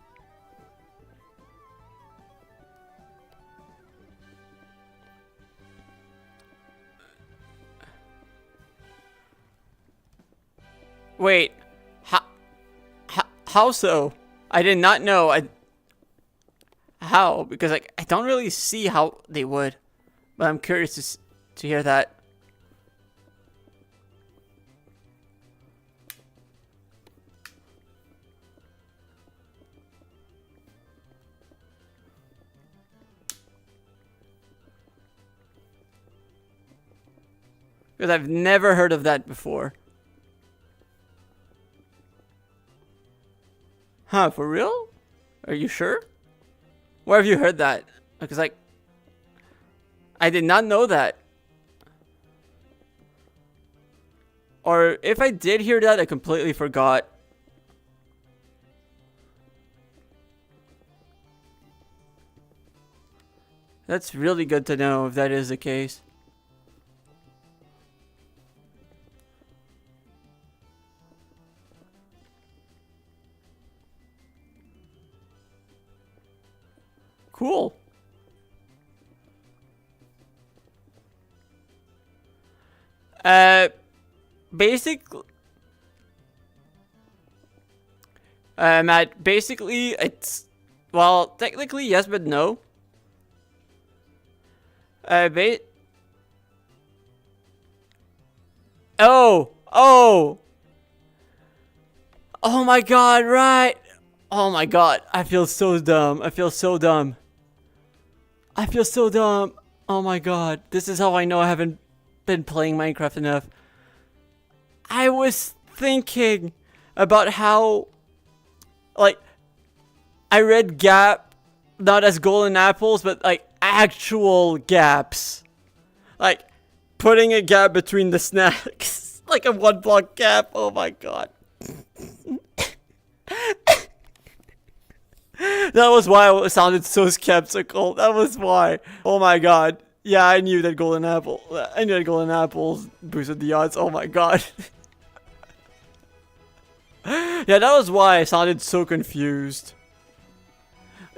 Speaker 1: Wait, how so? I did not know. How? Because like I don't really see how they would, but I'm curious to hear that. Because I've never heard of that before. Huh, for real? Are you sure? Where have you heard that? Because, like, I did not know that. Or if I did hear that, I completely forgot. That's really good to know if that is the case. Cool. Basically, Matt, basically, it's, well, technically yes, but no. Oh my god, right. Oh my god, I feel so dumb. I feel so dumb. Oh my god, this is how I know I haven't been playing Minecraft enough. I was thinking about how, like, I read gap, not as golden apples, but like actual gaps. Like, putting a gap between the snacks. Like a 1 block gap, oh my god. That was why I sounded so skeptical. That was why. Oh my god. Yeah, I knew that golden apple. I knew that golden apples boosted the odds. Oh my god. Yeah, that was why I sounded so confused.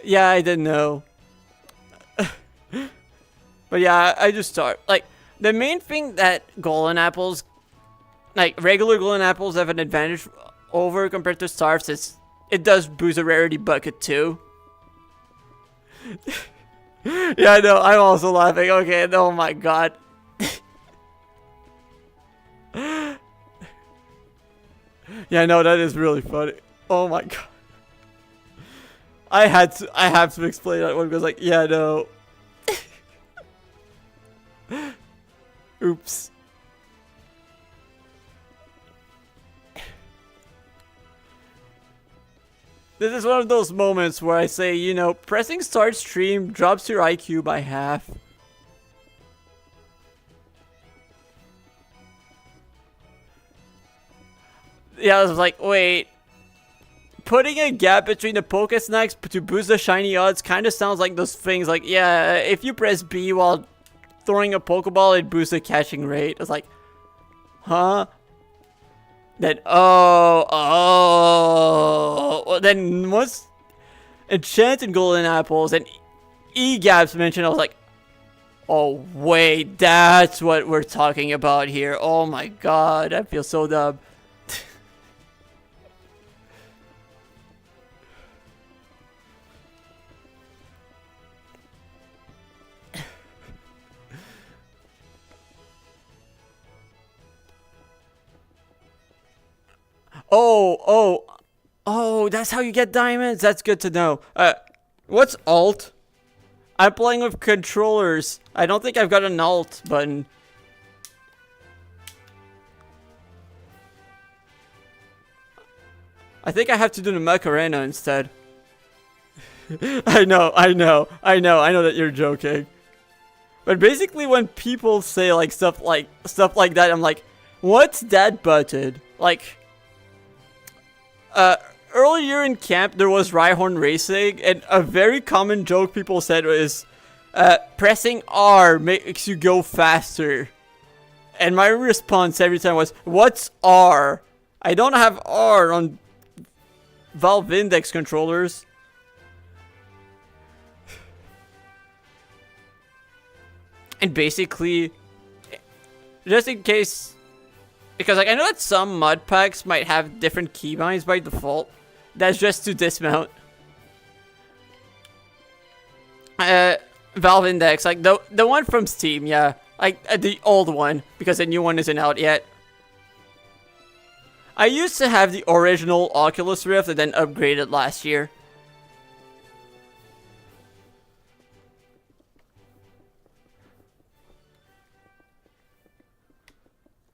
Speaker 1: Yeah, I didn't know. But yeah, I just start. Like, the main thing that golden apples, like regular golden apples, have an advantage over compared to starves is it does boost a rarity bucket too. Yeah, I know. I'm also laughing. Okay, oh my god. Yeah, no, that is really funny. Oh my god. I have to explain that one because, like, yeah, no. Oops. This is one of those moments where I say, you know, pressing start stream drops your IQ by half. Yeah, I was like, wait. Putting a gap between the Poké Snacks to boost the shiny odds kind of sounds like those things like, yeah, if you press B while throwing a Pokeball, it boosts the catching rate. I was like, huh? Then, then once Enchanted Golden Apples and E-Gaps mentioned, I was like, oh wait, that's what we're talking about here. Oh my god, I feel so dumb. Oh, that's how you get diamonds? That's good to know. What's alt? I'm playing with controllers. I don't think I've got an alt button. I think I have to do the Macarena instead. I know that you're joking. But basically when people say like stuff like that, I'm like, what's that button? Like, earlier in camp, there was Rhyhorn Racing, and a very common joke people said was, pressing R makes you go faster. And my response every time was, what's R? I don't have R on Valve Index controllers. And basically, just in case, because like I know that some mod packs might have different keybinds by default. That's just to dismount. Valve Index, like the one from Steam, yeah, like the old one, because the new one isn't out yet. I used to have the original Oculus Rift and then upgraded last year.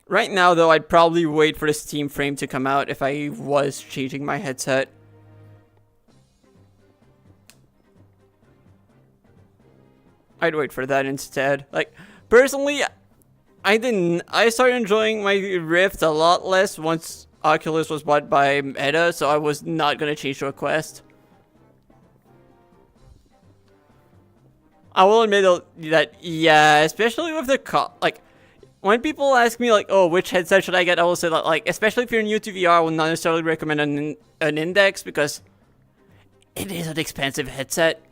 Speaker 1: Right now, though, I'd probably wait for the Steam frame to come out if I was changing my headset. I'd wait for that instead. Like, personally, I started enjoying my Rift a lot less once Oculus was bought by Meta, so I was not gonna change to a Quest. I will admit that, yeah, especially with the like, when people ask me, like, oh, which headset should I get, I will say that, like, especially if you're new to VR, I would not necessarily recommend an Index, because it is an expensive headset.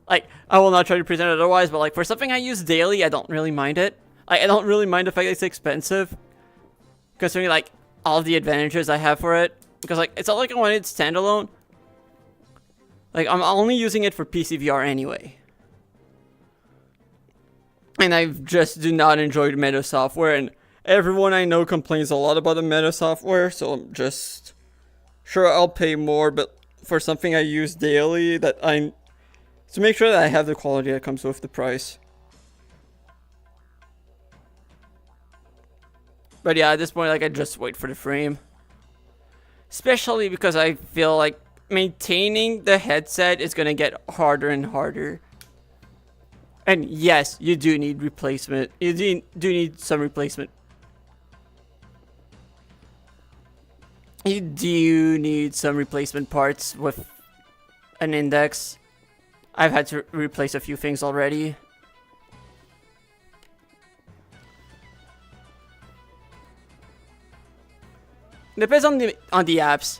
Speaker 1: Like, I will not try to present it otherwise, but, like, for something I use daily, I don't really mind it. Like, I don't really mind the fact that it's expensive, considering, like, all of the advantages I have for it. Because, like, it's not like I want it standalone. Like, I'm only using it for PC VR anyway. And I just do not enjoy the Meta software, and everyone I know complains a lot about the Meta software, so I'm just sure I'll pay more, but for something I use daily, to make sure that I have the quality that comes with the price. But yeah, at this point, like, I just wait for the frame. Especially because I feel like maintaining the headset is gonna get harder and harder. And yes, you do need replacement. You do need some replacement. You do need some replacement parts with an Index. I've had to replace a few things already. Depends on the apps.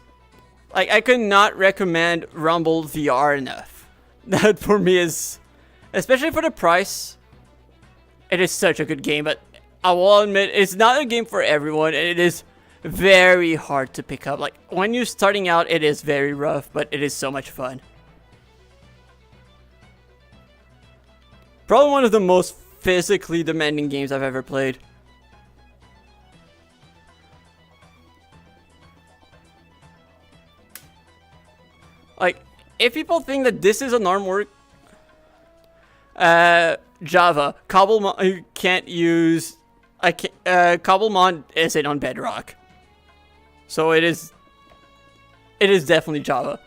Speaker 1: Like, I could not recommend Rumble VR enough. That for me is, especially for the price, it is such a good game, but I will admit it's not a game for everyone, and it is very hard to pick up. Like, when you're starting out, it is very rough, but it is so much fun. Probably one of the most physically demanding games I've ever played. Like, if people think that this is an ARM work, Java, Cobblemon, you can't use, Cobblemon isn't on Bedrock. So it is definitely Java.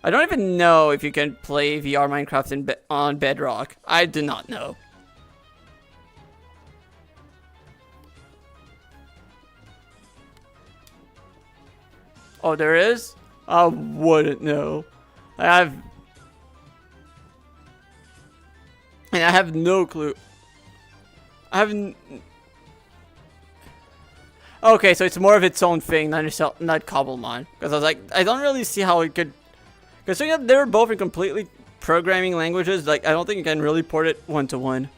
Speaker 1: I don't even know if you can play VR Minecraft on Bedrock. I do not know. Oh, there is? I wouldn't know. I have no clue. Okay, so it's more of its own thing, not Cobblemon. Because I was like, I don't really see how it could. Because they're both in completely programming languages. Like, I don't think you can really port it one-to-one.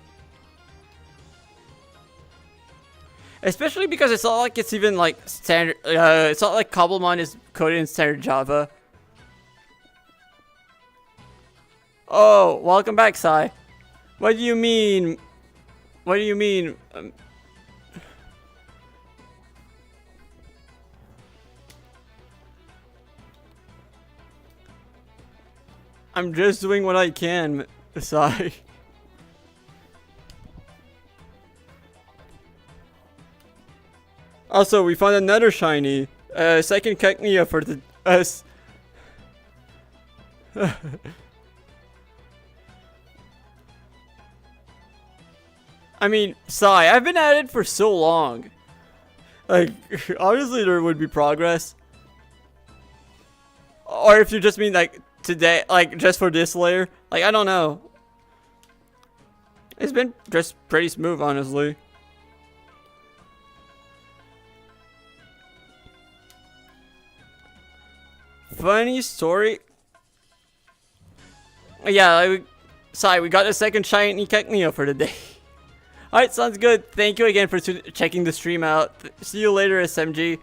Speaker 1: Especially because it's not like it's even like standard. It's not like Cobblemon is coded in standard Java. Oh, welcome back, Sai. What do you mean? What do you mean? I'm just doing what I can, Sai. Also, we found another shiny. Second Cacnea for us. I mean, Sai, I've been at it for so long. Like, obviously there would be progress. Or if you just mean, like, today, like, just for this layer. Like, I don't know. It's been just pretty smooth, honestly. funny story. Yeah, sorry, we got a second shiny Cacneo for the day. Alright, sounds good. Thank you again for checking the stream out. See you later, SMG.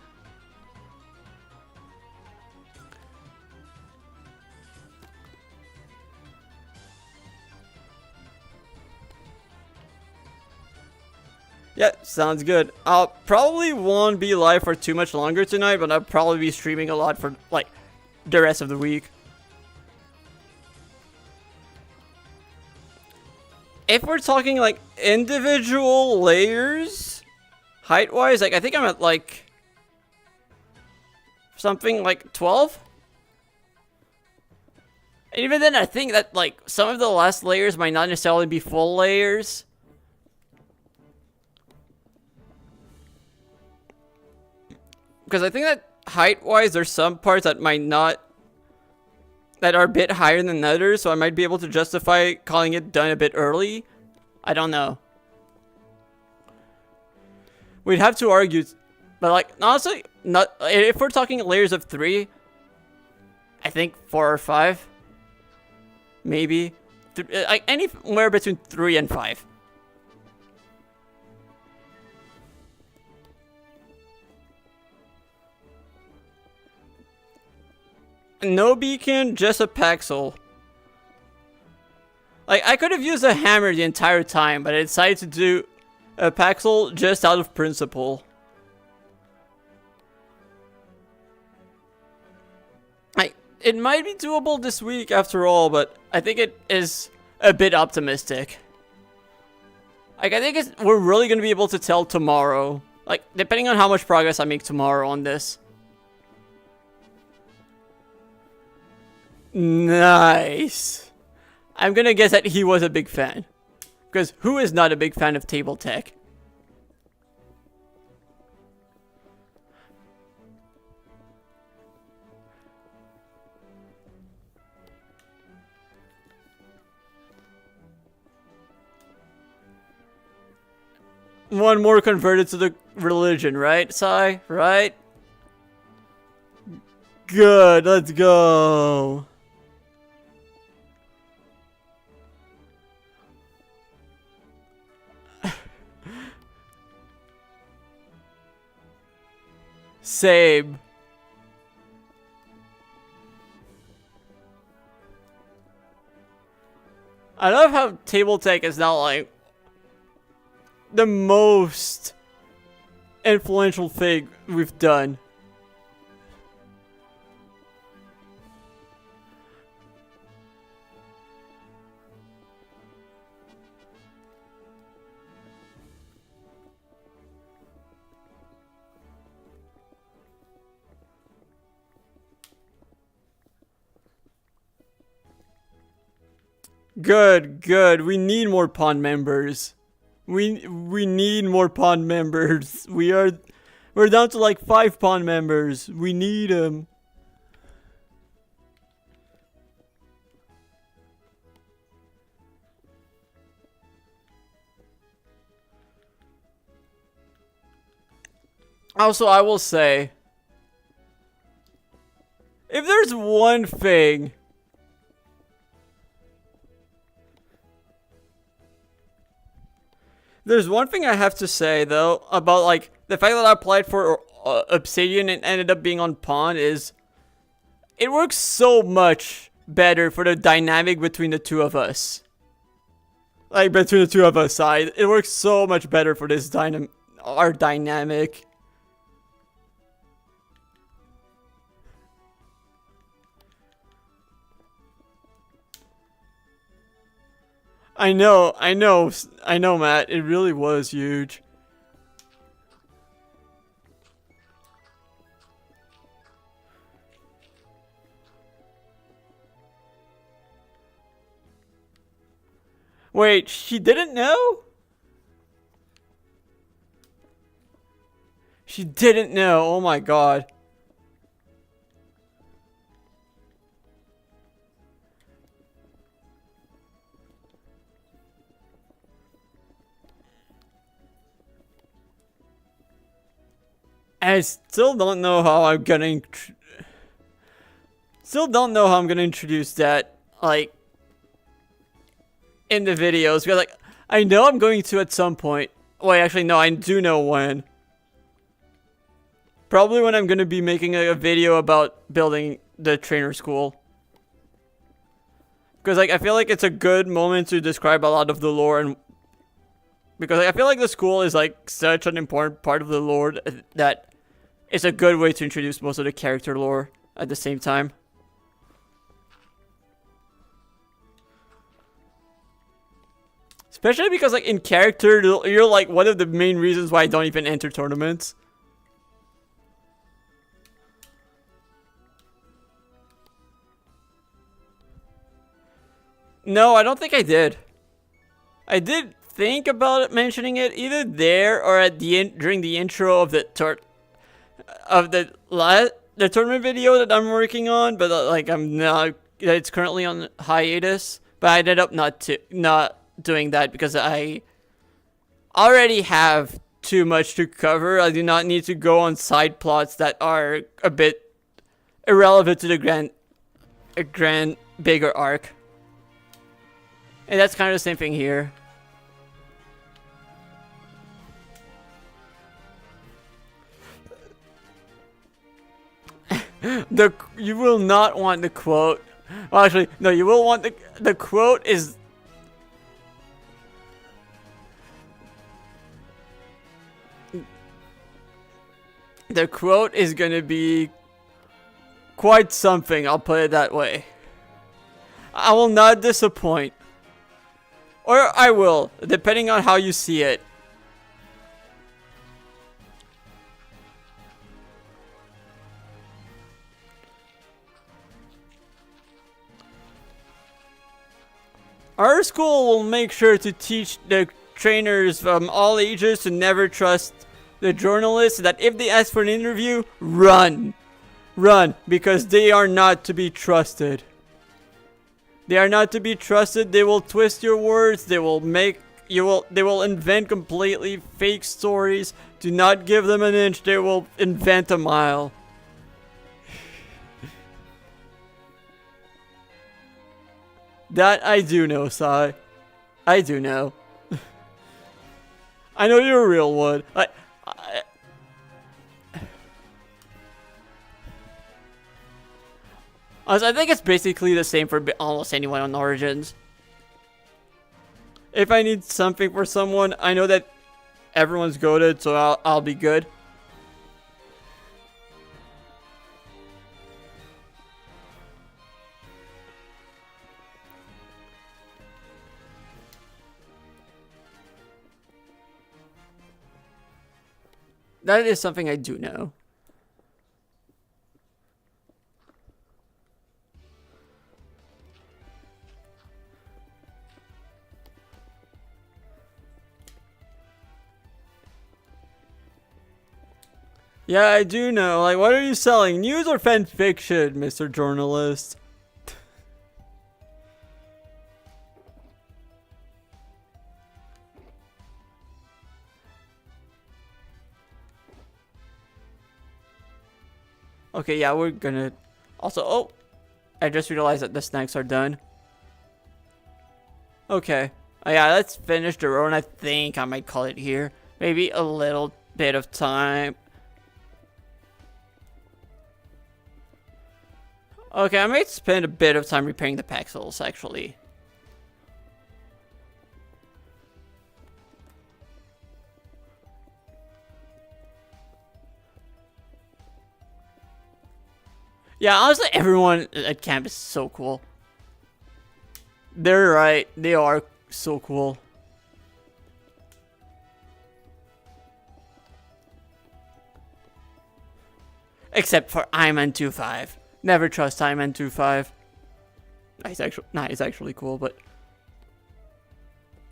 Speaker 1: Yeah, sounds good. I'll probably won't be live for too much longer tonight, but I'll probably be streaming a lot for, like, the rest of the week. If we're talking, like, individual layers, height-wise, like, I think I'm at, like, something like 12? And even then, I think that, like, some of the last layers might not necessarily be full layers. Because I think that height-wise, there's some parts that might not, that are a bit higher than others, so I might be able to justify calling it done a bit early. I don't know. We'd have to argue, but like, honestly, not if we're talking layers of 3, I think 4 or 5. Maybe. Like, anywhere between 3 and 5. No beacon, just a Paxel. Like, I could have used a hammer the entire time, but I decided to do a Paxel just out of principle. Like, it might be doable this week after all, but I think it is a bit optimistic. Like, I think we're really going to be able to tell tomorrow. Like, depending on how much progress I make tomorrow on this. Nice. I'm gonna guess that he was a big fan. Because who is not a big fan of table tech? One more converted to the religion, right, Sai? Right? Good, let's go. Same. I love how table tech is now like the most influential thing we've done. Good, good. We need more pond members. We need more pond members. We're down to like 5 pond members. We need them. Also, I will say, if there's one thing I have to say, though, about, like, the fact that I applied for Obsidian and ended up being on Pawn is, it works so much better for the dynamic between the two of us. Like, between the two of us, it works so much better for this our dynamic. I know, Matt. It really was huge. Wait, she didn't know? She didn't know. Oh my god. I still don't know how I'm gonna... Still don't know how I'm gonna introduce that, like, in the videos. Because, like, I know I'm going to at some point. Wait, actually, no, I do know when. Probably when I'm gonna be making a video about building the trainer school. Because, like, I feel like it's a good moment to describe a lot of the lore, and because like, I feel like the school is like such an important part of the lore that it's a good way to introduce most of the character lore at the same time. Especially because, like, in character, you're like one of the main reasons why I don't even enter tournaments. No, I don't think I did. I did think about it, mentioning it either there or at the during the intro of the the tournament video that I'm working on, but like I'm not. It's currently on hiatus. But I ended up not doing that because I already have too much to cover. I do not need to go on side plots that are a bit irrelevant to the grand bigger arc. And that's kind of the same thing here. You will not want the quote. Well, actually, no, you will want the quote is. The quote is gonna be quite something, I'll put it that way. I will not disappoint. Or I will, depending on how you see it. Our school will make sure to teach the trainers from all ages to never trust the journalists, that if they ask for an interview, run. Run, because they are not to be trusted. They are not to be trusted. They will twist your words. They will invent completely fake stories. Do not give them an inch. They will invent a mile. That I do know, Sai. I do know. I know you're a real one. I think it's basically the same for almost anyone on Origins. If I need something for someone, I know that everyone's goated, so I'll be good. That is something I do know. Yeah, I do know. Like, what are you selling? News or fan fiction, Mr. Journalist? Okay, yeah, we're gonna... Also, oh! I just realized that the snacks are done. Okay. Yeah, let's finish the row, and I think I might call it here. Maybe a little bit of time. Okay, I might spend a bit of time repairing the pixels, actually. Yeah, honestly, everyone at camp is so cool. They're right. They are so cool. Except for Iman25. Never trust Iman25. He's actually cool, but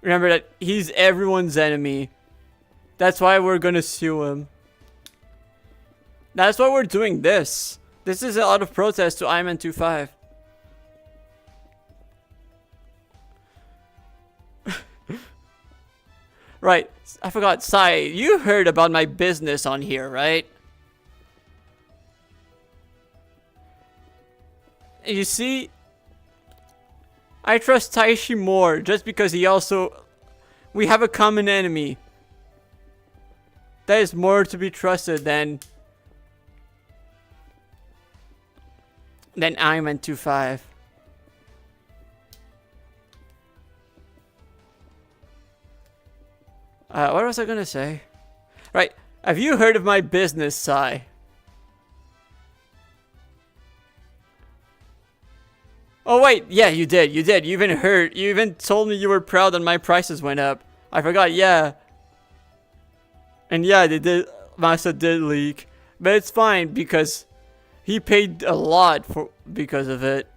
Speaker 1: remember that he's everyone's enemy. That's why we're gonna sue him. That's why we're doing this. This is a lot of protest to Iman25. Right, I forgot, Sai, you heard about my business on here, right? You see, I trust Taishi more just because he also... We have a common enemy. That is more to be trusted than Iron 25. What was I gonna say? Right, have you heard of my business, Sai? Oh wait, yeah, you did. You even told me you were proud that my prices went up. I forgot, yeah. And yeah, they did. Masa did leak, but it's fine because he paid a lot because of it.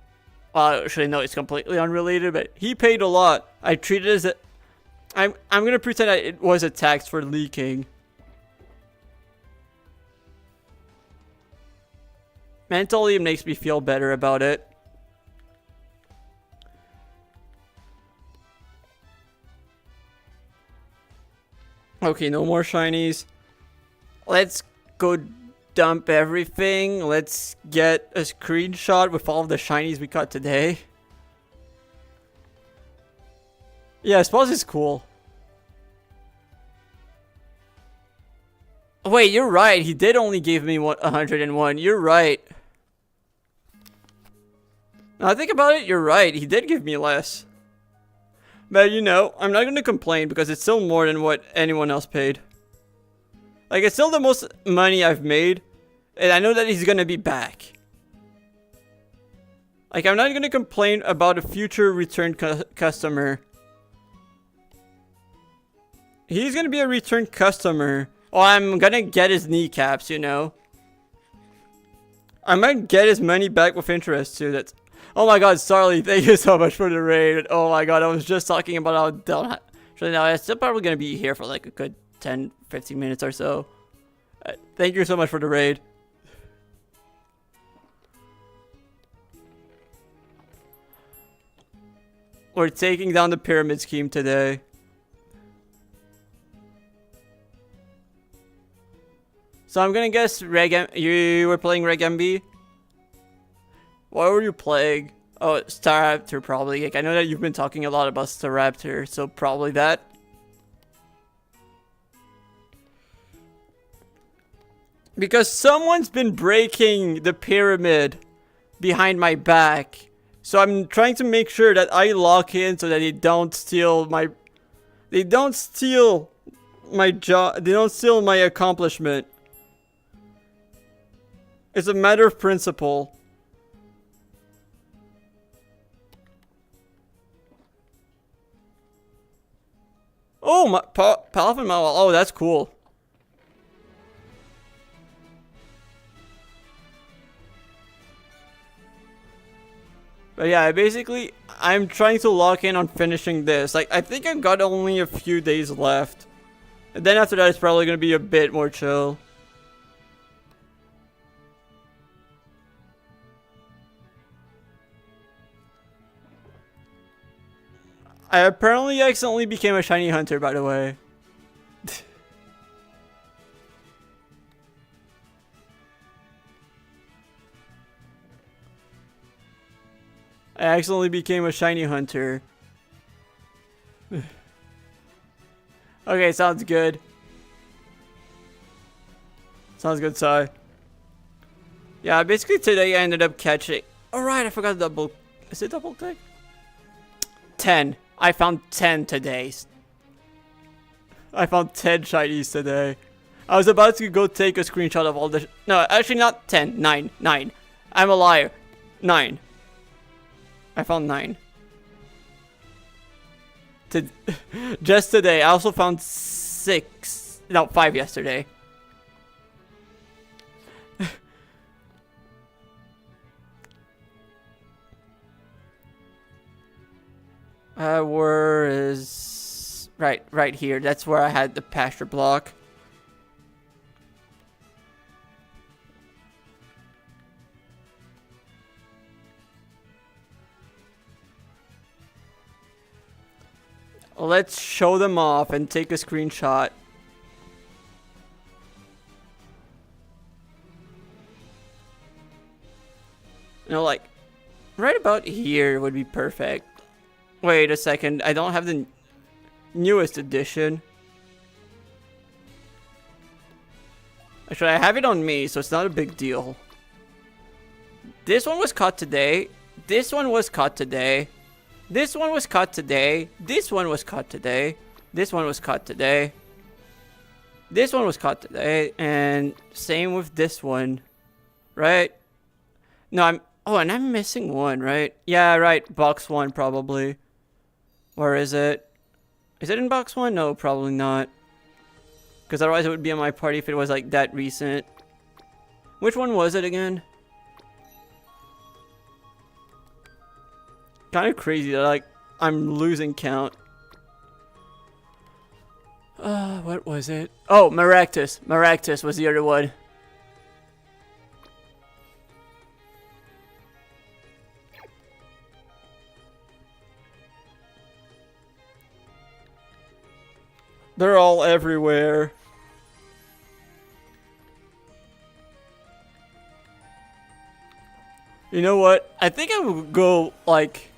Speaker 1: Well, actually, no, it's completely unrelated, but he paid a lot. I treated it as a... I'm gonna pretend that it was a tax for leaking. Mentally, it makes me feel better about it. Okay, no more shinies. Let's go dump everything. Let's get a screenshot with all of the shinies we got today. Yeah, I suppose it's cool. Wait, you're right. He did only give me 101. You're right. Now I think about it, you're right. He did give me less. But you know, I'm not going to complain because it's still more than what anyone else paid. Like, it's still the most money I've made. And I know that he's going to be back. Like, I'm not going to complain about a future return customer. He's going to be a return customer. Oh, I'm going to get his kneecaps, you know. I might get his money back with interest too. That's... Oh my god, Starly, thank you so much for the raid. Oh my god, I was just talking about how dumb... So now I'm still probably going to be here for like a good 10, 15 minutes or so. Thank you so much for the raid. We're taking down the pyramid scheme today. So I'm gonna guess you were playing Reg MB? What were you playing? Oh, Staraptor probably. Like, I know that you've been talking a lot about Staraptor, so probably that. Because someone's been breaking the pyramid behind my back. So I'm trying to make sure that I lock in so that they don't steal my... They don't steal my job. They don't steal my accomplishment. It's a matter of principle. Oh, my Palafin Mawal. Oh, that's cool. But yeah, basically, I'm trying to lock in on finishing this. Like, I think I've got only a few days left. And then after that, it's probably going to be a bit more chill. I apparently accidentally became a shiny hunter, by the way. I accidentally became a shiny hunter. Okay, sounds good. Sounds good, Sai. Yeah, basically today I ended up catching... Alright, I forgot to double... Is it double click? 10. I found 10 today. I found 10 shinies today. I was about to go take a screenshot of all the... No, actually not 10. 9. 9. I'm a liar. 9. I found 9. Just today. I also found 6. No, 5 yesterday. Where is... Right here. That's where I had the pasture block. Let's show them off and take a screenshot. You know, like... about here would be perfect. Wait a second, I don't have the newest edition. Actually, I have it on me, so it's not a big deal. This one was caught today. This one was caught today. This one was caught today. This one was caught today. This one was caught today. This one was caught today. And same with this one. Right? No, and I'm missing one, right? Yeah, right. Box 1, probably. Where is it? Is it in box 1? No, probably not. Because otherwise it would be on my party if it was like that recent. Which one was it again? Kind of crazy that like I'm losing count. What was it? Oh, Maractus. Maractus was the other one. They're all everywhere. You know what? I think I will go like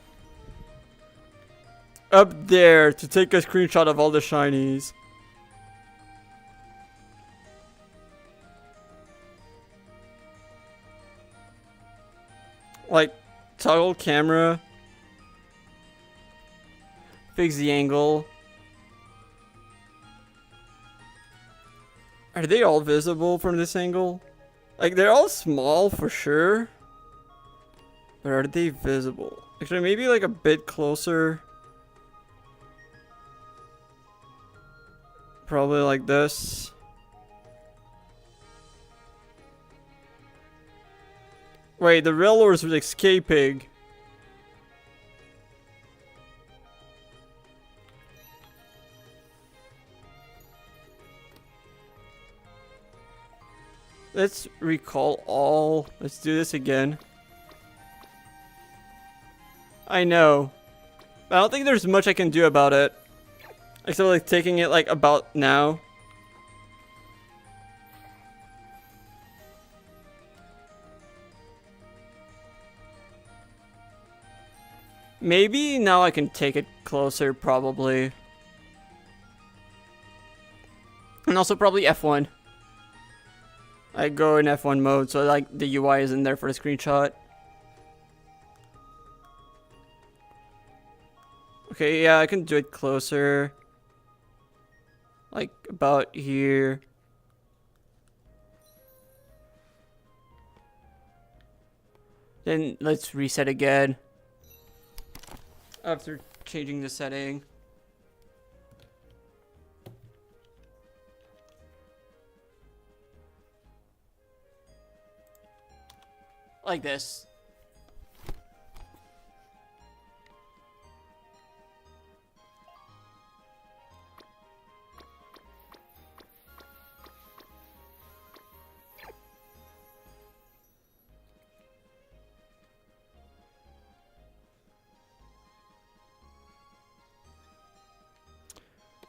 Speaker 1: up there to take a screenshot of all the shinies. Like toggle camera. Fix the angle. Are they all visible from this angle? Like, they're all small for sure. But are they visible? Actually, maybe like a bit closer. Probably like this. Wait, the railroads was escaping. Let's recall all. Let's do this again. I know. I don't think there's much I can do about it. Except like taking it like about now. Maybe now I can take it closer, probably. And also probably F1. I go in F1 mode, so like the UI isn't there for the screenshot. Okay, yeah, I can do it closer. Like about here. Then let's reset again. After changing the setting. Like this.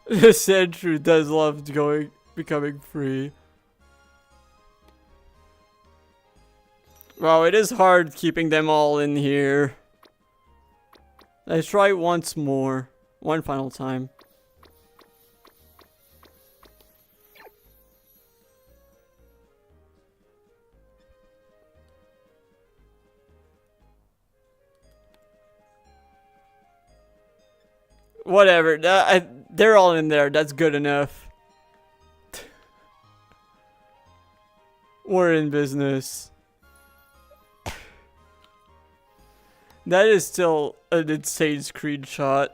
Speaker 1: The Sentry does love becoming free. Wow, it is hard keeping them all in here. Let's try once more. One final time. Whatever. They're all in there. That's good enough. We're in business. That is still an insane screenshot.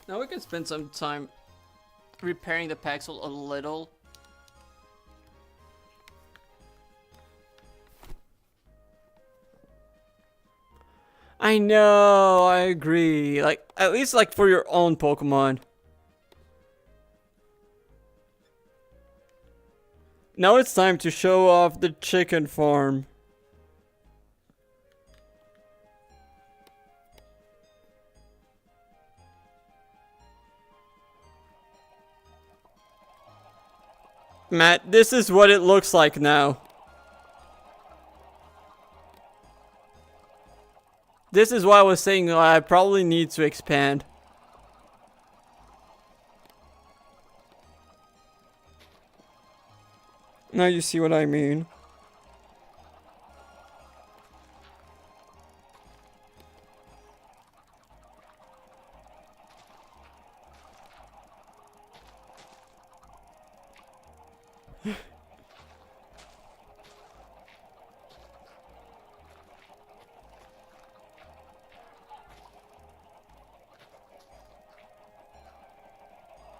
Speaker 1: Now we can spend some time repairing the Paxel a little. I know, I agree. Like, at least like for your own Pokemon. Now it's time to show off the chicken farm. Matt, this is what it looks like now. This is why I was saying I probably need to expand. Now you see what I mean.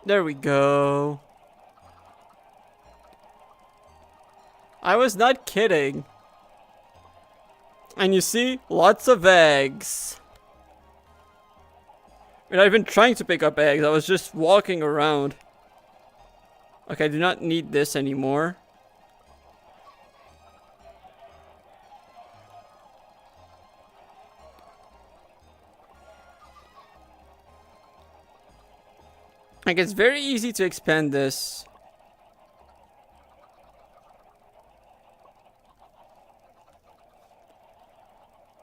Speaker 1: There we go. I was not kidding. And you see, lots of eggs. And I've been trying to pick up eggs. I was just walking around. Okay, I do not need this anymore. Like, it's very easy to expand this.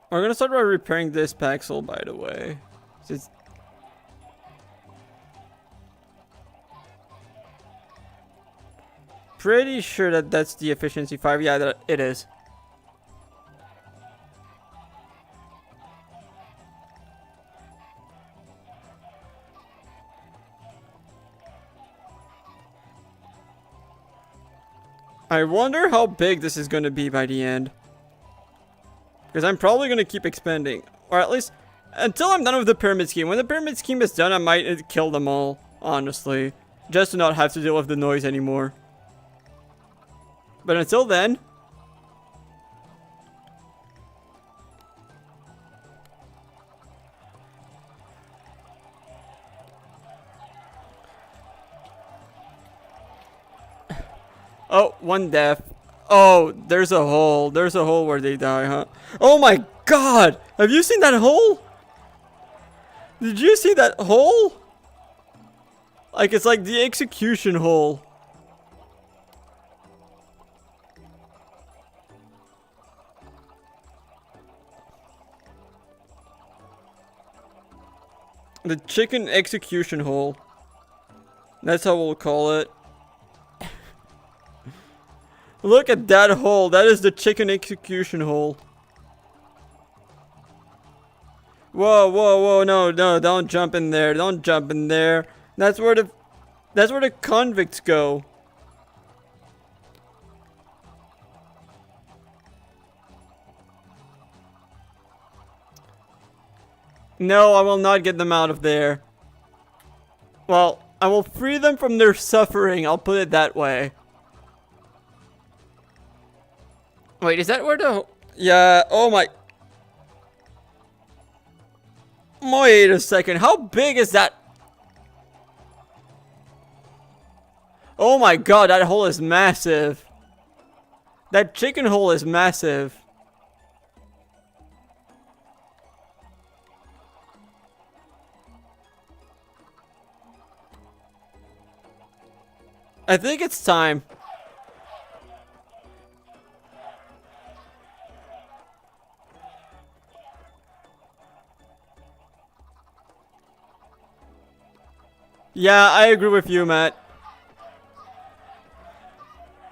Speaker 1: We're gonna start by repairing this Paxel, by the way. It's pretty sure that that's the efficiency 5. Yeah, it is. I wonder how big this is gonna be by the end. Because I'm probably gonna keep expanding. Or at least until I'm done with the pyramid scheme. When the pyramid scheme is done, I might kill them all, honestly. Just to not have to deal with the noise anymore. But until then... Oh, one death. Oh, there's a hole. There's a hole where they die, huh? Oh my god! Have you seen that hole? Did you see that hole? Like, it's like the execution hole. The chicken execution hole. That's how we'll call it. Look at that hole. That is the chicken execution hole. Whoa, whoa, whoa. No, no, don't jump in there. Don't jump in there. That's where the convicts go. No, I will not get them out of there. Well, I will free them from their suffering. I'll put it that way. Wait, is that where the... Yeah, oh my... Wait a second, how big is that? Oh my god, that hole is massive. That chicken hole is massive. I think it's time. Yeah, I agree with you, Matt.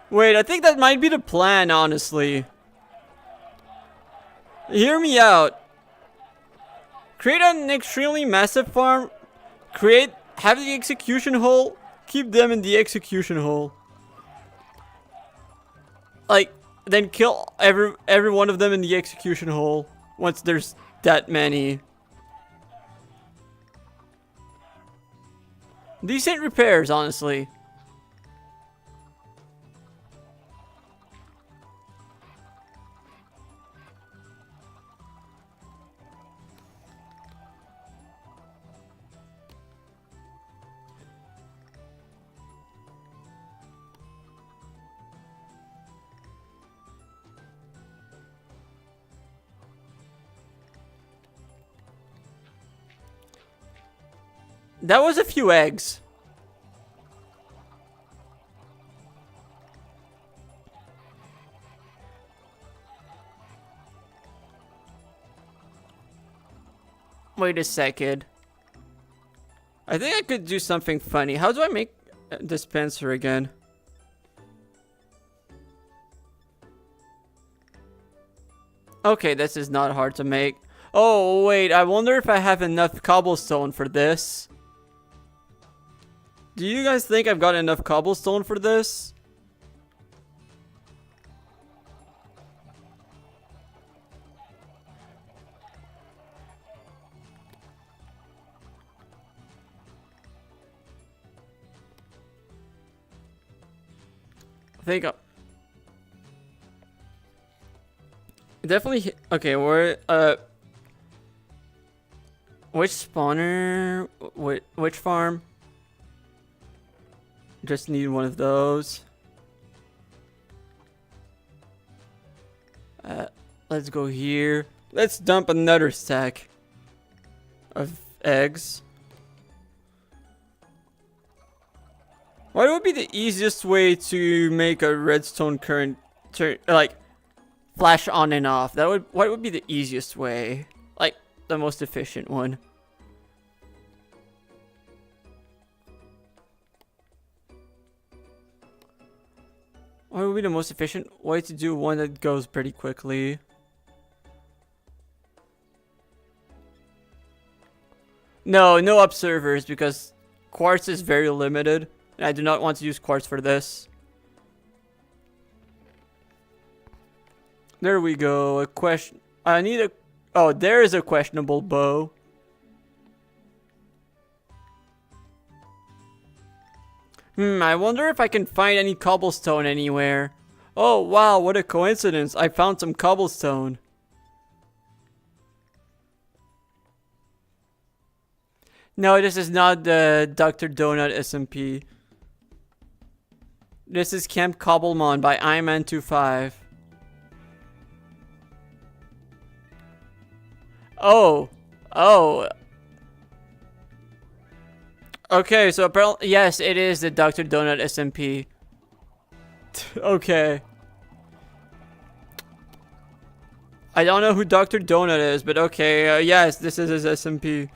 Speaker 1: Wait, I think that might be the plan, honestly. Hear me out. Create an extremely massive farm. Have the execution hole. Keep them in the execution hole. Like, then kill every one of them in the execution hole. Once there's that many. Decent repairs, honestly. That was a few eggs. Wait a second. I think I could do something funny. How do I make a dispenser again? Okay, this is not hard to make. Oh, wait. I wonder if I have enough cobblestone for this. Do you guys think I've got enough cobblestone for this? I think definitely okay, we're which spawner, which farm? Just need one of those. Let's go here. Let's dump another stack of eggs. What would be the easiest way to make a redstone current like flash on and off? What would be the easiest way? Like the most efficient one. What would be the most efficient way to do one that goes pretty quickly? No observers because quartz is very limited. And I do not want to use quartz for this. There we go. A question. I need a. Oh, there is a questionable bow. I wonder if I can find any cobblestone anywhere. Oh, wow, what a coincidence. I found some cobblestone. No, this is not the Dr. Donut SMP. This is Camp Cobblemon by Iman25. Oh. Okay, so apparently, yes, it is the Dr. Donut SMP. Okay. I don't know who Dr. Donut is, but okay, yes, this is his SMP.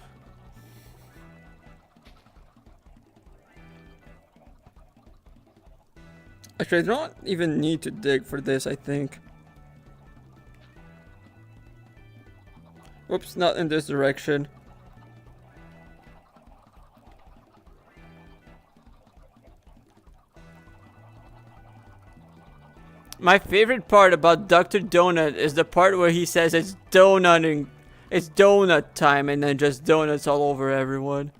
Speaker 1: Actually, I don't even need to dig for this, I think. Whoops, not in this direction. My favorite part about Dr. Donut is the part where he says it's donut time, and then just donuts all over everyone.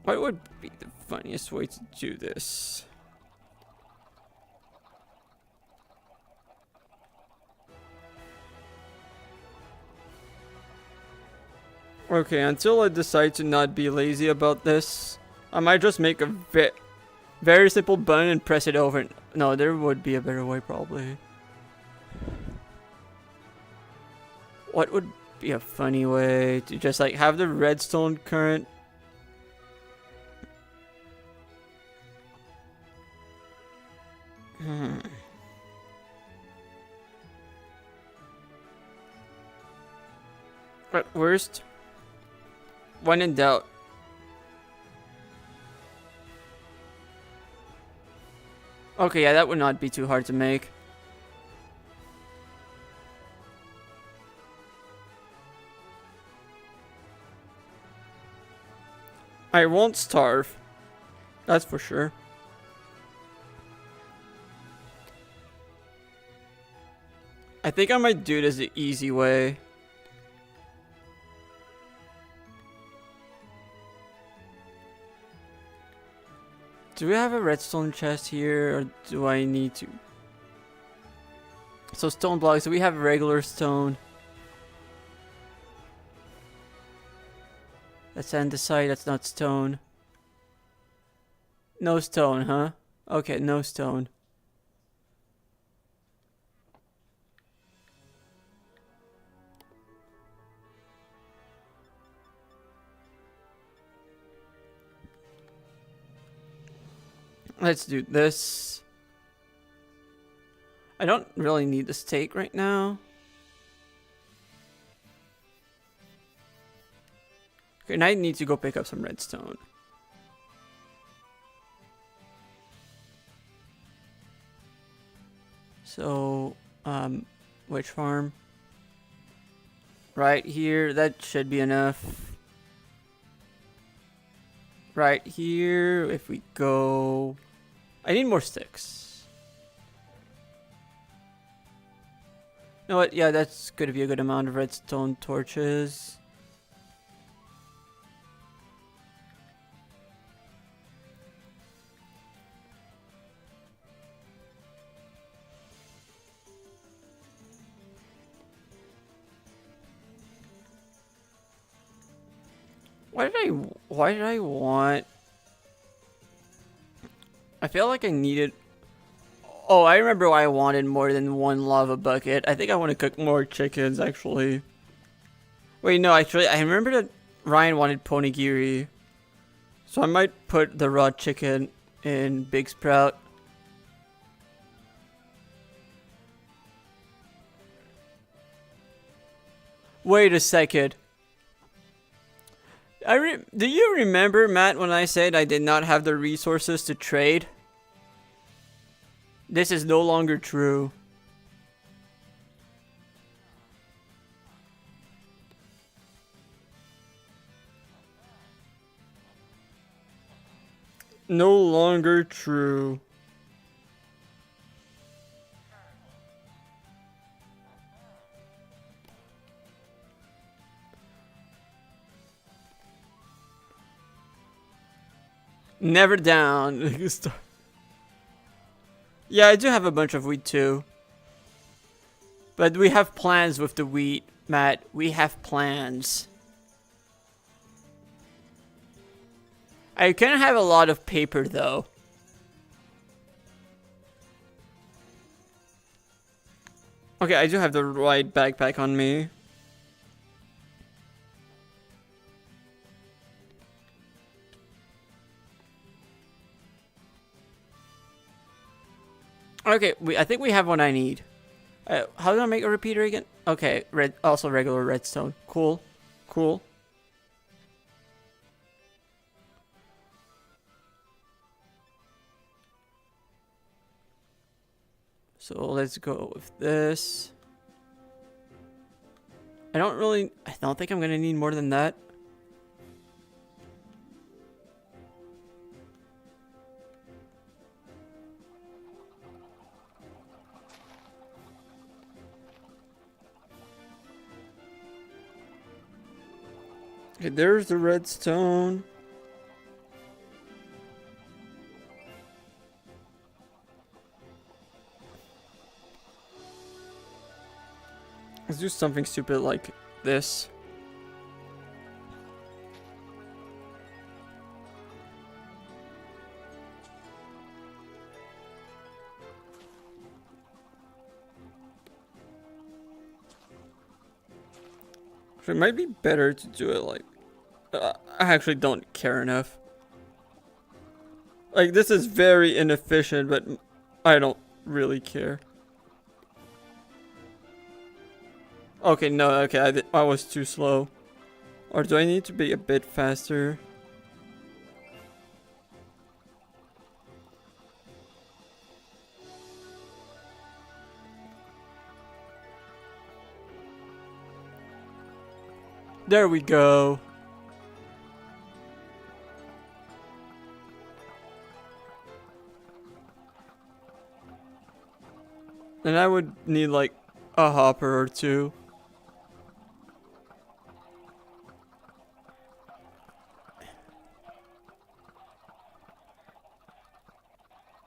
Speaker 1: What would be the funniest way to do this? Okay, until I decide to not be lazy about this, I might just make a very simple button and press it over. No, there would be a better way probably. What would be a funny way to just like have the redstone current? But worst, when in doubt. Okay, yeah, that would not be too hard to make. I won't starve. That's for sure. I think I might do this the easy way. Do we have a redstone chest here, or do I need to? So stone blocks, do we have regular stone? That's andesite, that's not stone. No stone, huh? Okay, no stone. Let's do this. I don't really need the steak right now. Okay, now I need to go pick up some redstone. So, which farm? Right here, that should be enough. Right here, if we go... I need more sticks. You know what? Yeah, that's going to be a good amount of redstone torches. Why did I want... I feel like I needed... Oh, I remember why I wanted more than one lava bucket. I think I want to cook more chickens, actually. Wait, no, actually, I remember that Ryan wanted ponigiri. So I might put the raw chicken in Big Sprout. Wait a second. Do you remember, Matt, when I said I did not have the resources to trade? This is no longer true. No longer true. Never down. Yeah, I do have a bunch of wheat too. But we have plans with the wheat, Matt. We have plans. I can have a lot of paper though. Okay, I do have the right backpack on me. Okay, I think we have what I need. How do I make a repeater again? Okay, also regular redstone. Cool, cool. So let's go with this. I don't think I'm gonna need more than that. Okay, there's the redstone. Let's do something stupid like this. So it might be better to do it like... I actually don't care enough. Like, this is very inefficient, but I don't really care. Okay, no, okay, I was too slow. Or do I need to be a bit faster? There we go. And I would need like a hopper or two.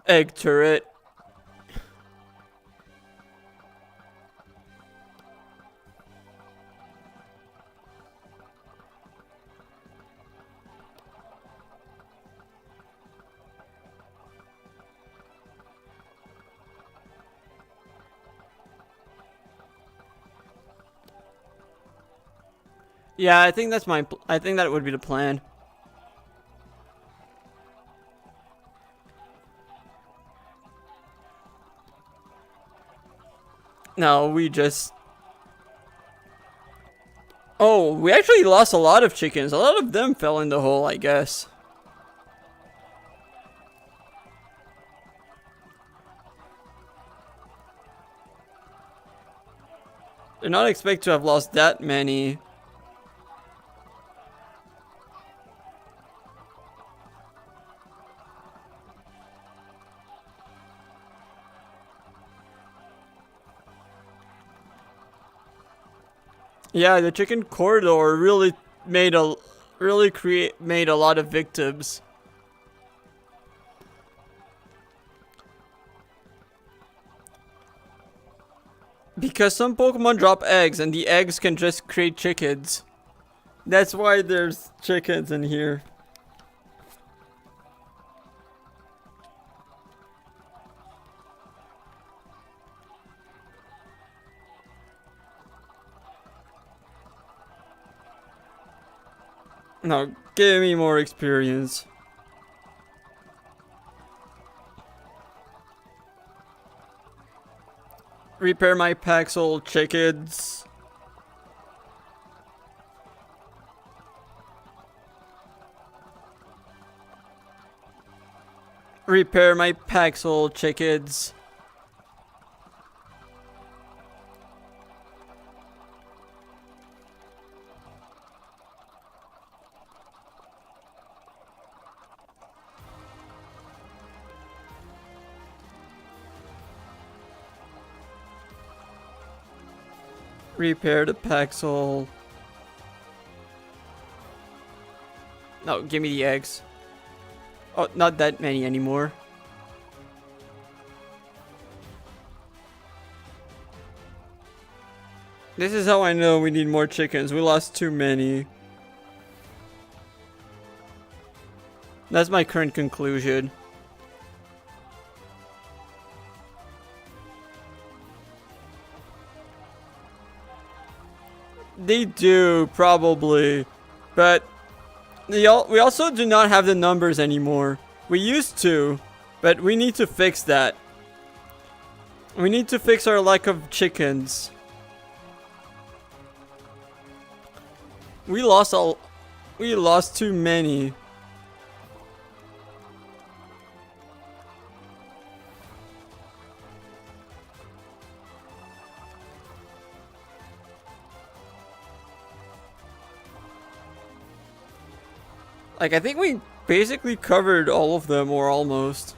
Speaker 1: Egg turret. Yeah, I think that's I think that would be the plan. No, we just... Oh, we actually lost a lot of chickens. A lot of them fell in the hole, I guess. Did not expect to have lost that many. Yeah, the chicken corridor really made a lot of victims. Because some Pokemon drop eggs and the eggs can just create chickens. That's why there's chickens in here. No, give me more experience. Repair my Paxel chickens. Repair my Paxel chickens. Repair the Paxel. No, give me the eggs. Oh, not that many anymore. This is how I know we need more chickens. We lost too many. That's my current conclusion. They do, probably. But we also do not have the numbers anymore. We used to, but we need to fix that. We need to fix our lack of chickens. We lost too many. Like, I think we basically covered all of them, or almost.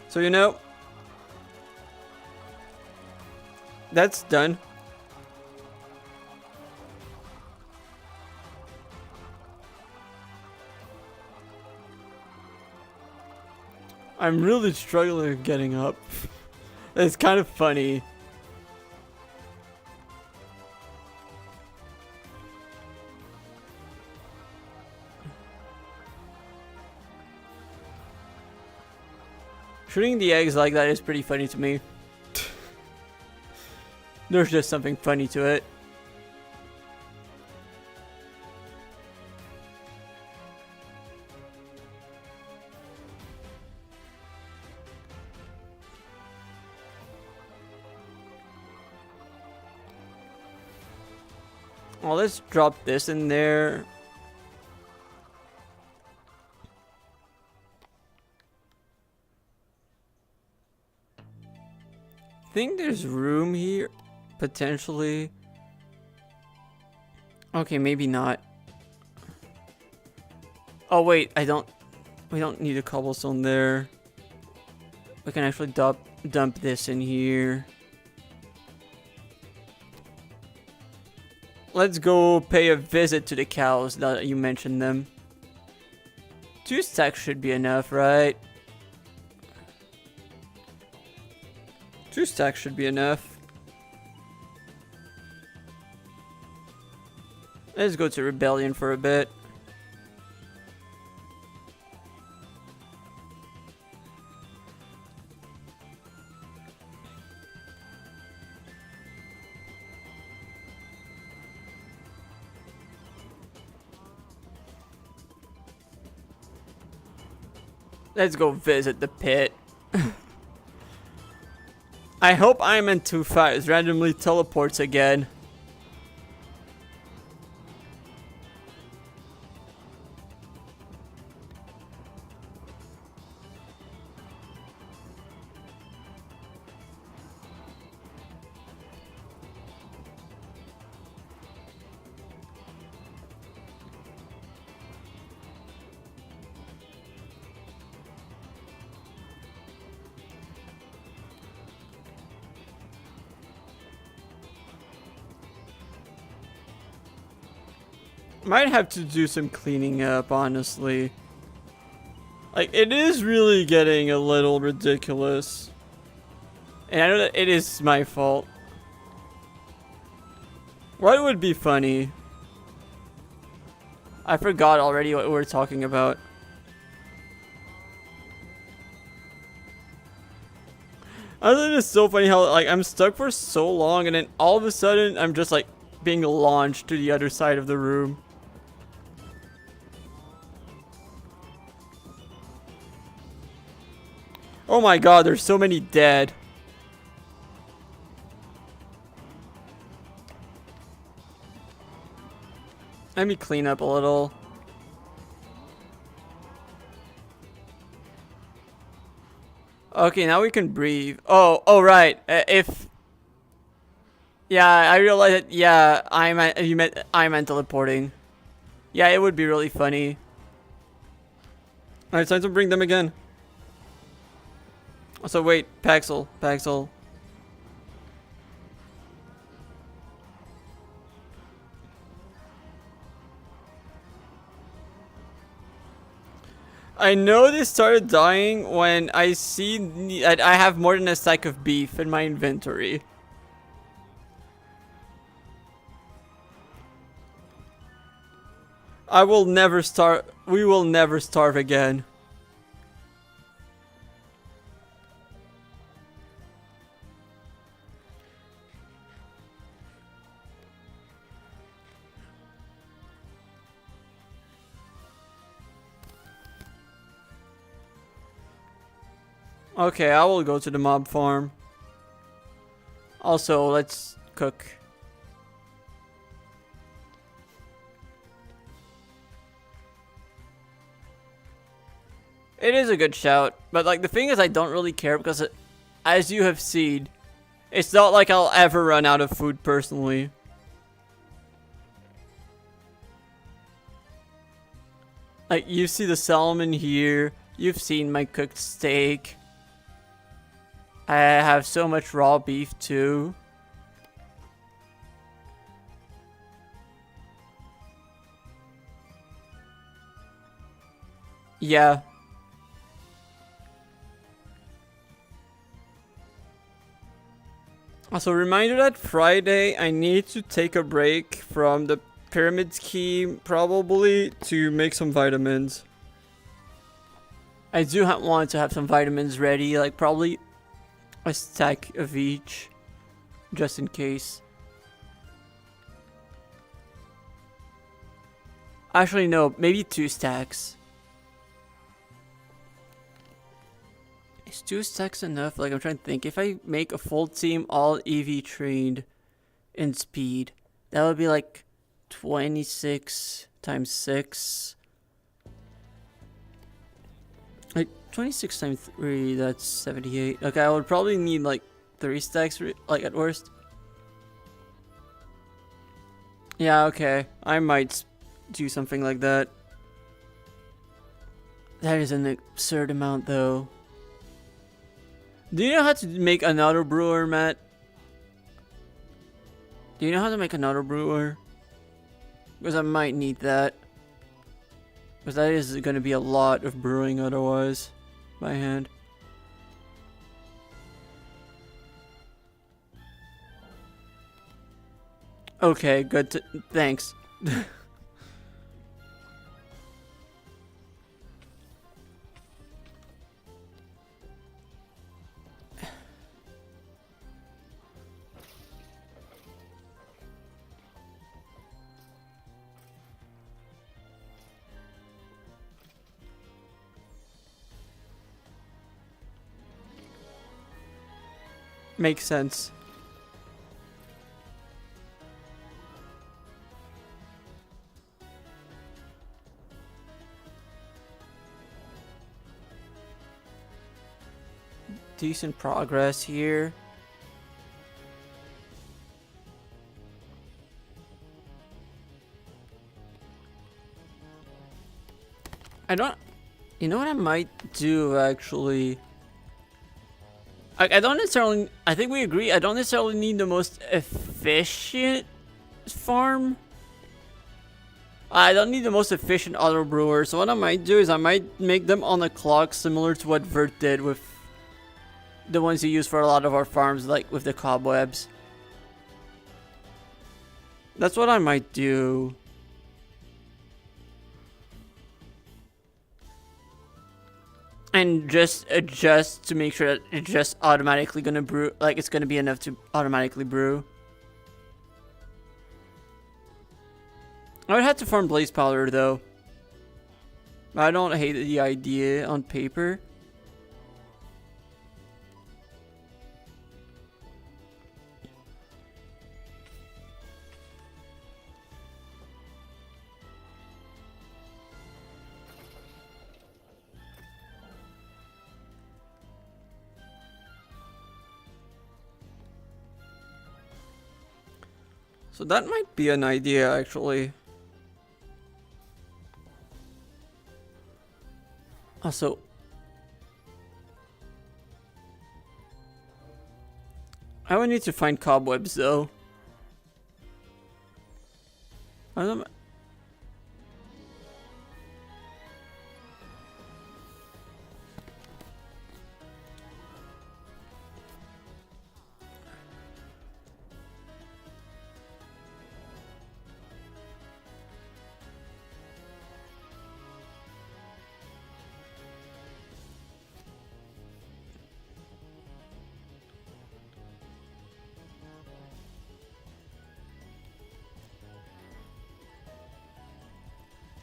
Speaker 1: So, you know, that's done. I'm really struggling getting up. It's kind of funny. Shooting the eggs like that is pretty funny to me. There's just something funny to it. Well, let's drop this in there. I think there's room here, potentially. Okay, maybe not. Oh wait, we don't need a cobblestone there. We can actually dump this in here. Let's go pay a visit to the cows that you mentioned them. 2 stacks should be enough, right? 2 stacks should be enough. Let's go to Rebellion for a bit. Let's go visit the pit. I hope Iron Man 2-5 randomly teleports again. Might have to do some cleaning up, honestly. Like, it is really getting a little ridiculous. And I know that it is my fault. What would be funny? I forgot already what we were talking about. I think it's so funny how, like, I'm stuck for so long and then all of a sudden I'm just, like, being launched to the other side of the room. Oh my god, there's so many dead. Let me clean up a little. Okay, now we can breathe. Oh right. If yeah, I realized that. Yeah, I meant teleporting. Yeah, it would be really funny. Alright, time to bring them again. So wait, Paxel. I know they started dying when I see that I have more than a sack of beef in my inventory. We will never starve again. Okay, I will go to the mob farm. Also, let's cook. It is a good shout, but like the thing is I don't really care because as you have seen, it's not like I'll ever run out of food personally. Like you see the salmon here, you've seen my cooked steak. I have so much raw beef too. Yeah. Also, reminder that Friday I need to take a break from the pyramid scheme probably to make some vitamins. I do want to have some vitamins ready, like probably a stack of each, just in case. Actually, no, maybe 2 stacks. Is 2 stacks enough? Like, I'm trying to think. If I make a full team all EV trained in speed, that would be like 26 times 6. Like 26 times 3, that's 78. Okay, I would probably need like 3 stacks, like at worst. Yeah, okay. I might do something like that. That is an absurd amount though. Do you know how to make another brewer, Matt? Do you know how to make another brewer? Because I might need that. Because that is going to be a lot of brewing otherwise, by hand. Okay, good. Thanks. makes sense. Decent progress here. I don't... You know what I might do, actually? I don't necessarily... I think we agree, I don't necessarily need the most efficient farm. I don't need the most efficient auto brewer, so what I might do is I might make them on a clock similar to what Vert did with the ones you use for a lot of our farms, like with the cobwebs. That's what I might do. And just adjust to make sure that it's just automatically gonna brew, like it's gonna be enough to automatically brew. I would have to farm blaze powder though. I don't hate the idea on paper. So that might be an idea, actually. Also, I would need to find cobwebs, though. I don't...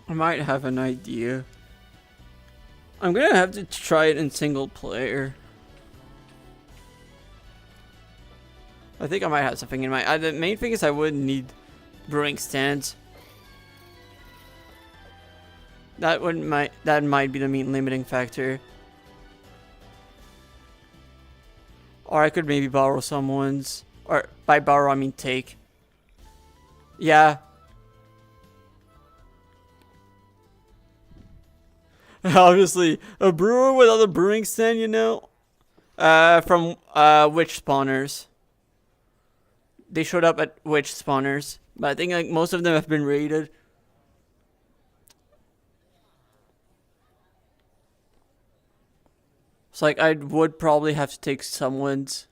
Speaker 1: I might have an idea. I'm gonna have to try it in single player. I think I might have something in mind. The main thing is I would need brewing stands. That might be the main limiting factor. Or I could maybe borrow someone's. Or by borrow I mean take. Yeah. Obviously, a brewer without a brewing stand, you know? From witch spawners. They showed up at witch spawners. But I think like most of them have been raided. So like I would probably have to take someone's.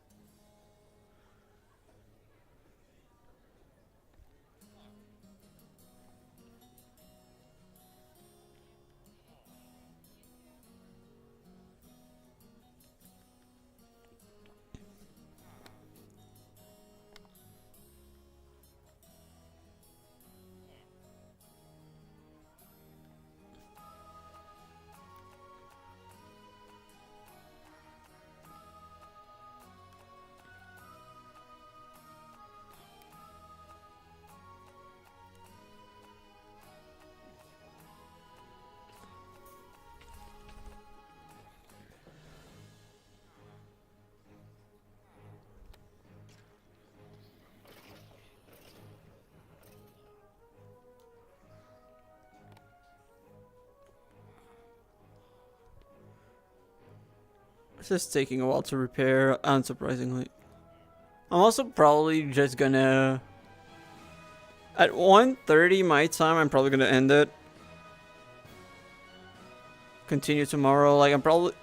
Speaker 1: It's just taking a while to repair, unsurprisingly. I'm also probably just gonna... At 1:30 my time, I'm probably gonna end it. Continue tomorrow, like I'm probably...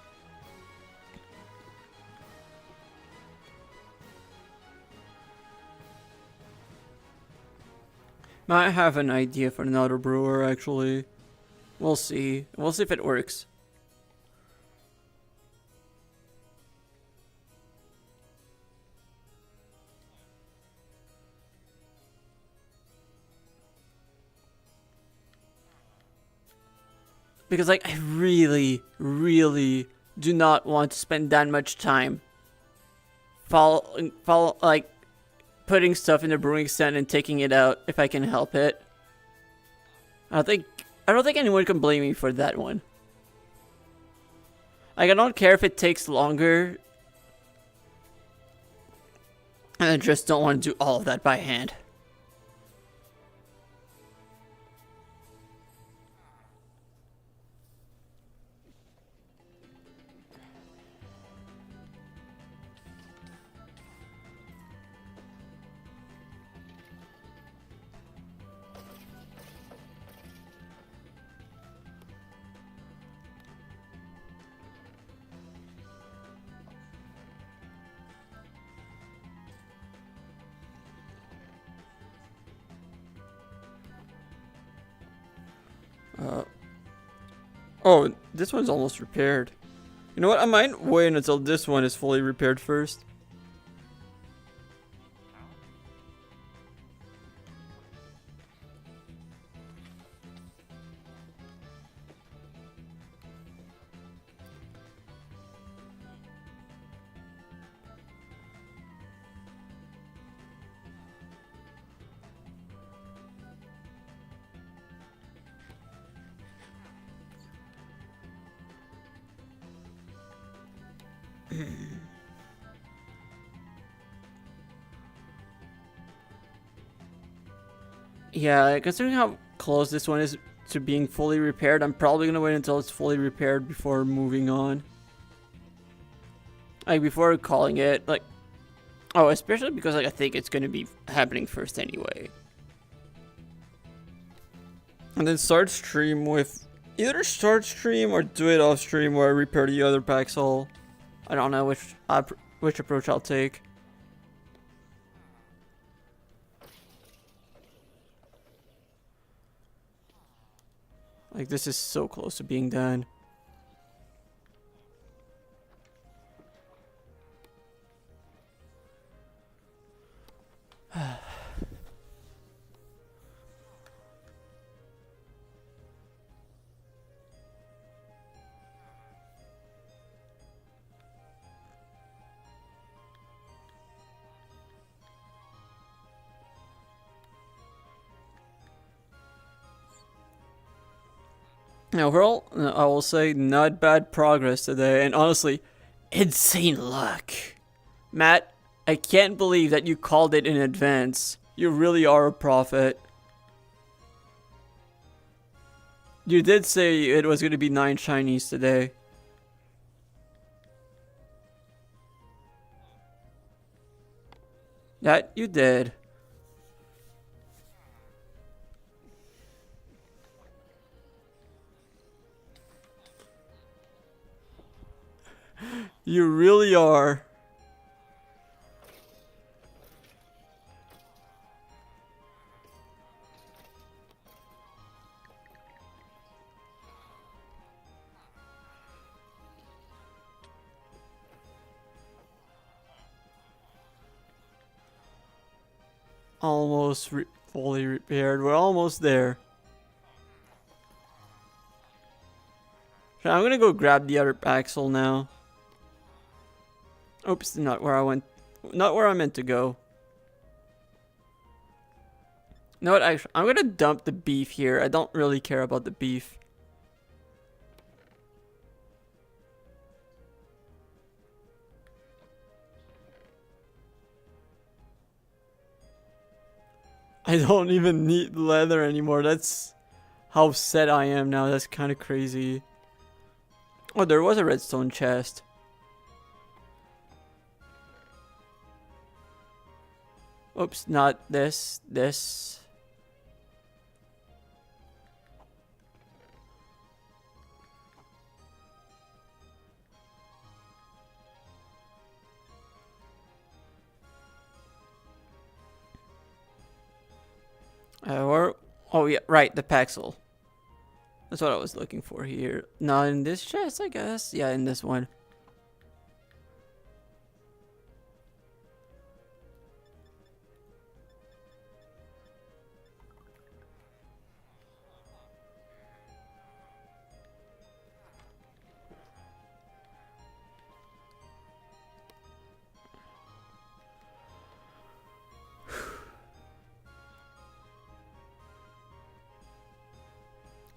Speaker 1: Might have an idea for another brewer, actually. We'll see. We'll see if it works. Because, like, I really, really do not want to spend that much time follow like putting stuff in the brewing stand and taking it out if I can help it. I don't think anyone can blame me for that one. Like, I don't care if it takes longer. And I just don't want to do all of that by hand. Oh, this one's almost repaired. You know what? I might wait until this one is fully repaired first. Yeah, considering how close this one is to being fully repaired, I'm probably gonna wait until it's fully repaired before moving on. Like, before calling it, like... Oh, especially because, like, I think it's gonna be happening first anyway. And then start stream with... Either start stream or do it off stream where I repair the other Paxol. I don't know which approach I'll take. Like, this is so close to being done. Now, overall, I will say not bad progress today, and honestly, insane luck. Matt, I can't believe that you called it in advance. You really are a prophet. You did say it was going to be 9 shinies today. That you did. You really are. Almost fully repaired. We're almost there. So I'm gonna go grab the other Axle now. Oops, not where I went. Not where I meant to go. You know what? Actually, I'm gonna dump the beef here. I don't really care about the beef. I don't even need leather anymore. That's how set I am now. That's kind of crazy. Oh, there was a redstone chest. Oops, not this. This. Oh yeah, right, the Paxel. That's what I was looking for here. Not in this chest, I guess. Yeah, in this one.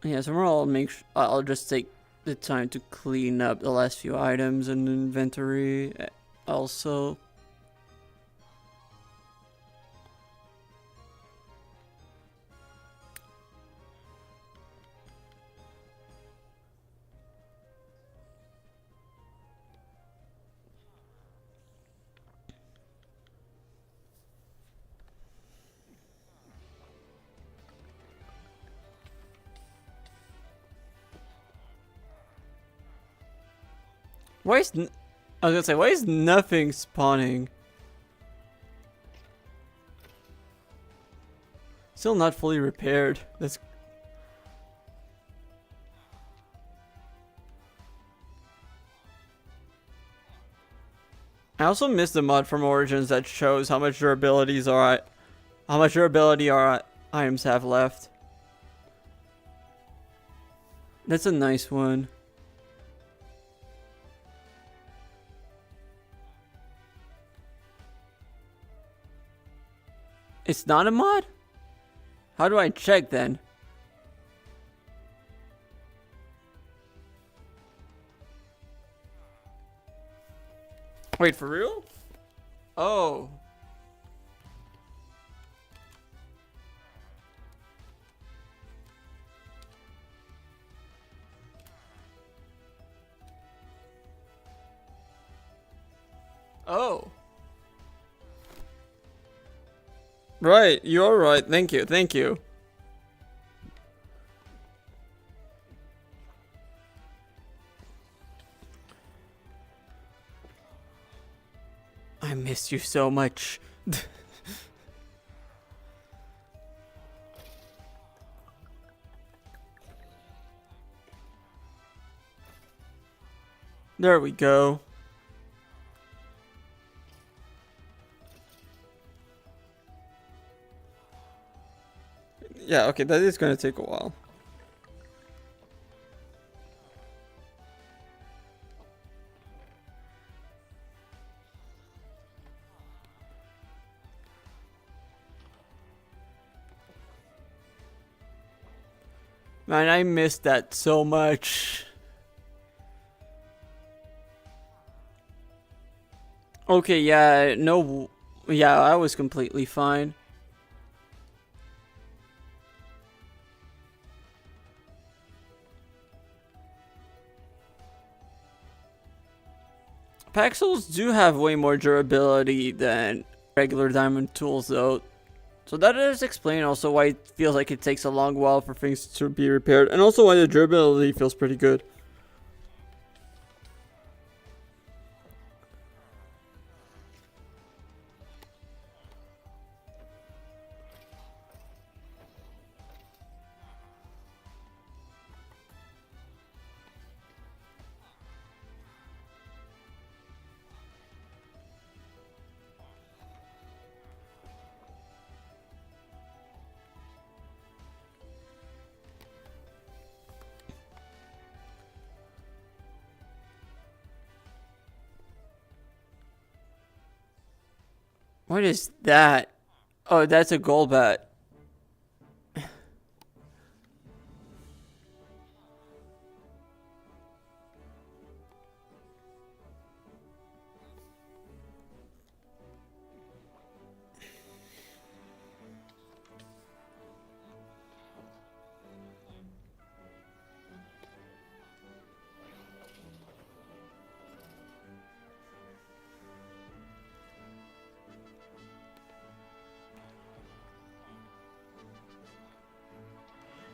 Speaker 1: Yeah, so I'll just take the time to clean up the last few items in the inventory. Also, I was gonna say, why is nothing spawning? Still not fully repaired. That's. I also missed the mod from Origins that shows how much durability our items have left. That's a nice one. It's not a mod? How do I check then? Wait, for real? Oh. Oh. Right, you're right. Thank you, thank you. I missed you so much. There we go. Yeah, okay, that is gonna take a while. Man, I missed that so much. Okay, yeah, no, yeah, I was completely fine. Paxels do have way more durability than regular diamond tools though. So that does explain also why it feels like it takes a long while for things to be repaired, and also why the durability feels pretty good. What is that? Oh, that's a gold bat.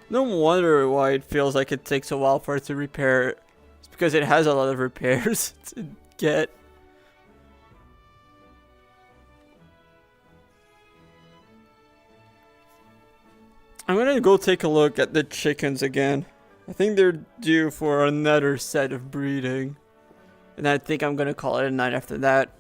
Speaker 1: No wonder why it feels like it takes a while for it to repair. It's because it has a lot of repairs to get. I'm gonna go take a look at the chickens again. I think they're due for another set of breeding. And I think I'm gonna call it a night after that.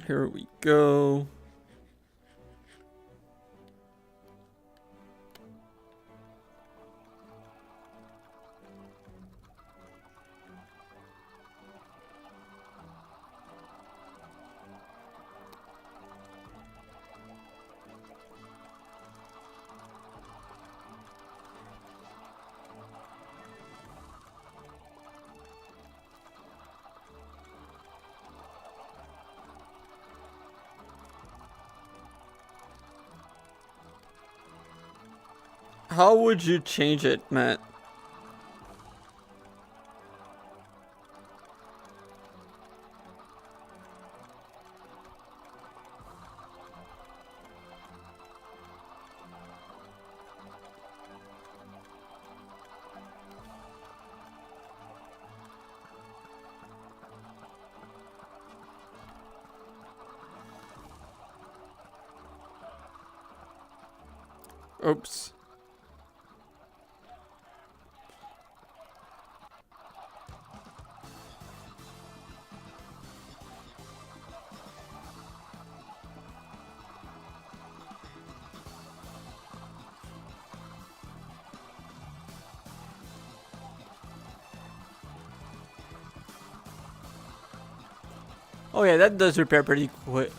Speaker 1: Here we go. How would you change it, Matt? Oops. Oh yeah, that does repair pretty quick.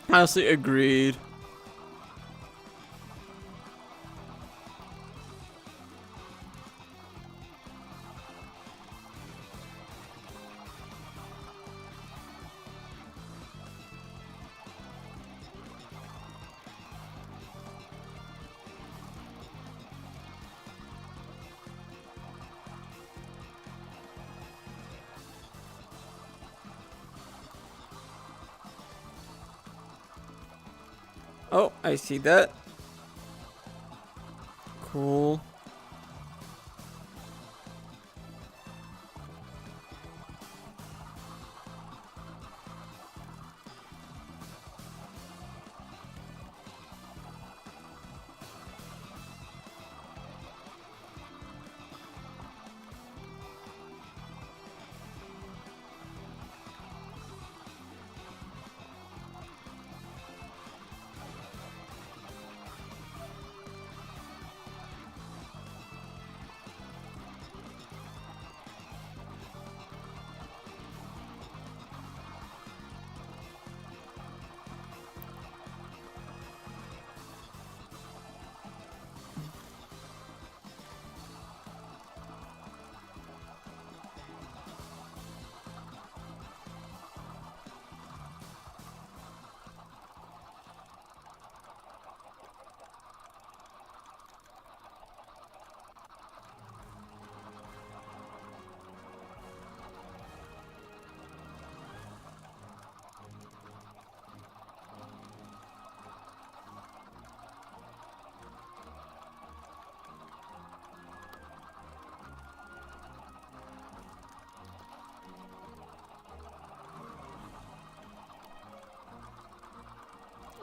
Speaker 1: Honestly, agreed. Oh, I see that. Cool.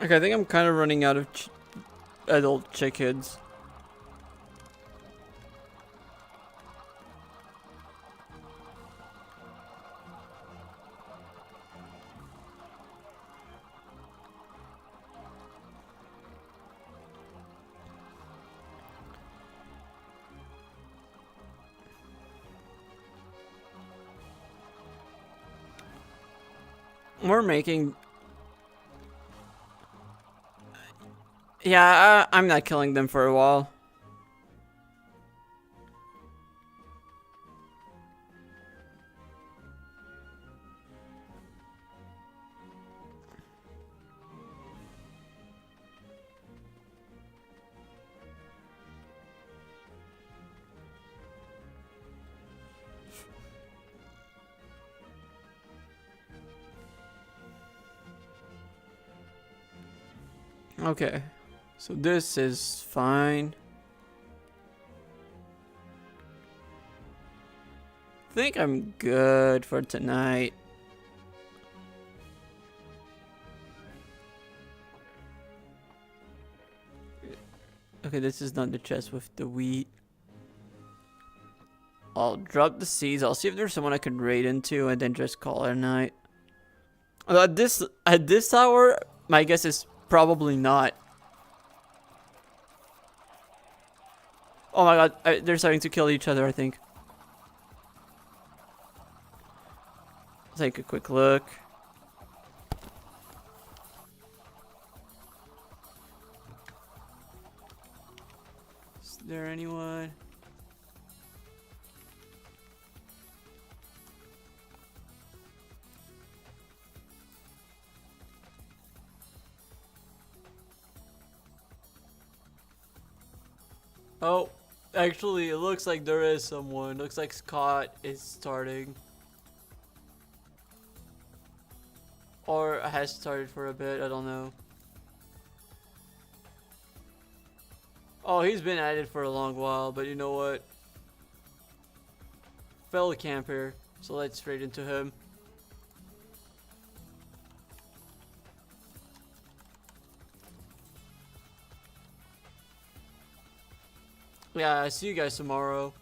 Speaker 1: Okay, I think I'm kind of running out of adult chickens. We're making... Yeah, I'm not killing them for a while. Okay, so this is fine. I think I'm good for tonight. Okay, this is not the chest with the wheat. I'll drop the seeds. I'll see if there's someone I could raid into and then just call it a night. At this hour, my guess is probably not. Oh my god, they're starting to kill each other, I think. Let's take a quick look. Is there anyone? Oh, actually, it looks like there is someone. Looks like Scott is starting. Or has started for a bit, I don't know. Oh, he's been at it for a long while, but you know what? Fellow camper, so let's straight into him. Yeah, I see you guys tomorrow.